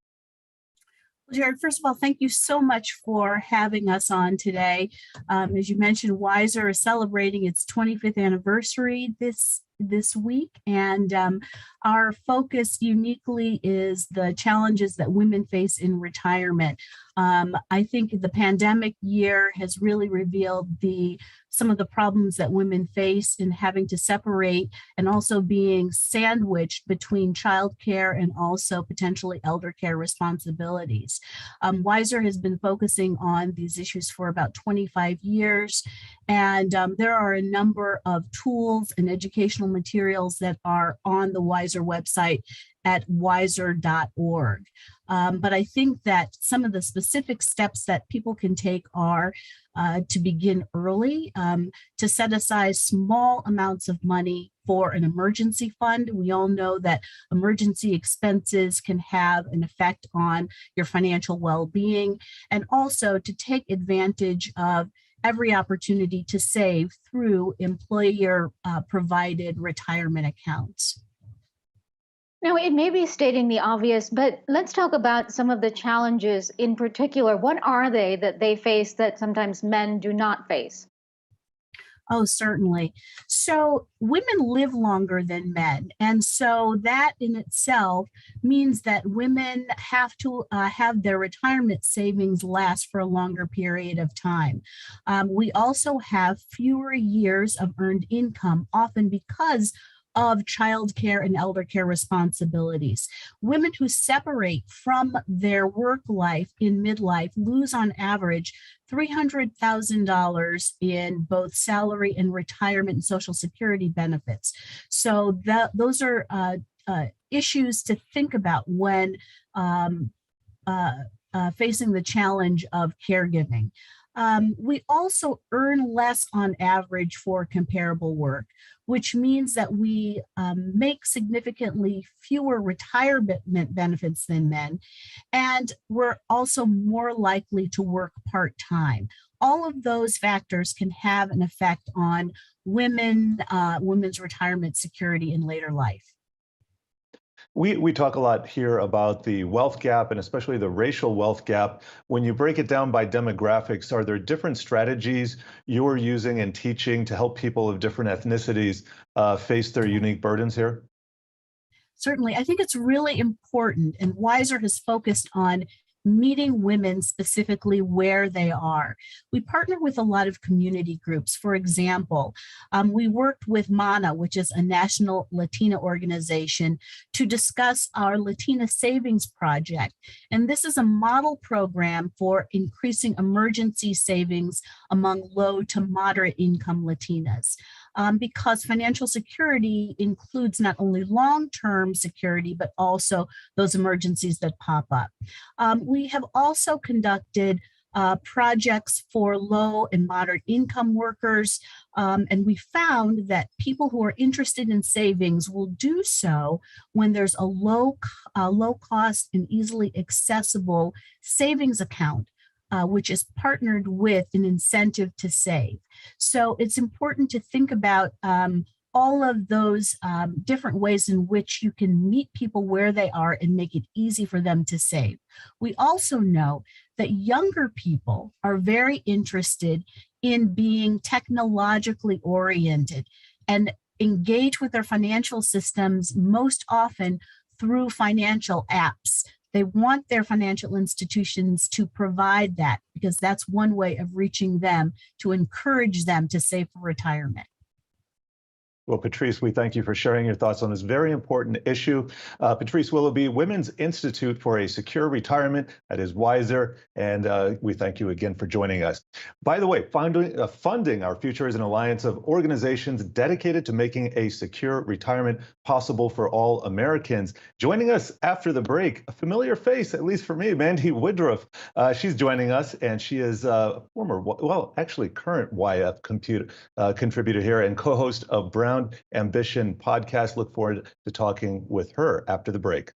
Jared, first of all, thank you so much for having us on today. As you mentioned, WISER is celebrating its 25th anniversary this week, and our focus uniquely is the challenges that women face in retirement. I think the pandemic year has really revealed some of the problems that women face in having to separate and also being sandwiched between childcare and also potentially elder care responsibilities. WISER has been focusing on these issues for about 25 years, and there are a number of tools and educational materials that are on the WISER website at wiser.org. But I think that some of the specific steps that people can take are to begin early, to set aside small amounts of money for an emergency fund. We all know that emergency expenses can have an effect on your financial well-being, and also to take advantage of every opportunity to save through employer provided retirement accounts. Now, it may be stating the obvious, but let's talk about some of the challenges in particular. What are they that they face that sometimes men do not face? Oh, certainly. So women live longer than men. And so that in itself means that women have to have their retirement savings last for a longer period of time. We also have fewer years of earned income, often because of childcare and elder care responsibilities. Women who separate from their work life in midlife lose on average $300,000 in both salary and retirement and Social Security benefits. So those are issues to think about when facing the challenge of caregiving. We also earn less on average for comparable work, which means that we make significantly fewer retirement benefits than men, and we're also more likely to work part-time. All of those factors can have an effect on women's retirement security in later life. We talk a lot here about the wealth gap and especially the racial wealth gap. When you break it down by demographics, are there different strategies you're using and teaching to help people of different ethnicities face their unique burdens here? Certainly. I think it's really important, and WISER has focused on meeting women specifically where they are. We partner with a lot of community groups. For example, we worked with MANA, which is a national Latina organization, to discuss our Latina Savings Project. And this is a model program for increasing emergency savings among low to moderate income Latinas. Because financial security includes not only long-term security, but also those emergencies that pop up. We have also conducted projects for low and moderate income workers, and we found that people who are interested in savings will do so when there's a low cost and easily accessible savings account, which is partnered with an incentive to save. So it's important to think about all of those different ways in which you can meet people where they are and make it easy for them to save. We also know that younger people are very interested in being technologically oriented and engage with their financial systems most often through financial apps. They want their financial institutions to provide that because that's one way of reaching them to encourage them to save for retirement. Well, Patrice, we thank you for sharing your thoughts on this very important issue. Patrice Willoughby, Women's Institute for a Secure Retirement, that is WISER, and we thank you again for joining us. By the way, Funding Our Future is an alliance of organizations dedicated to making a secure retirement possible for all Americans. Joining us after the break, a familiar face, at least for me, Mandy Woodruff. She's joining us, and she is a current YF contributor here and co-host of Brown Ambition podcast. Look forward to talking with her after the break.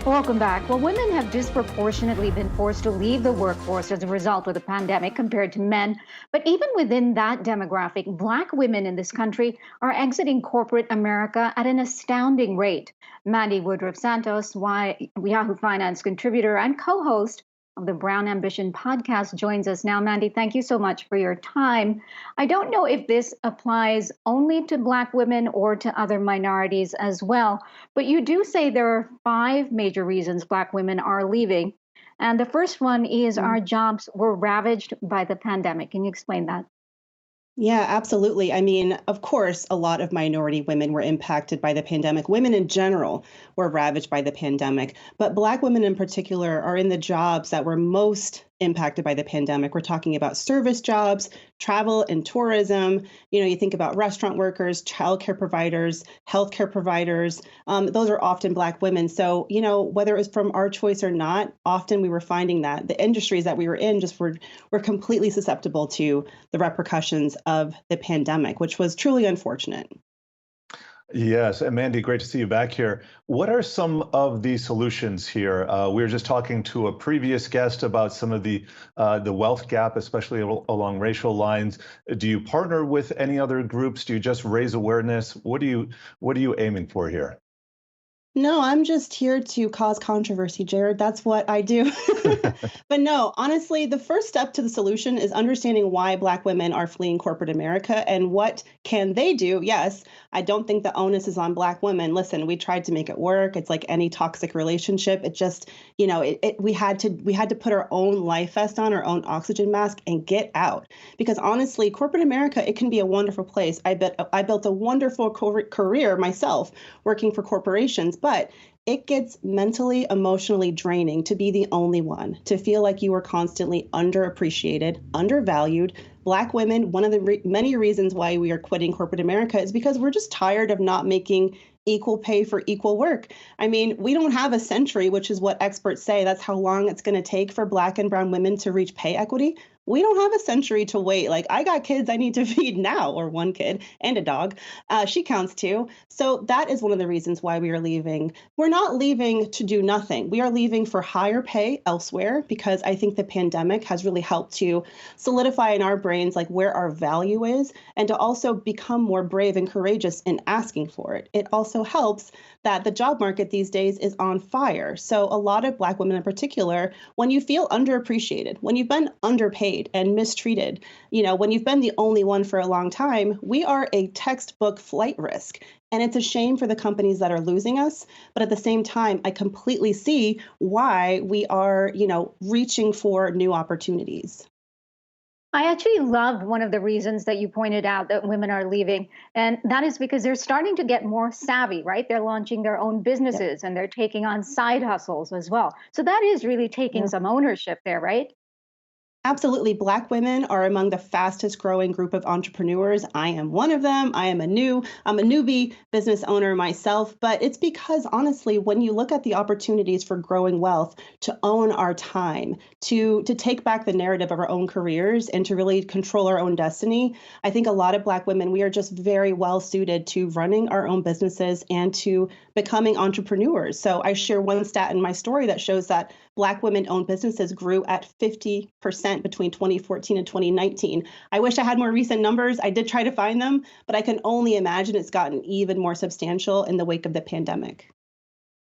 Welcome back. Well, women have disproportionately been forced to leave the workforce as a result of the pandemic compared to men. But even within that demographic, Black women in this country are exiting corporate America at an astounding rate. Mandy Woodruff Santos, Yahoo Finance contributor and co-host of the Brown Ambition podcast, joins us now. Mandy, thank you so much for your time. I don't know if this applies only to Black women or to other minorities as well, but you do say there are 5 major reasons Black women are leaving. And the first one is our jobs were ravaged by the pandemic. Can you explain that? Yeah, absolutely. I mean, of course, a lot of minority women were impacted by the pandemic. Women in general were ravaged by the pandemic, but Black women in particular are in the jobs that were most impacted by the pandemic. We're talking about service jobs, travel and tourism. You know, you think about restaurant workers, childcare providers, healthcare providers. Those are often Black women. So, you know, whether it was from our choice or not, often we were finding that the industries that we were in just were completely susceptible to the repercussions of the pandemic, which was truly unfortunate. Yes, and Mandy, great to see you back here. What are some of the solutions here? We were just talking to a previous guest about some of the wealth gap, especially along racial lines. Do you partner with any other groups? Do you just raise awareness? What are you aiming for here? No, I'm just here to cause controversy, Jared. That's what I do. But no, honestly, the first step to the solution is understanding why Black women are fleeing corporate America and what can they do. Yes, I don't think the onus is on Black women. Listen, we tried to make it work. It's like any toxic relationship. It just, we had to put our own life vest on, our own oxygen mask, and get out. Because honestly, corporate America, it can be a wonderful place. I built a wonderful career myself working for corporations, but it gets mentally, emotionally draining to be the only one, to feel like you are constantly underappreciated, undervalued. Black women, one of the many reasons why we are quitting corporate America is because we're just tired of not making equal pay for equal work. I mean, we don't have a century, which is what experts say. That's how long it's going to take for Black and brown women to reach pay equity. We don't have a century to wait. Like, I got kids I need to feed now, or one kid and a dog. She counts too. So that is one of the reasons why we are leaving. We're not leaving to do nothing. We are leaving for higher pay elsewhere, because I think the pandemic has really helped to solidify in our brains like where our value is, and to also become more brave and courageous in asking for it. It also helps that the job market these days is on fire. So a lot of Black women in particular, when you feel underappreciated, when you've been underpaid and mistreated, when you've been the only one for a long time, we are a textbook flight risk. And it's a shame for the companies that are losing us. But at the same time, I completely see why we are, reaching for new opportunities. I actually love one of the reasons that you pointed out that women are leaving, and that is because they're starting to get more savvy, right? They're launching their own businesses and they're taking on side hustles as well. So that is really taking some ownership there, right? Absolutely. Black women are among the fastest growing group of entrepreneurs. I am one of them. I'm a newbie business owner myself, but it's because honestly, when you look at the opportunities for growing wealth, to own our time, to take back the narrative of our own careers and to really control our own destiny, I think a lot of Black women, we are just very well suited to running our own businesses and to becoming entrepreneurs. So I share one stat in my story that shows that Black women-owned businesses grew at 50% between 2014 and 2019. I wish I had more recent numbers. I did try to find them, but I can only imagine it's gotten even more substantial in the wake of the pandemic.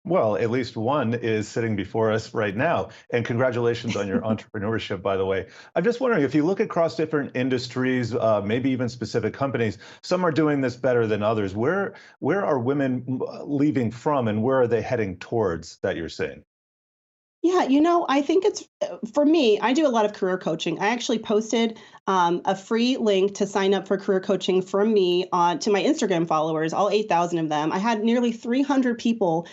Well, at least one is sitting before us right now. And congratulations on your entrepreneurship, by the way. I'm just wondering, if you look across different industries, maybe even specific companies, some are doing this better than others. Where are women leaving from, and where are they heading towards that you're seeing? Yeah, I think it's, for me, I do a lot of career coaching. I actually posted a free link to sign up for career coaching from me to my Instagram followers, all 8,000 of them. I had nearly 300 people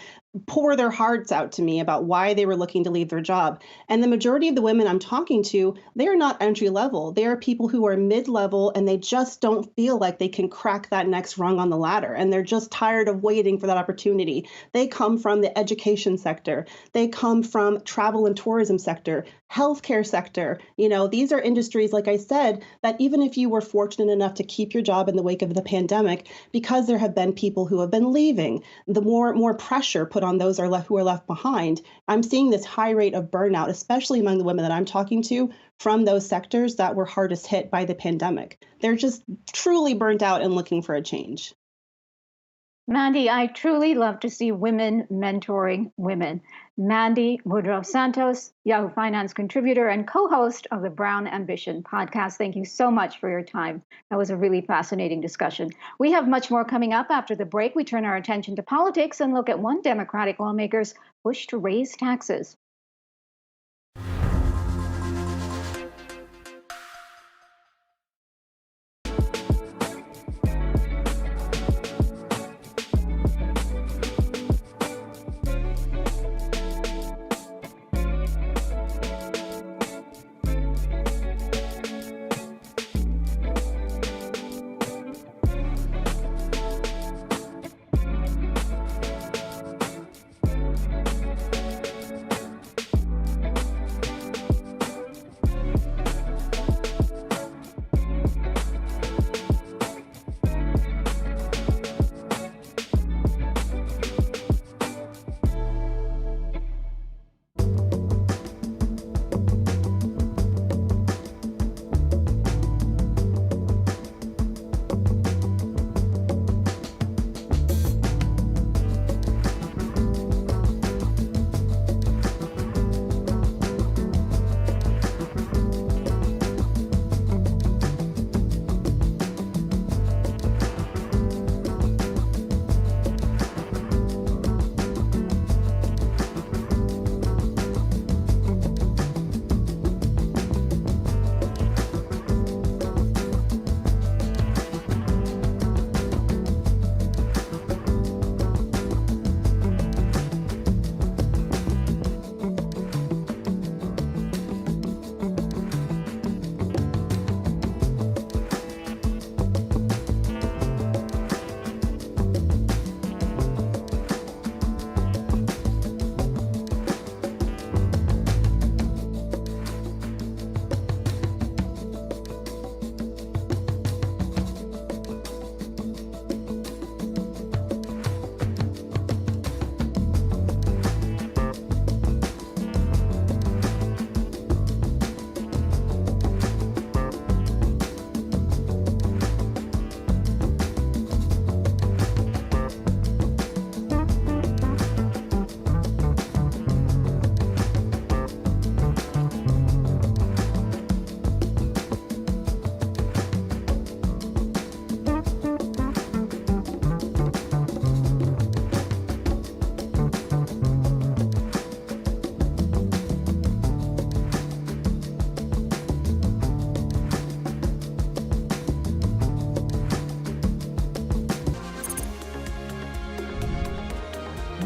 pour their hearts out to me about why they were looking to leave their job. And the majority of the women I'm talking to, they are not entry level. They are people who are mid-level, and they just don't feel like they can crack that next rung on the ladder. And they're just tired of waiting for that opportunity. They come from the education sector. They come from travel and tourism sector, healthcare sector. These are industries, like I said, that even if you were fortunate enough to keep your job in the wake of the pandemic, because there have been people who have been leaving, the more pressure put on those who are left behind. I'm seeing this high rate of burnout, especially among the women that I'm talking to from those sectors that were hardest hit by the pandemic. They're just truly burnt out and looking for a change. Mandy, I truly love to see women mentoring women. Mandy Woodrow-Santos, Yahoo Finance contributor and co-host of the Brown Ambition podcast. Thank you so much for your time. That was a really fascinating discussion. We have much more coming up after the break. We turn our attention to politics and look at one Democratic lawmaker's push to raise taxes.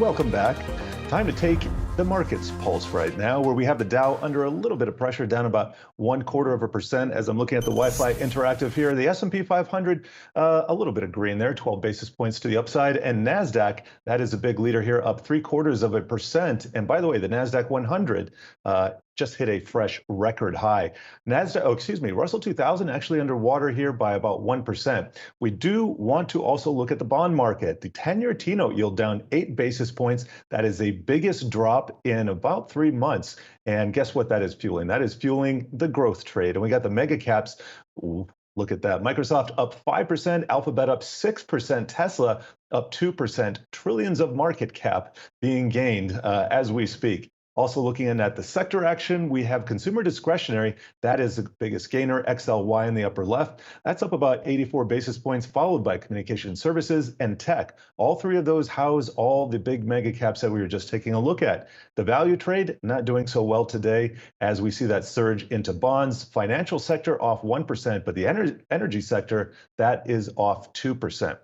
welcome back. Time to take the market's pulse right now, where we have the Dow under a little bit of pressure, down about 0.25% as I'm looking at the Wi-Fi Interactive here. The S&P 500, a little bit of green there, 12 basis points to the upside. And NASDAQ, that is a big leader here, up 0.75%. And by the way, the NASDAQ 100 just hit a fresh record high. Russell 2000 actually underwater here by about 1%. We do want to also look at the bond market. The 10-year T-note yield down 8 basis points. That is the biggest drop in about 3 months. And guess what that is fueling? That is fueling the growth trade. And we got the mega caps. Ooh, look at that. Microsoft up 5%, Alphabet up 6%, Tesla up 2%. Trillions of market cap being gained as we speak. Also looking in at the sector action, we have consumer discretionary. That is the biggest gainer, XLY in the upper left. That's up about 84 basis points, followed by communication services and tech. All three of those house all the big mega caps that we were just taking a look at. The value trade not doing so well today as we see that surge into bonds. Financial sector off 1%, but the energy sector, that is off 2%.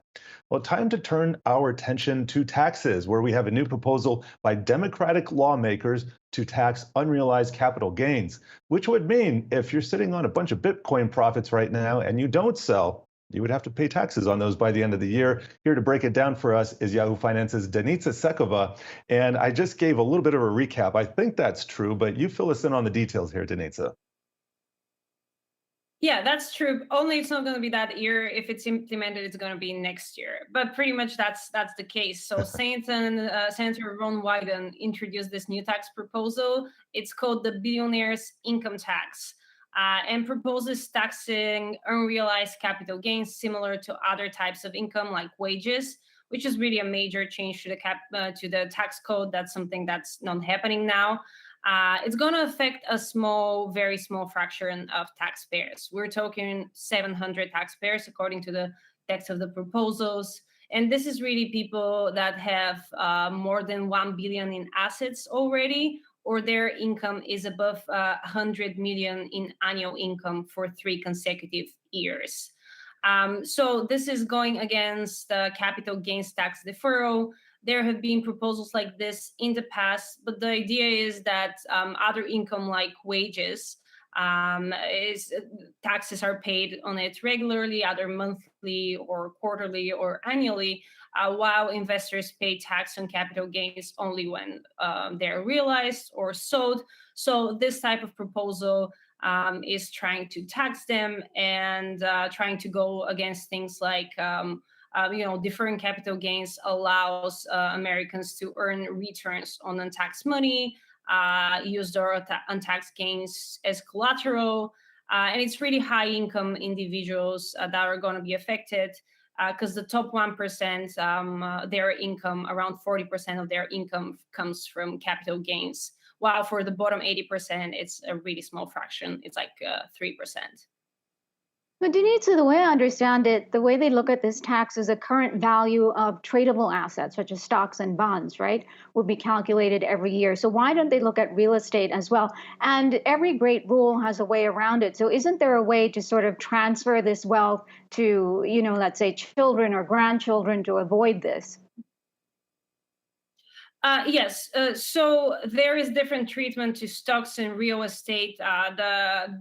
Well, time to turn our attention to taxes, where we have a new proposal by Democratic lawmakers to tax unrealized capital gains, which would mean if you're sitting on a bunch of Bitcoin profits right now and you don't sell, you would have to pay taxes on those by the end of the year. Here to break it down for us is Yahoo Finance's Denitsa Sekova. And I just gave a little bit of a recap. I think that's true, but you fill us in on the details here, Denitsa. Yeah, that's true. Only it's not going to be that year. If it's implemented, it's going to be next year. But pretty much that's the case. So Senator Ron Wyden introduced this new tax proposal. It's called the Billionaire's Income Tax, and proposes taxing unrealized capital gains similar to other types of income like wages, which is really a major change to the tax code. That's something that's not happening now. It's going to affect a very small fraction of taxpayers. We're talking 700 taxpayers, according to the text of the proposals. And this is really people that have more than 1 billion in assets already, or their income is above 100 million in annual income for 3 consecutive years. So this is going against the capital gains tax deferral. There have been proposals like this in the past, but the idea is that other income like wages, taxes are paid on it regularly, either monthly or quarterly or annually, while investors pay tax on capital gains only when they're realized or sold. So this type of proposal is trying to tax them and trying to go against things like deferring capital gains allows Americans to earn returns on untaxed money, use their untaxed gains as collateral, and it's really high-income individuals that are going to be affected because the top 1%, their income, around 40% of their income comes from capital gains, while for the bottom 80%, it's a really small fraction. It's like 3%. But Denise, the way I understand it, the way they look at this tax is the current value of tradable assets, such as stocks and bonds, right, will be calculated every year. So why don't they look at real estate as well? And every great rule has a way around it. So isn't there a way to sort of transfer this wealth to, let's say children or grandchildren to avoid this? Yes. So there is different treatment to stocks and real estate.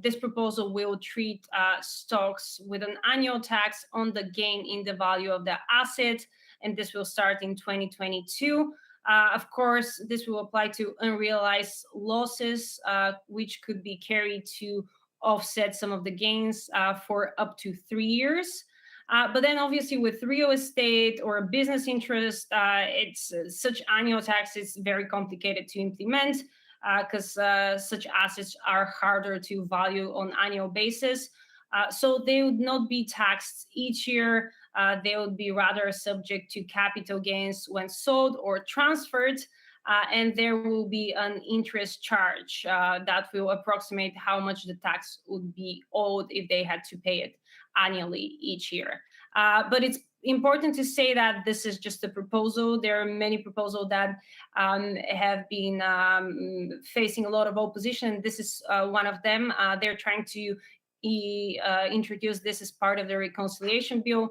This proposal will treat stocks with an annual tax on the gain in the value of the asset, and this will start in 2022. Of course, this will apply to unrealized losses, which could be carried to offset some of the gains for up to 3 years. But then obviously with real estate or a business interest, it's such annual tax is very complicated to implement because such assets are harder to value on annual basis. So they would not be taxed each year. They would be rather subject to capital gains when sold or transferred. And there will be an interest charge that will approximate how much the tax would be owed if they had to pay it annually each year. But it's important to say that this is just a proposal. There are many proposals that have been facing a lot of opposition. This is one of them. They're trying to introduce this as part of the reconciliation bill.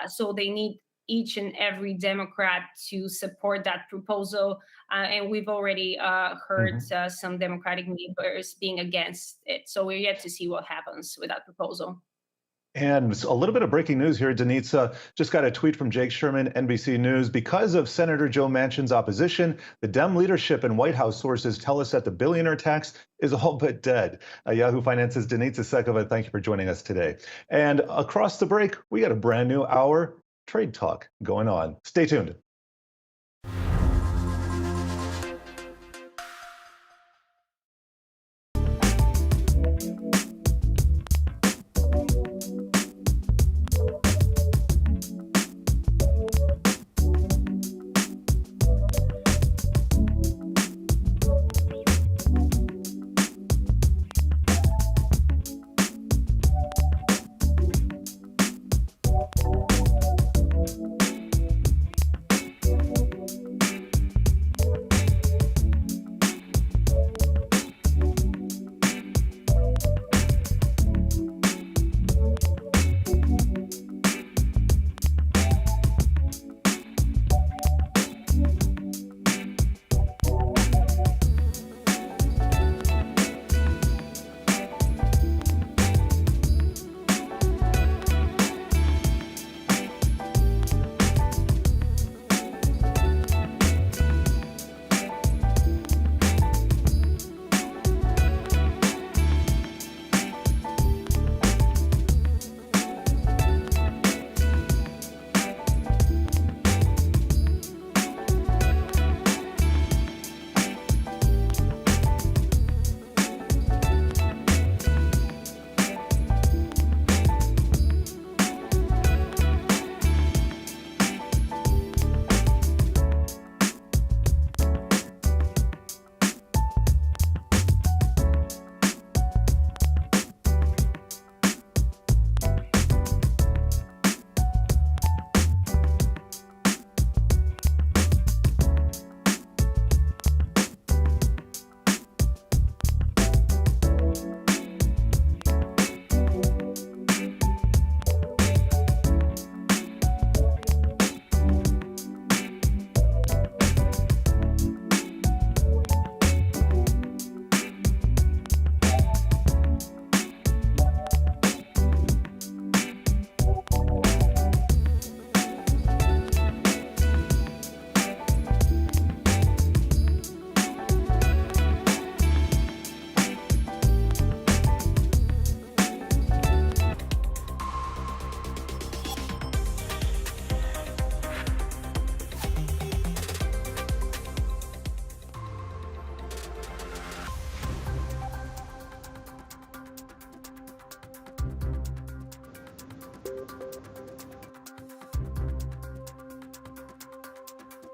So they need each and every Democrat to support that proposal. And we've already heard some Democratic members being against it. So we're yet to see what happens with that proposal. And a little bit of breaking news here. Denitza just got a tweet from Jake Sherman, NBC News. Because of Senator Joe Manchin's opposition, the Dem leadership and White House sources tell us that the billionaire tax is all but dead. Yahoo Finance's Denitza Sekova, thank you for joining us today. And across the break, we got a brand new hour trade talk going on. Stay tuned.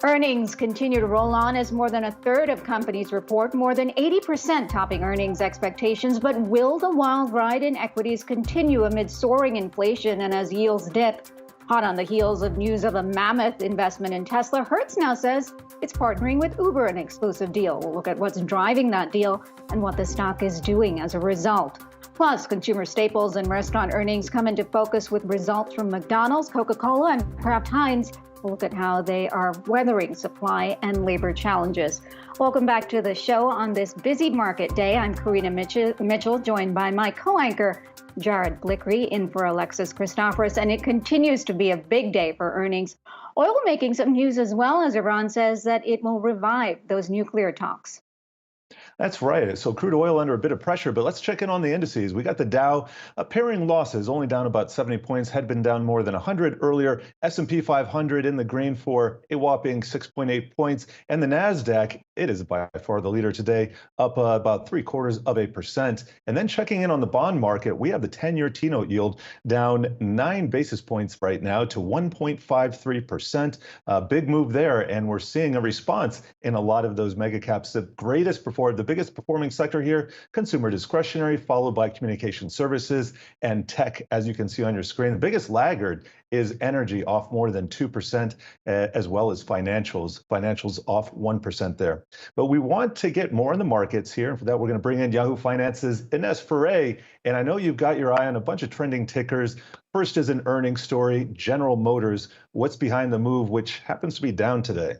Earnings continue to roll on as more than a third of companies report, more than 80% topping earnings expectations. But will the wild ride in equities continue amid soaring inflation and as yields dip? Hot on the heels of news of a mammoth investment in Tesla, Hertz now says it's partnering with Uber, an exclusive deal. We'll look at what's driving that deal and what the stock is doing as a result. Plus, consumer staples and restaurant earnings come into focus with results from McDonald's, Coca-Cola, and Kraft Heinz. We'll look at how they are weathering supply and labor challenges. Welcome back to the show on this busy market day. I'm Karina Mitchell, joined by my co-anchor, Jared Blickery, in for Alexis Christoforous, and it continues to be a big day for earnings. Oil making some news as well, as Iran says that it will revive those nuclear talks. That's right. So crude oil under a bit of pressure, but let's check in on the indices. We got the Dow pairing losses, only down about 70 points, had been down more than 100 earlier. S&P 500 in the green for a whopping 6.8 points. And the NASDAQ, it is by far the leader today, up about 0.75%. And then checking in on the bond market, we have the 10-year T-note yield down 9 basis points right now to 1.53%. Big move there, and we're seeing a response in a lot of those mega caps. The greatest performance for the biggest performing sector here, consumer discretionary, followed by communication services and tech, as you can see on your screen. The biggest laggard is energy, off more than 2%, as well as financials. Financials off 1% there. But we want to get more in the markets here. And for that, we're going to bring in Yahoo Finance's Ines Ferre. And I know you've got your eye on a bunch of trending tickers. First is an earnings story, General Motors. What's behind the move, which happens to be down today?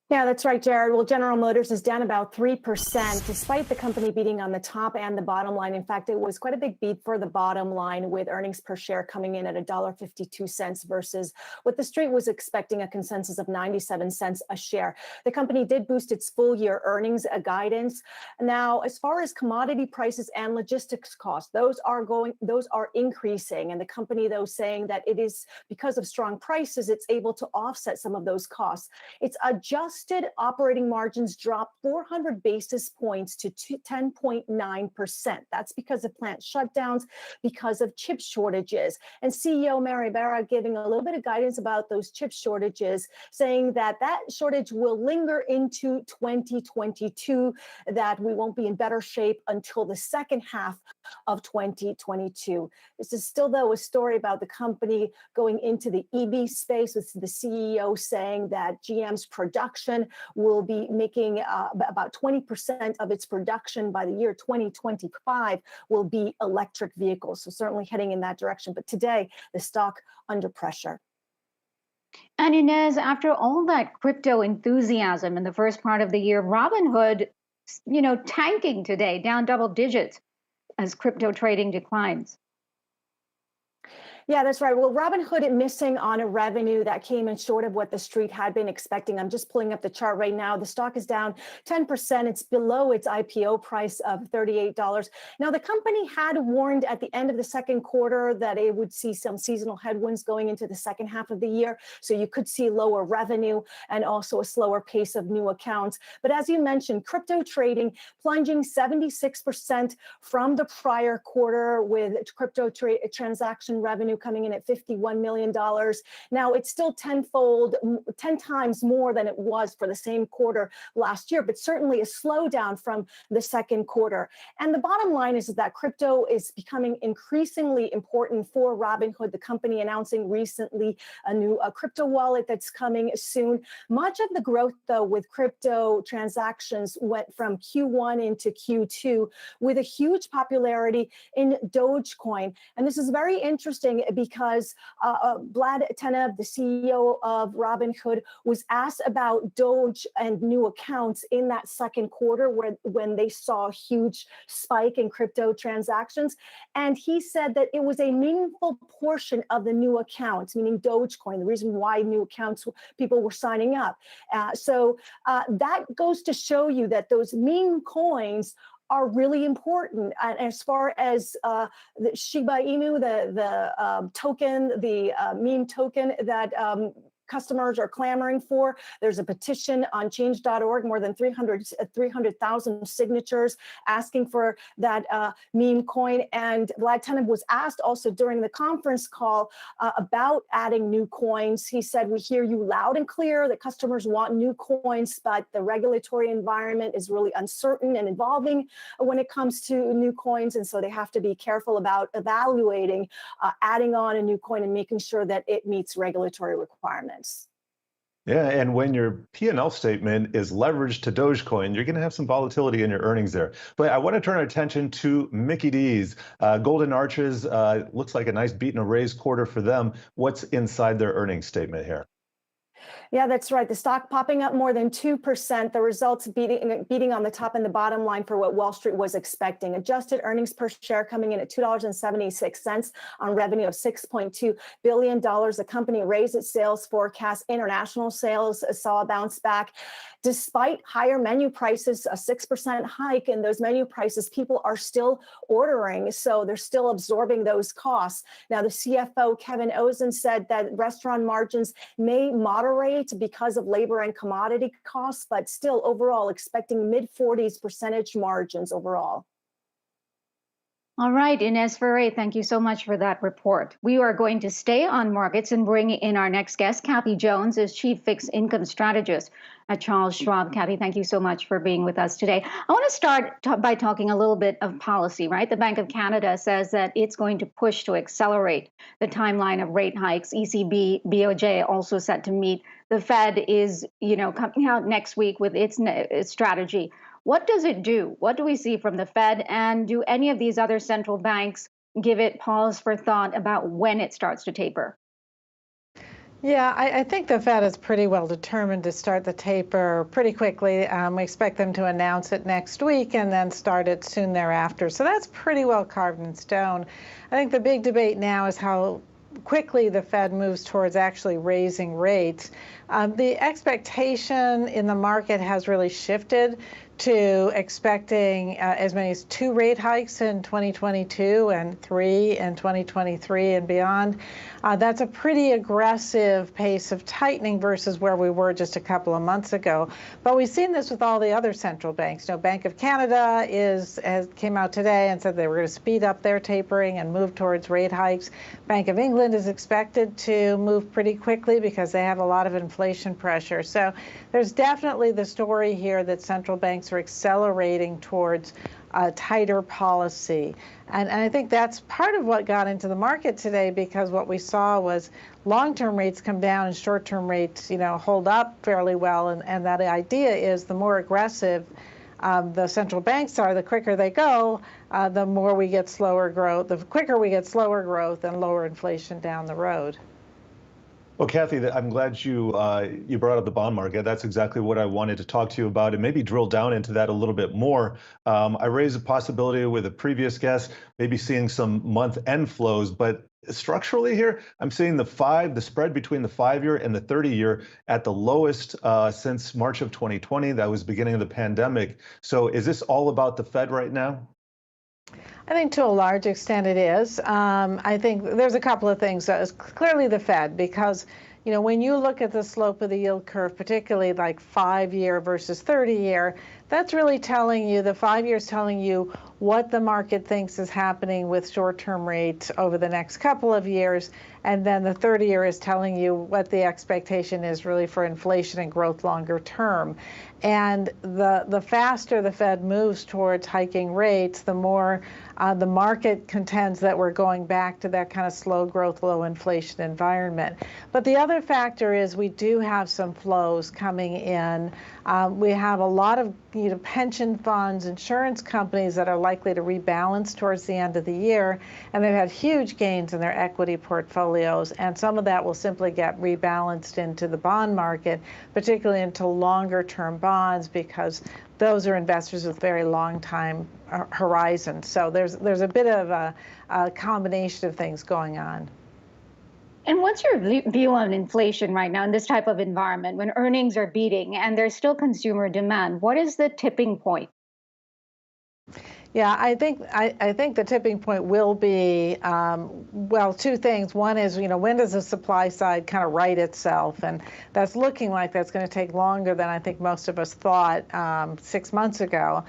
Yeah, that's right, Jared. Well, General Motors is down about 3%, despite the company beating on the top and the bottom line. In fact, it was quite a big beat for the bottom line, with earnings per share coming in at $1.52 versus what the street was expecting, a consensus of 97 cents a share. The company did boost its full year earnings guidance. Now, as far as commodity prices and logistics costs, those are increasing. And the company, though, saying that it is because of strong prices, it's able to offset some of those costs. It's adjusted operating margins dropped 400 basis points to 10.9%. That's because of plant shutdowns, because of chip shortages. And CEO Mary Barra giving a little bit of guidance about those chip shortages, saying that that shortage will linger into 2022, that we won't be in better shape until the second half of 2022. This is still, though, a story about the company going into the EV space, with the CEO saying that GM's production will be making about 20% of its production by the year 2025 will be electric vehicles. So certainly heading in that direction. But today, the stock under pressure. And Inez, after all that crypto enthusiasm in the first part of the year, Robinhood, tanking today, down double digits as crypto trading declines. Yeah, that's right. Well, Robinhood missing on a revenue that came in short of what the street had been expecting. I'm just pulling up the chart right now. The stock is down 10%. It's below its IPO price of $38. Now, the company had warned at the end of the second quarter that it would see some seasonal headwinds going into the second half of the year. So you could see lower revenue and also a slower pace of new accounts. But as you mentioned, crypto trading plunging 76% from the prior quarter, with crypto transaction revenue coming in at $51 million. Now, it's still 10 times more than it was for the same quarter last year, but certainly a slowdown from the second quarter. And the bottom line is that crypto is becoming increasingly important for Robinhood, the company announcing recently a new crypto wallet that's coming soon. Much of the growth, though, with crypto transactions went from Q1 into Q2, with a huge popularity in Dogecoin. And this is very interesting because Vlad Tenev, the CEO of Robinhood, was asked about Doge and new accounts in that second quarter, when they saw a huge spike in crypto transactions. And he said that it was a meaningful portion of the new accounts, meaning Dogecoin, the reason why new accounts, people were signing up. So that goes to show you that those meme coins are really important. And as far as the Shiba Inu, the token, the meme token that customers are clamoring for. There's a petition on change.org, more than 300,000 signatures asking for that meme coin. And Vlad Tenev was asked also during the conference call about adding new coins. He said, "We hear you loud and clear that customers want new coins, but the regulatory environment is really uncertain and evolving when it comes to new coins. And so they have to be careful about evaluating adding on a new coin and making sure that it meets regulatory requirements." Yeah, and when your P&L statement is leveraged to Dogecoin, you're going to have some volatility in your earnings there. But I want to turn our attention to Mickey D's. Golden Arches looks like a nice beat and a raise quarter for them. What's inside their earnings statement here? Yeah, that's right. The stock popping up more than 2%. The results beating on the top and the bottom line for what Wall Street was expecting. Adjusted earnings per share coming in at $2.76 on revenue of $6.2 billion. The company raised its sales forecast. International sales saw a bounce back. Despite higher menu prices, a 6% hike in those menu prices, people are still ordering. So they're still absorbing those costs. Now, the CFO, Kevin Ozen, said that restaurant margins may moderate because of labor and commodity costs, but still overall expecting mid-40s% margins overall. All right, Ines Ferre, thank you so much for that report. We are going to stay on markets and bring in our next guest. Kathy Jones is Chief Fixed Income Strategist at Charles Schwab. Kathy, thank you so much for being with us today. I want to start by talking a little bit of policy, right? The Bank of Canada says that it's going to push to accelerate the timeline of rate hikes. ECB, BOJ also set to meet. The Fed is, coming out next week with its strategy. What does it do? What do we see from the Fed? And do any of these other central banks give it pause for thought about when it starts to taper? Yeah, I think the Fed is pretty well determined to start the taper pretty quickly. We expect them to announce it next week and then start it soon thereafter. So that's pretty well carved in stone. I think the big debate now is how quickly the Fed moves towards actually raising rates. The expectation in the market has really shifted to expecting as many as 2 rate hikes in 2022 and 3 in 2023 and beyond. That's a pretty aggressive pace of tightening versus where we were just a couple of months ago. But we've seen this with all the other central banks. Bank of Canada came out today and said they were going to speed up their tapering and move towards rate hikes. Bank of England is expected to move pretty quickly because they have a lot of inflation pressure. So there's definitely the story here that central banks are accelerating towards tighter policy. And I think that's part of what got into the market today, because what we saw was long-term rates come down and short-term rates, hold up fairly well. And that idea is the more aggressive the central banks are, the quicker they go, the more we get slower growth, the quicker we get slower growth and lower inflation down the road. Well, Kathy, I'm glad you brought up the bond market. That's exactly what I wanted to talk to you about, and maybe drill down into that a little bit more. I raised a possibility with a previous guest, maybe seeing some month-end flows, but structurally here, I'm seeing the spread between the 5-year and the 30-year at the lowest since March of 2020. That was the beginning of the pandemic. So is this all about the Fed right now? I think to a large extent it is. I think there's a couple of things. It's clearly the Fed, because when you look at the slope of the yield curve, particularly like 5-year versus 30-year, that's really telling you, the 5-year is telling you what the market thinks is happening with short-term rates over the next couple of years. And then the 30-year is telling you what the expectation is really for inflation and growth longer term. And the faster the Fed moves towards hiking rates, the more the market contends that we're going back to that kind of slow growth, low inflation environment. But the other factor is we do have some flows coming in. We have a lot of pension funds, insurance companies that are likely to rebalance towards the end of the year, and they've had huge gains in their equity portfolios, and some of that will simply get rebalanced into the bond market, particularly into longer term bonds, because those are investors with very long time horizons. So there's a bit of a combination of things going on. And what's your view on inflation right now in this type of environment when earnings are beating and there's still consumer demand? What is the tipping point? Yeah, I think the tipping point will be, well, 2 things. One is, when does the supply side kind of right itself? And that's looking like that's going to take longer than I think most of us thought 6 months ago.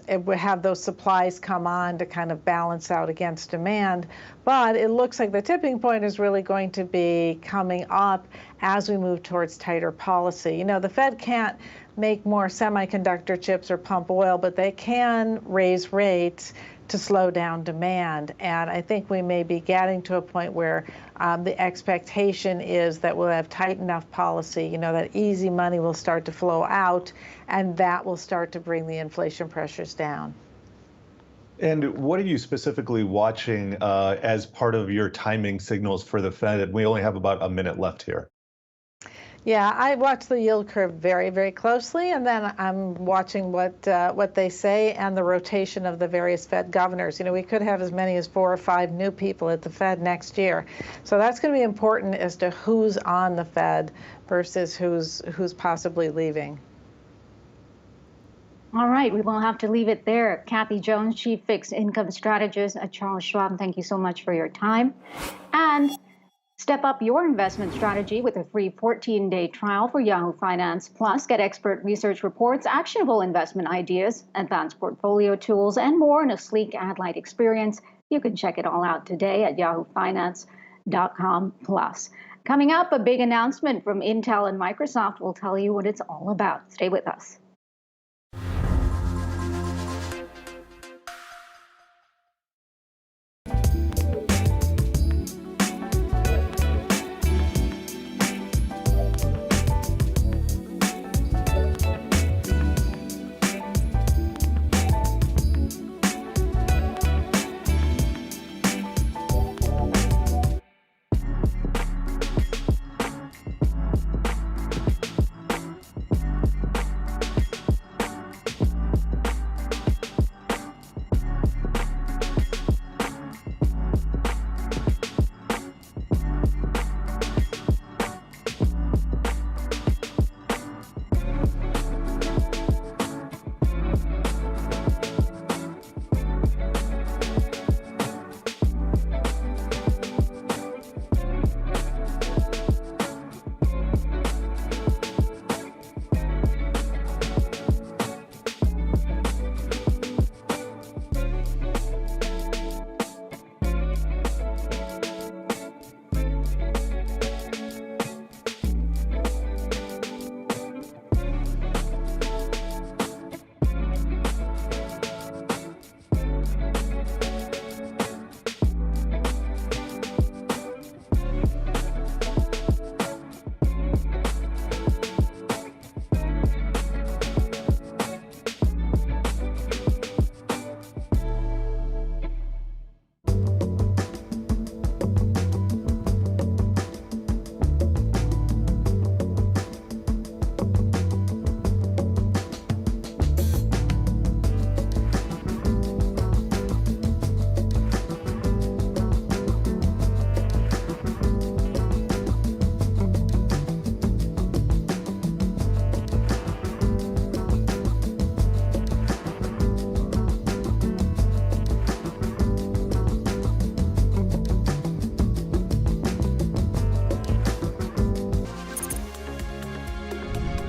It would have those supplies come on to kind of balance out against demand. But it looks like the tipping point is really going to be coming up as we move towards tighter policy. The Fed can't make more semiconductor chips or pump oil, but they can raise rates to slow down demand. And I think we may be getting to a point where the expectation is that we'll have tight enough policy, that easy money will start to flow out, and that will start to bring the inflation pressures down. And what are you specifically watching as part of your timing signals for the Fed? We only have about a minute left here. Yeah, I watch the yield curve very, very closely, and then I'm watching what they say and the rotation of the various Fed governors. We could have as many as 4 or 5 new people at the Fed next year. So that's going to be important as to who's on the Fed versus who's possibly leaving. All right, we will have to leave it there. Kathy Jones, Chief Fixed Income Strategist at Charles Schwab, thank you so much for your time. And Step up your investment strategy with a free 14-day trial for Yahoo Finance. Plus, get expert research reports, actionable investment ideas, advanced portfolio tools, and more in a sleek ad-light experience. You can check it all out today at yahoofinance.com+. Coming up, a big announcement from Intel and Microsoft will tell you what it's all about. Stay with us.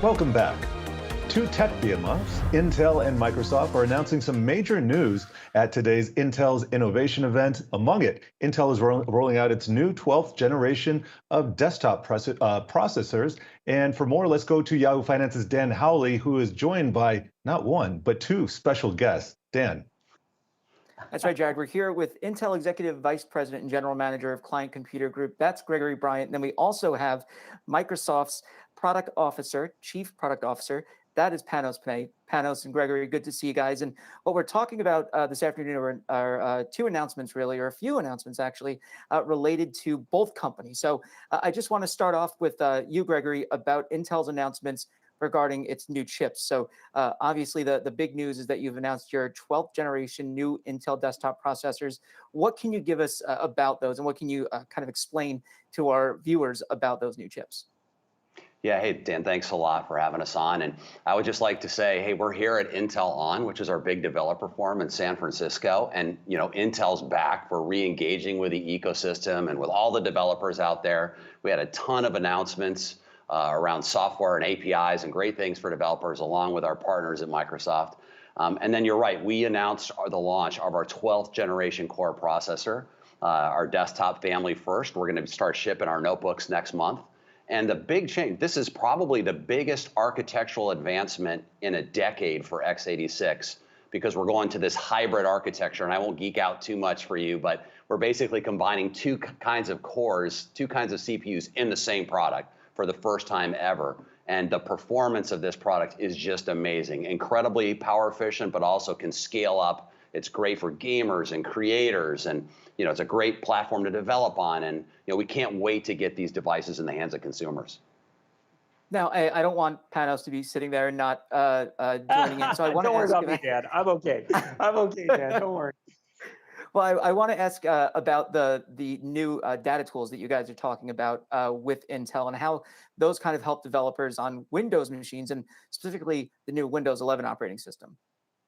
Welcome back. Two tech behemoths, Intel and Microsoft, are announcing some major news at today's Intel's innovation event. Among it, Intel is rolling out its new 12th generation of desktop processors. And for more, let's go to Yahoo Finance's Dan Howley, who is joined by not one, but two special guests. Dan. That's right, Jared. We're here with Intel Executive Vice President and General Manager of Client Computer Group. That's Gregory Bryant. And then we also have Microsoft's Product Officer, Chief Product Officer. That is Panos Panay. Panos and Gregory, good to see you guys. And what we're talking about this afternoon are two announcements, really, or a few announcements, actually, related to both companies. So I just want to start off with you, Gregory, about Intel's announcements regarding its new chips. So obviously the big news is that you've announced your 12th generation new Intel desktop processors. What can you give us about those, and what can you kind of explain to our viewers about those new chips? Yeah, hey, Dan, thanks a lot for having us on. And I would just like to say, hey, we're here at Intel On, which is our big developer forum in San Francisco. And, you know, Intel's back. We're re-engaging with the ecosystem and with all the developers out there. We had a ton of announcements around software and APIs and great things for developers, along with our partners at Microsoft. And then you're right, we announced the launch of our 12th generation core processor, our desktop family first. We're going to start shipping our notebooks next month. And the big change, this is probably the biggest architectural advancement in a decade for x86, because we're going to this hybrid architecture. And I won't geek out too much for you, but we're basically combining two kinds of cores, two kinds of CPUs in the same product for the first time ever. And the performance of this product is just amazing, incredibly power efficient, but also can scale up. It's great for gamers and creators, and you know, it's a great platform to develop on. And you know, we can't wait to get these devices in the hands of consumers. Now, I don't want Panos to be sitting there and not joining in. So I want to don't worry ask about me, Dan. I'm okay. I'm okay, Dan. Don't worry. Well, I want to ask about the new data tools that you guys are talking about with Intel, and how those kind of help developers on Windows machines, and specifically the new Windows 11 operating system.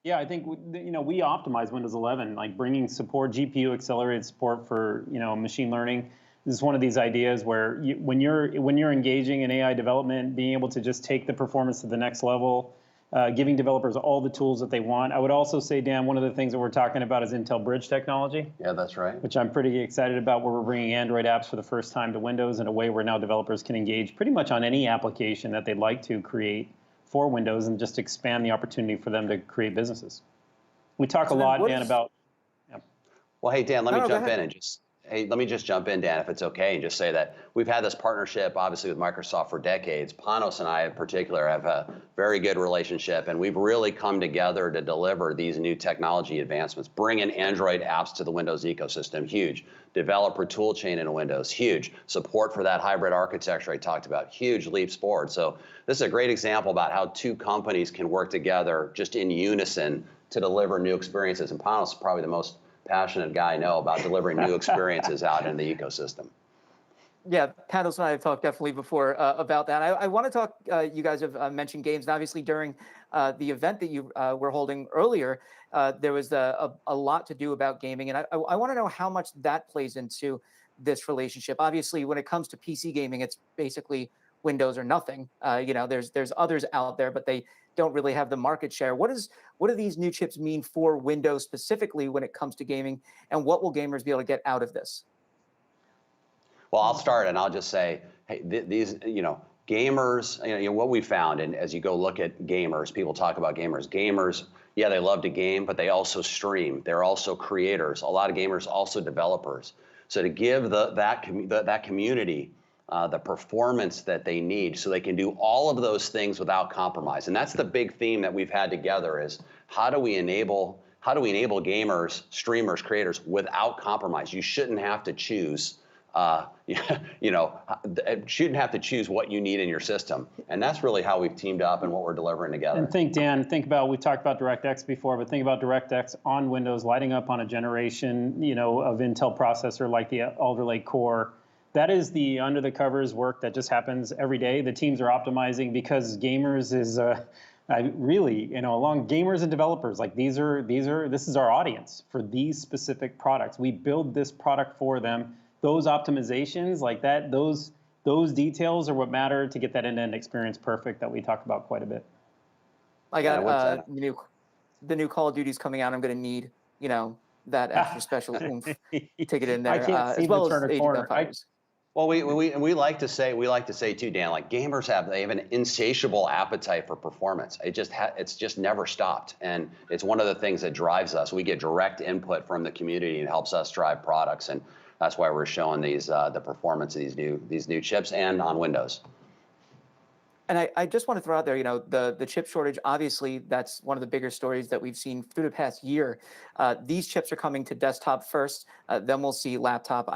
Yeah, I think we optimize Windows 11, like bringing support, GPU accelerated support for machine learning This is one of these ideas where when you're engaging in AI development, being able to just take the performance to the next level, giving developers all the tools that they want. I would also say, Dan, one of the things that we're talking about is Intel Bridge technology. Yeah, that's right. Which I'm pretty excited about, where we're bringing Android apps for the first time to Windows in a way where now developers can engage pretty much on any application that they'd like to create for Windows and just expand the opportunity for them to create businesses. We talk a lot, Dan, about... Yeah. Well, hey, Dan, let me jump in and let me just jump in, Dan, if it's okay, and just say that we've had this partnership, obviously, with Microsoft for decades. Panos and I, in particular, have a very good relationship, and we've really come together to deliver these new technology advancements. Bringing Android apps to the Windows ecosystem, huge. Developer tool chain in Windows, huge. Support for that hybrid architecture I talked about, huge leaps forward. So this is a great example about how two companies can work together just in unison to deliver new experiences. And Panos is probably the most passionate guy I know about delivering new experiences out in the ecosystem. Yeah, Panos and I have talked definitely before about that. I want to talk, you guys have mentioned games, and obviously during the event that you were holding earlier, there was a lot to do about gaming, and I want to know how much that plays into this relationship. Obviously, when it comes to PC gaming, it's basically Windows or nothing. There's others out there, but they don't really have the market share. What do these new chips mean for Windows specifically when it comes to gaming, and what will gamers be able to get out of this? Well, I'll start, and I'll just say, hey, these, gamers, what we found, and as you go look at gamers, people talk about gamers. Gamers, yeah, they love to game, but they also stream. They're also creators. A lot of gamers also developers. So to give that community the performance that they need so they can do all of those things without compromise. And that's the big theme that we've had together is how do we enable gamers, streamers, creators without compromise? You shouldn't have to choose, shouldn't have to choose what you need in your system. And that's really how we've teamed up and what we're delivering together. And think about, we talked about DirectX before, but think about DirectX on Windows lighting up on a generation, of Intel processor like the Alder Lake Core. That is the under the covers work that just happens every day. The teams are optimizing because gamers is really, along gamers and developers, like this is our audience for these specific products. We build this product for them. Those optimizations like that, those details are what matter to get that end-to-end experience perfect that we talk about quite a bit. I got the new Call of Duty's coming out. I'm going to need, that extra special oomph to get in there, I can't see as well turn as a Age of corner. Empires. Well, we like to say too, Dan, like gamers have an insatiable appetite for performance. It's just never stopped, and it's one of the things that drives us. We get direct input from the community and helps us drive products, and that's why we're showing the performance of these new chips and on Windows. And I just want to throw out there, the chip shortage, obviously, that's one of the bigger stories that we've seen through the past year. These chips are coming to desktop first, then we'll see laptop.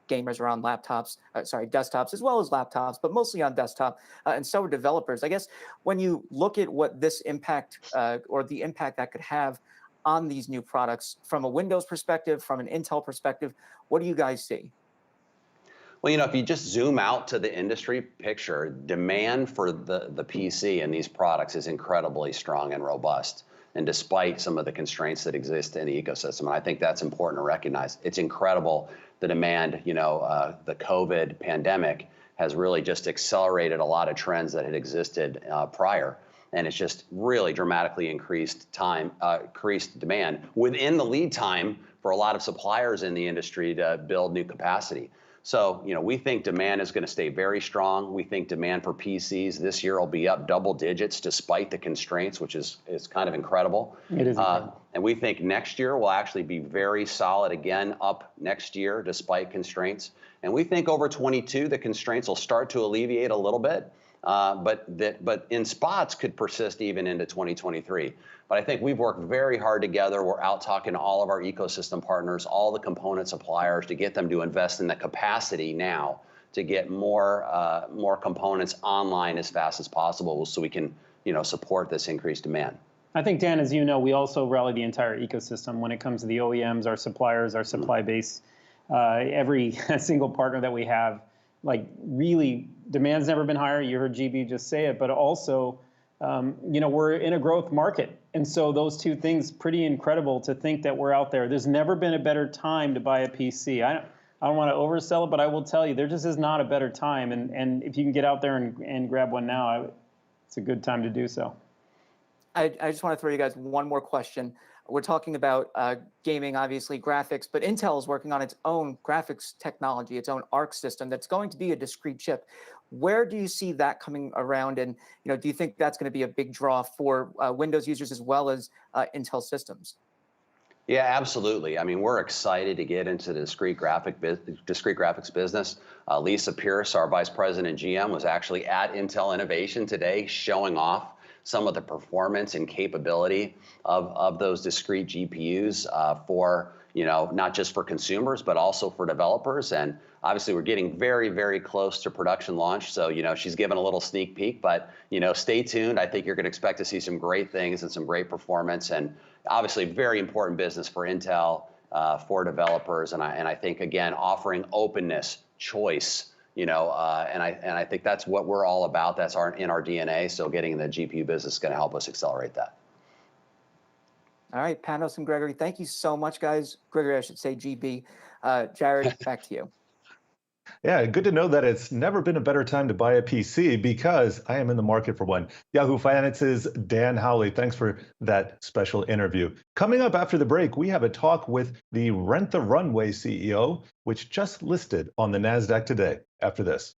Gamers are on desktops as well as laptops, but mostly on desktop, and so are developers. I guess when you look at what this impact or the impact that could have on these new products from a Windows perspective, from an Intel perspective, what do you guys see? Well, if you just zoom out to the industry picture, demand for the PC and these products is incredibly strong and robust. And despite some of the constraints that exist in the ecosystem, and I think that's important to recognize, it's incredible the demand. The COVID pandemic has really just accelerated a lot of trends that had existed prior. And it's just really dramatically increased demand within the lead time for a lot of suppliers in the industry to build new capacity. So, we think demand is going to stay very strong. We think demand for PCs this year will be up double digits despite the constraints, which is kind of incredible. It is incredible. And we think next year will actually be very solid again, up next year despite constraints. And we think over 22, the constraints will start to alleviate a little bit, but in spots could persist even into 2023. But I think we've worked very hard together. We're out talking to all of our ecosystem partners, all the component suppliers, to get them to invest in the capacity now to get more components online as fast as possible, so we can support this increased demand. I think, Dan, as you know, we also rally the entire ecosystem when it comes to the OEMs, our suppliers, our supply base, every single partner that we have. Like, really, demand's never been higher. You heard GB just say it, but also, we're in a growth market. And so those two things, pretty incredible to think that we're out there. There's never been a better time to buy a PC. I don't want to oversell it, but I will tell you, there just is not a better time. And if you can get out there and grab one now, it's a good time to do so. I just want to throw you guys one more question. We're talking about gaming, obviously graphics, but Intel is working on its own graphics technology, its own ARC system that's going to be a discrete chip. Where do you see that coming around? And do you think that's going to be a big draw for Windows users as well as Intel systems? Yeah, absolutely. I mean, we're excited to get into the discrete graphics business. Lisa Pierce, our vice president and GM, was actually at Intel Innovation today showing off some of the performance and capability of those discrete GPUs for, not just for consumers, but also for developers. And obviously we're getting very, very close to production launch. So, she's given a little sneak peek, but, stay tuned. I think you're going to expect to see some great things and some great performance, and obviously very important business for Intel, for developers. And I think, again, offering openness, choice, and I think that's what we're all about. That's in our DNA. So getting in the GPU business is going to help us accelerate that. All right, Panos and Gregory, thank you so much, guys. Gregory, I should say GB. Jared, back to you. Yeah, good to know that it's never been a better time to buy a PC because I am in the market for one. Yahoo Finance's Dan Howley, thanks for that special interview. Coming up after the break, we have a talk with the Rent the Runway CEO, which just listed on the NASDAQ today. After this.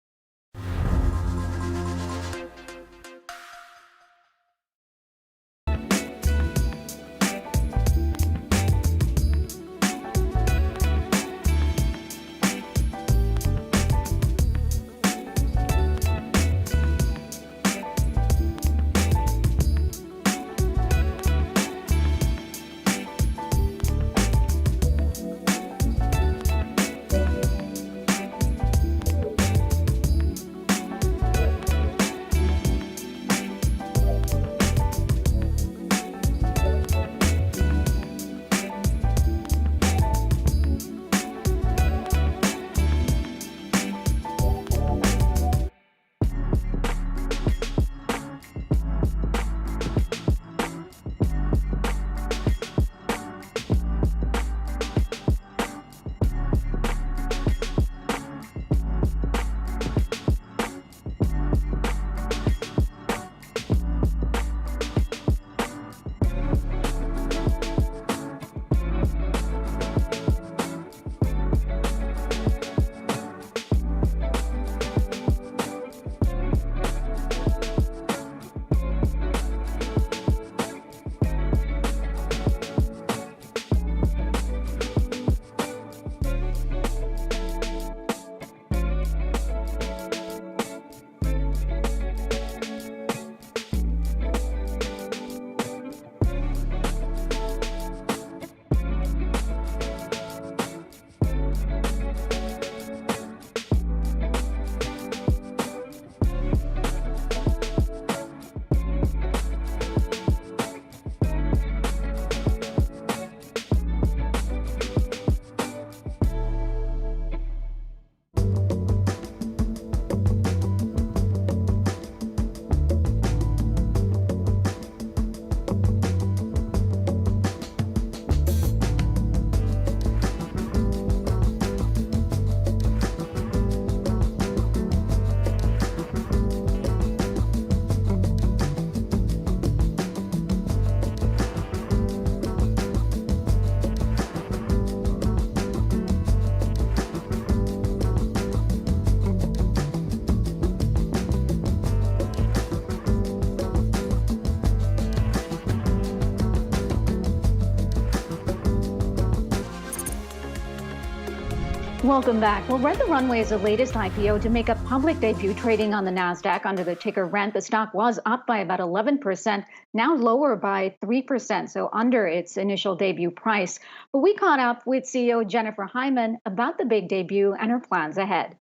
Welcome back. Well, Rent the Runway is the latest IPO to make a public debut, trading on the NASDAQ under the ticker RENT. The stock was up by about 11%, now lower by 3%, so under its initial debut price. But we caught up with CEO Jennifer Hyman about the big debut and her plans ahead.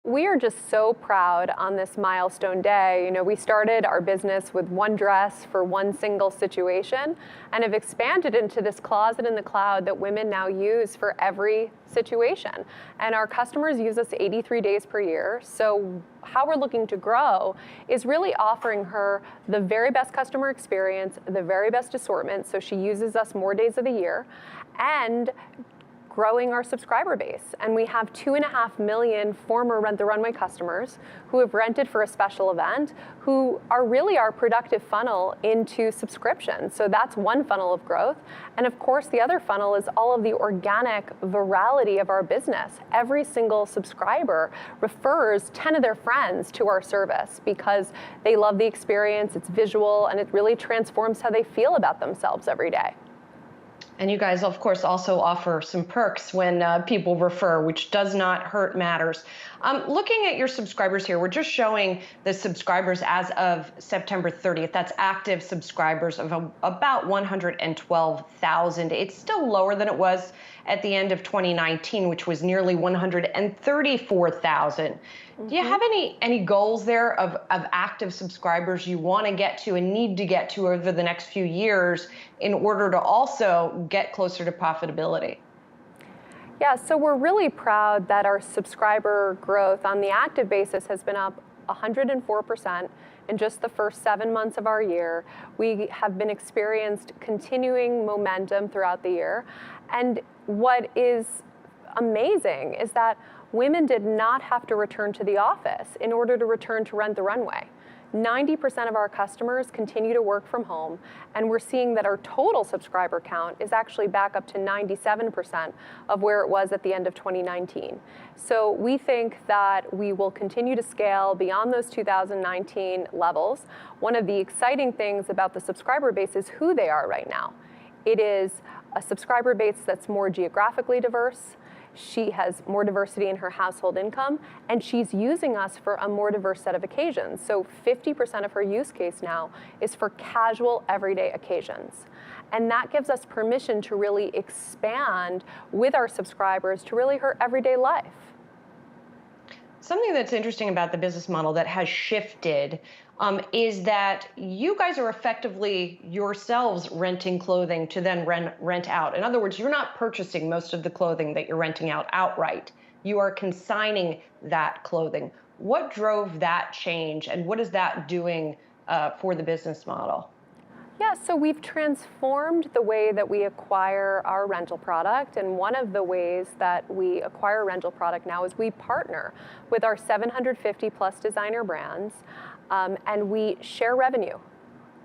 We are just so proud on this milestone day. You know, we started our business with one dress for one single situation and have expanded into this closet in the cloud that women now use for every situation. And our customers use us 83 days per year. So how we're looking to grow is really offering her the very best customer experience, the very best assortment, so she uses us more days of the year, and growing our subscriber base. And we have 2.5 million former Rent the Runway customers who have rented for a special event, who are really our productive funnel into subscriptions. So that's one funnel of growth. And of course, the other funnel is all of the organic virality of our business. Every single subscriber refers 10 of their friends to our service because they love the experience, it's visual, and it really transforms how they feel about themselves every day. And you guys, of course, also offer some perks when people refer, which does not hurt matters. Looking at your subscribers here, we're just showing the subscribers as of September 30th. That's active subscribers of about 112,000. It's still lower than it was at the end of 2019, which was nearly 134,000. Do you have any goals there of active subscribers you want to get to and need to get to over the next few years in order to also get closer to profitability? Yeah, so we're really proud that our subscriber growth on the active basis has been up 104% in just the first 7 months of our year. We have been experienced continuing momentum throughout the year. And what is amazing is that women did not have to return to the office in order to return to Rent the Runway. 90% of our customers continue to work from home, and we're seeing that our total subscriber count is actually back up to 97% of where it was at the end of 2019. So we think that we will continue to scale beyond those 2019 levels. One of the exciting things about the subscriber base is who they are right now. It is a subscriber base that's more geographically diverse. She has more diversity in her household income, and she's using us for a more diverse set of occasions. So 50% of her use case now is for casual, everyday occasions. And that gives us permission to really expand with our subscribers to really her everyday life. Something that's interesting about the business model that has shifted is that you guys are effectively yourselves renting clothing to then rent out. In other words, you're not purchasing most of the clothing that you're renting out outright. You are consigning that clothing. What drove that change, and what is that doing for the business model? Yeah, so we've transformed the way that we acquire our rental product, and one of the ways that we acquire rental product now is we partner with our 750 plus designer brands, and we share revenue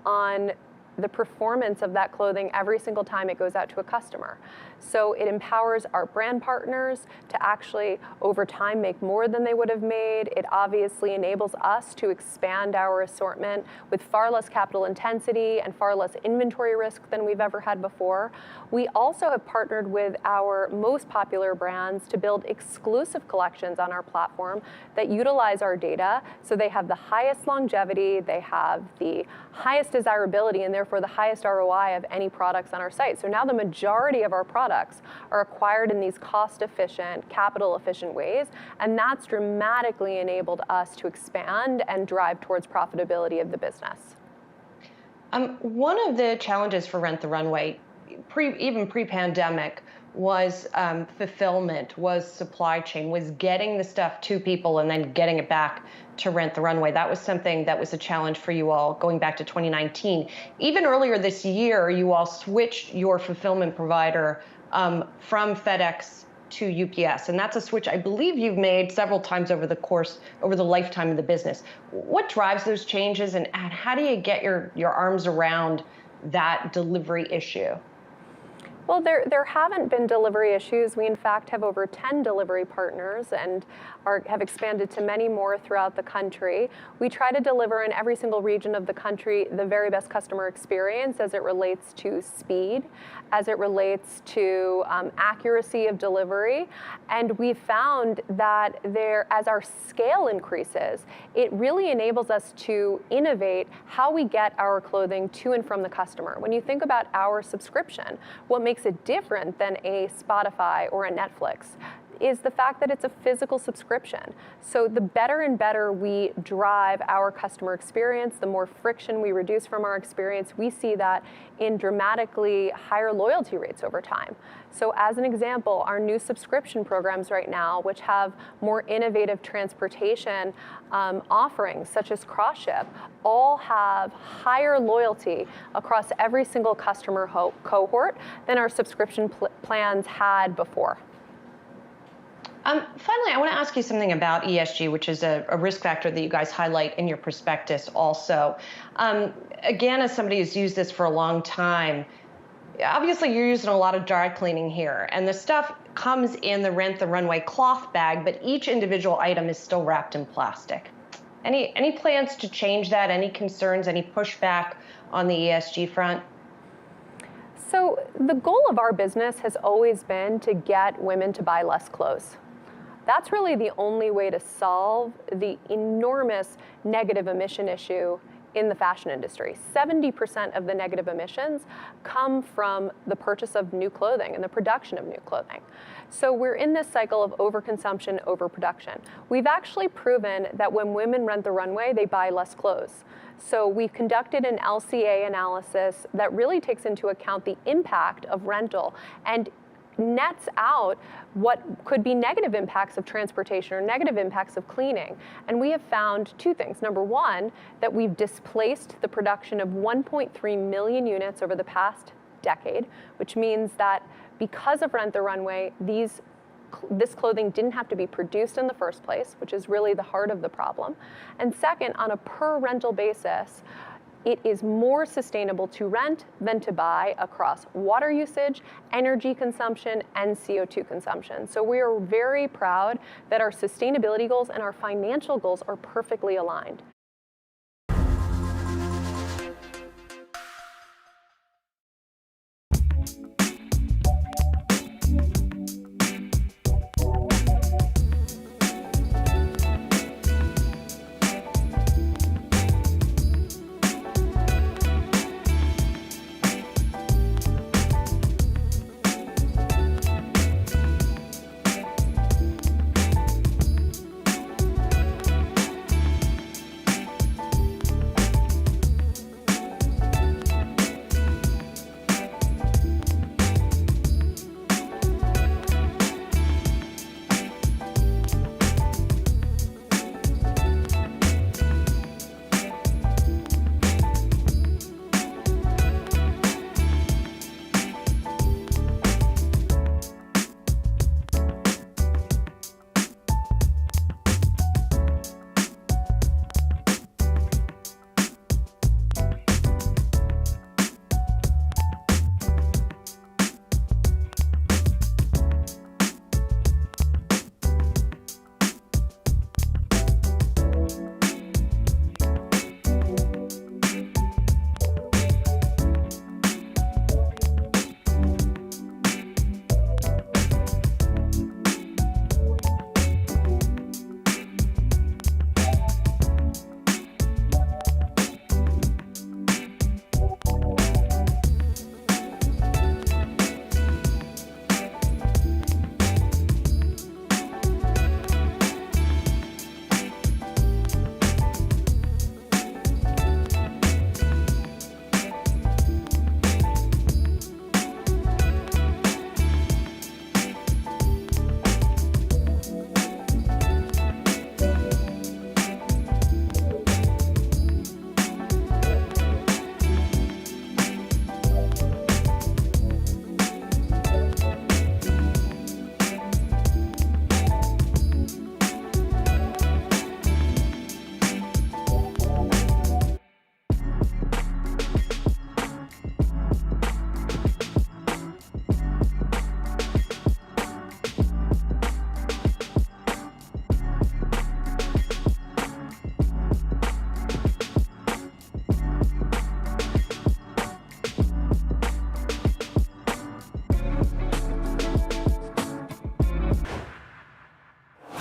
on the performance of that clothing every single time it goes out to a customer. So it empowers our brand partners to actually, over time, make more than they would have made. It obviously enables us to expand our assortment with far less capital intensity and far less inventory risk than we've ever had before. We also have partnered with our most popular brands to build exclusive collections on our platform that utilize our data, so they have the highest longevity, they have the highest desirability, and therefore the highest ROI of any products on our site. So now the majority of our products are acquired in these cost-efficient, capital-efficient ways, and that's dramatically enabled us to expand and drive towards profitability of the business. One of the challenges for Rent the Runway, even pre-pandemic, was fulfillment, was supply chain, was getting the stuff to people and then getting it back to Rent the Runway. That was something that was a challenge for you all going back to 2019. Even earlier this year, you all switched your fulfillment provider from FedEx to UPS. And that's a switch I believe you've made several times over the lifetime of the business. What drives those changes, and how do you get your arms around that delivery issue? Well, there haven't been delivery issues. We, in fact, have over 10 delivery partners and have expanded to many more throughout the country. We try to deliver in every single region of the country the very best customer experience as it relates to speed, as it relates to accuracy of delivery. And we've found that as our scale increases, it really enables us to innovate how we get our clothing to and from the customer. When you think about our subscription, what makes it different than a Spotify or a Netflix is the fact that it's a physical subscription. So the better and better we drive our customer experience, the more friction we reduce from our experience, we see that in dramatically higher loyalty rates over time. So as an example, our new subscription programs right now, which have more innovative transportation offerings, such as cross ship, all have higher loyalty across every single customer cohort than our subscription plans had before. Finally, I want to ask you something about ESG, which is a risk factor that you guys highlight in your prospectus also. Again, as somebody who's used this for a long time, obviously you're using a lot of dry cleaning here, and the stuff comes in the Rent the Runway cloth bag, but each individual item is still wrapped in plastic. Any plans to change that? Any concerns, any pushback on the ESG front? So the goal of our business has always been to get women to buy less clothes. That's really the only way to solve the enormous negative emission issue in the fashion industry. 70% of the negative emissions come from the purchase of new clothing and the production of new clothing. So we're in this cycle of overconsumption, overproduction. We've actually proven that when women rent the runway, they buy less clothes. So we've conducted an LCA analysis that really takes into account the impact of rental and nets out what could be negative impacts of transportation or negative impacts of cleaning. And we have found two things. Number one, that we've displaced the production of 1.3 million units over the past decade, which means that because of Rent the Runway, this clothing didn't have to be produced in the first place, which is really the heart of the problem. And second, on a per rental basis, it is more sustainable to rent than to buy across water usage, energy consumption, and CO2 consumption. So we are very proud that our sustainability goals and our financial goals are perfectly aligned.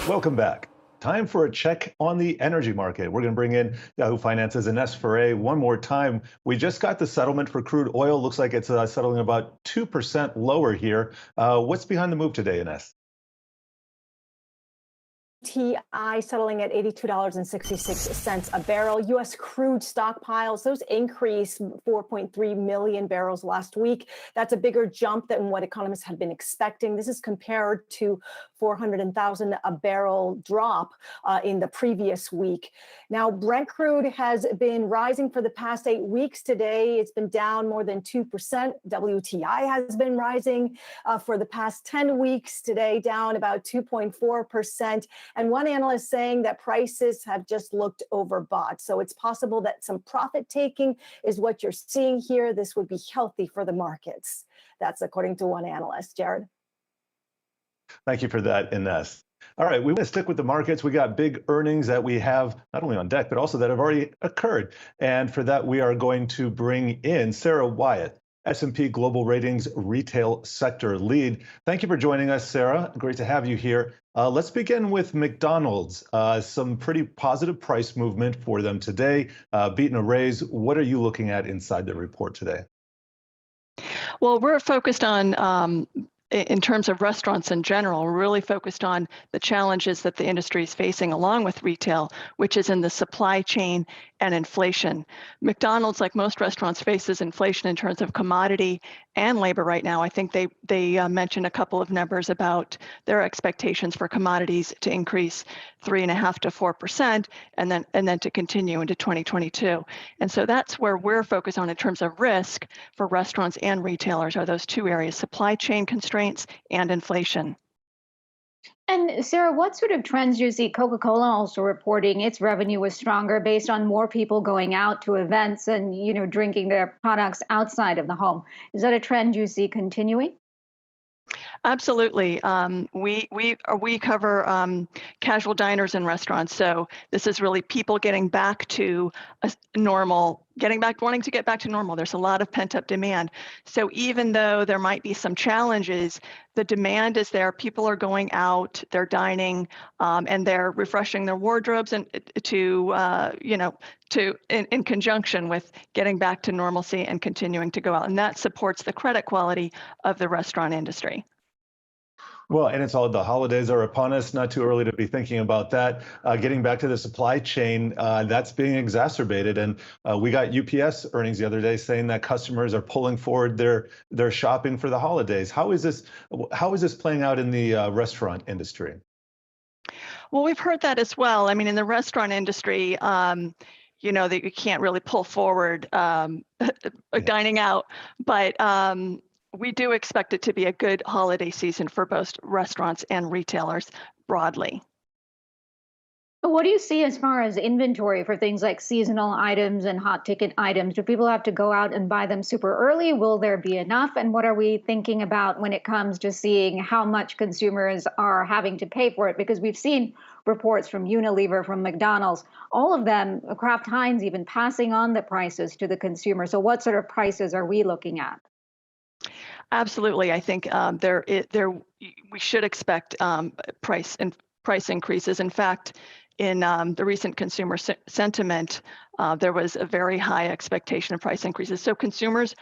Welcome back. Time for a check on the energy market. We're going to bring in Yahoo Finance's Ines Ferre one more time. We just got the settlement for crude oil. Looks like it's settling about 2% lower here. What's behind the move today, Ines? WTI settling at $82.66 a barrel. U.S. crude stockpiles, those increased 4.3 million barrels last week. That's a bigger jump than what economists had been expecting. This is compared to 400,000 a barrel drop in the previous week. Now, Brent crude has been rising for the past 8 weeks. Today, it's been down more than 2%. WTI has been rising for the past 10 weeks. Today, down about 2.4%. And one analyst saying that prices have just looked overbought. So it's possible that some profit taking is what you're seeing here. This would be healthy for the markets. That's according to one analyst. Jared. Thank you for that, Ines. All right, we want to stick with the markets. We got big earnings that we have not only on deck, but also that have already occurred. And for that, we are going to bring in Sarah Wyatt, S&P Global Ratings Retail Sector Lead. Thank you for joining us, Sarah. Great to have you here. Let's begin with McDonald's. Some pretty positive price movement for them today, beating a raise. What are you looking at inside the report today? Well, we're focused on in terms of restaurants in general, we're really focused on the challenges that the industry is facing along with retail, which is in the supply chain and inflation. McDonald's, like most restaurants, faces inflation in terms of commodity and labor right now. I think they mentioned a couple of numbers about their expectations for commodities to increase 3.5% to 4%, and then to continue into 2022. And so that's where we're focused on in terms of risk for restaurants and retailers, are those two areas: supply chain constraints and inflation. And Sarah, what sort of trends do you see? Coca-Cola also reporting its revenue was stronger based on more people going out to events and, drinking their products outside of the home. Is that a trend you see continuing? Absolutely. We cover casual diners and restaurants. So this is really people getting back to normal, wanting to get back to normal. There's a lot of pent up demand. So even though there might be some challenges, the demand is there. People are going out, they're dining, and they're refreshing their wardrobes, and in conjunction with getting back to normalcy and continuing to go out. And that supports the credit quality of the restaurant industry. Well, and it's all the holidays are upon us. Not too early to be thinking about that. Getting back to the supply chain, that's being exacerbated. And we got UPS earnings the other day saying that customers are pulling forward their shopping for the holidays. How is this playing out in the restaurant industry? Well, we've heard that as well. I mean, in the restaurant industry, that you can't really pull forward dining out, but we do expect it to be a good holiday season for both restaurants and retailers broadly. What do you see as far as inventory for things like seasonal items and hot ticket items? Do people have to go out and buy them super early? Will there be enough? And what are we thinking about when it comes to seeing how much consumers are having to pay for it? Because we've seen reports from Unilever, from McDonald's, all of them, Kraft Heinz, even passing on the prices to the consumer. So what sort of prices are we looking at? Absolutely. I think we should expect price increases. In fact, in the recent consumer sentiment, there was a very high expectation of price increases. So consumers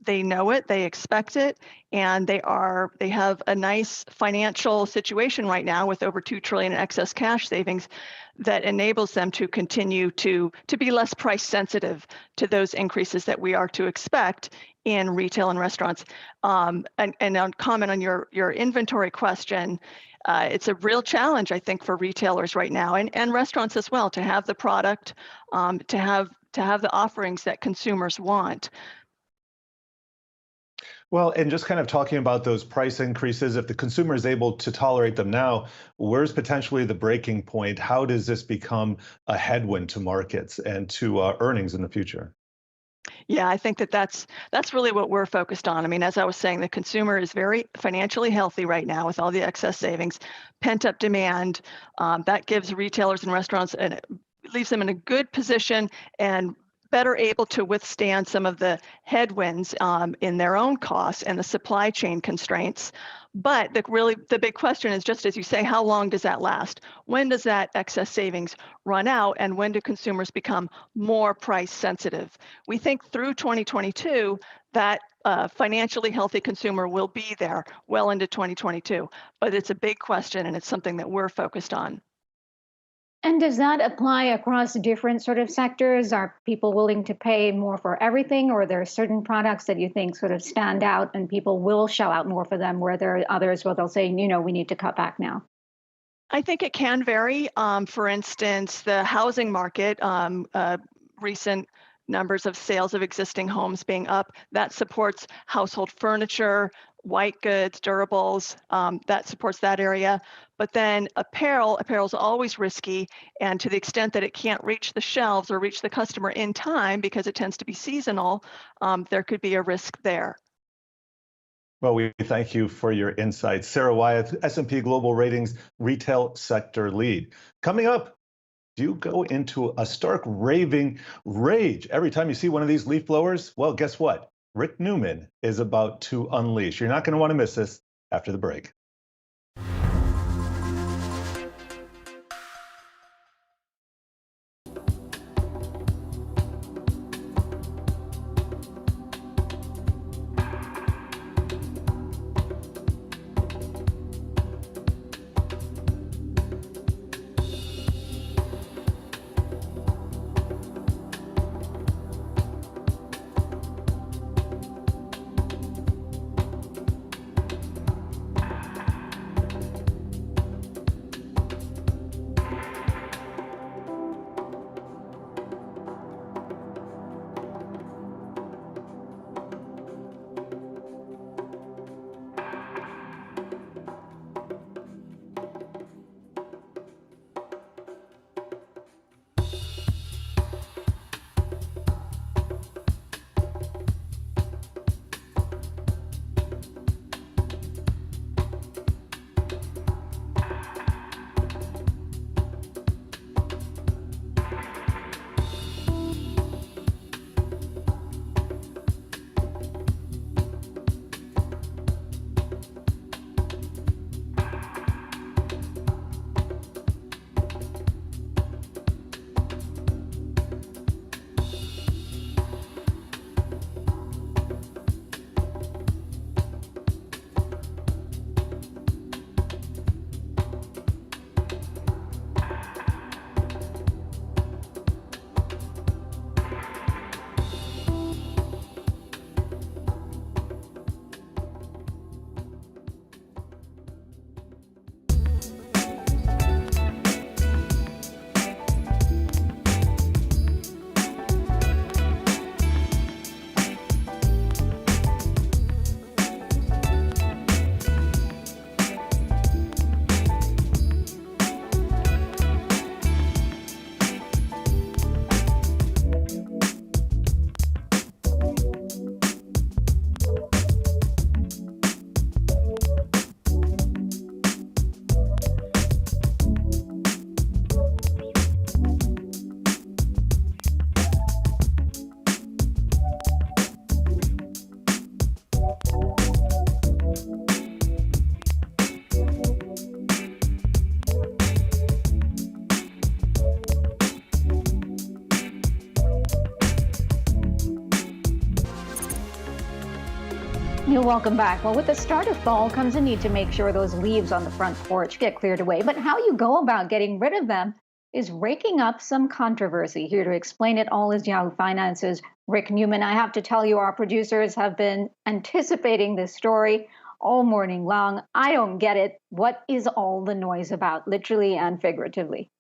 they know it, they expect it, and they have a nice financial situation right now with over $2 trillion in excess cash savings that enables them to continue to be less price sensitive to those increases that we are to expect in retail and restaurants. And on comment on your inventory question, it's a real challenge, I think, for retailers right now and restaurants as well, to have the product, to have the offerings that consumers want. Well, and just kind of talking about those price increases, if the consumer is able to tolerate them now, where's potentially the breaking point? How does this become a headwind to markets and to earnings in the future? Yeah, I think that's really what we're focused on. I mean, as I was saying, the consumer is very financially healthy right now with all the excess savings, pent up demand. That gives retailers and restaurants and it leaves them in a good position and better able to withstand some of the headwinds in their own costs and the supply chain constraints. But the big question is, just as you say, how long does that last? When does that excess savings run out, and when do consumers become more price sensitive? We think through 2022 that financially healthy consumer will be there well into 2022. But it's a big question, and it's something that we're focused on. And does that apply across different sort of sectors? Are people willing to pay more for everything, or are there certain products that you think sort of stand out and people will shell out more for them, where there are others where they'll say, we need to cut back now? I think it can vary. For instance, the housing market, recent numbers of sales of existing homes being up, that supports household furniture, white goods, durables, that supports that area. But then apparel's always risky. And to the extent that it can't reach the shelves or reach the customer in time because it tends to be seasonal, there could be a risk there. Well, we thank you for your insights. Sarah Wyeth, S&P Global Ratings Retail Sector Lead. Coming up, do you go into a stark raving rage every time you see one of these leaf blowers? Well, guess what? Rick Newman is about to unleash. You're not going to want to miss this after the break. Welcome back. Well, with the start of fall comes a need to make sure those leaves on the front porch get cleared away. But how you go about getting rid of them is raking up some controversy. Here to explain it all is Yahoo Finance's Rick Newman. I have to tell you, our producers have been anticipating this story all morning long. I don't get it. What is all the noise about, literally and figuratively?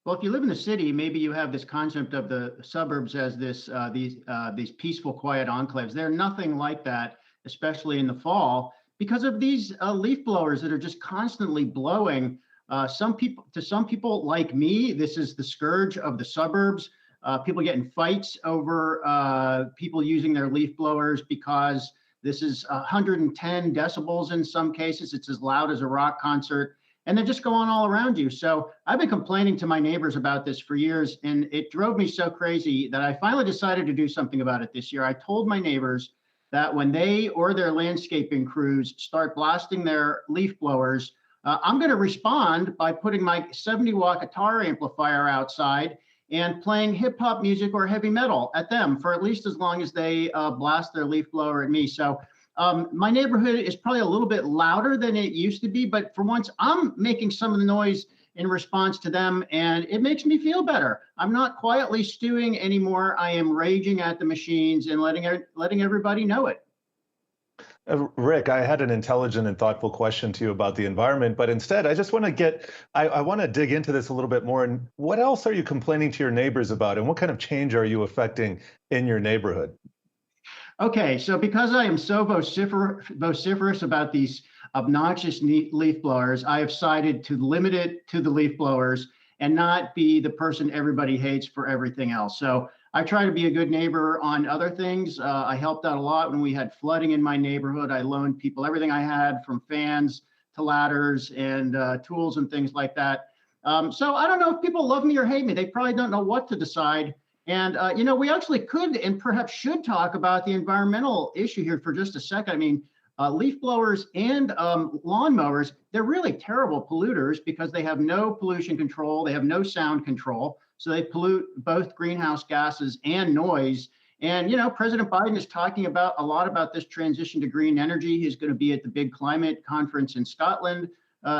Well, if you live in the city, maybe you have this concept of the suburbs as these peaceful, quiet enclaves. They're nothing like that, especially in the fall, because of these leaf blowers that are just constantly blowing. Some people like me, this is the scourge of the suburbs. People get in fights over people using their leaf blowers because this is 110 decibels in some cases. It's as loud as a rock concert. And they're just going all around you. So I've been complaining to my neighbors about this for years, and it drove me so crazy that I finally decided to do something about it this year. I told my neighbors that when they or their landscaping crews start blasting their leaf blowers, I'm going to respond by putting my 70-watt guitar amplifier outside and playing hip hop music or heavy metal at them for at least as long as they blast their leaf blower at me. So my neighborhood is probably a little bit louder than it used to be, but for once I'm making some of the noise in response to them, and it makes me feel better. I'm not quietly stewing anymore. I am raging at the machines and letting everybody know it. Rick, I had an intelligent and thoughtful question to you about the environment, but instead, I just want to I want to dig into this a little bit more. And what else are you complaining to your neighbors about, and what kind of change are you affecting in your neighborhood? Okay, so because I am so vociferous about these obnoxious leaf blowers, I have decided to limit it to the leaf blowers and not be the person everybody hates for everything else. So I try to be a good neighbor on other things. I helped out a lot when we had flooding in my neighborhood. I loaned people everything I had, from fans to ladders and tools and things like that. So I don't know if people love me or hate me. They probably don't know what to decide. And, we actually could and perhaps should talk about the environmental issue here for just a second. I mean, leaf blowers and lawn mowers, they're really terrible polluters because they have no pollution control. They have no sound control. So they pollute both greenhouse gases and noise. And, President Biden is talking a lot about this transition to green energy. He's going to be at the big climate conference in Scotland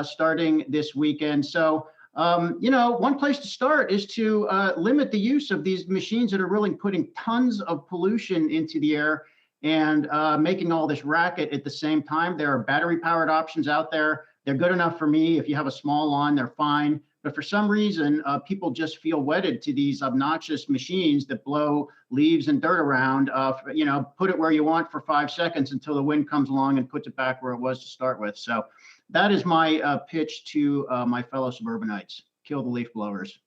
starting this weekend. So, one place to start is to limit the use of these machines that are really putting tons of pollution into the air and making all this racket at the same time. There are battery-powered options out there. They're good enough for me. If you have a small lawn, they're fine. But for some reason, people just feel wedded to these obnoxious machines that blow leaves and dirt around. Put it where you want for 5 seconds until the wind comes along and puts it back where it was to start with. So that is my pitch to my fellow suburbanites. Kill the leaf blowers.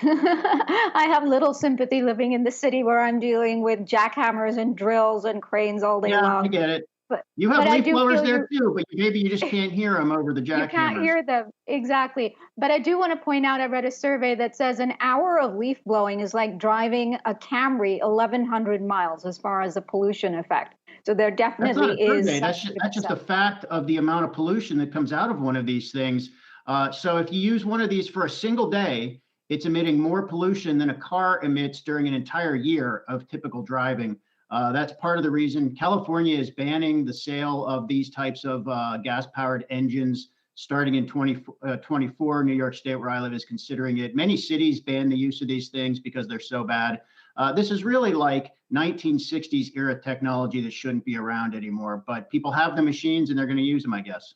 I have little sympathy living in the city where I'm dealing with jackhammers and drills and cranes all day long. Yeah, I get it. But you have leaf blowers there you, too, but maybe you just can't hear them over the jackhammers. You can't hear them, exactly. But I do want to point out, I read a survey that says an hour of leaf blowing is like driving a Camry 1,100 miles as far as the pollution effect. So there definitely is. That's just a fact of the amount of pollution that comes out of one of these things. So if you use one of these for a single day, it's emitting more pollution than a car emits during an entire year of typical driving. That's part of the reason California is banning the sale of these types of gas-powered engines starting in 2024. New York State, where I live, is considering it. Many cities ban the use of these things because they're so bad. This is really like 1960s era technology that shouldn't be around anymore, but people have the machines and they're going to use them, I guess.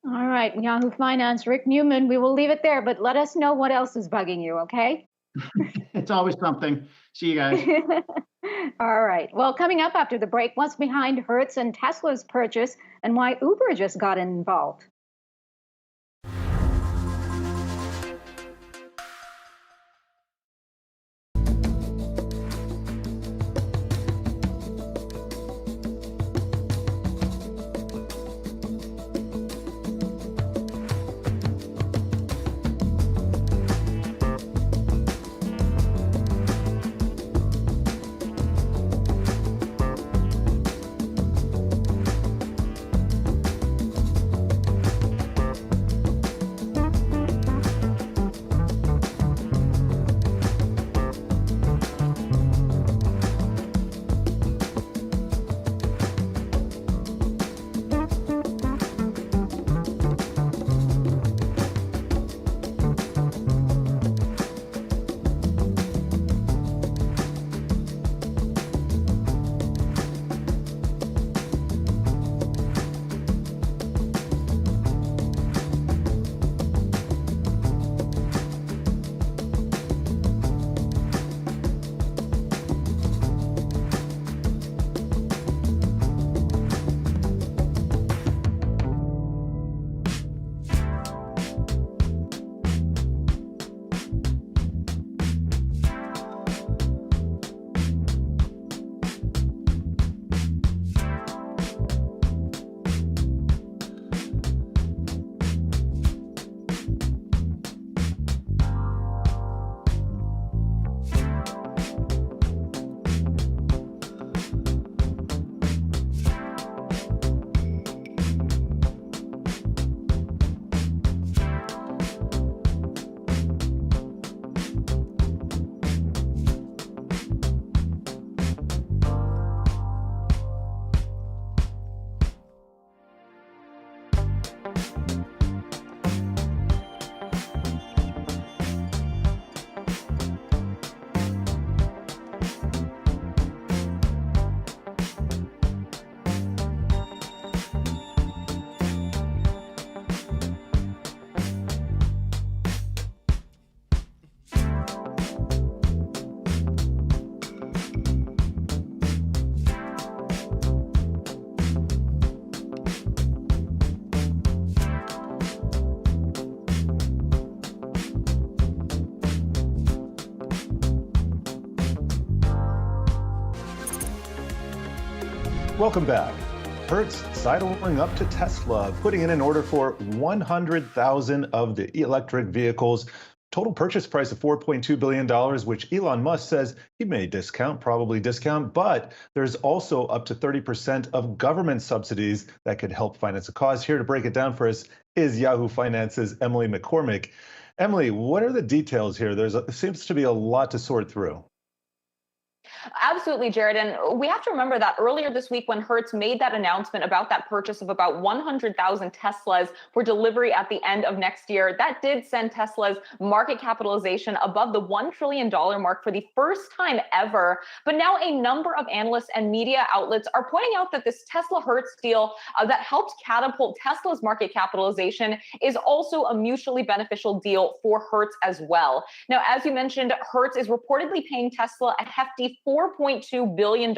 All right, Yahoo Finance, Rick Newman, we will leave it there, but let us know what else is bugging you, okay? It's always something. See you guys. All right. Well, coming up after the break, what's behind Hertz and Tesla's purchase and why Uber just got involved? Welcome back. Hertz sidling up to Tesla, putting in an order for 100,000 of the electric vehicles. Total purchase price of $4.2 billion, which Elon Musk says he may probably discount, but there's also up to 30% of government subsidies that could help finance the cause. Here to break it down for us is Yahoo Finance's Emily McCormick. Emily, what are the details here? There seems to be a lot to sort through. Absolutely, Jared. And we have to remember that earlier this week when Hertz made that announcement about that purchase of about 100,000 Teslas for delivery at the end of next year, that did send Tesla's market capitalization above the $1 trillion mark for the first time ever. But now a number of analysts and media outlets are pointing out that this Tesla Hertz deal that helped catapult Tesla's market capitalization is also a mutually beneficial deal for Hertz as well. Now, as you mentioned, Hertz is reportedly paying Tesla a hefty $4.2 billion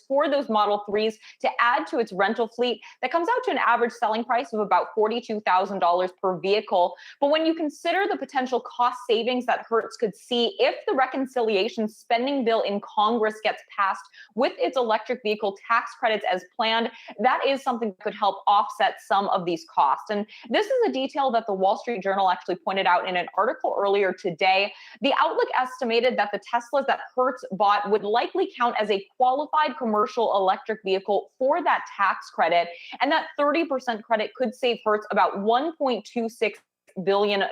for those Model 3s to add to its rental fleet. That comes out to an average selling price of about $42,000 per vehicle. But when you consider the potential cost savings that Hertz could see if the reconciliation spending bill in Congress gets passed with its electric vehicle tax credits as planned, that is something that could help offset some of these costs. And this is a detail that the Wall Street Journal actually pointed out in an article earlier today. The Outlook estimated that the Teslas that Hertz bought would likely count as a qualified commercial electric vehicle for that tax credit, and that 30% credit could save Hertz about $1.26 billion.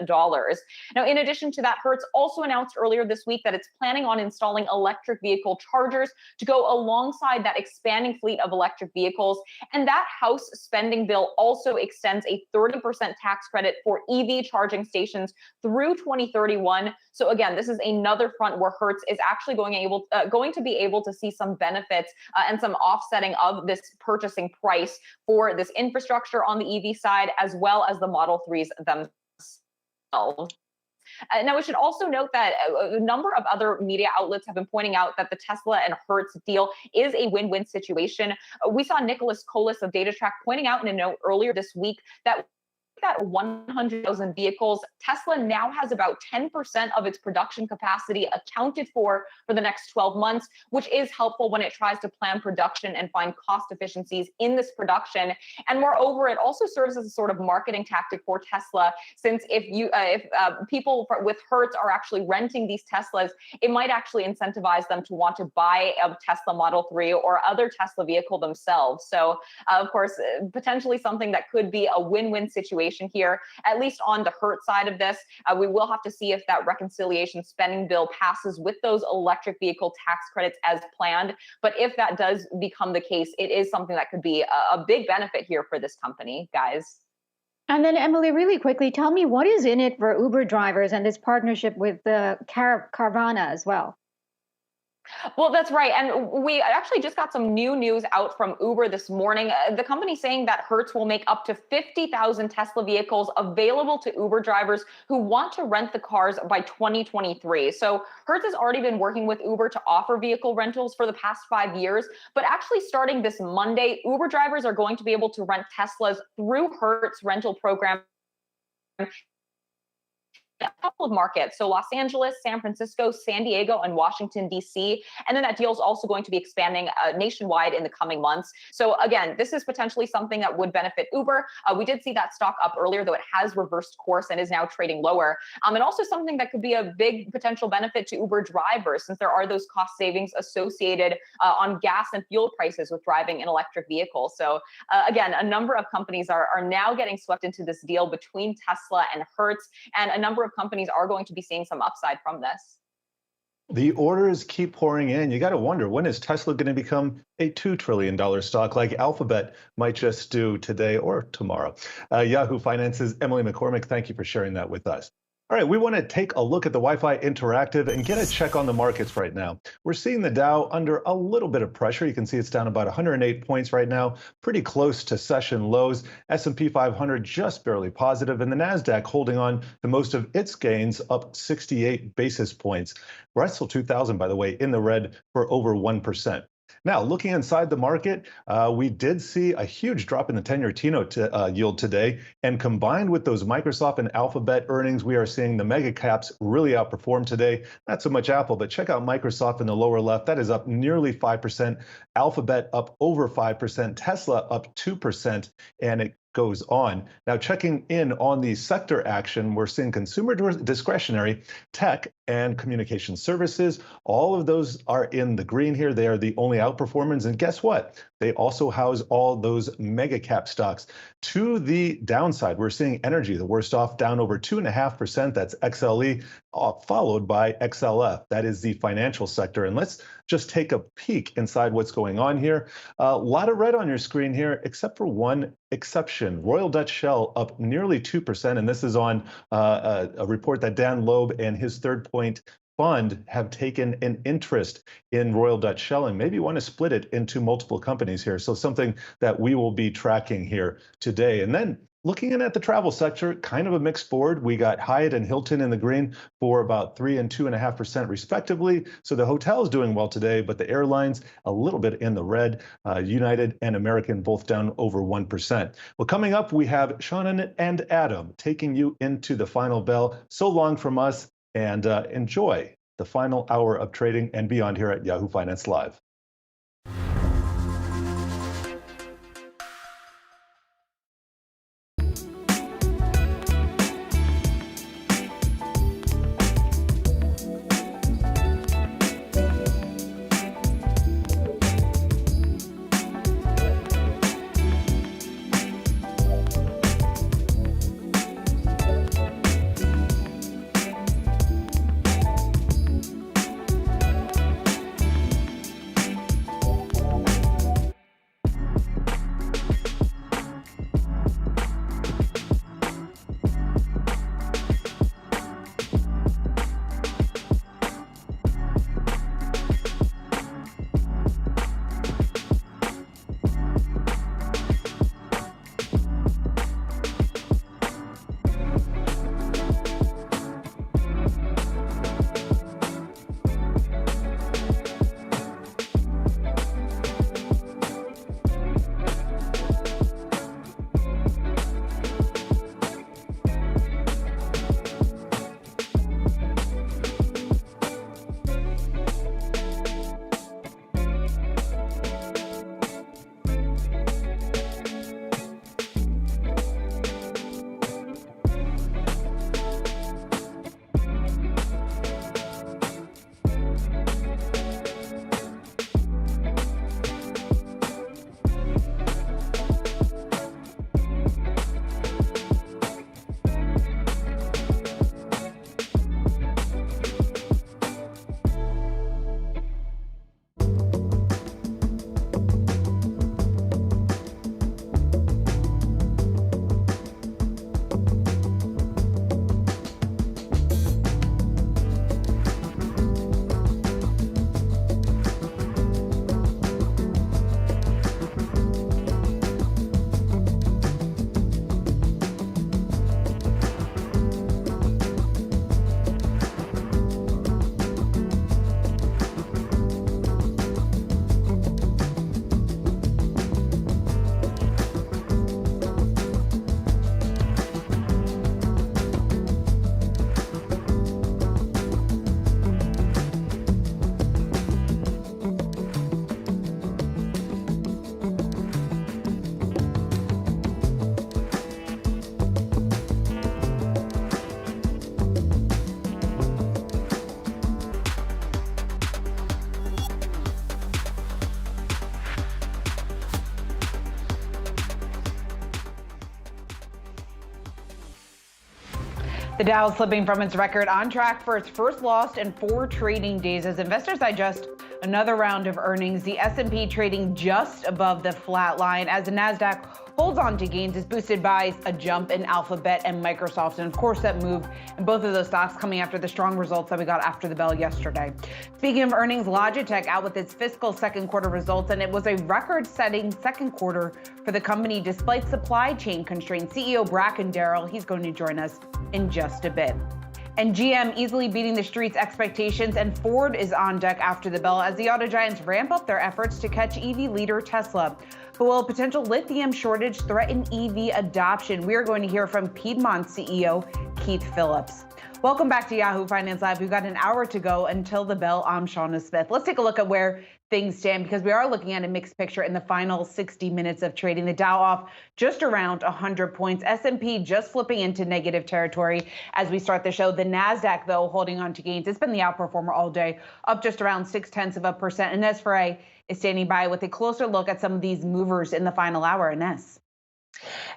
Now, in addition to that, Hertz also announced earlier this week that it's planning on installing electric vehicle chargers to go alongside that expanding fleet of electric vehicles. And that House spending bill also extends a 30% tax credit for EV charging stations through 2031. So again, this is another front where Hertz is actually going to be able to see some benefits and some offsetting of this purchasing price for this infrastructure on the EV side, as well as the Model 3s themselves. Now, we should also note that a number of other media outlets have been pointing out that the Tesla and Hertz deal is a win-win situation. We saw Nicholas Colas of DataTrack pointing out in a note earlier this week that 100,000 vehicles, Tesla now has about 10% of its production capacity accounted for the next 12 months, which is helpful when it tries to plan production and find cost efficiencies in this production. And moreover, it also serves as a sort of marketing tactic for Tesla, since if people with Hertz are actually renting these Teslas, it might actually incentivize them to want to buy a Tesla Model 3 or other Tesla vehicle themselves. So, of course, potentially something that could be a win-win situation here, at least on the Hertz side of this. We will have to see if that reconciliation spending bill passes with those electric vehicle tax credits as planned. But if that does become the case, it is something that could be a big benefit here for this company, guys. And then, Emily, really quickly, tell me what is in it for Uber drivers and this partnership with the Carvana as well? Well, that's right. And we actually just got some new news out from Uber this morning. The company saying that Hertz will make up to 50,000 Tesla vehicles available to Uber drivers who want to rent the cars by 2023. So Hertz has already been working with Uber to offer vehicle rentals for the past 5 years. But actually starting this Monday, Uber drivers are going to be able to rent Teslas through Hertz rental program a couple of markets. So Los Angeles, San Francisco, San Diego, and Washington, D.C. And then that deal is also going to be expanding nationwide in the coming months. So again, this is potentially something that would benefit Uber. We did see that stock up earlier, though it has reversed course and is now trading lower. And also something that could be a big potential benefit to Uber drivers, since there are those cost savings associated on gas and fuel prices with driving an electric vehicle. So again, a number of companies are now getting swept into this deal between Tesla and Hertz, and a number of companies are going to be seeing some upside from this. The orders keep pouring in. You got to wonder, when is Tesla going to become a $2 trillion stock like Alphabet might just do today or tomorrow? Yahoo Finance's Emily McCormick, thank you for sharing that with us. All right, we want to take a look at the Wi-Fi Interactive and get a check on the markets right now. We're seeing the Dow under a little bit of pressure. You can see it's down about 108 points right now, pretty close to session lows. S&P 500 just barely positive, and the NASDAQ holding on to most of its gains, up 68 basis points. Russell 2000, by the way, in the red for over 1%. Now, looking inside the market, we did see a huge drop in the 10-year T-note yield today. And combined with those Microsoft and Alphabet earnings, we are seeing the mega caps really outperform today. Not so much Apple, but check out Microsoft in the lower left. That is up nearly 5%. Alphabet up over 5%. Tesla up 2%. And it goes on. Now, checking in on the sector action, we're seeing consumer discretionary, tech, and communication services. All of those are in the green here. They are the only outperformers. And guess what? They also house all those mega cap stocks. To the downside, we're seeing energy, the worst off, down over 2.5%. That's XLE, followed by XLF. That is the financial sector. And let's just take a peek inside what's going on here. A lot of red on your screen here, except for one exception. Royal Dutch Shell up nearly 2%. And this is on a report that Dan Loeb and his Third Point Fund have taken an interest in Royal Dutch Shell and maybe want to split it into multiple companies here. So something that we will be tracking here today. And then looking in at the travel sector, kind of a mixed board. We got Hyatt and Hilton in the green for about 3% and 2.5% respectively. So the hotel is doing well today, but the airlines a little bit in the red. United and American both down over 1%. Well, coming up, we have Shannon and Adam taking you into the final bell. So long from us, and enjoy the final hour of trading and beyond here at Yahoo Finance Live. The Dow slipping from its record, on track for its first loss in 4 trading days as investors digest another round of earnings. The S&P trading just above the flat line as the Nasdaq holds on to gains is boosted by a jump in Alphabet and Microsoft. And of course, that move in both of those stocks coming after the strong results that we got after the bell yesterday. Speaking of earnings, Logitech out with its fiscal second quarter results, and it was a record-setting second quarter for the company despite supply chain constraints. CEO Bracken Darrell, he's going to join us in just a bit. And GM easily beating the street's expectations, and Ford is on deck after the bell as the auto giants ramp up their efforts to catch EV leader Tesla. But will a potential lithium shortage threaten EV adoption? We are going to hear from Piedmont CEO Keith Phillips. Welcome back to Yahoo Finance Live. We've got an hour to go until the bell. I'm Shauna Smith. Let's take a look at where things stand, because we are looking at a mixed picture in the final 60 minutes of trading. The Dow off just around 100 points. S&P just flipping into negative territory as we start the show. The NASDAQ, though, holding on to gains. It's been the outperformer all day, up just around 0.6%. And Nesferre is standing by with a closer look at some of these movers in the final hour. Ines.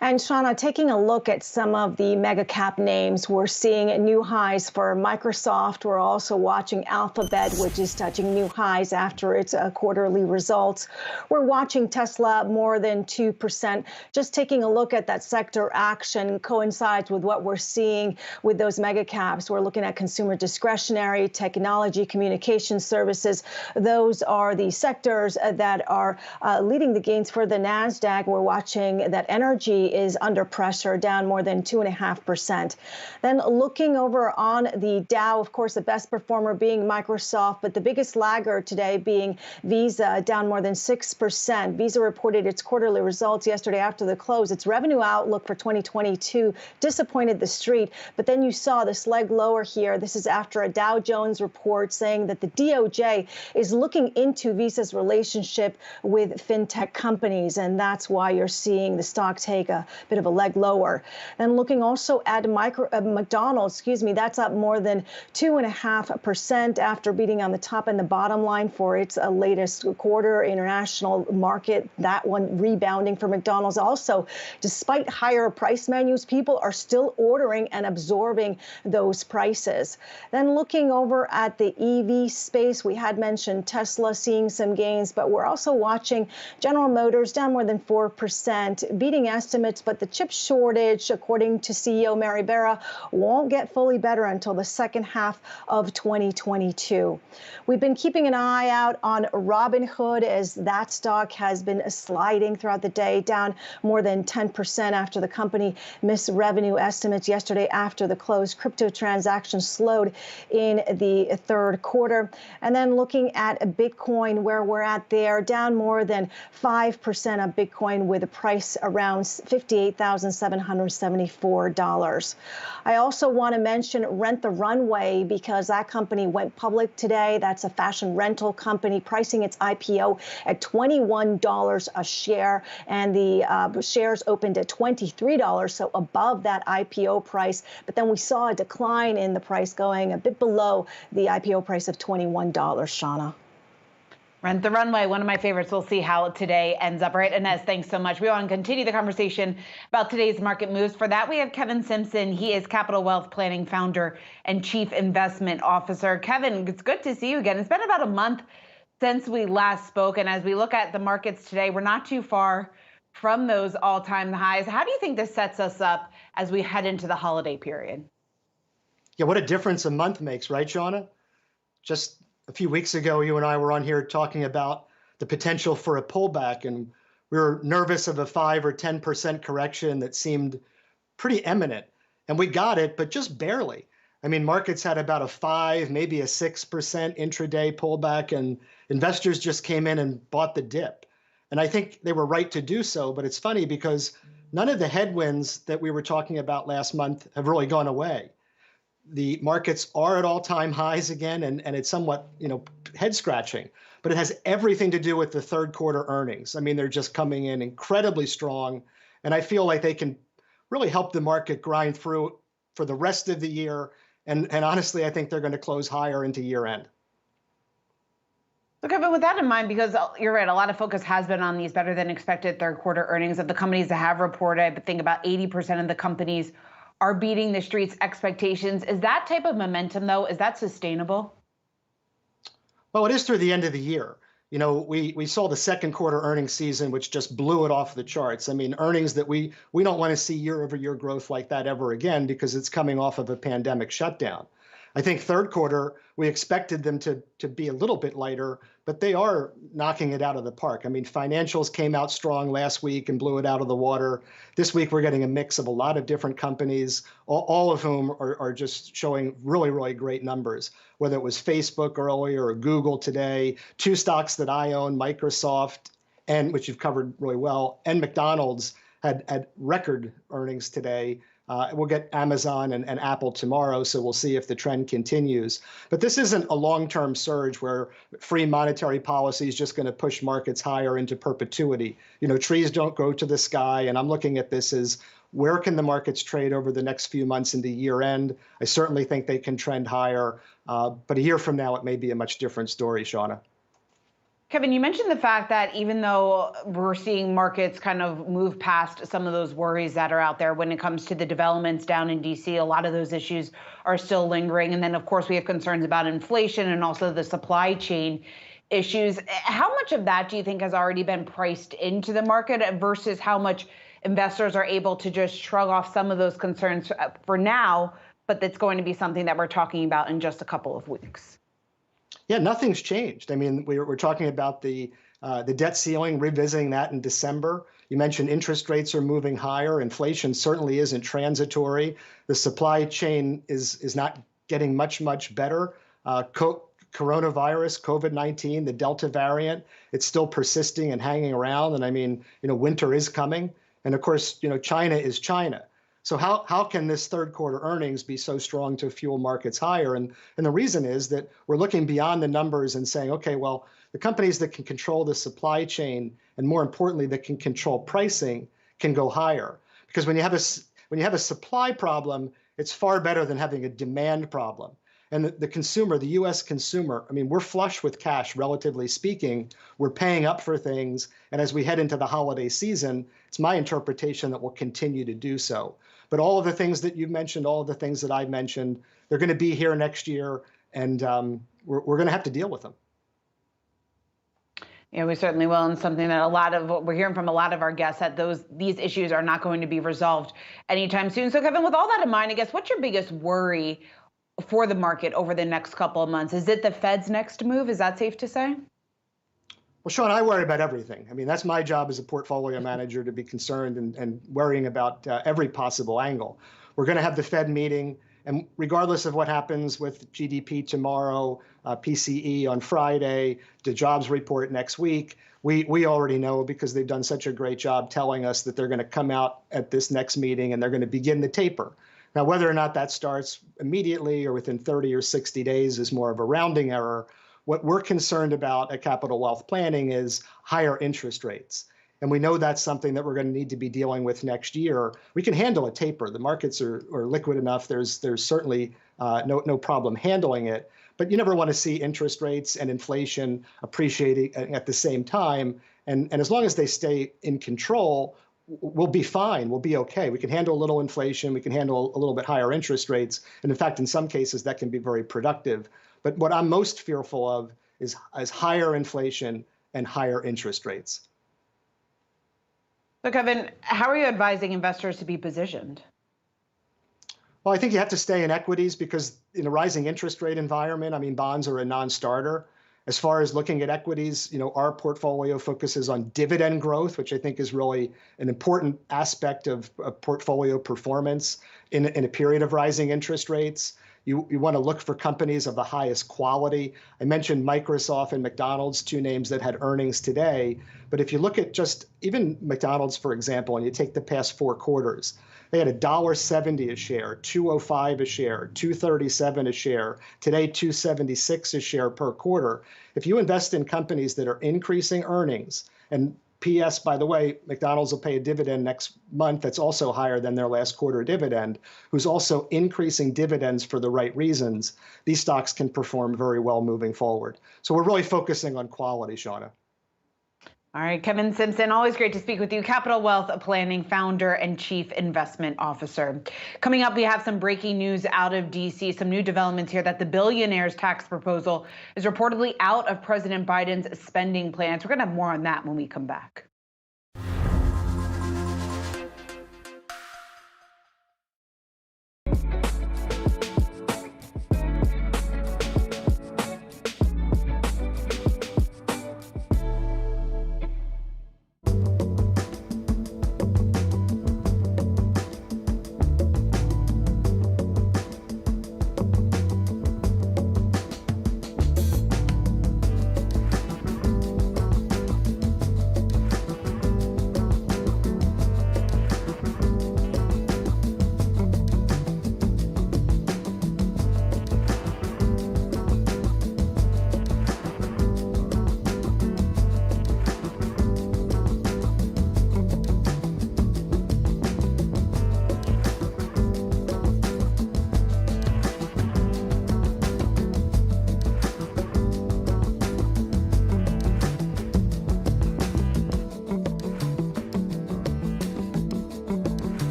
And Shauna, taking a look at some of the mega cap names, we're seeing new highs for Microsoft. We're also watching Alphabet, which is touching new highs after its quarterly results. We're watching Tesla more than 2%. Just taking a look at that sector action coincides with what we're seeing with those mega caps. We're looking at consumer discretionary, technology, communication services. Those are the sectors that are leading the gains for the NASDAQ. We're watching that energy is under pressure, down more than 2.5%. Then looking over on the Dow, of course, the best performer being Microsoft, but the biggest laggard today being Visa, down more than 6%. Visa reported its quarterly results yesterday after the close. Its revenue outlook for 2022 disappointed the street, but then you saw this leg lower here. This is after a Dow Jones report saying that the DOJ is looking into Visa's relationship with fintech companies, and that's why you're seeing the stock take a bit of a leg lower. Then looking also at McDonald's, that's up more than 2.5% after beating on the top and the bottom line for its latest quarter. International market, that one rebounding for McDonald's. Also, despite higher price menus, people are still ordering and absorbing those prices. Then looking over at the EV space, we had mentioned Tesla seeing some gains, but we're also watching General Motors down more than 4%, beating estimates, but the chip shortage, according to CEO Mary Barra, won't get fully better until the second half of 2022. We've been keeping an eye out on Robinhood as that stock has been sliding throughout the day, down more than 10% after the company missed revenue estimates yesterday after the close. Crypto transactions slowed in the third quarter. And then looking at Bitcoin, where we're at there, down more than 5% on Bitcoin with a price around $58,774. I also want to mention Rent the Runway because that company went public today. That's a fashion rental company pricing its IPO at $21 a share, and the shares opened at $23, so above that IPO price. But then we saw a decline in the price going a bit below the IPO price of $21, Shauna. Rent the Runway, one of my favorites. We'll see how today ends up. All right, Inez, thanks so much. We want to continue the conversation about today's market moves. For that, we have Kevin Simpson. He is Capital Wealth Planning founder and chief investment officer. Kevin, it's good to see you again. It's been about a month since we last spoke. And as we look at the markets today, we're not too far from those all-time highs. How do you think this sets us up as we head into the holiday period? Yeah, what a difference a month makes, right, Shauna? Just a few weeks ago, you and I were on here talking about the potential for a pullback, and we were nervous of a 5 or 10% correction that seemed pretty imminent. And we got it, but just barely. I mean, markets had about a 5, maybe a 6% intraday pullback, and investors just came in and bought the dip. And I think they were right to do so, but it's funny because none of the headwinds that we were talking about last month have really gone away. The markets are at all-time highs again, and it's somewhat, head-scratching. But it has everything to do with the third quarter earnings. I mean, they're just coming in incredibly strong, and I feel like they can really help the market grind through for the rest of the year. And honestly, I think they're going to close higher into year-end. So Kevin, with that in mind, because you're right, a lot of focus has been on these better than expected third quarter earnings of the companies that have reported. I think about 80% of the companies are beating the street's expectations. Is that type of momentum, though, is that sustainable? Well, it is through the end of the year. We saw the second quarter earnings season, which just blew it off the charts. I mean, earnings that we don't want to see year over year growth like that ever again because it's coming off of a pandemic shutdown. I think third quarter, we expected them to be a little bit lighter, but they are knocking it out of the park. I mean, financials came out strong last week and blew it out of the water. This week, we're getting a mix of a lot of different companies, all of whom are just showing really, really great numbers, whether it was Facebook earlier or Google today. Two stocks that I own, Microsoft, and which you've covered really well, and McDonald's had record earnings today. We'll get Amazon and Apple tomorrow, so we'll see if the trend continues. But this isn't a long-term surge where free monetary policy is just going to push markets higher into perpetuity. You know, trees don't grow to the sky, and I'm looking at this as where can the markets trade over the next few months into year end? I certainly think they can trend higher, but a year from now, it may be a much different story, Shauna. Kevin, you mentioned the fact that even though we're seeing markets kind of move past some of those worries that are out there when it comes to the developments down in DC, a lot of those issues are still lingering. And then, of course, we have concerns about inflation and also the supply chain issues. How much of that do you think has already been priced into the market versus how much investors are able to just shrug off some of those concerns for now, but that's going to be something that we're talking about in just a couple of weeks? Yeah, nothing's changed. I mean, we're talking about the debt ceiling, revisiting that in December. You mentioned interest rates are moving higher. Inflation certainly isn't transitory. The supply chain is not getting much better. Coronavirus, COVID-19, the Delta variant, it's still persisting and hanging around. And I mean, you know, winter is coming. And of course, you know, China is China. So how can this third quarter earnings be so strong to fuel markets higher? And the reason is that we're looking beyond the numbers and saying, okay, well, the companies that can control the supply chain and more importantly, that can control pricing can go higher. Because when you have a supply problem, it's far better than having a demand problem. And the consumer, the US consumer, I mean, we're flush with cash, relatively speaking. We're paying up for things. And as we head into the holiday season, it's my interpretation that we'll continue to do so. But all of the things that you've mentioned, all of the things that I've mentioned, they're going to be here next year, and we're going to have to deal with them. Yeah, we certainly will, and something that a lot of what we're hearing from a lot of our guests that these issues are not going to be resolved anytime soon. So, Kevin, with all that in mind, I guess what's your biggest worry for the market over the next couple of months? Is it the Fed's next move? Is that safe to say? Well, Sean, I worry about everything. I mean, that's my job as a portfolio manager to be concerned and worrying about every possible angle. We're going to have the Fed meeting, and regardless of what happens with GDP tomorrow, PCE on Friday, the jobs report next week, we already know because they've done such a great job telling us that they're going to come out at this next meeting and they're going to begin the taper. Now, whether or not that starts immediately or within 30 or 60 days is more of a rounding error. What we're concerned about at Capital Wealth Planning is higher interest rates. And we know that's something that we're going to need to be dealing with next year. We can handle a taper. The markets are liquid enough. There's certainly no problem handling it. But you never want to see interest rates and inflation appreciating at the same time. And as long as they stay in control, we'll be fine. We'll be okay. We can handle a little inflation. We can handle a little bit higher interest rates. And in fact, in some cases, that can be very productive. But what I'm most fearful of is higher inflation and higher interest rates. So, Kevin, how are you advising investors to be positioned? Well, I think you have to stay in equities because in a rising interest rate environment, I mean, bonds are a non-starter. As far as looking at equities, you know, our portfolio focuses on dividend growth, which I think is really an important aspect of portfolio performance in a period of rising interest rates. You want to look for companies of the highest quality. I mentioned Microsoft and McDonald's, two names that had earnings today. But if you look at just even McDonald's, for example, and you take the past 4 quarters, they had $1.70 a share, $2.05 a share, $2.37 a share, today $2.76 a share per quarter. If you invest in companies that are increasing earnings, and P.S., by the way, McDonald's will pay a dividend next month that's also higher than their last quarter dividend, who's also increasing dividends for the right reasons, these stocks can perform very well moving forward. So we're really focusing on quality, Shauna. All right, Kevin Simpson, always great to speak with you. Capital Wealth Planning founder and chief investment officer. Coming up, we have some breaking news out of D.C., some new developments here that the billionaire's tax proposal is reportedly out of President Biden's spending plans. We're going to have more on that when we come back.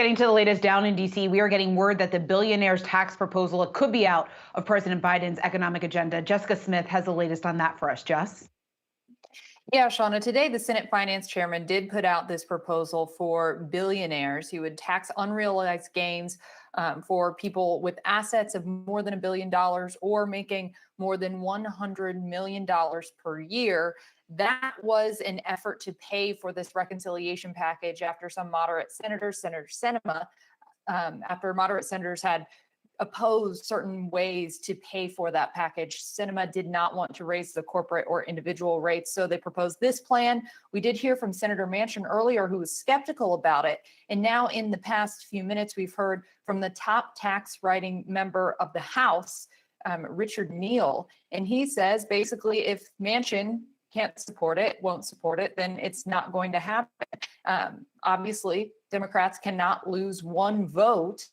Getting to the latest down in D.C., we are getting word that the billionaires tax proposal could be out of President Biden's economic agenda. Jessica Smith has the latest on that for us. Jess? Yeah, Shauna, today the Senate Finance Chairman did put out this proposal for billionaires. He would tax unrealized gains for people with assets of more than $1 billion or making more than $100 million per year. That was an effort to pay for this reconciliation package after some moderate senators, Senator Sinema, after moderate senators had opposed certain ways to pay for that package. Sinema did not want to raise the corporate or individual rates, so they proposed this plan. We did hear from Senator Manchin earlier, who was skeptical about it. And now in the past few minutes, we've heard from the top tax writing member of the House, Richard Neal. And he says, basically, if Manchin can't support it, won't support it, then it's not going to happen. Obviously, Democrats cannot lose one vote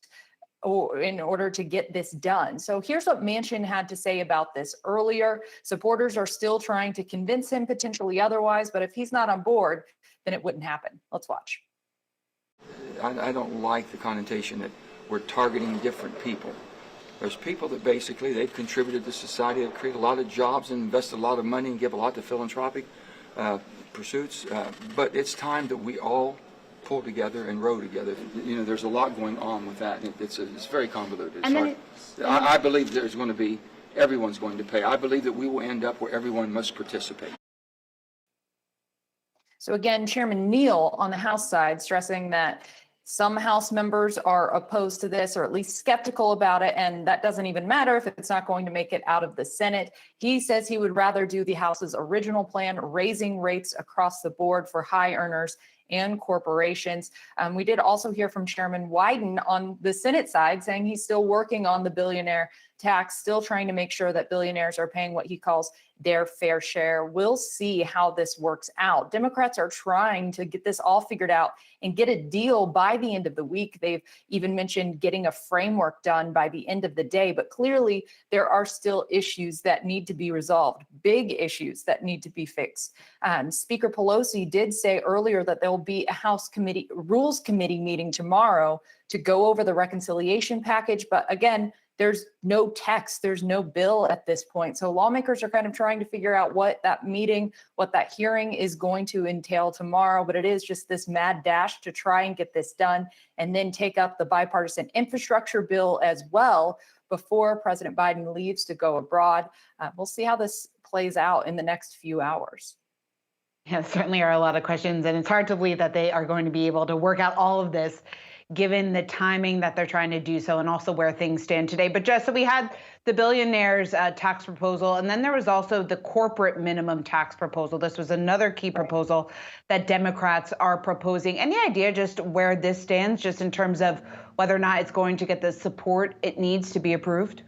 or in order to get this done. So here's what Manchin had to say about this earlier. Supporters are still trying to convince him potentially otherwise, but if he's not on board, then it wouldn't happen. Let's watch. I don't like the connotation that we're targeting different people. There's people that basically they've contributed to society, they've created a lot of jobs and invested a lot of money and give a lot to philanthropic pursuits. But it's time that we all pull together and row together. You know, there's a lot going on with that. It's very convoluted. I believe there's going to be, everyone's going to pay. I believe that we will end up where everyone must participate. So again, Chairman Neal on the House side stressing that some House members are opposed to this or at least skeptical about it, and that doesn't even matter if it's not going to make it out of the Senate. He says he would rather do the House's original plan, raising rates across the board for high earners and corporations. We did also hear from Chairman Wyden on the Senate side saying he's still working on the billionaire tax, still trying to make sure that billionaires are paying what he calls their fair share. We'll see how this works out. Democrats are trying to get this all figured out and get a deal by the end of the week. They've even mentioned getting a framework done by the end of the day, but clearly there are still issues that need to be resolved, big issues that need to be fixed. Speaker Pelosi did say earlier that there will be a House Rules Committee meeting tomorrow to go over the reconciliation package, but again, there's no text, there's no bill at this point. So lawmakers are kind of trying to figure out what that meeting, what that hearing is going to entail tomorrow, but it is just this mad dash to try and get this done and then take up the bipartisan infrastructure bill as well before President Biden leaves to go abroad. We'll see how this plays out in the next few hours. Yeah, certainly are a lot of questions, and it's hard to believe that they are going to be able to work out all of this given the timing that they're trying to do so and also where things stand today. But just so we had the billionaires tax proposal, and then there was also the corporate minimum tax proposal. This was another key proposal that Democrats are proposing. Any idea just where this stands, just in terms of whether or not it's going to get the support it needs to be approved?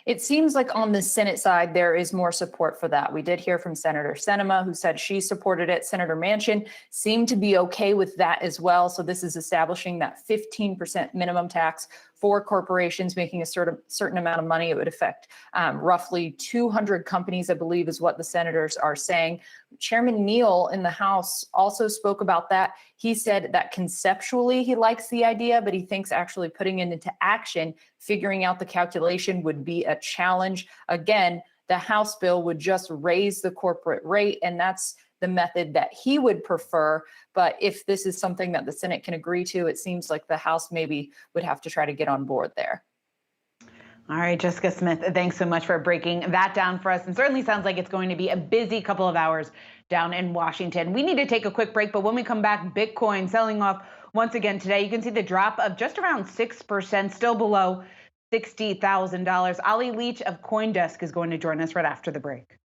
It seems like on the Senate side, there is more support for that. We did hear from Senator Sinema, who said she supported it. Senator Manchin seemed to be okay with that as well. So this is establishing that 15% minimum tax for corporations making a certain amount of money. It would affect roughly 200 companies, I believe, is what the senators are saying. Chairman Neal in the House also spoke about that. He said that conceptually he likes the idea, but he thinks actually putting it into action, figuring out the calculation would be a challenge. Again, the House bill would just raise the corporate rate, and that's the method that he would prefer. But if this is something that the Senate can agree to, it seems like the House maybe would have to try to get on board there. All right, Jessica Smith, thanks so much for breaking that down for us. And certainly sounds like it's going to be a busy couple of hours down in Washington. We need to take a quick break, but when we come back, Bitcoin selling off once again today. You can see the drop of just around 6%, still below $60,000. Ali Leach of CoinDesk is going to join us right after the break.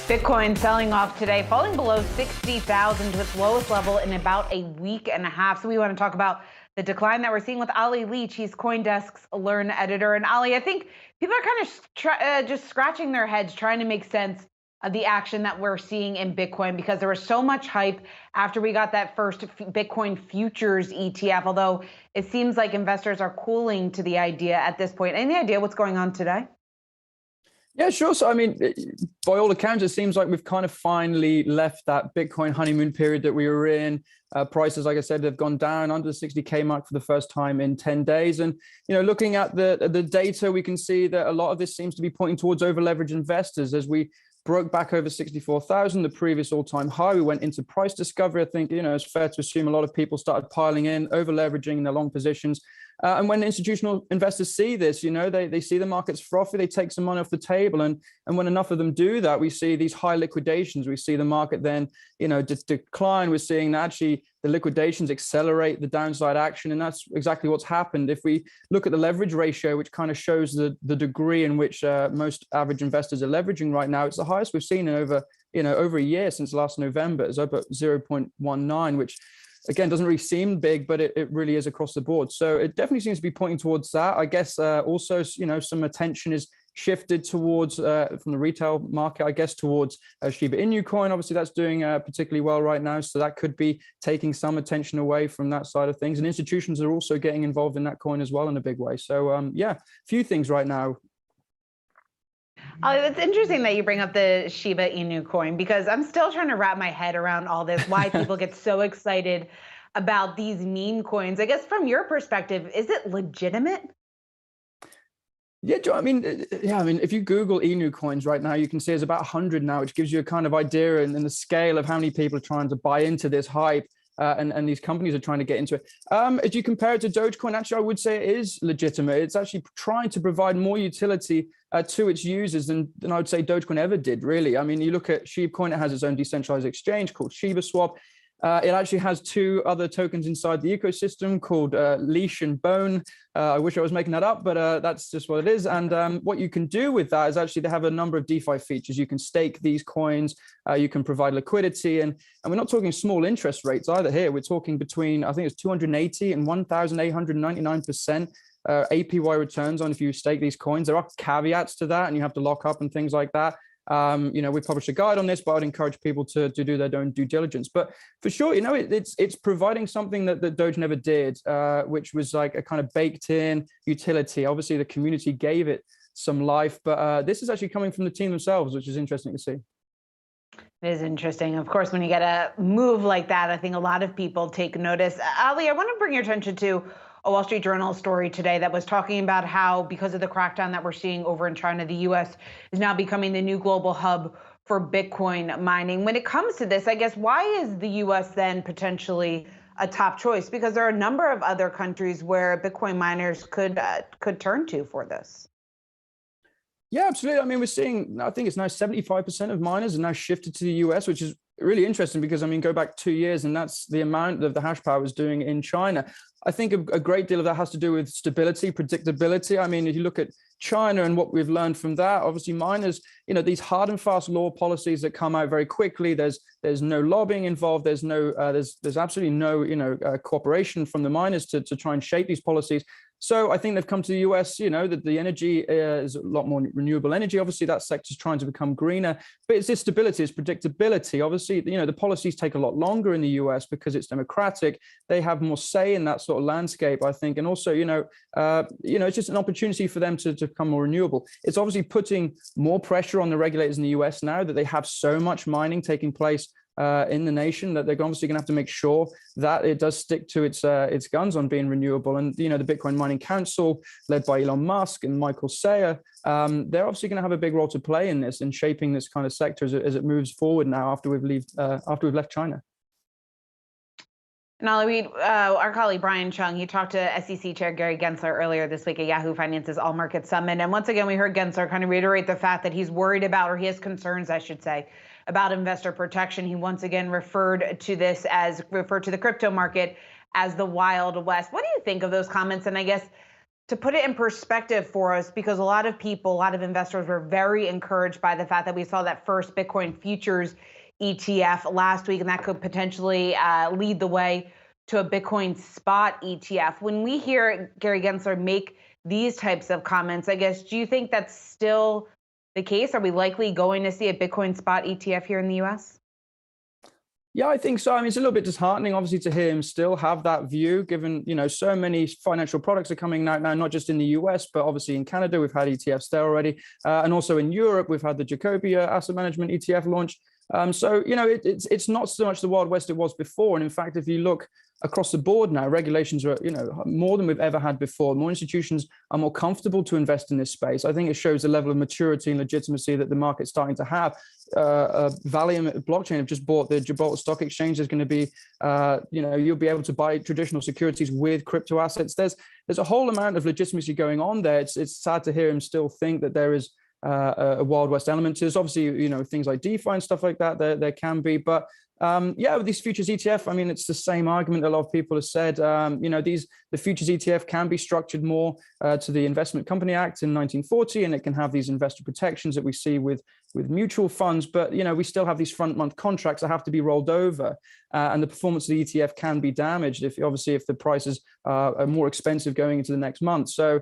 Bitcoin selling off today, falling below 60,000 to its lowest level in about a week and a half. So we want to talk about the decline that we're seeing with Ali Leach. He's CoinDesk's Learn editor. And Ali, I think people are kind of just scratching their heads trying to make sense of the action that we're seeing in Bitcoin, because there was so much hype after we got that first Bitcoin futures ETF, although it seems like investors are cooling to the idea at this point. Any idea what's going on today? Yeah, sure. So, I mean, by all accounts, it seems like we've kind of finally left that Bitcoin honeymoon period that we were in. Prices, like I said, have gone down under the 60K mark for the first time in 10 days. And, you know, looking at the data, we can see that a lot of this seems to be pointing towards over-leveraged investors. As we broke back over 64,000, the previous all-time high, we went into price discovery. I think, you know, it's fair to assume a lot of people started piling in, over-leveraging their long positions. And when institutional investors see this, you know, they see the markets frothy, they take some money off the table. And when enough of them do that, we see these high liquidations. We see the market then, you know, decline. We're seeing that actually the liquidations accelerate the downside action. And that's exactly what's happened. If we look at the leverage ratio, which kind of shows the degree in which most average investors are leveraging right now, it's the highest we've seen in over a year since last November. It's up at 0.19, which again, doesn't really seem big, but it really is across the board. So it definitely seems to be pointing towards that. I guess also, you know, some attention is shifted towards, from the retail market, I guess, towards Shiba Inu coin. Obviously, that's doing particularly well right now. So that could be taking some attention away from that side of things. And institutions are also getting involved in that coin as well in a big way. So yeah, a few things right now. It's interesting that you bring up the Shiba Inu coin, because I'm still trying to wrap my head around all this, why people get so excited about these meme coins. I guess from your perspective, is it legitimate? Yeah, I mean, if you Google Inu coins right now, you can see there's about 100 now, which gives you a kind of idea and the scale of how many people are trying to buy into this hype. And these companies are trying to get into it. If you compare it to Dogecoin, actually, I would say it is legitimate. It's actually trying to provide more utility to its users than I would say Dogecoin ever did, really. I mean, you look at ShibaCoin, it has its own decentralized exchange called ShibaSwap. It actually has two other tokens inside the ecosystem called Leash and Bone. I wish I was making that up, but that's just what it is. And what you can do with that is actually they have a number of DeFi features. You can stake these coins, you can provide liquidity, and we're not talking small interest rates either here. We're talking between, I think it's 280 and 1,899% APY returns on if you stake these coins. There are caveats to that, and you have to lock up and things like that. You know, we published a guide on this, but I'd encourage people to do their own due diligence. But for sure, you know, it's providing something that Doge never did, which was like a kind of baked in utility. Obviously, the community gave it some life, but this is actually coming from the team themselves, which is interesting to see. It is interesting. Of course, when you get a move like that, I think a lot of people take notice. Ali, I want to bring your attention to a Wall Street Journal story today that was talking about how, because of the crackdown that we're seeing over in China, the U.S. is now becoming the new global hub for Bitcoin mining. When it comes to this, I guess, why is the US then potentially a top choice? Because there are a number of other countries where Bitcoin miners could turn to for this. Yeah, absolutely. I mean, we're seeing, I think it's now 75% of miners are now shifted to the US, which is really interesting because, I mean, go back 2 years and that's the amount that the hash power was doing in China. I think a great deal of that has to do with stability, predictability. I mean, if you look at China and what we've learned from that, obviously miners, these hard and fast law policies that come out very quickly. There's no lobbying involved. There's no there's absolutely no cooperation from the miners to try and shape these policies. So I think they've come to the US, that the energy is a lot more renewable energy. Obviously, that sector is trying to become greener, but it's this stability, it's predictability. Obviously, the policies take a lot longer in the US because it's democratic. They have more say in that sort of landscape, I think. And also, it's just an opportunity for them to become more renewable. It's obviously putting more pressure on the regulators in the US now that they have so much mining taking place in the nation, that they're obviously going to have to make sure that it does stick to its guns on being renewable. And the Bitcoin Mining Council, led by Elon Musk and Michael Saylor, they're obviously going to have a big role to play in this and shaping this kind of sector as it moves forward now after we've left China. And Ali, our colleague Brian Chung, he talked to SEC Chair Gary Gensler earlier this week at Yahoo Finance's All Market Summit. And once again, we heard Gensler kind of reiterate the fact that he's worried about, or he has concerns, I should say, about investor protection. He once again referred to the crypto market as the Wild West. What do you think of those comments? And I guess to put it in perspective for us, because a lot of investors were very encouraged by the fact that we saw that first Bitcoin futures ETF last week, and that could potentially lead the way to a Bitcoin spot ETF. When we hear Gary Gensler make these types of comments, I guess, do you think that's still the case? Are we likely going to see a Bitcoin spot ETF here in the US? Yeah, I think so. I mean, it's a little bit disheartening, obviously, to hear him still have that view, given, so many financial products are coming out now, not just in the US, but obviously in Canada, we've had ETFs there already. And also in Europe, we've had the Jacobia asset management ETF launch. So, it's not so much the Wild West it was before. And in fact, if you look across the board now, regulations are, more than we've ever had before. More institutions are more comfortable to invest in this space. I think it shows the level of maturity and legitimacy that the market's starting to have. Valium blockchain have just bought the Gibraltar Stock Exchange. There's going to be, you'll be able to buy traditional securities with crypto assets. There's a whole amount of legitimacy going on there. It's sad to hear him still think that there is a Wild West element. There's obviously, things like DeFi and stuff like that. There can be, but with these futures ETF, I mean, it's the same argument a lot of people have said. The futures ETF can be structured more to the Investment Company Act in 1940, and it can have these investor protections that we see with mutual funds. But we still have these front month contracts that have to be rolled over, and the performance of the ETF can be damaged if the prices are more expensive going into the next month. So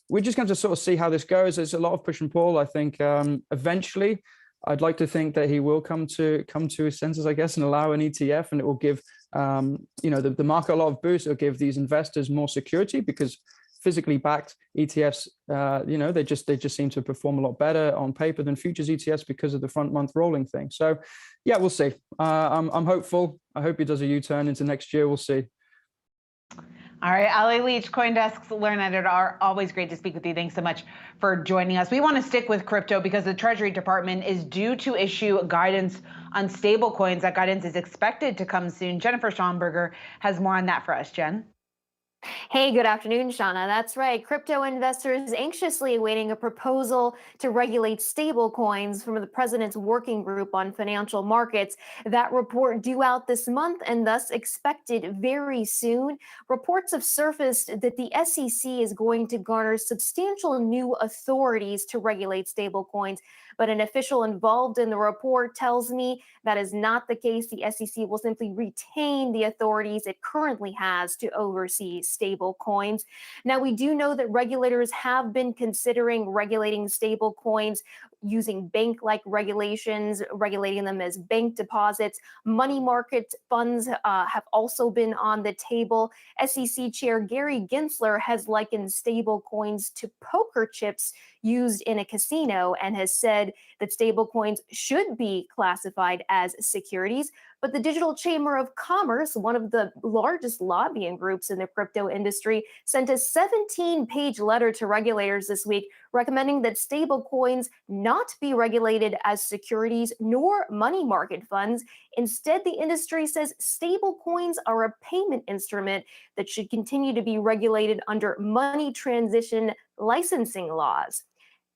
we're just going to sort of see how this goes. There's a lot of push and pull. I think eventually, I'd like to think that he will come to his senses, I guess, and allow an ETF, and it will give the market a lot of boost. It'll give these investors more security because physically backed ETFs, they just seem to perform a lot better on paper than futures ETFs because of the front month rolling thing. So, yeah, we'll see. I'm hopeful. I hope he does a U-turn into next year. We'll see. All right, Ali Leach, CoinDesk's Learn Editor, always great to speak with you. Thanks so much for joining us. We want to stick with crypto because the Treasury Department is due to issue guidance on stablecoins. That guidance is expected to come soon. Jennifer Schomburger has more on that for us. Jen? Hey, good afternoon, Shauna. That's right. Crypto investors anxiously awaiting a proposal to regulate stable coins from the president's working group on financial markets. That report due out this month and thus expected very soon. Reports have surfaced that the SEC is going to garner substantial new authorities to regulate stable coins. But an official involved in the report tells me that is not the case. The SEC will simply retain the authorities it currently has to oversee stable coins. Now, we do know that regulators have been considering regulating stable coins using bank-like regulations, regulating them as bank deposits. Money market funds have also been on the table. SEC Chair Gary Gensler has likened stable coins to poker chips used in a casino and has said that stable coins should be classified as securities. But the Digital Chamber of Commerce, one of the largest lobbying groups in the crypto industry, sent a 17-page letter to regulators this week recommending that stablecoins not be regulated as securities nor money market funds. Instead, the industry says stablecoins are a payment instrument that should continue to be regulated under money transition licensing laws.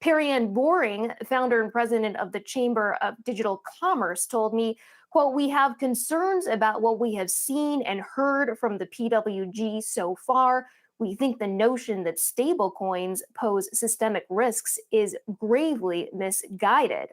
Perianne Boring, founder and president of the Chamber of Digital Commerce, told me, quote, "We have concerns about what we have seen and heard from the PWG so far. We think the notion that stablecoins pose systemic risks is gravely misguided."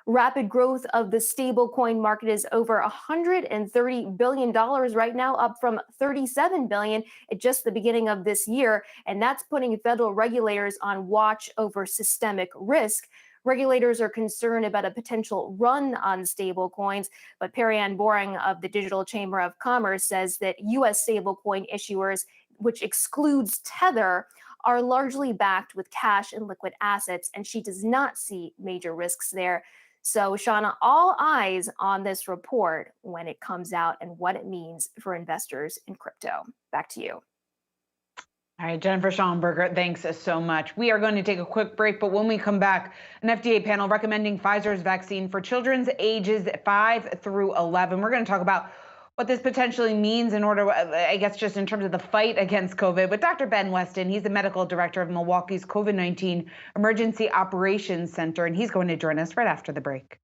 Rapid growth of the stablecoin market is over $130 billion right now, up from $37 billion at just the beginning of this year. And that's putting federal regulators on watch over systemic risk. Regulators are concerned about a potential run on stablecoins, but Perianne Boring of the Digital Chamber of Commerce says that U.S. stablecoin issuers, which excludes Tether, are largely backed with cash and liquid assets, and she does not see major risks there. So, Shauna, all eyes on this report when it comes out and what it means for investors in crypto. Back to you. All right, Jennifer Schonberger, thanks so much. We are going to take a quick break, but when we come back, an FDA panel recommending Pfizer's vaccine for children's ages 5 through 11. We're going to talk about what this potentially means in order, I guess, just in terms of the fight against COVID. But Dr. Ben Weston, he's the medical director of Milwaukee's COVID-19 Emergency Operations Center, and he's going to join us right after the break.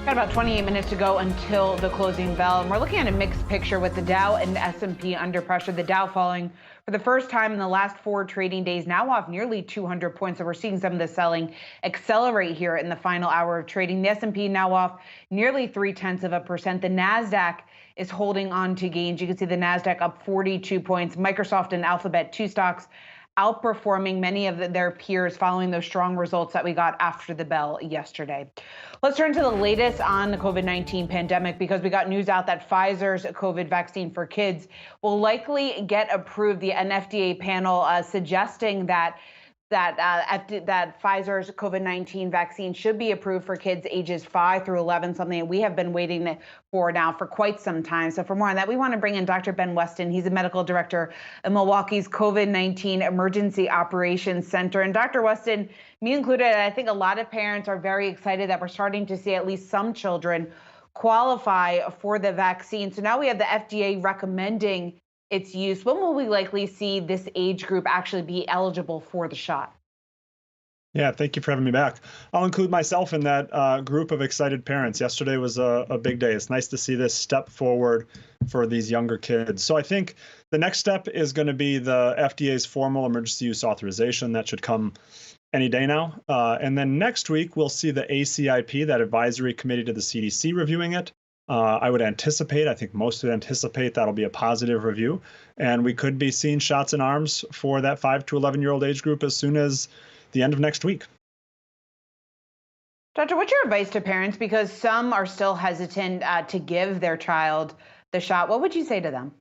Got about 28 minutes to go until the closing bell, and we're looking at a mixed picture with the Dow and S&P under pressure. The Dow falling for the first time in the last 4 trading days, now off nearly 200 points. So we're seeing some of the selling accelerate here in the final hour of trading. The S&P now off nearly 0.3%. The Nasdaq is holding on to gains. You can see the Nasdaq up 42 points. Microsoft and Alphabet, two stocks outperforming many of their peers following those strong results that we got after the bell yesterday. Let's turn to the latest on the COVID-19 pandemic, because we got news out that Pfizer's COVID vaccine for kids will likely get approved. The FDA panel suggesting that Pfizer's COVID-19 vaccine should be approved for kids ages 5 through 11, something that we have been waiting for now for quite some time. So for more on that, we want to bring in Dr. Ben Weston. He's a medical director at Milwaukee's COVID-19 Emergency Operations Center. And Dr. Weston, me included, I think a lot of parents are very excited that we're starting to see at least some children qualify for the vaccine. So now we have the FDA recommending its use. When will we likely see this age group actually be eligible for the shot? Yeah, thank you for having me back. I'll include myself in that group of excited parents. Yesterday was a big day. It's nice to see this step forward for these younger kids. So I think the next step is going to be the FDA's formal emergency use authorization. That should come any day now. And then next week, we'll see the ACIP, that advisory committee to the CDC, reviewing it. I would anticipate, I think most would anticipate, that'll be a positive review. And we could be seeing shots in arms for that 5 to 11-year-old age group as soon as the end of next week. Doctor, what's your advice to parents? Because some are still hesitant to give their child the shot. What would you say to them?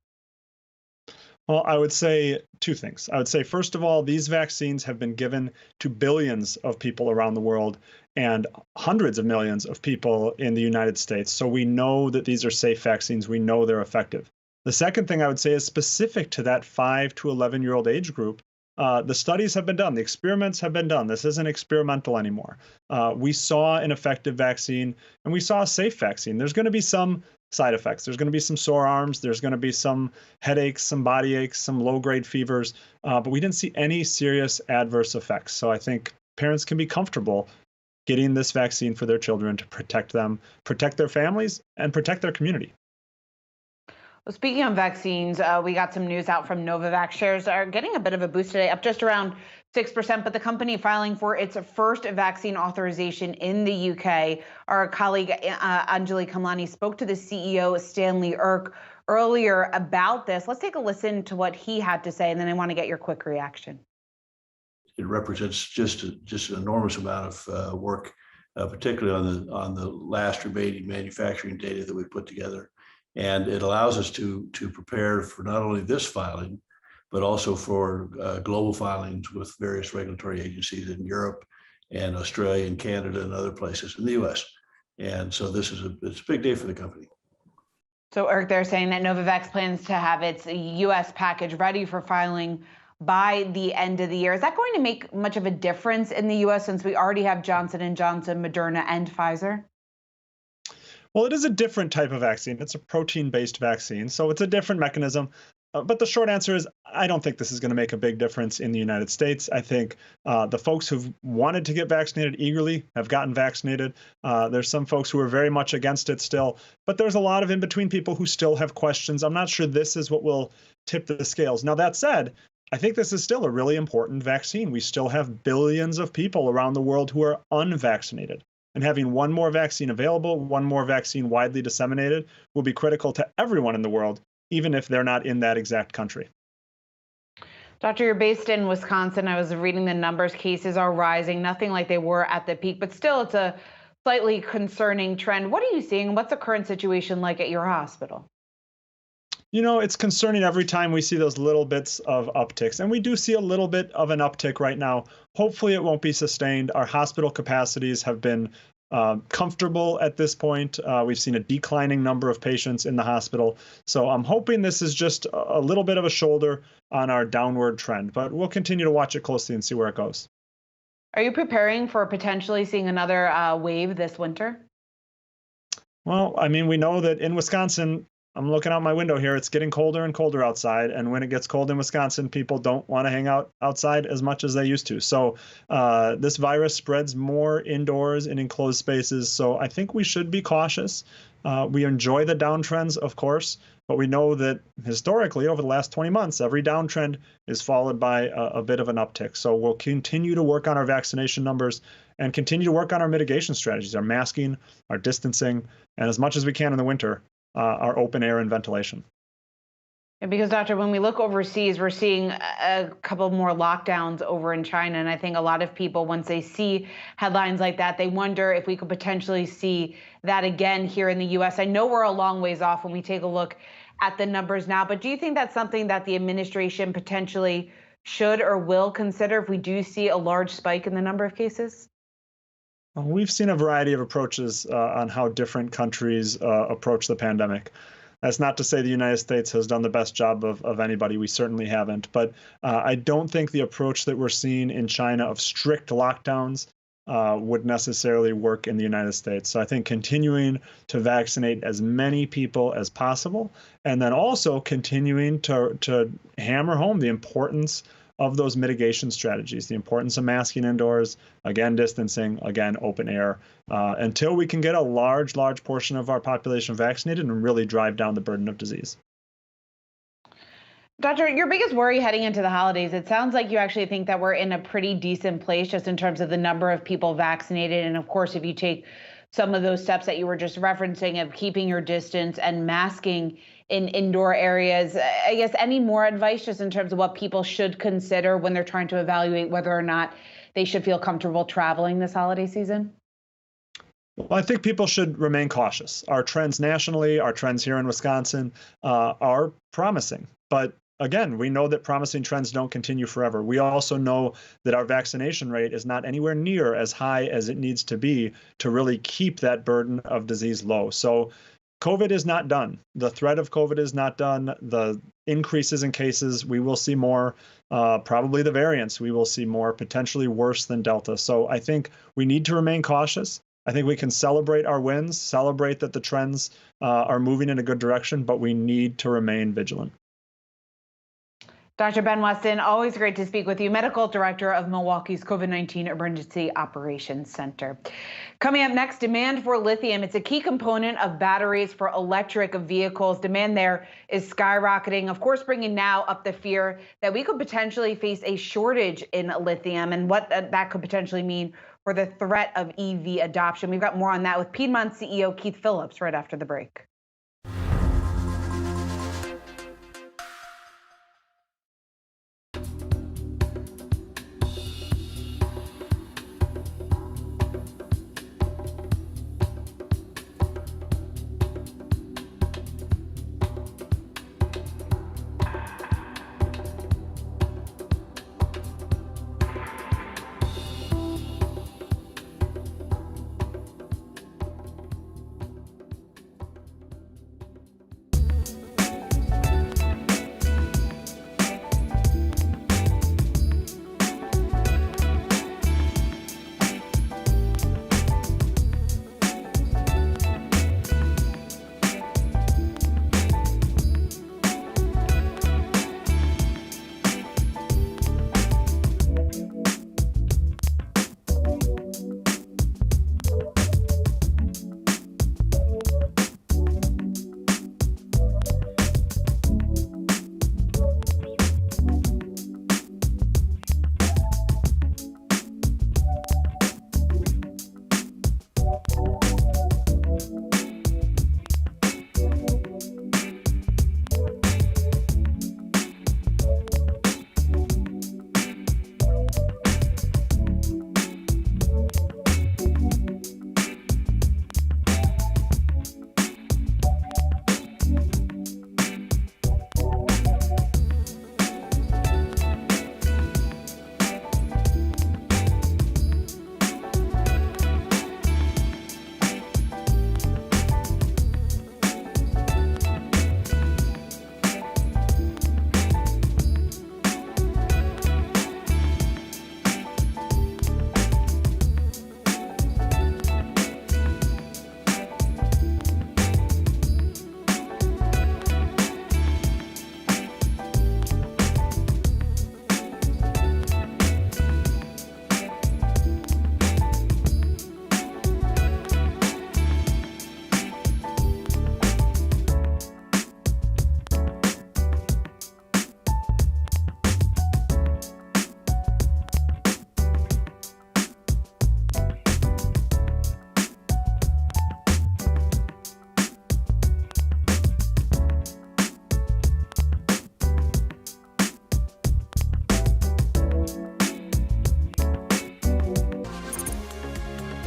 Well, I would say two things. I would say, first of all, these vaccines have been given to billions of people around the world and hundreds of millions of people in the United States. So we know that these are safe vaccines. We know they're effective. The second thing I would say is specific to that 5 to 11-year-old age group. The studies have been done. The experiments have been done. This isn't experimental anymore. We saw an effective vaccine and we saw a safe vaccine. There's going to be some side effects. There's going to be some sore arms. There's going to be some headaches, some body aches, some low-grade fevers. But we didn't see any serious adverse effects. So I think parents can be comfortable getting this vaccine for their children to protect them, protect their families, and protect their community. Well, speaking of vaccines, we got some news out from Novavax. Shares are getting a bit of a boost today, up just around 6%, but the company filing for its first vaccine authorization in the UK. Our colleague Anjali Kamlani spoke to the CEO, Stanley Irk, earlier about this. Let's take a listen to what he had to say, and then I want to get your quick reaction. It represents just an enormous amount of work, particularly on the last remaining manufacturing data that we put together. And it allows us to prepare for not only this filing, but also for global filings with various regulatory agencies in Europe and Australia and Canada and other places in the US. And so it's a big day for the company. So Eric, they're saying that Novavax plans to have its US package ready for filing by the end of the year. Is that going to make much of a difference in the US since we already have Johnson & Johnson, Moderna, and Pfizer? Well, it is a different type of vaccine. It's a protein-based vaccine, so it's a different mechanism. But the short answer is, I don't think this is going to make a big difference in the United States. I think the folks who've wanted to get vaccinated eagerly have gotten vaccinated. There's some folks who are very much against it still, but there's a lot of in-between people who still have questions. I'm not sure this is what will tip the scales. Now, that said, I think this is still a really important vaccine. We still have billions of people around the world who are unvaccinated. And having one more vaccine available, one more vaccine widely disseminated, will be critical to everyone in the world, even if they're not in that exact country. Doctor, you're based in Wisconsin. I was reading the numbers. Cases are rising, nothing like they were at the peak, but still it's a slightly concerning trend. What are you seeing? What's the current situation like at your hospital? You know, it's concerning every time we see those little bits of upticks. And we do see a little bit of an uptick right now. Hopefully it won't be sustained. Our hospital capacities have been comfortable at this point. We've seen a declining number of patients in the hospital. So I'm hoping this is just a little bit of a shoulder on our downward trend, but we'll continue to watch it closely and see where it goes. Are you preparing for potentially seeing another wave this winter? Well, I mean, we know that in Wisconsin, I'm looking out my window here. It's getting colder and colder outside. And when it gets cold in Wisconsin, people don't want to hang out outside as much as they used to. So this virus spreads more indoors and enclosed spaces. So I think we should be cautious. We enjoy the downtrends, of course, but we know that historically over the last 20 months, every downtrend is followed by a bit of an uptick. So we'll continue to work on our vaccination numbers and continue to work on our mitigation strategies, our masking, our distancing, and as much as we can in the winter, our open air and ventilation. And because, Doctor, when we look overseas, we're seeing a couple more lockdowns over in China. And I think a lot of people, once they see headlines like that, they wonder if we could potentially see that again here in the US. I know we're a long ways off when we take a look at the numbers now, but do you think that's something that the administration potentially should or will consider if we do see a large spike in the number of cases? We've seen a variety of approaches on how different countries approach the pandemic. That's not to say the United States has done the best job of anybody. We certainly haven't. But I don't think the approach that we're seeing in China of strict lockdowns would necessarily work in the United States. So I think continuing to vaccinate as many people as possible, and then also continuing to hammer home the importance of those mitigation strategies, the importance of masking indoors, again, distancing, again, open air, until we can get a large portion of our population vaccinated and really drive down the burden of disease. Doctor, your biggest worry heading into the holidays, it sounds like you actually think that we're in a pretty decent place just in terms of the number of people vaccinated. And of course, if you take some of those steps that you were just referencing of keeping your distance and masking in indoor areas, I guess any more advice just in terms of what people should consider when they're trying to evaluate whether or not they should feel comfortable traveling this holiday season? Well, I think people should remain cautious. Our trends nationally, our trends here in Wisconsin are promising. But again, we know that promising trends don't continue forever. We also know that our vaccination rate is not anywhere near as high as it needs to be to really keep that burden of disease low. So COVID is not done. The threat of COVID is not done. The increases in cases, we will see more, probably the variants, we will see more, potentially worse than Delta. So I think we need to remain cautious. I think we can celebrate our wins, celebrate that the trends are moving in a good direction, but we need to remain vigilant. Dr. Ben Weston, always great to speak with you, Medical Director of Milwaukee's COVID-19 Emergency Operations Center. Coming up next, demand for lithium. It's a key component of batteries for electric vehicles. Demand there is skyrocketing, of course, bringing now up the fear that we could potentially face a shortage in lithium and what that could potentially mean for the threat of EV adoption. We've got more on that with Piedmont CEO Keith Phillips right after the break.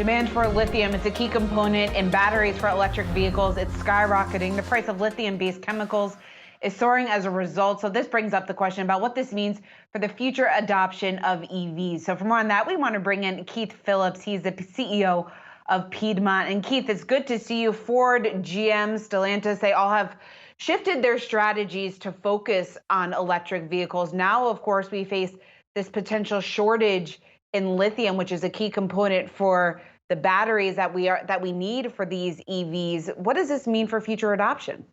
Demand for lithium is a key component in batteries for electric vehicles. It's skyrocketing. The price of lithium-based chemicals is soaring as a result. So this brings up the question about what this means for the future adoption of EVs. So for more on that, we want to bring in Keith Phillips. He's the CEO of Piedmont. And Keith, it's good to see you. Ford, GM, Stellantis, they all have shifted their strategies to focus on electric vehicles. Now, of course, we face this potential shortage in lithium, which is a key component for the batteries that we need for these EVs. What does this mean for future adoption?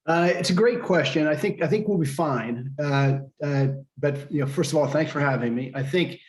It's a great question. I think we'll be fine. But first of all, thanks for having me. I think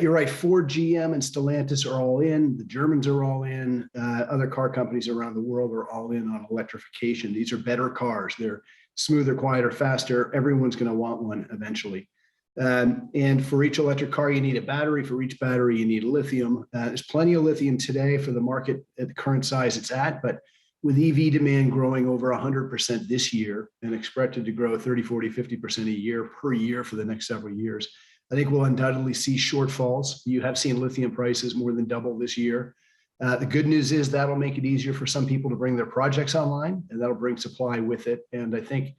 you're right. Ford, GM, and Stellantis are all in. The Germans are all in. Other car companies around the world are all in on electrification. These are better cars. They're smoother, quieter, faster. Everyone's going to want one eventually. And for each electric car, you need a battery. For each battery, you need lithium. There's plenty of lithium today for the market at the current size it's at, but with EV demand growing over 100% this year and expected to grow 30, 40, 50% a year per year for the next several years, I think we'll undoubtedly see shortfalls. You have seen lithium prices more than double this year. The good news is that'll make it easier for some people to bring their projects online, and that'll bring supply with it. And I think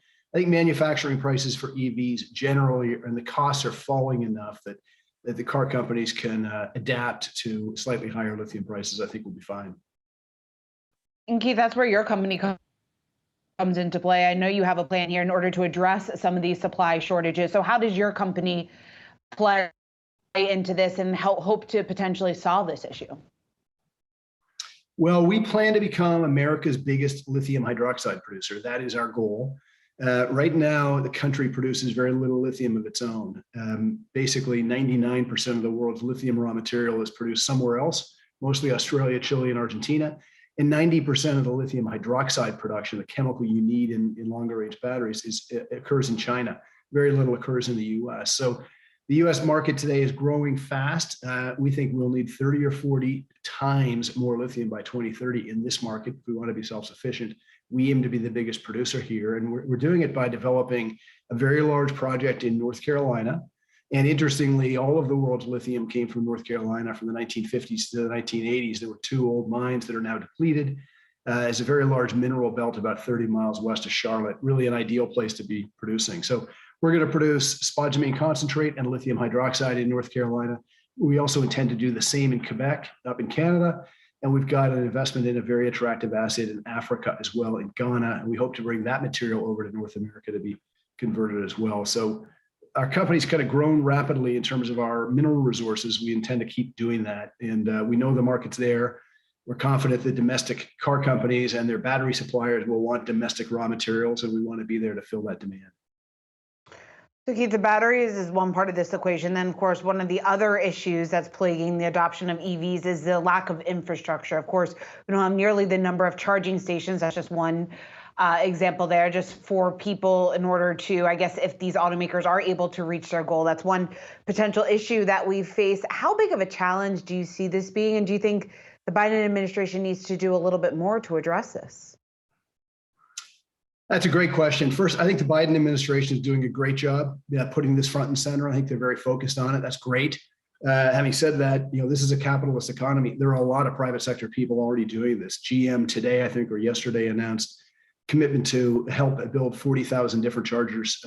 manufacturing prices for EVs generally, and the costs are falling enough that the car companies can adapt to slightly higher lithium prices. I think we'll be fine. And Keith, that's where your company comes into play. I know you have a plan here in order to address some of these supply shortages. So how does your company play into this and hope to potentially solve this issue? Well, we plan to become America's biggest lithium hydroxide producer. That is our goal. Right now, the country produces very little lithium of its own. Basically, 99% of the world's lithium raw material is produced somewhere else, mostly Australia, Chile, and Argentina. And 90% of the lithium hydroxide production, the chemical you need in longer range batteries, occurs in China. Very little occurs in the US. So the US market today is growing fast. We think we'll need 30 or 40 times more lithium by 2030 in this market if we want to be self-sufficient. We aim to be the biggest producer here, and we're doing it by developing a very large project in North Carolina. And interestingly, all of the world's lithium came from North Carolina from the 1950s to the 1980s. There were two old mines that are now depleted. It's a very large mineral belt about 30 miles west of Charlotte, really an ideal place to be producing. So we're going to produce spodumene concentrate and lithium hydroxide in North Carolina. We also intend to do the same in Quebec, up in Canada. And we've got an investment in a very attractive asset in Africa as well, in Ghana. And we hope to bring that material over to North America to be converted as well. So our company's kind of grown rapidly in terms of our mineral resources. We intend to keep doing that. And we know the market's there. We're confident that domestic car companies and their battery suppliers will want domestic raw materials, and we want to be there to fill that demand. So Keith, the batteries is one part of this equation. Then, of course, one of the other issues that's plaguing the adoption of EVs is the lack of infrastructure. Of course, we don't have nearly the number of charging stations. That's just one example there, just for people in order to, I guess, if these automakers are able to reach their goal. That's one potential issue that we face. How big of a challenge do you see this being? And do you think the Biden administration needs to do a little bit more to address this? That's a great question. First, I think the Biden administration is doing a great job putting this front and center. I think they're very focused on it. That's great. Having said that, this is a capitalist economy. There are a lot of private sector people already doing this. GM today, I think, or yesterday, announced commitment to help build 40,000 different chargers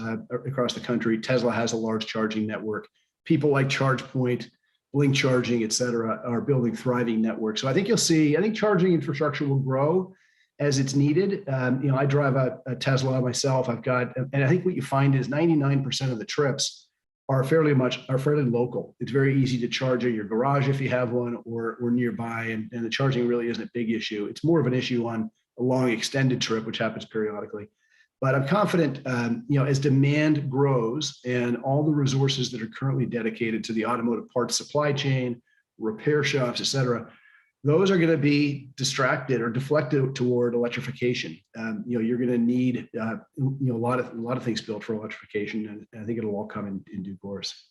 across the country. Tesla has a large charging network. People like ChargePoint, Blink Charging, et cetera, are building thriving networks. So I think you'll see, I think charging infrastructure will grow as it's needed. I drive a Tesla myself. And I think what you find is 99% of the trips are fairly local. It's very easy to charge at your garage if you have one, or nearby, and the charging really isn't a big issue. It's more of an issue on a long extended trip, which happens periodically. But I'm confident, as demand grows and all the resources that are currently dedicated to the automotive parts supply chain, repair shops, et cetera, those are going to be distracted or deflected toward electrification. You're going to need a lot of things built for electrification, and I think it'll all come in due course.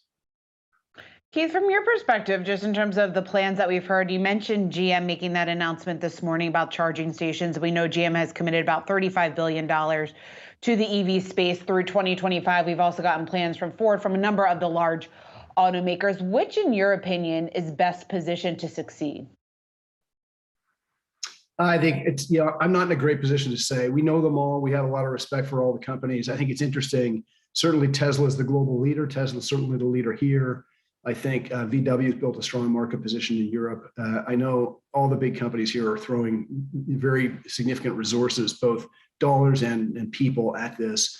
Keith, from your perspective, just in terms of the plans that we've heard, you mentioned GM making that announcement this morning about charging stations. We know GM has committed about $35 billion to the EV space through 2025. We've also gotten plans from Ford, from a number of the large automakers. Which, in your opinion, is best positioned to succeed? I think it's, I'm not in a great position to say. We know them all. We have a lot of respect for all the companies. I think it's interesting. Certainly Tesla is the global leader. Tesla's certainly the leader here. I think VW has built a strong market position in Europe. I know all the big companies here are throwing very significant resources, both dollars and people at this.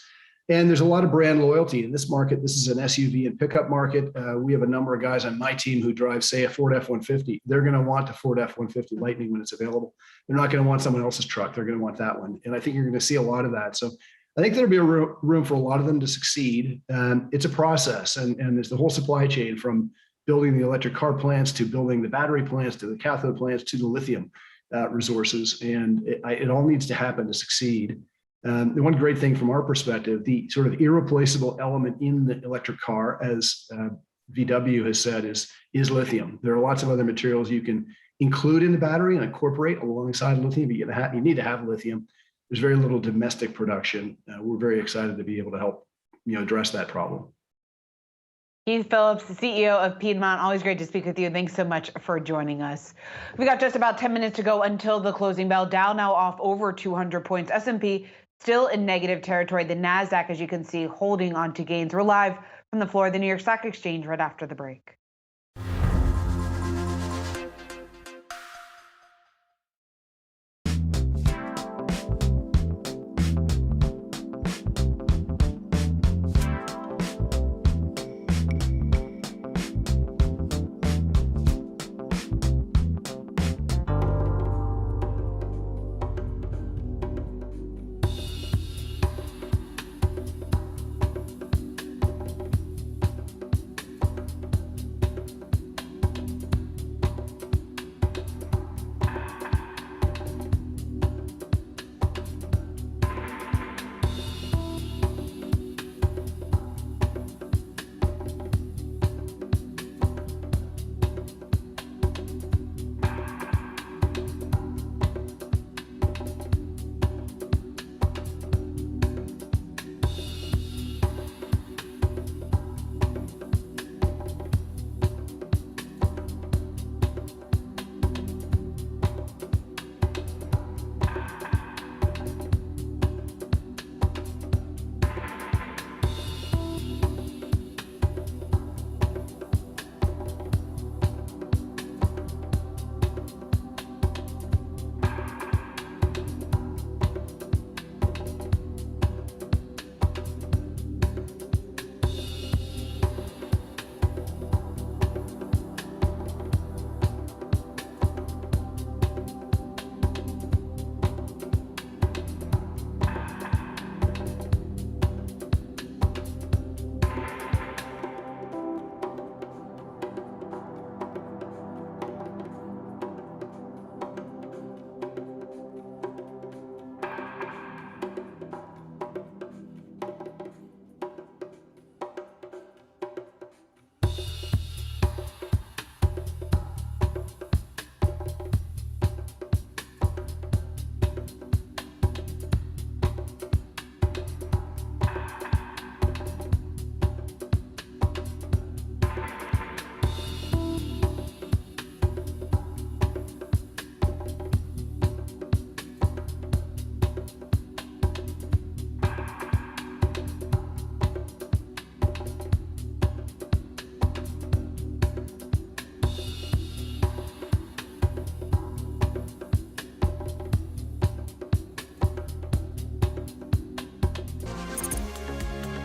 And there's a lot of brand loyalty in this market. This is an SUV and pickup market. We have a number of guys on my team who drive, say, a Ford F-150. They're going to want the Ford F-150 Lightning when it's available. They're not going to want someone else's truck. They're going to want that one. And I think you're going to see a lot of that. So I think there'll be a room for a lot of them to succeed. It's a process, and there's the whole supply chain from building the electric car plants to building the battery plants to the cathode plants to the lithium resources. And it all needs to happen to succeed. The one great thing from our perspective, the sort of irreplaceable element in the electric car, as VW has said, is lithium. There are lots of other materials you can include in the battery and incorporate alongside lithium, but you need to have lithium. There's very little domestic production. We're very excited to be able to help address that problem. Keith Phillips, the CEO of Piedmont. Always great to speak with you. Thanks so much for joining us. We got just about 10 minutes to go until the closing bell. Dow now off over 200 points. S&P still in negative territory. The NASDAQ, as you can see, holding on to gains. We're live from the floor of the New York Stock Exchange right after the break.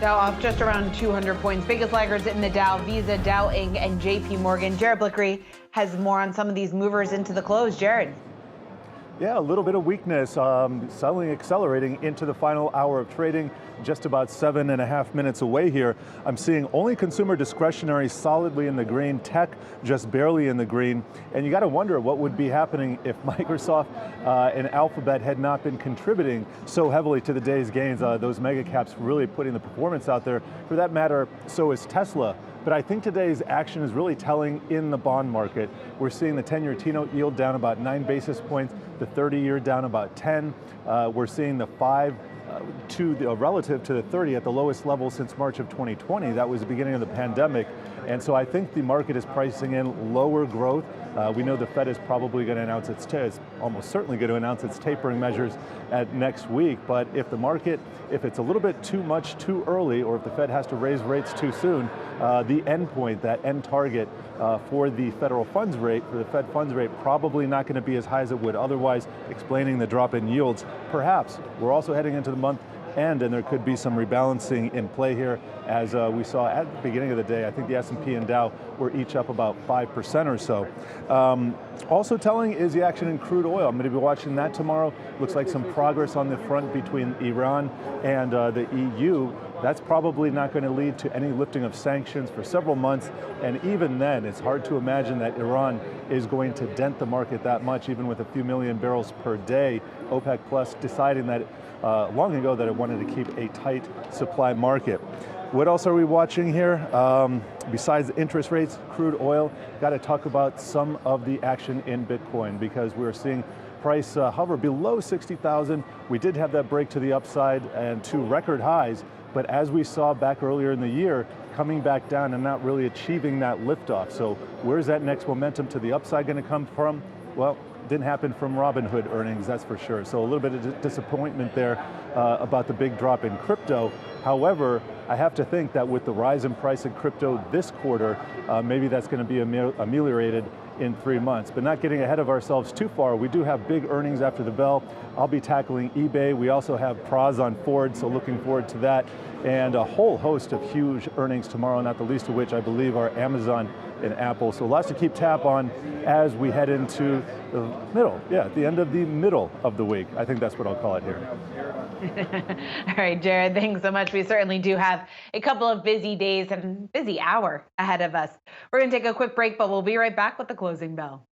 Dow off just around 200 points. Biggest laggards in the Dow, Visa, Dow Inc., and JP Morgan. Jared Blickery has more on some of these movers into the close. Jared. Yeah, a little bit of weakness, selling accelerating into the final hour of trading, just about 7.5 minutes away here. I'm seeing only consumer discretionary solidly in the green, tech just barely in the green. And you got to wonder what would be happening if Microsoft and Alphabet had not been contributing so heavily to the day's gains. Those mega caps really putting the performance out there. For that matter, so is Tesla. But I think today's action is really telling in the bond market. We're seeing the 10-year T-note yield down about 9 basis points, the 30-year down about 10. We're seeing the 5 relative to the 30 at the lowest level since March of 2020. That was the beginning of the pandemic. And so I think the market is pricing in lower growth. We know the Fed is probably going to announce it's almost certainly going to announce its tapering measures at next week. But if the market, if it's a little bit too much too early, or if the Fed has to raise rates too soon, the end point, that end target for the federal funds rate, for the Fed funds rate, probably not going to be as high as it would otherwise, explaining the drop in yields. Perhaps we're also heading into the month end, and there could be some rebalancing in play here, as we saw at the beginning of the day. I think the S&P and Dow were each up about 5% or so. Also telling is the action in crude oil. I'm going to be watching that tomorrow. Looks like some progress on the front between Iran and the EU. That's probably not going to lead to any lifting of sanctions for several months. And even then, it's hard to imagine that Iran is going to dent the market that much, even with a few million barrels per day. OPEC Plus deciding that long ago that it wanted to keep a tight supply market. What else are we watching here? Besides interest rates, crude oil, got to talk about some of the action in Bitcoin, because we're seeing price hover below 60,000. We did have that break to the upside and to record highs, but as we saw back earlier in the year, coming back down and not really achieving that liftoff. So where's that next momentum to the upside going to come from? Well, didn't happen from Robinhood earnings, that's for sure. So a little bit of disappointment there about the big drop in crypto. However, I have to think that with the rise in price in crypto this quarter, maybe that's going to be ameliorated in 3 months. But not getting ahead of ourselves too far, we do have big earnings after the bell. I'll be tackling eBay. We also have pros on Ford, so looking forward to that. And a whole host of huge earnings tomorrow, not the least of which I believe are Amazon and Apple. So lots to keep tab on as we head into the middle, the end of the middle of the week. I think that's what I'll call it here. All right, Jared, thanks so much. We certainly do have a couple of busy days and busy hour ahead of us. We're going to take a quick break, but we'll be right back with the closing bell.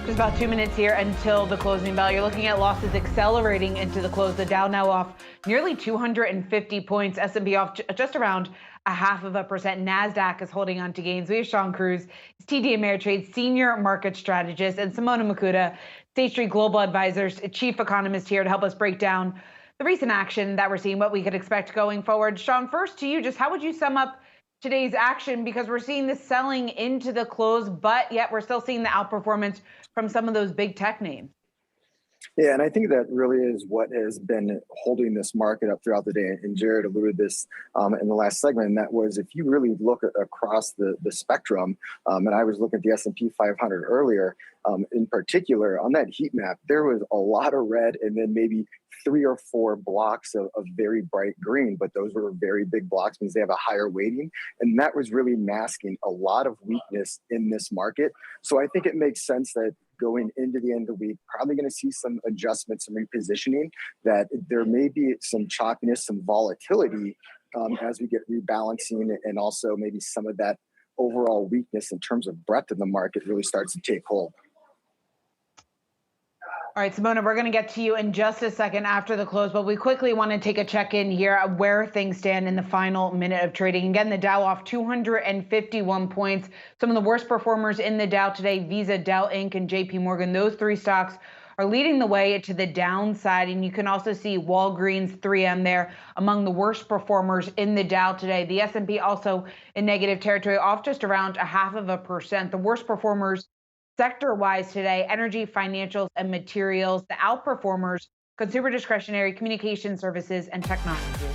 Just about 2 minutes here until the closing bell. You're looking at losses accelerating into the close. The Dow now off nearly 250 points. S&P off just around 0.5%. NASDAQ is holding on to gains. We have Sean Cruz, TD Ameritrade Senior Market Strategist, and Simona Makuta, State Street Global Advisors chief economist here to help us break down the recent action that we're seeing, what we could expect going forward. Sean, first to you, just how would you sum up today's action? Because we're seeing this selling into the close, but yet we're still seeing the outperformance from some of those big tech names. Yeah, and I think that really is what has been holding this market up throughout the day. And Jared alluded this in the last segment, and that was if you really look across the spectrum, and I was looking at the S&P 500 earlier, in particular, on that heat map, there was a lot of red and then maybe 3 or 4 blocks of very bright green, but those were very big blocks, means they have a higher weighting. And that was really masking a lot of weakness in this market. So I think it makes sense that going into the end of the week, probably going to see some adjustments, some repositioning, that there may be some choppiness, some volatility as we get rebalancing, and also maybe some of that overall weakness in terms of breadth of the market really starts to take hold. All right, Simona, we're going to get to you in just a second after the close, but we quickly want to take a check-in here of where things stand in the final minute of trading. Again, the Dow off 251 points. Some of the worst performers in the Dow today, Visa, Dow Inc., and JP Morgan. Those 3 stocks are leading the way to the downside. And you can also see Walgreens, 3M there among the worst performers in the Dow today. The S&P also in negative territory, off just around 0.5%. The worst performers sector-wise today, energy, financials, and materials. The outperformers, consumer discretionary, communication services, and technology.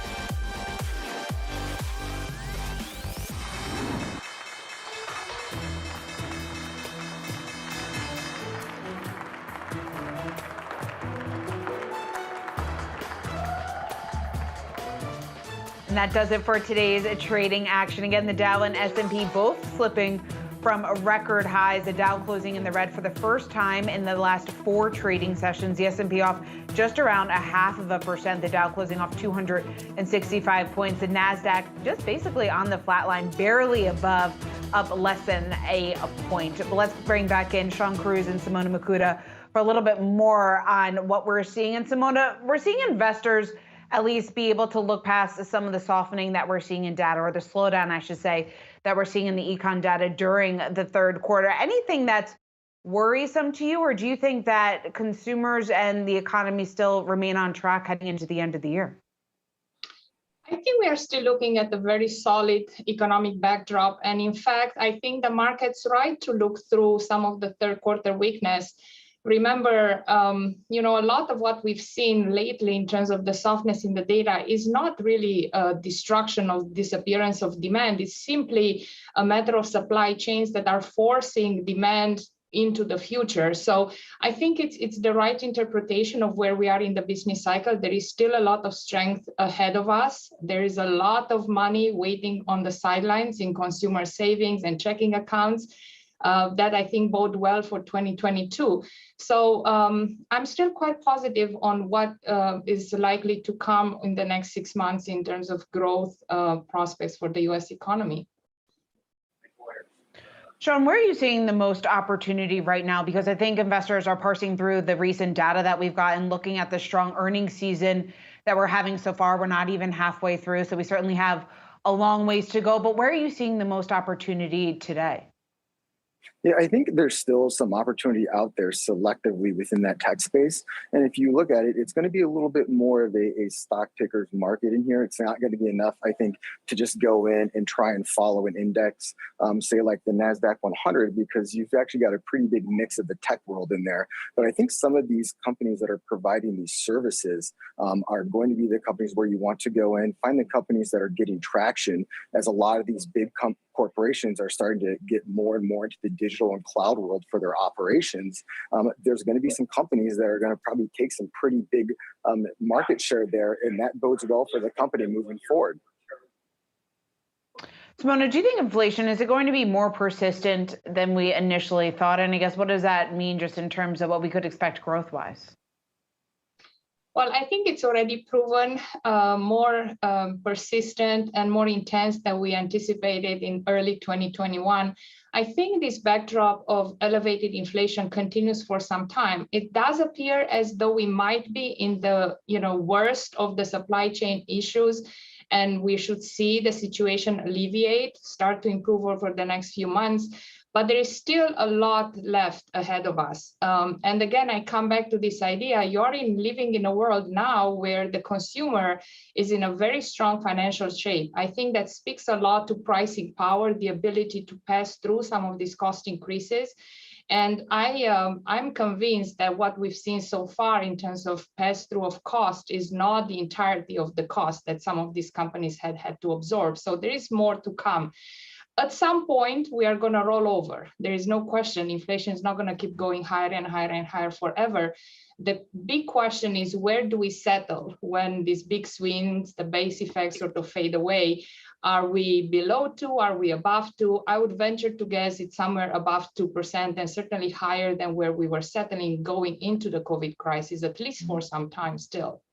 And that does it for today's trading action. Again, the Dow and S&P both slipping from record highs. The Dow closing in the red for the first time in the last 4 trading sessions. The S&P off just around 0.5%. The Dow closing off 265 points. The Nasdaq just basically on the flat line, barely above, up less than a point. But let's bring back in Sean Cruz and Simona Makuta for a little bit more on what we're seeing. And Simona, we're seeing investors at least be able to look past some of the softening that we're seeing in data, or the slowdown, I should say, that we're seeing in the econ data during the third quarter. Anything that's worrisome to you, or do you think that consumers and the economy still remain on track heading into the end of the year? I think we are still looking at a very solid economic backdrop. And in fact, I think the market's right to look through some of the third quarter weakness. Remember, a lot of what we've seen lately in terms of the softness in the data is not really a destruction or disappearance of demand. It's simply a matter of supply chains that are forcing demand into the future. So I think it's the right interpretation of where we are in the business cycle. There is still a lot of strength ahead of us. There is a lot of money waiting on the sidelines in consumer savings and checking accounts. That I think bode well for 2022. So I'm still quite positive on what is likely to come in the next 6 months in terms of growth prospects for the US economy. Sean, where are you seeing the most opportunity right now? Because I think investors are parsing through the recent data that we've got and looking at the strong earnings season that we're having so far. We're not even halfway through, so we certainly have a long ways to go. But where are you seeing the most opportunity today? Yeah, I think there's still some opportunity out there selectively within that tech space. And if you look at it, it's going to be a little bit more of a stock picker's market in here. It's not going to be enough, I think, to just go in and try and follow an index, say like the NASDAQ 100, because you've actually got a pretty big mix of the tech world in there. But I think some of these companies that are providing these services are going to be the companies where you want to go in, find the companies that are getting traction, as a lot of these big corporations are starting to get more and more into the digital and cloud world for their operations. There's going to be some companies that are going to probably take some pretty big market share there, and that bodes well for the company moving forward. Simona, do you think inflation, is it going to be more persistent than we initially thought? And I guess, what does that mean just in terms of what we could expect growth-wise? Well, I think it's already proven more persistent and more intense than we anticipated in early 2021. I think this backdrop of elevated inflation continues for some time. It does appear as though we might be in the worst of the supply chain issues, and we should see the situation alleviate, start to improve over the next few months. but there is still a lot left ahead of us. And again, I come back to this idea, you're living in a world now where the consumer is in a very strong financial shape. I think that speaks a lot to pricing power, the ability to pass through some of these cost increases. And I'm convinced that what we've seen so far in terms of pass-through of cost is not the entirety of the cost that some of these companies had to absorb. So there is more to come. At some point, we are going to roll over. There is no question. Inflation is not going to keep going higher and higher and higher forever. The big question is, where do we settle when these big swings, the base effects sort of fade away? Are we below 2? Are we above 2? I would venture to guess it's somewhere above 2% and certainly higher than where we were settling going into the COVID crisis, at least for some time still.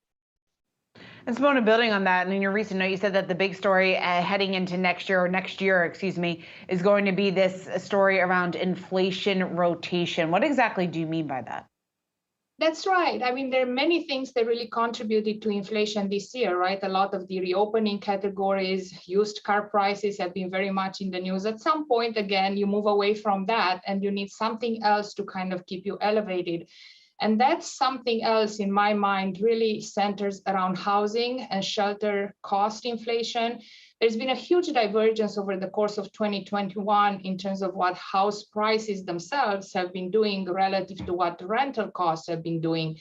And Simona, building on that, and in your recent note, you said that the big story heading into next year, is going to be this story around inflation rotation. What exactly do you mean by that? That's right. I mean, there are many things that really contributed to inflation this year, right? A lot of the reopening categories, used car prices have been very much in the news. At some point, again, you move away from that and you need something else to kind of keep you elevated. And that's something else in my mind really centers around housing and shelter cost inflation. There's been a huge divergence over the course of 2021 in terms of what house prices themselves have been doing relative to what rental costs have been doing.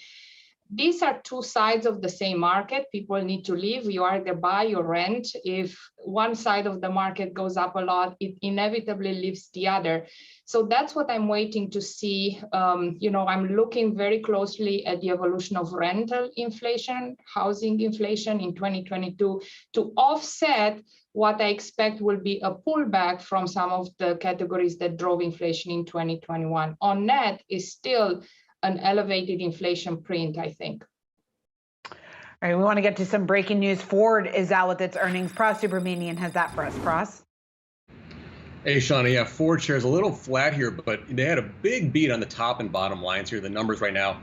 These are two sides of the same market. People need to live. You either buy or rent. If one side of the market goes up a lot, it inevitably lifts the other. So that's what I'm waiting to see. I'm looking very closely at the evolution of rental inflation, housing inflation in 2022 to offset what I expect will be a pullback from some of the categories that drove inflation in 2021. On net is still an elevated inflation print, I think. All right, we want to get to some breaking news. Ford is out with its earnings. Pras Subramanian has that for us. Pras. Hey, Shauna. Yeah, Ford shares a little flat here, but they had a big beat on the top and bottom lines here. The numbers right now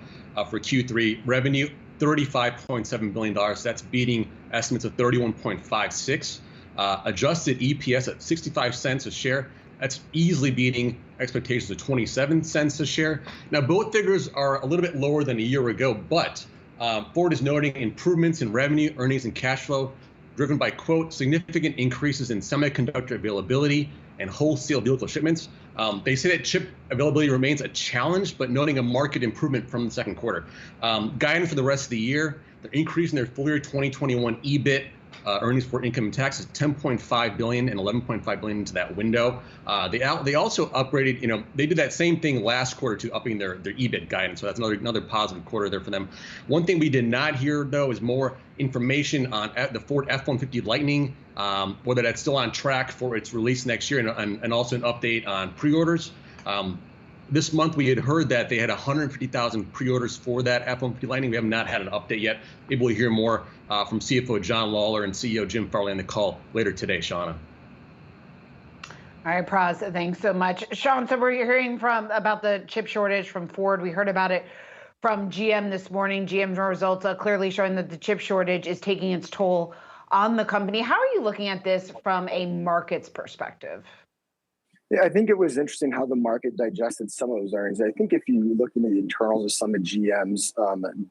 for Q3 revenue, $35.7 billion. That's beating estimates of 31.56. Adjusted EPS at 65 cents a share. That's easily beating expectations of 27 cents a share. Now, both figures are a little bit lower than a year ago, but Ford is noting improvements in revenue, earnings, and cash flow driven by, quote, significant increases in semiconductor availability and wholesale vehicle shipments. They say that chip availability remains a challenge, but noting a market improvement from the second quarter. Guidance for the rest of the year, they're increasing their full year 2021 EBIT earnings before income and taxes, $10.5 billion and $11.5 billion into that window. They also upgraded, they did that same thing last quarter to upping their EBIT guidance. So that's another positive quarter there for them. One thing we did not hear, though, is more information on the Ford F-150 Lightning, whether that's still on track for its release next year, and also an update on pre-orders. This month, we had heard that they had 150,000 pre-orders for that F-150 Lightning. We have not had an update yet. Maybe we'll hear more from CFO John Lawler and CEO Jim Farley on the call later today, Shauna. All right, Pras, thanks so much. Sean, so we're hearing about the chip shortage from Ford. We heard about it from GM this morning. GM's results are clearly showing that the chip shortage is taking its toll on the company. How are you looking at this from a market's perspective? Yeah, I think it was interesting how the market digested some of those earnings. I think if you look into the internals of some of GM's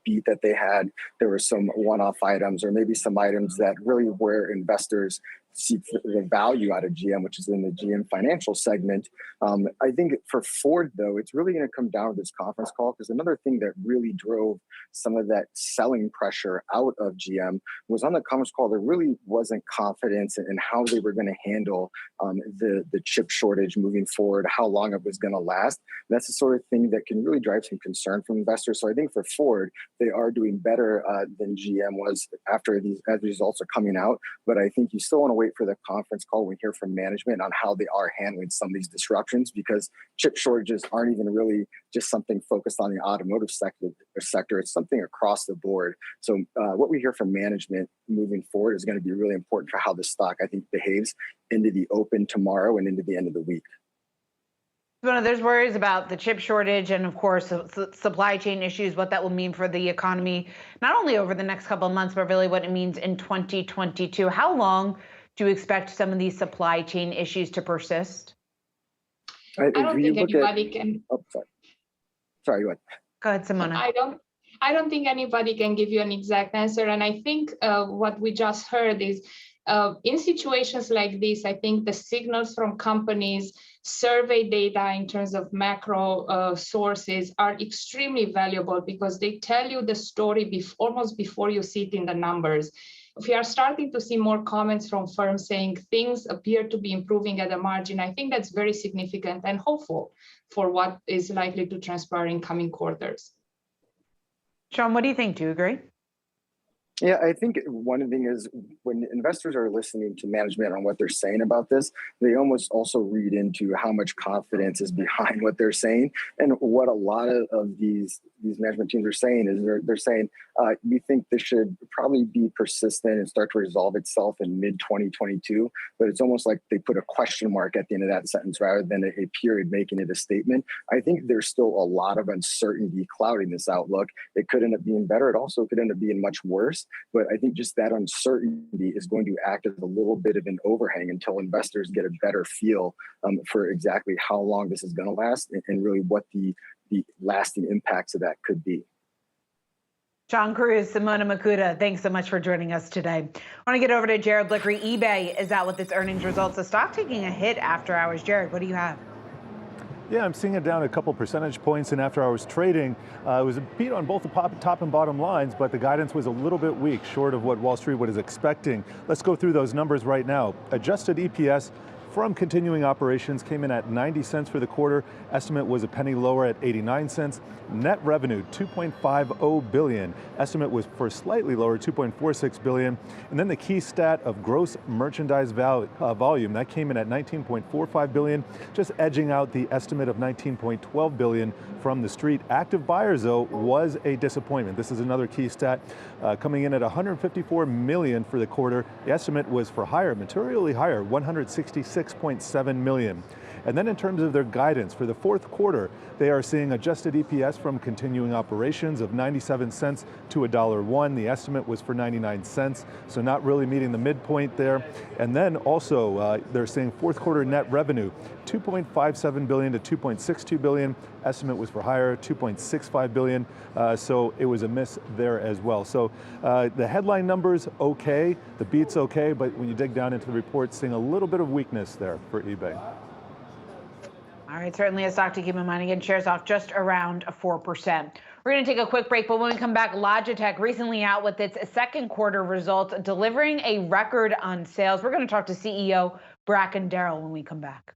beat that they had, there were some one-off items or maybe some items that really where investors see the value out of GM, which is in the GM financial segment. I think for Ford, though, it's really going to come down to this conference call, because another thing that really drove some of that selling pressure out of GM was on the conference call, there really wasn't confidence in how they were going to handle the chip shortage moving forward, how long it was going to last. And that's the sort of thing that can really drive some concern from investors. So I think for Ford, they are doing better than GM was after these as results are coming out. But I think you still want to wait for the conference call when we hear from management on how they are handling some of these disruptions, because chip shortages aren't even really just something focused on the automotive sector. It's something across the board. So what we hear from management moving forward is going to be really important for how the stock, I think, behaves into the open tomorrow and into the end of the week. There's worries about the chip shortage and, of course, supply chain issues, what that will mean for the economy, not only over the next couple of months, but really what it means in 2022. How long do you expect some of these supply chain issues to persist? I don't think anybody can. Oh, sorry, go ahead. Go ahead, Simona. I don't think anybody can give you an exact answer. And I think what we just heard is in situations like this, I think the signals from companies, survey data in terms of macro sources are extremely valuable because they tell you the story almost before you see it in the numbers. If we are starting to see more comments from firms saying things appear to be improving at the margin, I think that's very significant and hopeful for what is likely to transpire in coming quarters. Sean, what do you think? Do you agree? Yeah, I think one thing is when investors are listening to management on what they're saying about this, they almost also read into how much confidence is behind what they're saying. And what a lot of these management teams are saying is they're saying, we think this should probably be persistent and start to resolve itself in mid-2022. But it's almost like they put a question mark at the end of that sentence rather than a period making it a statement. I think there's still a lot of uncertainty clouding this outlook. It could end up being better. It also could end up being much worse. But I think just that uncertainty is going to act as a little bit of an overhang until investors get a better feel for exactly how long this is going to last and really what the lasting impacts of that could be. John Cruz, Simona Makuta, thanks so much for joining us today. I want to get over to Jared Blickery. eBay is out with its earnings results. The stock taking a hit after hours. Jared, what do you have? Yeah, I'm seeing it down a couple percentage points in after hours trading. It was a beat on both the top and bottom lines, but the guidance was a little bit weak, short of what Wall Street was expecting. Let's go through those numbers right now. Adjusted EPS from continuing operations came in at 90 cents for the quarter. Estimate was a penny lower at 89 cents. Net revenue, $2.50 billion. Estimate was for slightly lower, $2.46 billion. And then the key stat of gross merchandise volume, that came in at $19.45 billion, just edging out the estimate of $19.12 billion from the street. Active buyers, though, was a disappointment. This is another key stat, coming in at 154 million for the quarter. The estimate was for higher, materially higher, 166.7 million. And then in terms of their guidance for the fourth quarter, they are seeing adjusted EPS from continuing operations of 97 cents to $1.01. The estimate was for 99 cents, so not really meeting the midpoint there. And then also they're seeing fourth quarter net revenue, 2.57 billion to 2.62 billion. Estimate was for higher, 2.65 billion. So it was a miss there as well. So the headline numbers, okay, the beat's okay, but when you dig down into the report, seeing a little bit of weakness there for eBay. All right, certainly a stock to keep in mind. Again, shares off just around 4%. We're going to take a quick break, but when we come back, Logitech recently out with its second quarter results, delivering a record on sales. We're going to talk to CEO Bracken Darrell when we come back.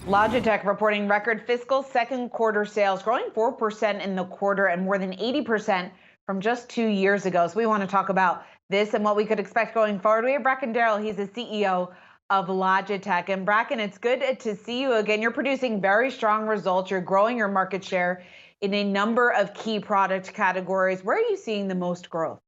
Logitech reporting record fiscal second quarter sales, growing 4% in the quarter and more than 80% from just 2 years ago. So we want to talk about this and what we could expect going forward. We have Bracken Darrell. He's the CEO of Logitech. And Bracken, it's good to see you again. You're producing very strong results. You're growing your market share in a number of key product categories. Where are you seeing the most growth?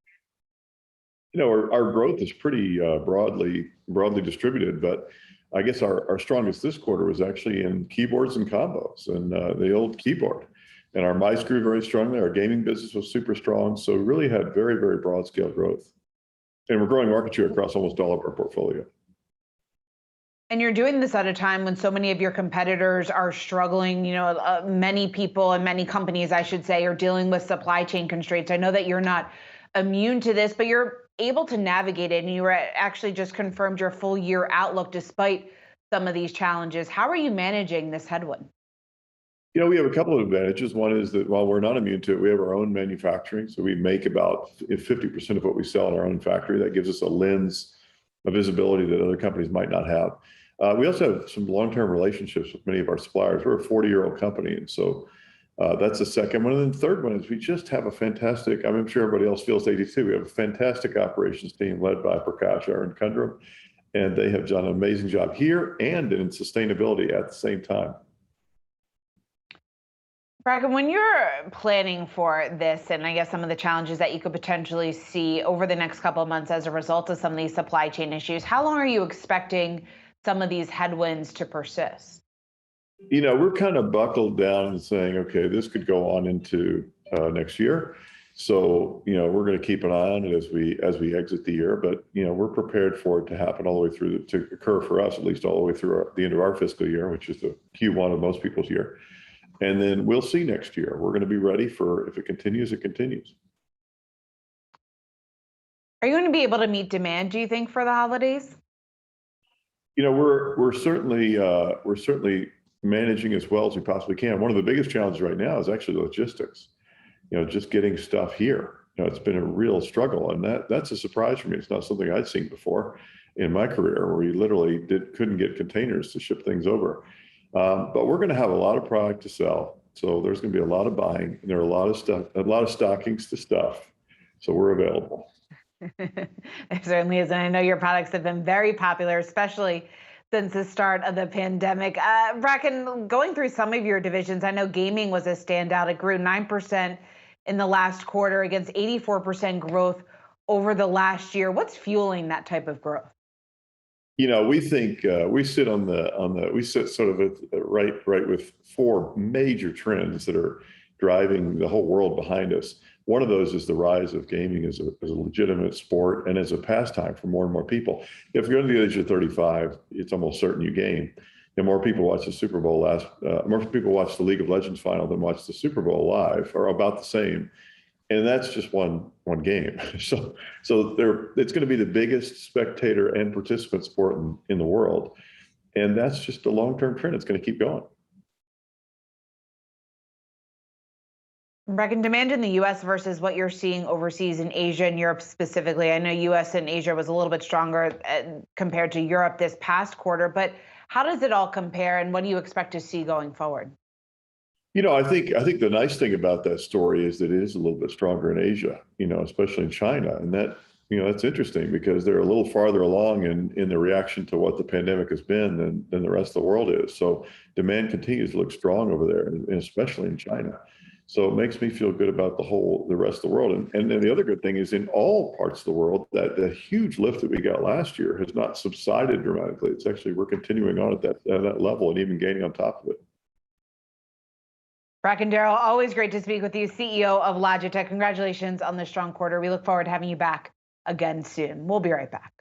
You know, our growth is pretty broadly distributed, but I guess our strongest this quarter was actually in keyboards and combos and the old keyboard. And our mice grew very strongly. Our gaming business was super strong. So we really had very, very broad scale growth. And we're growing market share across almost all of our portfolio. And you're doing this at a time when so many of your competitors are struggling. You know, many people and many companies, I should say, are dealing with supply chain constraints. I know that you're not immune to this, but you're able to navigate it. And you were actually just confirmed your full year outlook despite some of these challenges. How are you managing this headwind? You know, we have a couple of advantages. One is that while we're not immune to it, we have our own manufacturing. So we make about 50% of what we sell in our own factory. That gives us a lens of visibility that other companies might not have. We also have some long-term relationships with many of our suppliers. We're a 40-year-old company. And so that's the second one. And then the third one is we just have a fantastic, I'm sure everybody else feels 82. We have a fantastic operations team led by Prakash and Kundram. And they have done an amazing job here and in sustainability at the same time. Bracken, when you're planning for this, and I guess some of the challenges that you could potentially see over the next couple of months as a result of some of these supply chain issues, how long are you expecting some of these headwinds to persist? You know, we're kind of buckled down and saying, okay, this could go on into next year. So, you know, we're going to keep an eye on it as we exit the year. But, you know, we're prepared for it to happen all the way through, to occur for us, at least all the way through the end of our fiscal year, which is the Q1 of most people's year. And then we'll see next year. We're going to be ready for, if it continues, it continues. Are you going to be able to meet demand, do you think, for the holidays? You know, we're certainly managing as well as we possibly can. One of the biggest challenges right now is actually logistics. You know, just getting stuff here. You know, it's been a real struggle, and that's a surprise for me. It's not something I'd seen before in my career, where you literally couldn't get containers to ship things over. But we're going to have a lot of product to sell, so there's going to be a lot of buying, and there are a lot of stockings to stuff. So we're available. It certainly is, and I know your products have been very popular, especially since the start of the pandemic. Bracken, going through some of your divisions, I know gaming was a standout. It grew 9% in the last quarter against 84% growth over the last year. What's fueling that type of growth? You know, we think we sit sort of right with four major trends that are driving the whole world behind us. One of those is the rise of gaming as a legitimate sport and as a pastime for more and more people. If you're under the age of 35, it's almost certain you game. And more people watch the Super Bowl more people watch the League of Legends final than watch the Super Bowl live, or about the same. And that's just one game. So it's going to be the biggest spectator and participant sport in the world. And that's just a long-term trend. It's going to keep going. Bracken, demand in the U.S. versus what you're seeing overseas in Asia and Europe specifically. I know U.S. and Asia was a little bit stronger compared to Europe this past quarter, but how does it all compare, and what do you expect to see going forward? You know, I think the nice thing about that story is that it is a little bit stronger in Asia, you know, especially in China. And that, you know, that's interesting because they're a little farther along in the reaction to what the pandemic has been than the rest of the world is. So demand continues to look strong over there, and especially in China. So it makes me feel good about the rest of the world. And then the other good thing is in all parts of the world, that huge lift that we got last year has not subsided dramatically. It's actually, we're continuing on at that level and even gaining on top of it. Bracken Darrell, always great to speak with you, CEO of Logitech. Congratulations on the strong quarter. We look forward to having you back again soon. We'll be right back.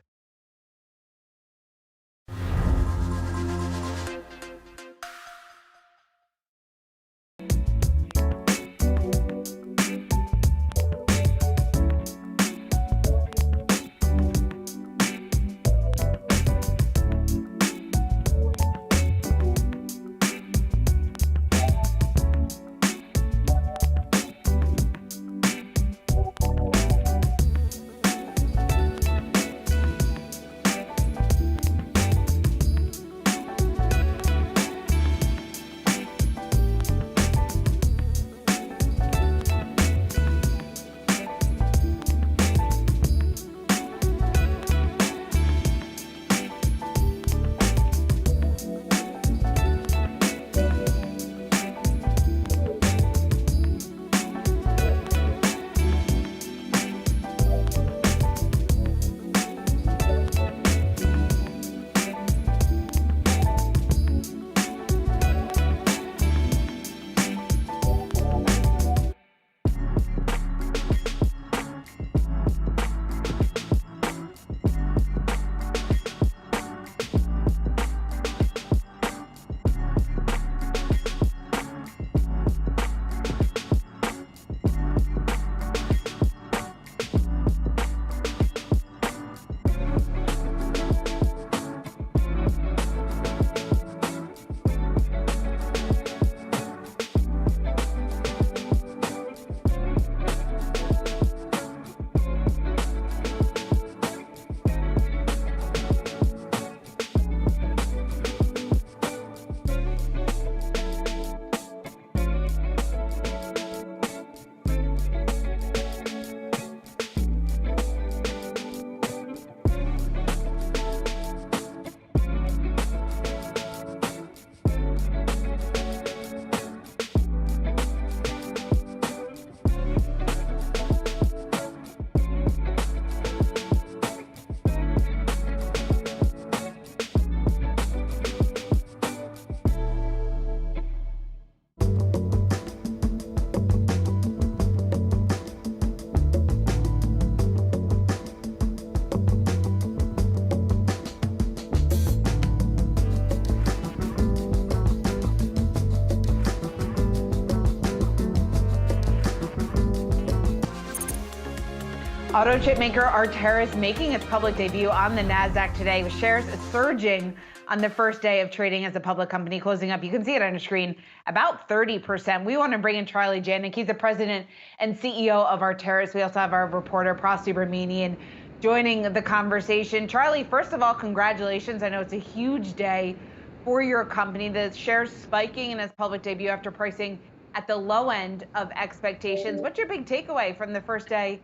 Auto chip maker Arteris making its public debut on the NASDAQ today, with shares surging on the first day of trading as a public company, closing up, you can see it on your screen, about 30%. We want to bring in Charlie Janik. He's the president and CEO of Arteris. We also have our reporter, Pras Subramanian, joining the conversation. Charlie, first of all, congratulations. I know it's a huge day for your company. The shares spiking in its public debut after pricing at the low end of expectations. What's your big takeaway from the first day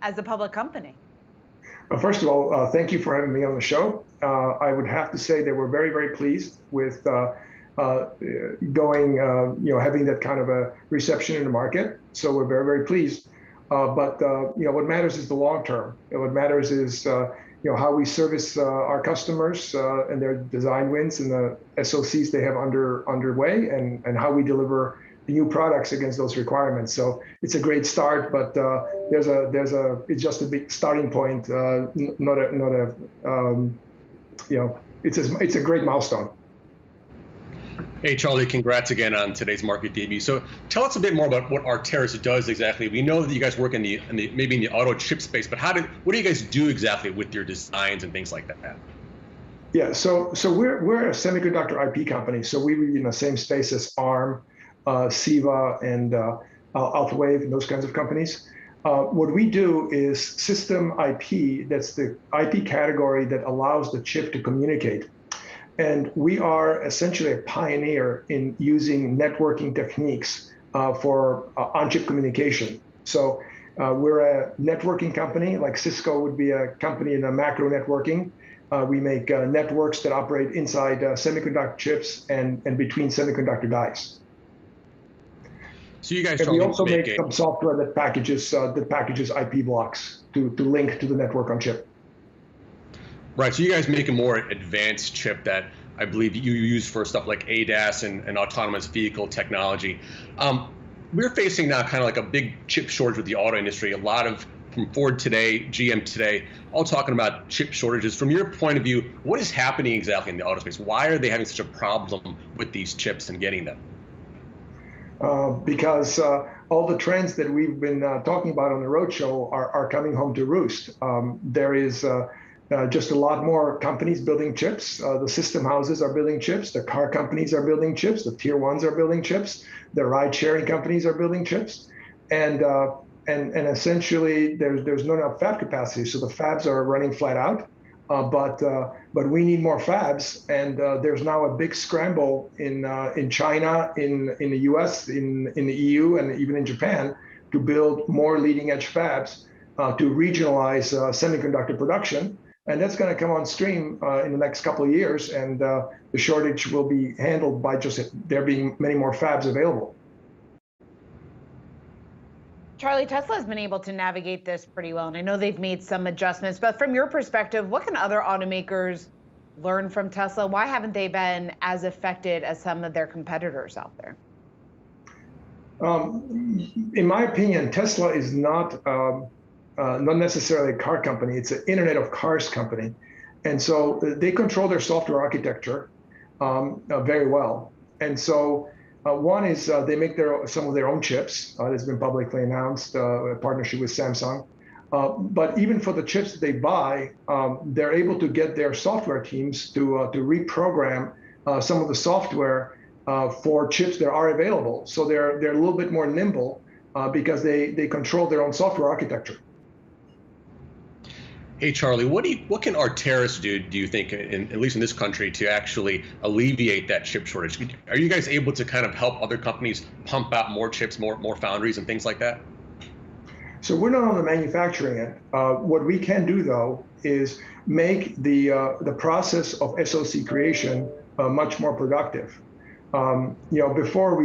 as a public company? Well, first of all, thank you for having me on the show. I would have to say that we're very, very pleased with having that kind of a reception in the market. So we're very, very pleased. But what matters is the long term. And what matters is how we service our customers and their design wins and the SOCs they have underway, and how we deliver the new products against those requirements. So it's a great start, but it's just a big starting point, it's a great milestone. Hey, Charlie, congrats again on today's market debut. So tell us a bit more about what Arteris does exactly. We know that you guys work in the maybe in the auto chip space, but what do you guys do exactly with your designs and things like that? Yeah, so we're a semiconductor IP company. So we're in the same space as ARM, CEVA, and Alphawave, and those kinds of companies. What we do is system IP. That's the IP category that allows the chip to communicate. And we are essentially a pioneer in using networking techniques for on-chip communication. So we're a networking company, like Cisco would be a company in the macro networking. We make networks that operate inside semiconductor chips and between semiconductor dies. So you guys, and we also make some software that packages IP blocks to link to the network on chip. Right, so you guys make a more advanced chip that I believe you use for stuff like ADAS and autonomous vehicle technology. We're facing now kind of like a big chip shortage with the auto industry. A lot of, from Ford today, GM today, all talking about chip shortages. From your point of view, what is happening exactly in the auto space? Why are they having such a problem with these chips and getting them? Because all the trends that we've been talking about on the roadshow are coming home to roost. There is just a lot more companies building chips. The system houses are building chips. The car companies are building chips. The tier ones are building chips. The ride-sharing companies are building chips, and essentially there's not enough fab capacity. So the fabs are running flat out. But we need more fabs, and there's now a big scramble in China, in the U.S., in the EU, and even in Japan to build more leading-edge fabs to regionalize semiconductor production. And that's going to come on stream in the next couple of years, and the shortage will be handled by just there being many more fabs available. Charlie, Tesla has been able to navigate this pretty well, and I know they've made some adjustments, but from your perspective, what can other automakers learn from Tesla? Why haven't they been as affected as some of their competitors out there? In my opinion, Tesla is not necessarily a car company. It's an Internet of Cars company. And so they control their software architecture very well. And so one is they make some of their own chips. That's been publicly announced, a partnership with Samsung. But even for the chips that they buy, they're able to get their software teams to reprogram some of the software for chips that are available. So they're a little bit more nimble because they control their own software architecture. Hey, Charlie, what can Arteris do you think, at least in this country, to actually alleviate that chip shortage? Are you guys able to kind of help other companies pump out more chips, more foundries and things like that? So we're not on the manufacturing end. What we can do, though, is make the process of SoC creation much more productive. Before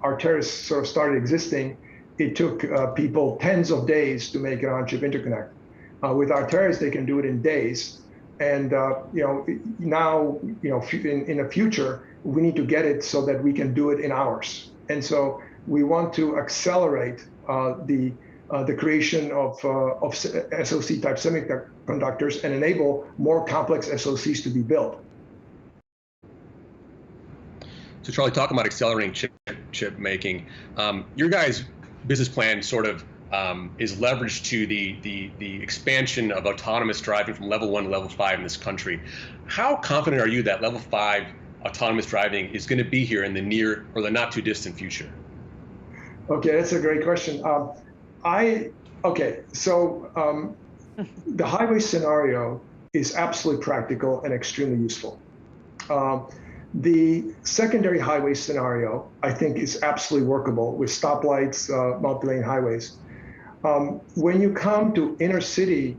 Arteris sort of started existing, it took people tens of days to make an on-chip interconnect. With Arteris, they can do it in days, and now in the future we need to get it so that we can do it in hours. And so we want to accelerate the creation of SoC type semiconductors and enable more complex SoCs to be built. So Charlie, talking about accelerating chip making, your guys' business plan sort of is leveraged to the expansion of autonomous driving from level 1 to level 5 in this country. How confident are you that level 5 autonomous driving is going to be here in the near or the not too distant future? Okay, that's a great question. The highway scenario is absolutely practical and extremely useful. The secondary highway scenario, I think, is absolutely workable with stoplights, multi-lane highways. When you come to inner city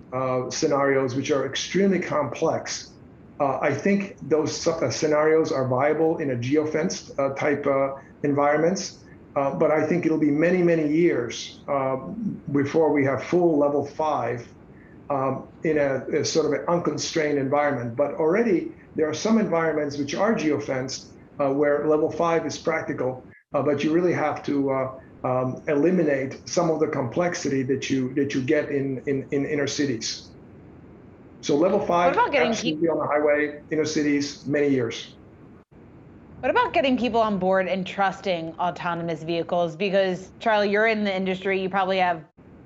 scenarios, which are extremely complex, I think those scenarios are viable in a geofenced type environments. But I think it'll be many, many years before we have full level 5 in a sort of an unconstrained environment. But already there are some environments which are geofenced where level 5 is practical, but you really have to eliminate some of the complexity that you get in inner cities. So level 5 absolutely on the highway, inner cities, many years. What about getting people on board and trusting autonomous vehicles? Because Charlie, you're in the industry, you probably have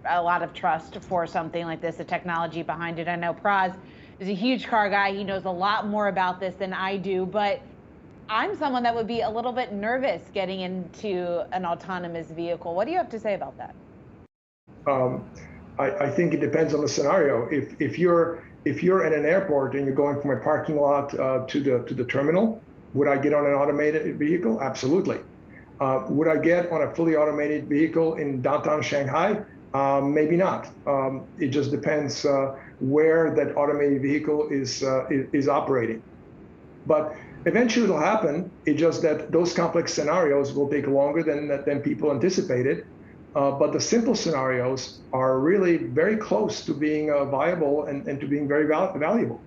a lot of trust for something like this, the technology behind it. I know Praz is a huge car guy. He knows a lot more about this than I do, but I'm someone that would be a little bit nervous getting into an autonomous vehicle. What do you have to say about that? I think it depends on the scenario. If you're at an airport and you're going from a parking lot to the terminal, would I get on an automated vehicle? Absolutely. Would I get on a fully automated vehicle in downtown Shanghai? Maybe not. It just depends where that automated vehicle is operating. But eventually it'll happen. It's just that those complex scenarios will take longer than people anticipated. But the simple scenarios are really very close to being viable and to being very valuable.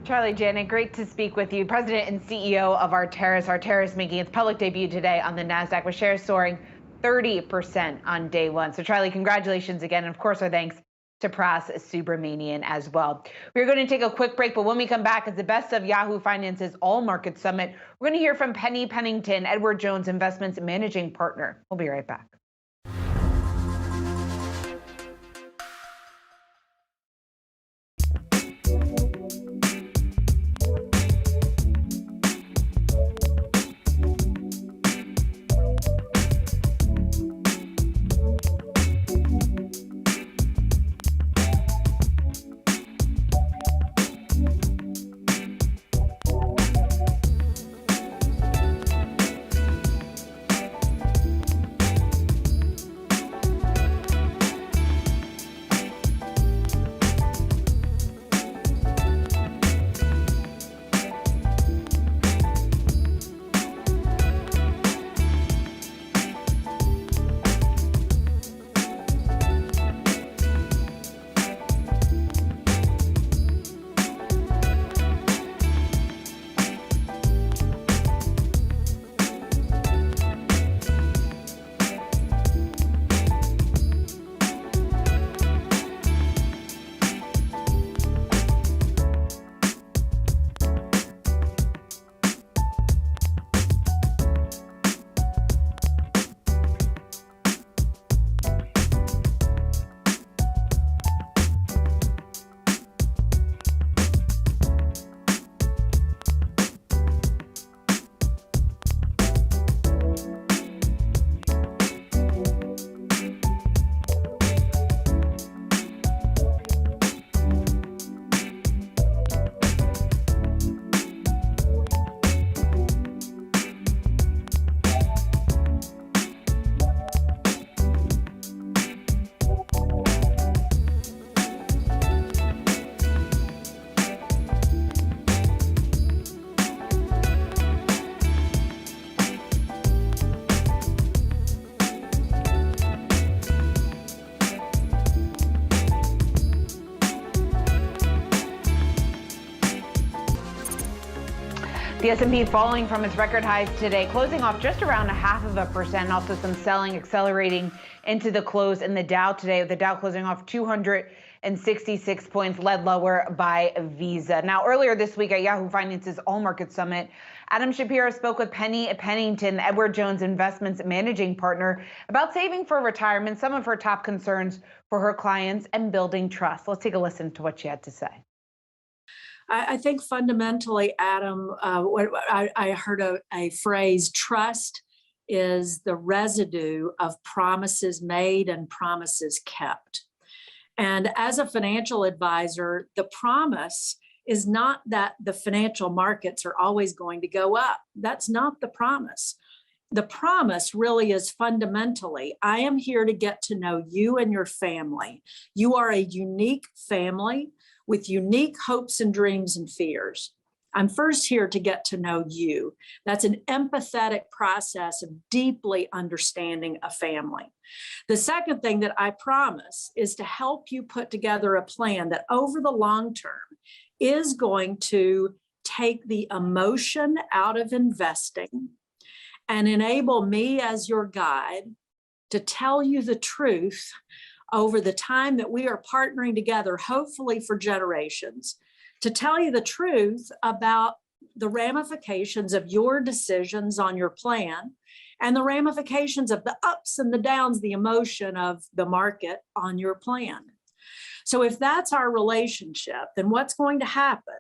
Charlie, Janet, great to speak with you. President and CEO of Arteris. Arteris making its public debut today on the NASDAQ with shares soaring 30% on day one. So Charlie, congratulations again. And of course, our thanks to Pras Subramanian as well. We're going to take a quick break, but when we come back, it's the best of Yahoo Finance's All Market Summit. We're going to hear from Penny Pennington, Edward Jones Investments Managing Partner. We'll be right back. The S&P falling from its record highs today, closing off just around 0.5%. Also some selling accelerating into the close in the Dow today, with the Dow closing off 200 and 66 points, led lower by Visa. Now, earlier this week at Yahoo Finance's All Market Summit, Adam Shapiro spoke with Penny Pennington, Edward Jones Investments managing partner, about saving for retirement, some of her top concerns for her clients, and building trust. Let's take a listen to what she had to say. I think fundamentally, Adam, I heard a phrase, trust is the residue of promises made and promises kept. And as a financial advisor, the promise is not that the financial markets are always going to go up. That's not the promise. The promise really is fundamentally, I am here to get to know you and your family. You are a unique family with unique hopes and dreams and fears. I'm first here to get to know you. That's an empathetic process of deeply understanding a family. The second thing that I promise is to help you put together a plan that over the long term is going to take the emotion out of investing and enable me as your guide to tell you the truth over the time that we are partnering together, hopefully for generations, to tell you the truth about the ramifications of your decisions on your plan and the ramifications of the ups and the downs, the emotion of the market on your plan. So if that's our relationship, then what's going to happen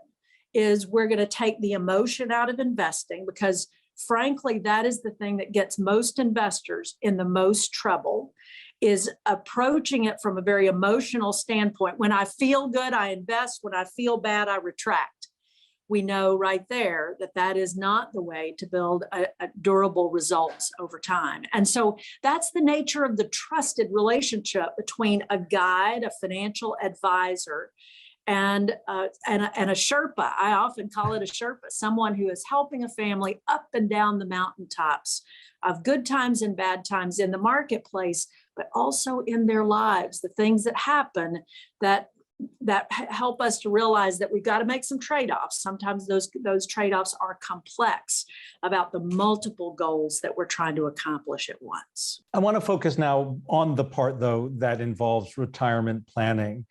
is we're going to take the emotion out of investing, because frankly, that is the thing that gets most investors in the most trouble, is approaching it from a very emotional standpoint. When I feel good, I invest. When I feel bad, I retract. We know right there that that is not the way to build a durable results over time. And so that's the nature of the trusted relationship between a guide, a financial advisor, and a Sherpa. I often call it a Sherpa, someone who is helping a family up and down the mountaintops of good times and bad times in the marketplace, but also in their lives, the things that happen that help us to realize that we've got to make some trade-offs. Sometimes those trade-offs are complex about the multiple goals that we're trying to accomplish at once. I want to focus now on the part, though, that involves retirement planning,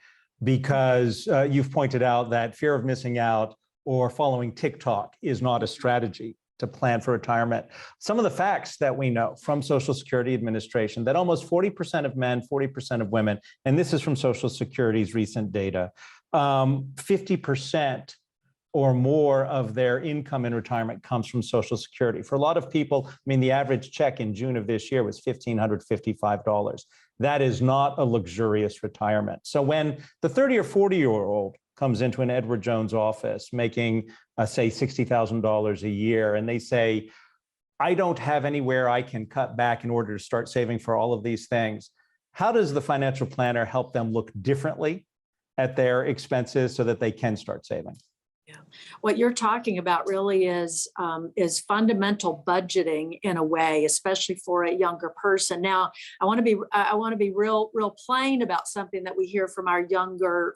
because you've pointed out that fear of missing out or following TikTok is not a strategy to plan for retirement. Some of the facts that we know from Social Security Administration, that almost 40% of men, 40% of women, and this is from Social Security's recent data, 50% or more of their income in retirement comes from Social Security. For a lot of people, I mean, the average check in June of this year was $1,555. That is not a luxurious retirement. So when the 30 or 40-year-old comes into an Edward Jones office making, say, $60,000 a year, and they say, I don't have anywhere I can cut back in order to start saving for all of these things, how does the financial planner help them look differently at their expenses so that they can start saving? Yeah. What you're talking about really is fundamental budgeting in a way, especially for a younger person. Now, I want to be real plain about something that we hear from our younger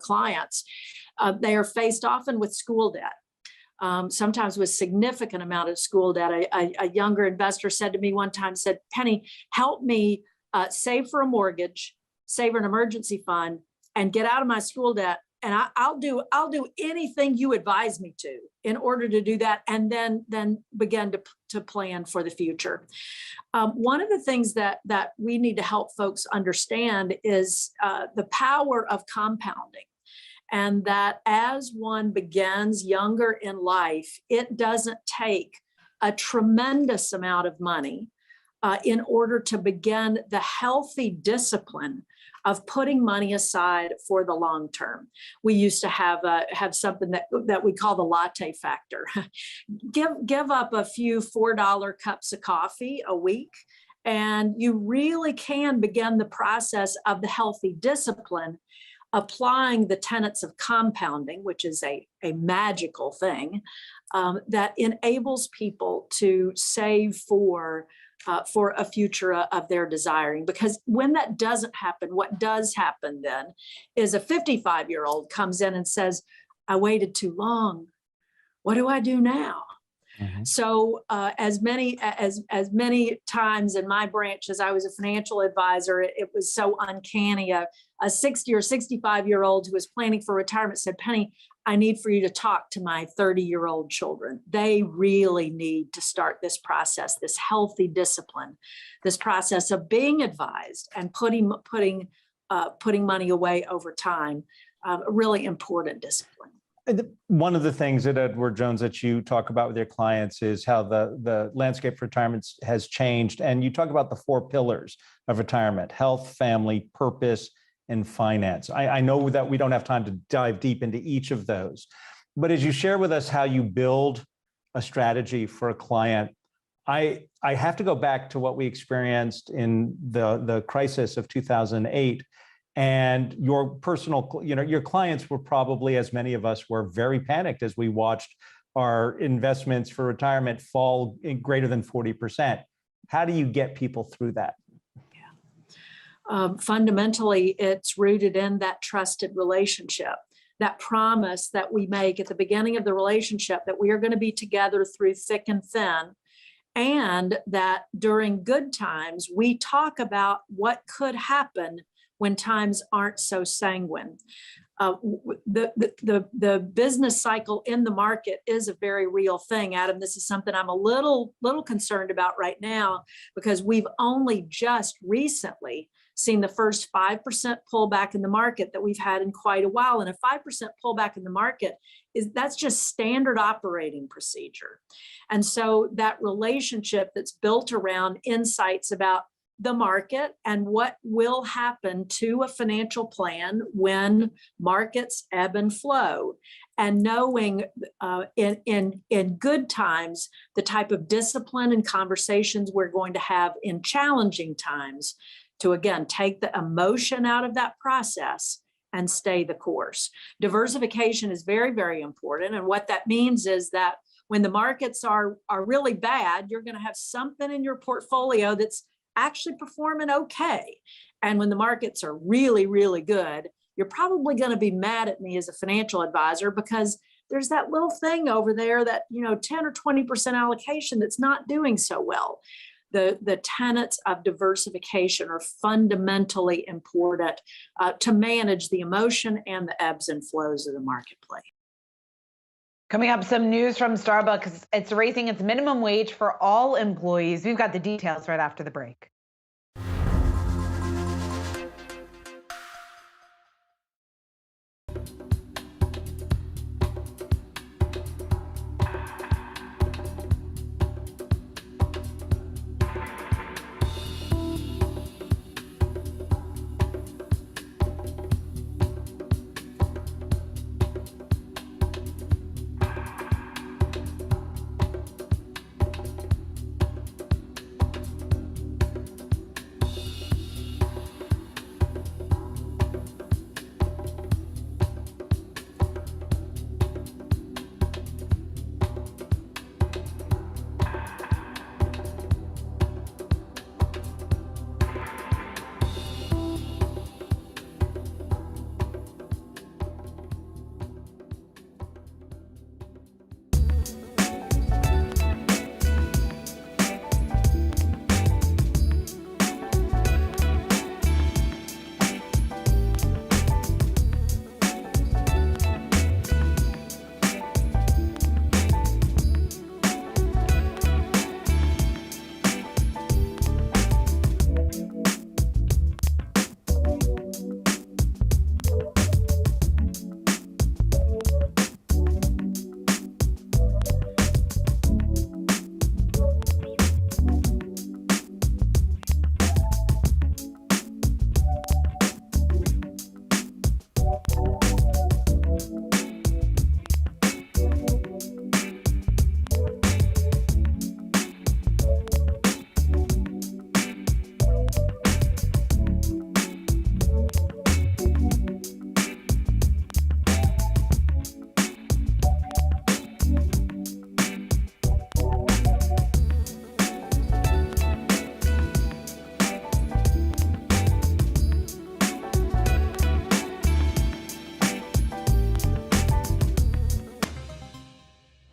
clients. They are faced often with school debt. Sometimes with significant amount of school debt. A younger investor said to me one time, said, Penny, help me save for a mortgage, save for an emergency fund, and get out of my school debt. And I'll do anything you advise me to in order to do that, and then begin to plan for the future. One of the things that we need to help folks understand is the power of compounding. And that as one begins younger in life, it doesn't take a tremendous amount of money in order to begin the healthy discipline of putting money aside for the long term. We used to have something that we call the latte factor. Give up a few $4 cups of coffee a week, and you really can begin the process of the healthy discipline, applying the tenets of compounding, which is a magical thing that enables people to save for a future of their desiring. Because when that doesn't happen, what does happen then is a 55-year-old comes in and says, I waited too long. What do I do now? Mm-hmm. So as many times in my branch as I was a financial advisor, it was so uncanny. a 60 or 65-year-old who is planning for retirement said, Penny, I need for you to talk to my 30-year-old children. They really need to start this process, this healthy discipline, this process of being advised and putting money away over time, a really important discipline. One of the things at Edward Jones that you talk about with your clients is how the landscape for retirement has changed. And you talk about the 4 pillars of retirement: health, family, purpose, and finance. I know that we don't have time to dive deep into each of those, but as you share with us how you build a strategy for a client, I have to go back to what we experienced in the crisis of 2008. And your personal, your clients were probably, as many of us were, very panicked as we watched our investments for retirement fall in greater than 40%. How do you get people through that? Fundamentally, it's rooted in that trusted relationship, that promise that we make at the beginning of the relationship that we are going to be together through thick and thin, and that during good times, we talk about what could happen when times aren't so sanguine. The business cycle in the market is a very real thing, Adam. This is something I'm a little concerned about right now, because we've only just recently seen the first 5% pullback in the market that we've had in quite a while. And a 5% pullback in the market that's just standard operating procedure. And so that relationship that's built around insights about the market and what will happen to a financial plan when markets ebb and flow, and knowing in good times the type of discipline and conversations we're going to have in challenging times to, again, take the emotion out of that process and stay the course. Diversification is very, very important. And what that means is that when the markets are really bad, you're going to have something in your portfolio that's actually performing okay. And when the markets are really, really good, you're probably going to be mad at me as a financial advisor because there's that little thing over there that, 10 or 20% allocation that's not doing so well. The tenets of diversification are fundamentally important to manage the emotion and the ebbs and flows of the marketplace. Coming up, some news from Starbucks. It's raising its minimum wage for all employees. We've got the details right after the break.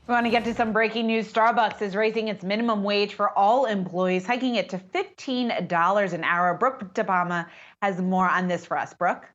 We want to get to some breaking news. Starbucks is raising its minimum wage for all employees, hiking it to $15 an hour. Brooke DePalma has more on this for us. Brooke?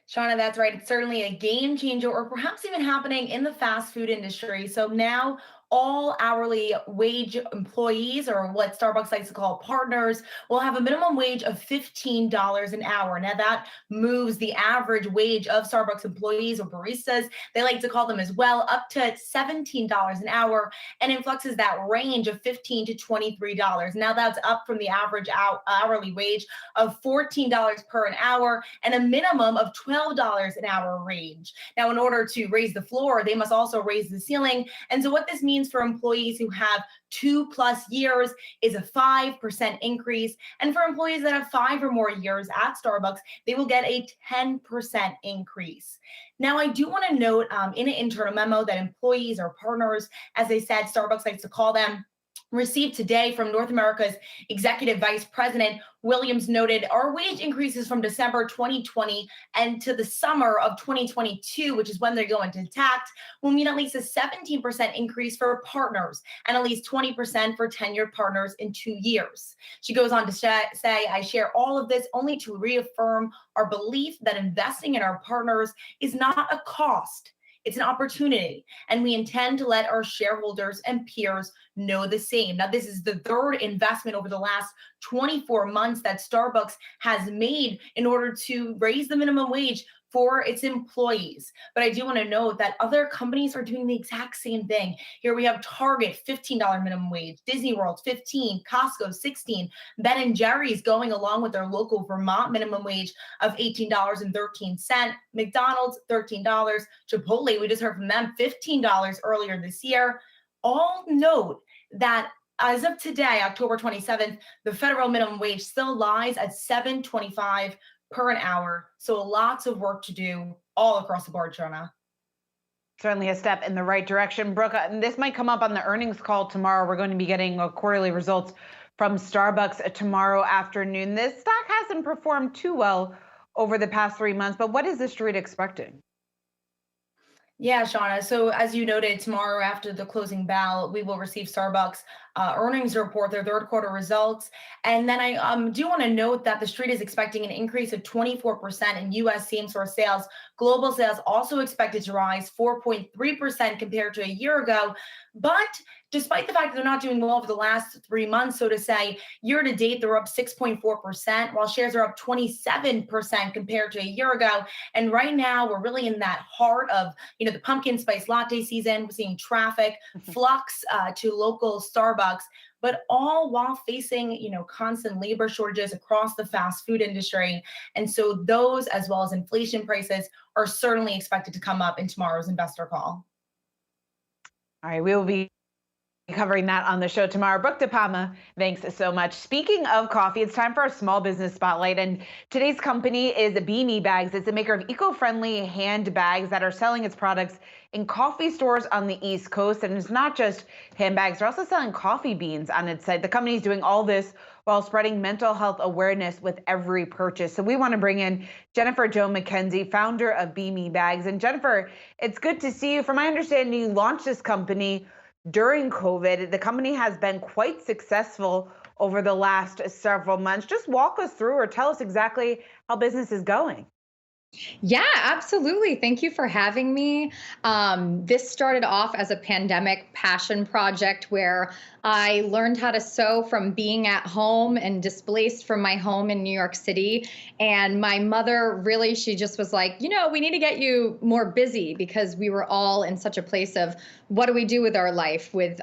Shauna, that's right. It's certainly a game changer, or perhaps even happening in the fast food industry. So now all hourly wage employees, or what Starbucks likes to call partners, will have a minimum wage of $15 an hour. Now that moves the average wage of Starbucks employees, or baristas, they like to call them as well, up to $17 an hour, and influxes that range of $15 to $23. Now that's up from the average hourly wage of $14 per an hour and a minimum of $12 an hour range. Now, in order to raise the floor, they must also raise the ceiling. And so what this means for employees who have 2+ years is a 5% increase. And for employees that have 5 or more years at Starbucks, they will get a 10% increase. Now, I do want to note in an internal memo that employees or partners, as they said, Starbucks likes to call them, received today from North America's Executive Vice President. Williams noted our wage increases from December 2020 and to the summer of 2022, which is when they go into tact, will mean at least a 17% increase for partners and at least 20% for tenured partners in 2 years. She goes on to say, I share all of this only to reaffirm our belief that investing in our partners is not a cost. It's an opportunity, and we intend to let our shareholders and peers know the same. Now, this is the third investment over the last 24 months that Starbucks has made in order to raise the minimum wage for its employees. But I do want to note that other companies are doing the exact same thing. Here we have Target, $15 minimum wage, Disney World, $15, Costco, $16, Ben & Jerry's going along with their local Vermont minimum wage of $18.13, McDonald's, $13, Chipotle, we just heard from them, $15 earlier this year. All note that as of today, October 27th, the federal minimum wage still lies at $7.25 per an hour. So lots of work to do all across the board, Shauna. Certainly a step in the right direction. Brooke, this might come up on the earnings call tomorrow. We're going to be getting quarterly results from Starbucks tomorrow afternoon. This stock hasn't performed too well over the past 3 months, but what is the street expecting? Yeah, Shauna. So as you noted, tomorrow after the closing bell, we will receive Starbucks earnings report, their third quarter results. And then I do want to note that the street is expecting an increase of 24% in U.S. same-store sales. Global sales also expected to rise 4.3% compared to a year ago. But despite the fact that they're not doing well over the last 3 months, so to say, year to date, they're up 6.4%, while shares are up 27% compared to a year ago. And right now, we're really in that heart of, the pumpkin spice latte season. We're seeing traffic flux to local Starbucks, but all while facing, constant labor shortages across the fast food industry. And so those, as well as inflation prices, are certainly expected to come up in tomorrow's investor call. All right, we will be covering that on the show tomorrow. Brooke DePalma, thanks so much. Speaking of coffee, it's time for our small business spotlight. And today's company is Beanie Bags. It's a maker of eco-friendly handbags that are selling its products in coffee stores on the East Coast. And it's not just handbags, they're also selling coffee beans on its site. The company is doing all this while spreading mental health awareness with every purchase. So we want to bring in Jennifer Jo McKenzie, founder of Beanie Bags. And Jennifer, it's good to see you. From my understanding, you launched this company during COVID. The company has been quite successful over the last several months. Just walk us through or tell us exactly how business is going. Yeah, absolutely. Thank you for having me. This started off as a pandemic passion project where I learned how to sew from being at home and displaced from my home in New York City. And my mother really, she just was like, we need to get you more busy, because we were all in such a place of what do we do with our life with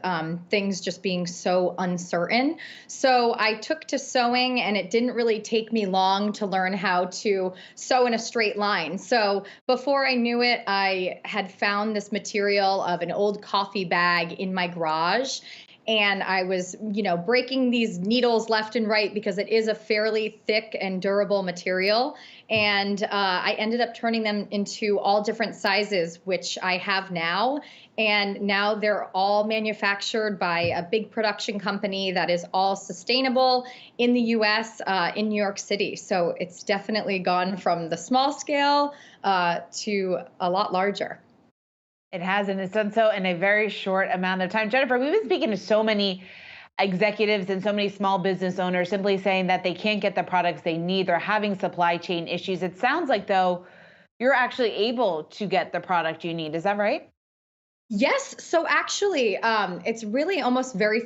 things just being so uncertain. So I took to sewing, and it didn't really take me long to learn how to sew in a straight line. So before I knew it, I had found this material of an old coffee bag in my garage. And I was, breaking these needles left and right because it is a fairly thick and durable material. And I ended up turning them into all different sizes, which I have now. And now they're all manufactured by a big production company that is all sustainable in the US, in New York City. So it's definitely gone from the small scale to a lot larger. It has, and it's done so in a very short amount of time. Jennifer, we've been speaking to so many executives and so many small business owners simply saying that they can't get the products they need. They're having supply chain issues. It sounds like, though, you're actually able to get the product you need. Is that right? Yes. So actually, it's really almost very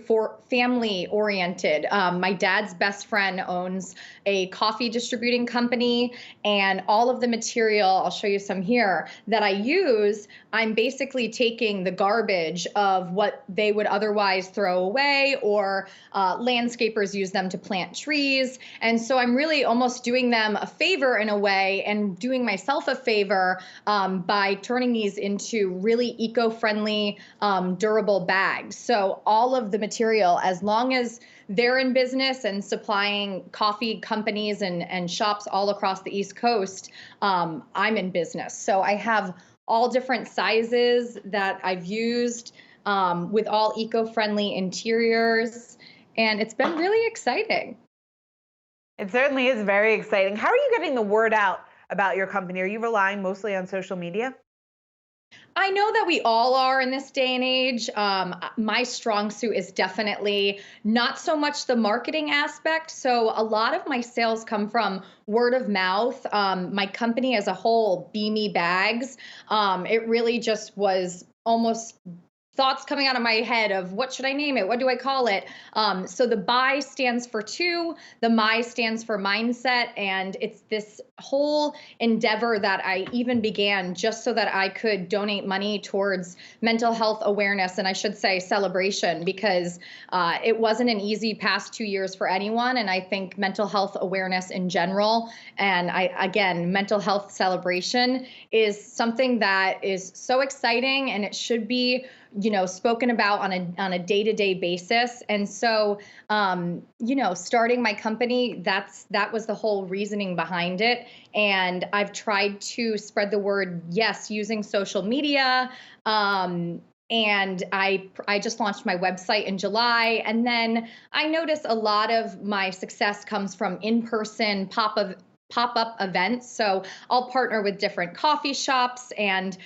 family oriented. My dad's best friend owns a coffee distributing company, and all of the material, I'll show you some here, that I use, I'm basically taking the garbage of what they would otherwise throw away, or landscapers use them to plant trees. And so I'm really almost doing them a favor in a way, and doing myself a favor by turning these into really eco-friendly, durable bags. So all of the material, as long as they're in business and supplying coffee companies and shops all across the East Coast, I'm in business. So I have all different sizes that I've used, with all eco-friendly interiors, and it's been really exciting. It certainly is very exciting. How are you getting the word out about your company? Are you relying mostly on social media? I know that we all are in this day and age. My strong suit is definitely not so much the marketing aspect. So a lot of my sales come from word of mouth. My company as a whole, Beamy Bags, it really just was almost thoughts coming out of my head of what should I name it? What do I call it? So the BY stands for 2, the MY stands for mindset, and it's this whole endeavor that I even began just so that I could donate money towards mental health awareness, and I should say celebration, because it wasn't an easy past 2 years for anyone, and I think mental health awareness in general, and again, mental health celebration is something that is so exciting, and it should be, you know, spoken about on a day-to-day basis. And so, you know, starting my company, that was the whole reasoning behind it. And I've tried to spread the word, yes, using social media. And I just launched my website in July. And then I notice a lot of my success comes from in-person pop-up events. So I'll partner with different coffee shops and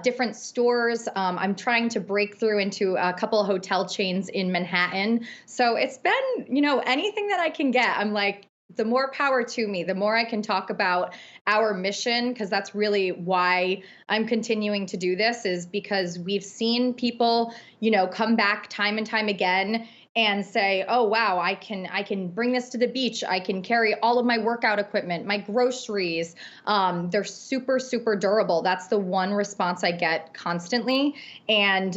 different stores. I'm trying to break through into a couple of hotel chains in Manhattan. So it's been, you know, anything that I can get. I'm like, the more power to me, the more I can talk about our mission, because that's really why I'm continuing to do this, is because we've seen people, you know, come back time and time again and say, oh, wow, I can bring this to the beach. I can carry all of my workout equipment, my groceries. They're super, super durable. That's the one response I get constantly. And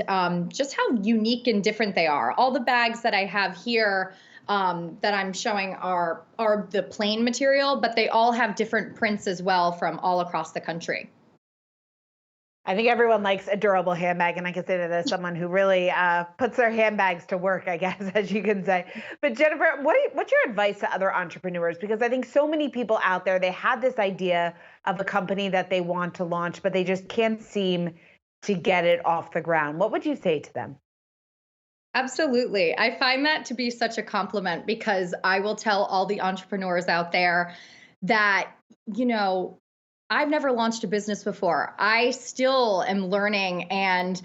just how unique and different they are. All the bags that I have here that I'm showing are the plain material, but they all have different prints as well from all across the country. I think everyone likes a durable handbag, and I can say that as someone who really puts their handbags to work, I guess, as you can say. But Jennifer, what's your advice to other entrepreneurs? Because I think so many people out there, they have this idea of a company that they want to launch, but they just can't seem to get it off the ground. What would you say to them? Absolutely. I find that to be such a compliment, because I will tell all the entrepreneurs out there that, you know, I've never launched a business before. I still am learning, and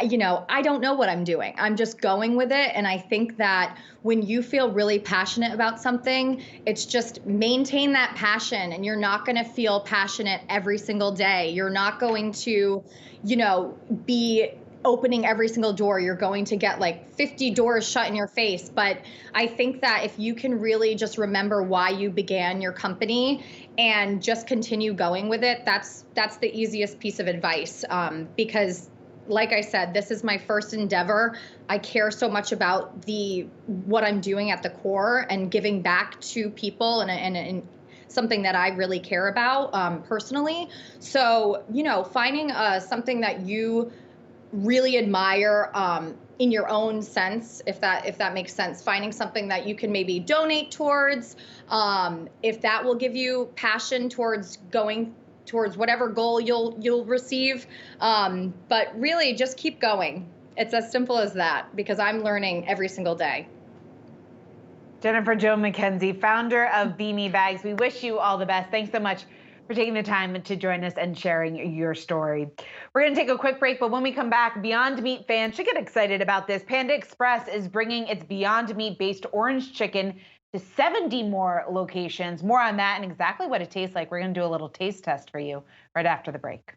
you know, I don't know what I'm doing. I'm just going with it. And I think that when you feel really passionate about something, it's just maintain that passion, and you're not going to feel passionate every single day. You're not going to, you know, be opening every single door. You're going to get like 50 doors shut in your face. But I think that if you can really just remember why you began your company and just continue going with it, that's the easiest piece of advice. Because like I said, this is my first endeavor. I care so much about what I'm doing at the core and giving back to people, and something that I really care about personally. So, you know, finding something that you really admire in your own sense, if that makes sense, finding something that you can maybe donate towards, if that will give you passion towards going towards whatever goal you'll receive, but really just keep going. It's as simple as that, because I'm learning every single day. Jennifer Jo McKenzie, founder of Beamy Bags, we wish you all the best. Thanks so much for taking the time to join us and sharing your story. We're going to take a quick break, but when we come back, Beyond Meat fans should get excited about this. Panda Express is bringing its Beyond Meat-based orange chicken to 70 more locations. More on that and exactly what it tastes like. We're going to do a little taste test for you right after the break.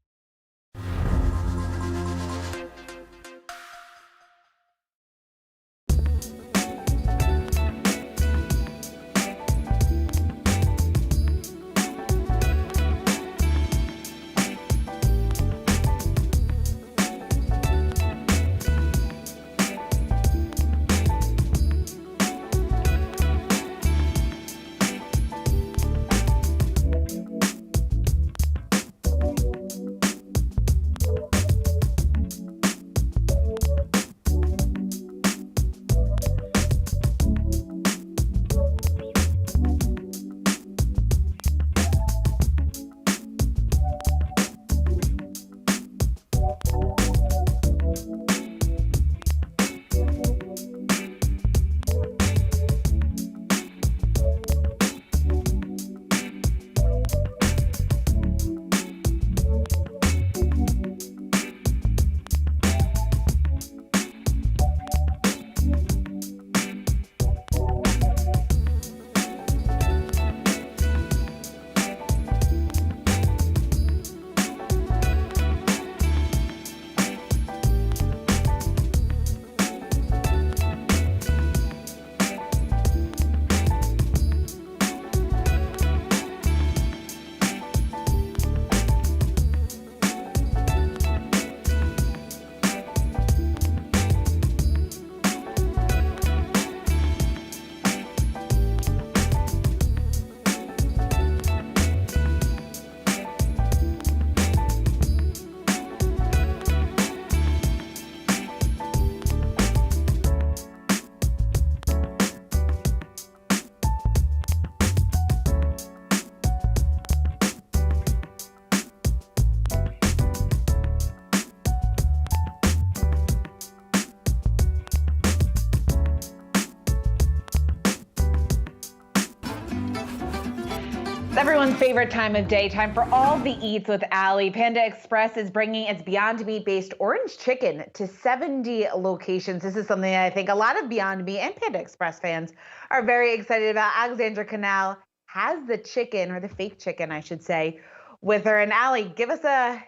Everyone's favorite time of day, time for all the eats with Allie. Panda Express is bringing its Beyond Meat-based orange chicken to 70 locations. This is something that I think a lot of Beyond Meat and Panda Express fans are very excited about. Alexandra Canal has the chicken, or the fake chicken, I should say, with her. And Allie, give us a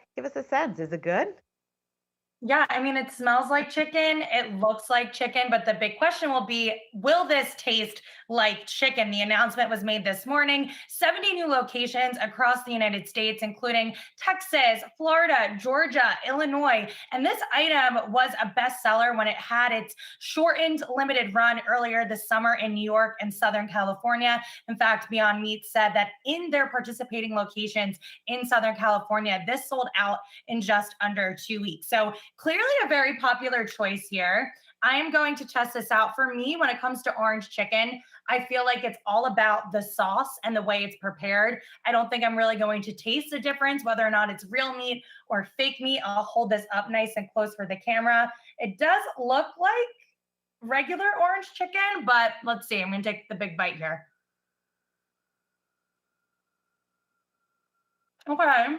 sense. Is it good? Yeah, I mean, it smells like chicken. It looks like chicken, but the big question will be, will this taste like chicken? The announcement was made this morning. 70 new locations across the United States, including Texas, Florida, Georgia, Illinois. And this item was a bestseller when it had its shortened limited run earlier this summer in New York and Southern California. In fact, Beyond Meat said that in their participating locations in Southern California, this sold out in just under 2 weeks. So clearly a very popular choice here. I am going to test this out. For me, when it comes to orange chicken, I feel like it's all about the sauce and the way it's prepared. I don't think I'm really going to taste the difference, whether or not it's real meat or fake meat. I'll hold this up nice and close for the camera. It does look like regular orange chicken, but let's see. I'm going to take the big bite here. Okay.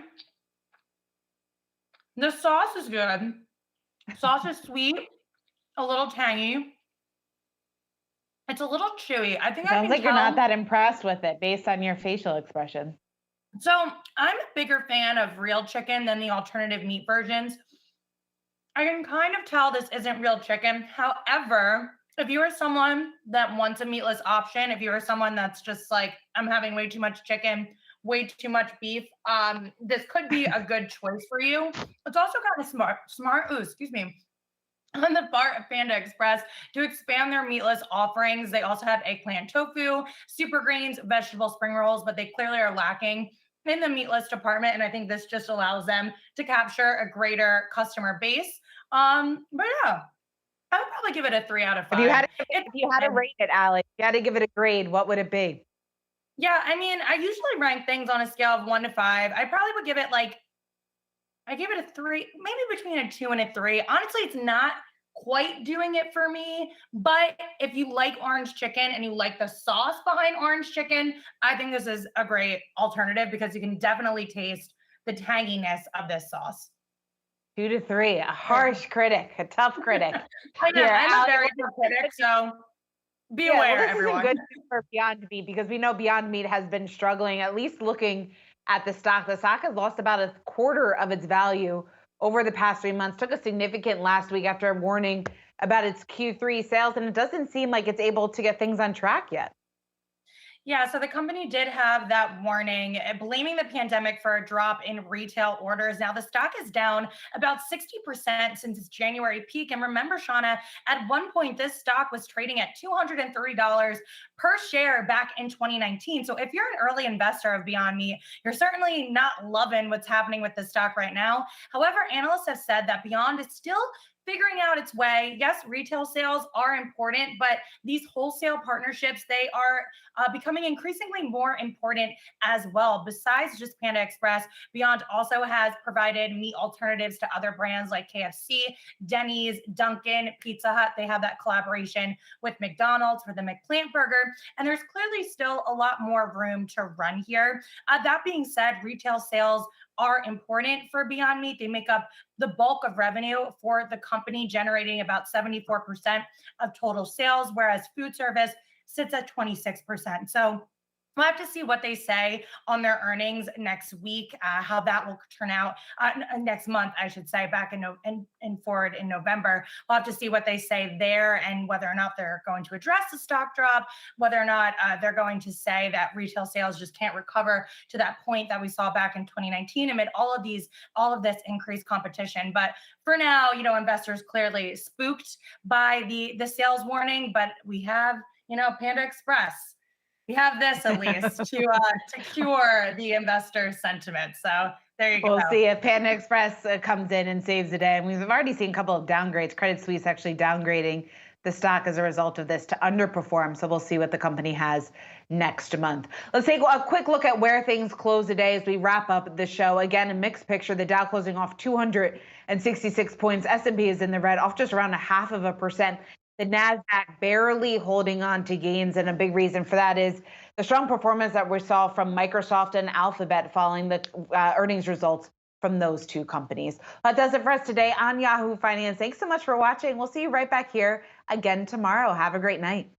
The sauce is good. Sauce is sweet, a little tangy. It's a little chewy. I think Sounds like you're not that impressed with it based on your facial expression. So I'm a bigger fan of real chicken than the alternative meat versions. I can kind of tell this isn't real chicken. However, if you are someone that wants a meatless option, if you are someone that's just like, I'm having way too much chicken, way too much beef, this could be a good choice for you. It's also kind of smart, on the part of Panda Express to expand their meatless offerings. They also have eggplant tofu, super greens, vegetable spring rolls, but they clearly are lacking in the meatless department. And I think this just allows them to capture a greater customer base. But yeah, I would probably give it a 3 out of 5. If you had to rate it, Allie, if you had to give it a grade, what would it be? Yeah, I mean, I usually rank things on a scale of 1 to 5. I probably would give it I give it a 3, maybe between a 2 and a 3. Honestly, it's not quite doing it for me. But if you like orange chicken and you like the sauce behind orange chicken, I think this is a great alternative because you can definitely taste the tanginess of this sauce. 2 to 3, a harsh critic, a tough critic. I know, Here, I'm a Allie, very tough critic, so be yeah, aware, well, this everyone. isn't good news for Beyond Meat because we know Beyond Meat has been struggling, at least looking at the stock. The stock has lost about a quarter of its value over the past 3 months, took a significant last week after warning about its Q3 sales, and it doesn't seem like it's able to get things on track yet. Yeah, so the company did have that warning, blaming the pandemic for a drop in retail orders. Now, the stock is down about 60% since its January peak. And remember, Shauna, at one point, this stock was trading at $230 per share back in 2019. So if you're an early investor of Beyond Meat, you're certainly not loving what's happening with the stock right now. However, analysts have said that Beyond is still figuring out its way. Yes, retail sales are important, but these wholesale partnerships, they are becoming increasingly more important as well. Besides just Panda Express, Beyond also has provided meat alternatives to other brands like KFC, Denny's, Dunkin', Pizza Hut. They have that collaboration with McDonald's for the McPlant burger. And there's clearly still a lot more room to run here. That being said, retail sales are important for Beyond Meat. They make up the bulk of revenue for the company, generating about 74% of total sales, whereas food service sits at 26%. So we'll have to see what they say on their earnings next week, how that will turn out next month, I should say, back in forward in November. We'll have to see what they say there and whether or not they're going to address the stock drop, whether or not they're going to say that retail sales just can't recover to that point that we saw back in 2019 amid all of this increased competition. But for now, investors clearly spooked by the sales warning, but we have, Panda Express. We have this at least to cure the investor sentiment. So there you go. We'll see if Panda Express comes in and saves the day. And we've already seen a couple of downgrades. Credit Suisse actually downgrading the stock as a result of this to underperform. So we'll see what the company has next month. Let's take a quick look at where things close today as we wrap up the show. Again, a mixed picture. The Dow closing off 266 points. S&P is in the red, off just around 0.5%. The NASDAQ barely holding on to gains, and a big reason for that is the strong performance that we saw from Microsoft and Alphabet following the earnings results from those two companies. That does it for us today on Yahoo Finance. Thanks so much for watching. We'll see you right back here again tomorrow. Have a great night.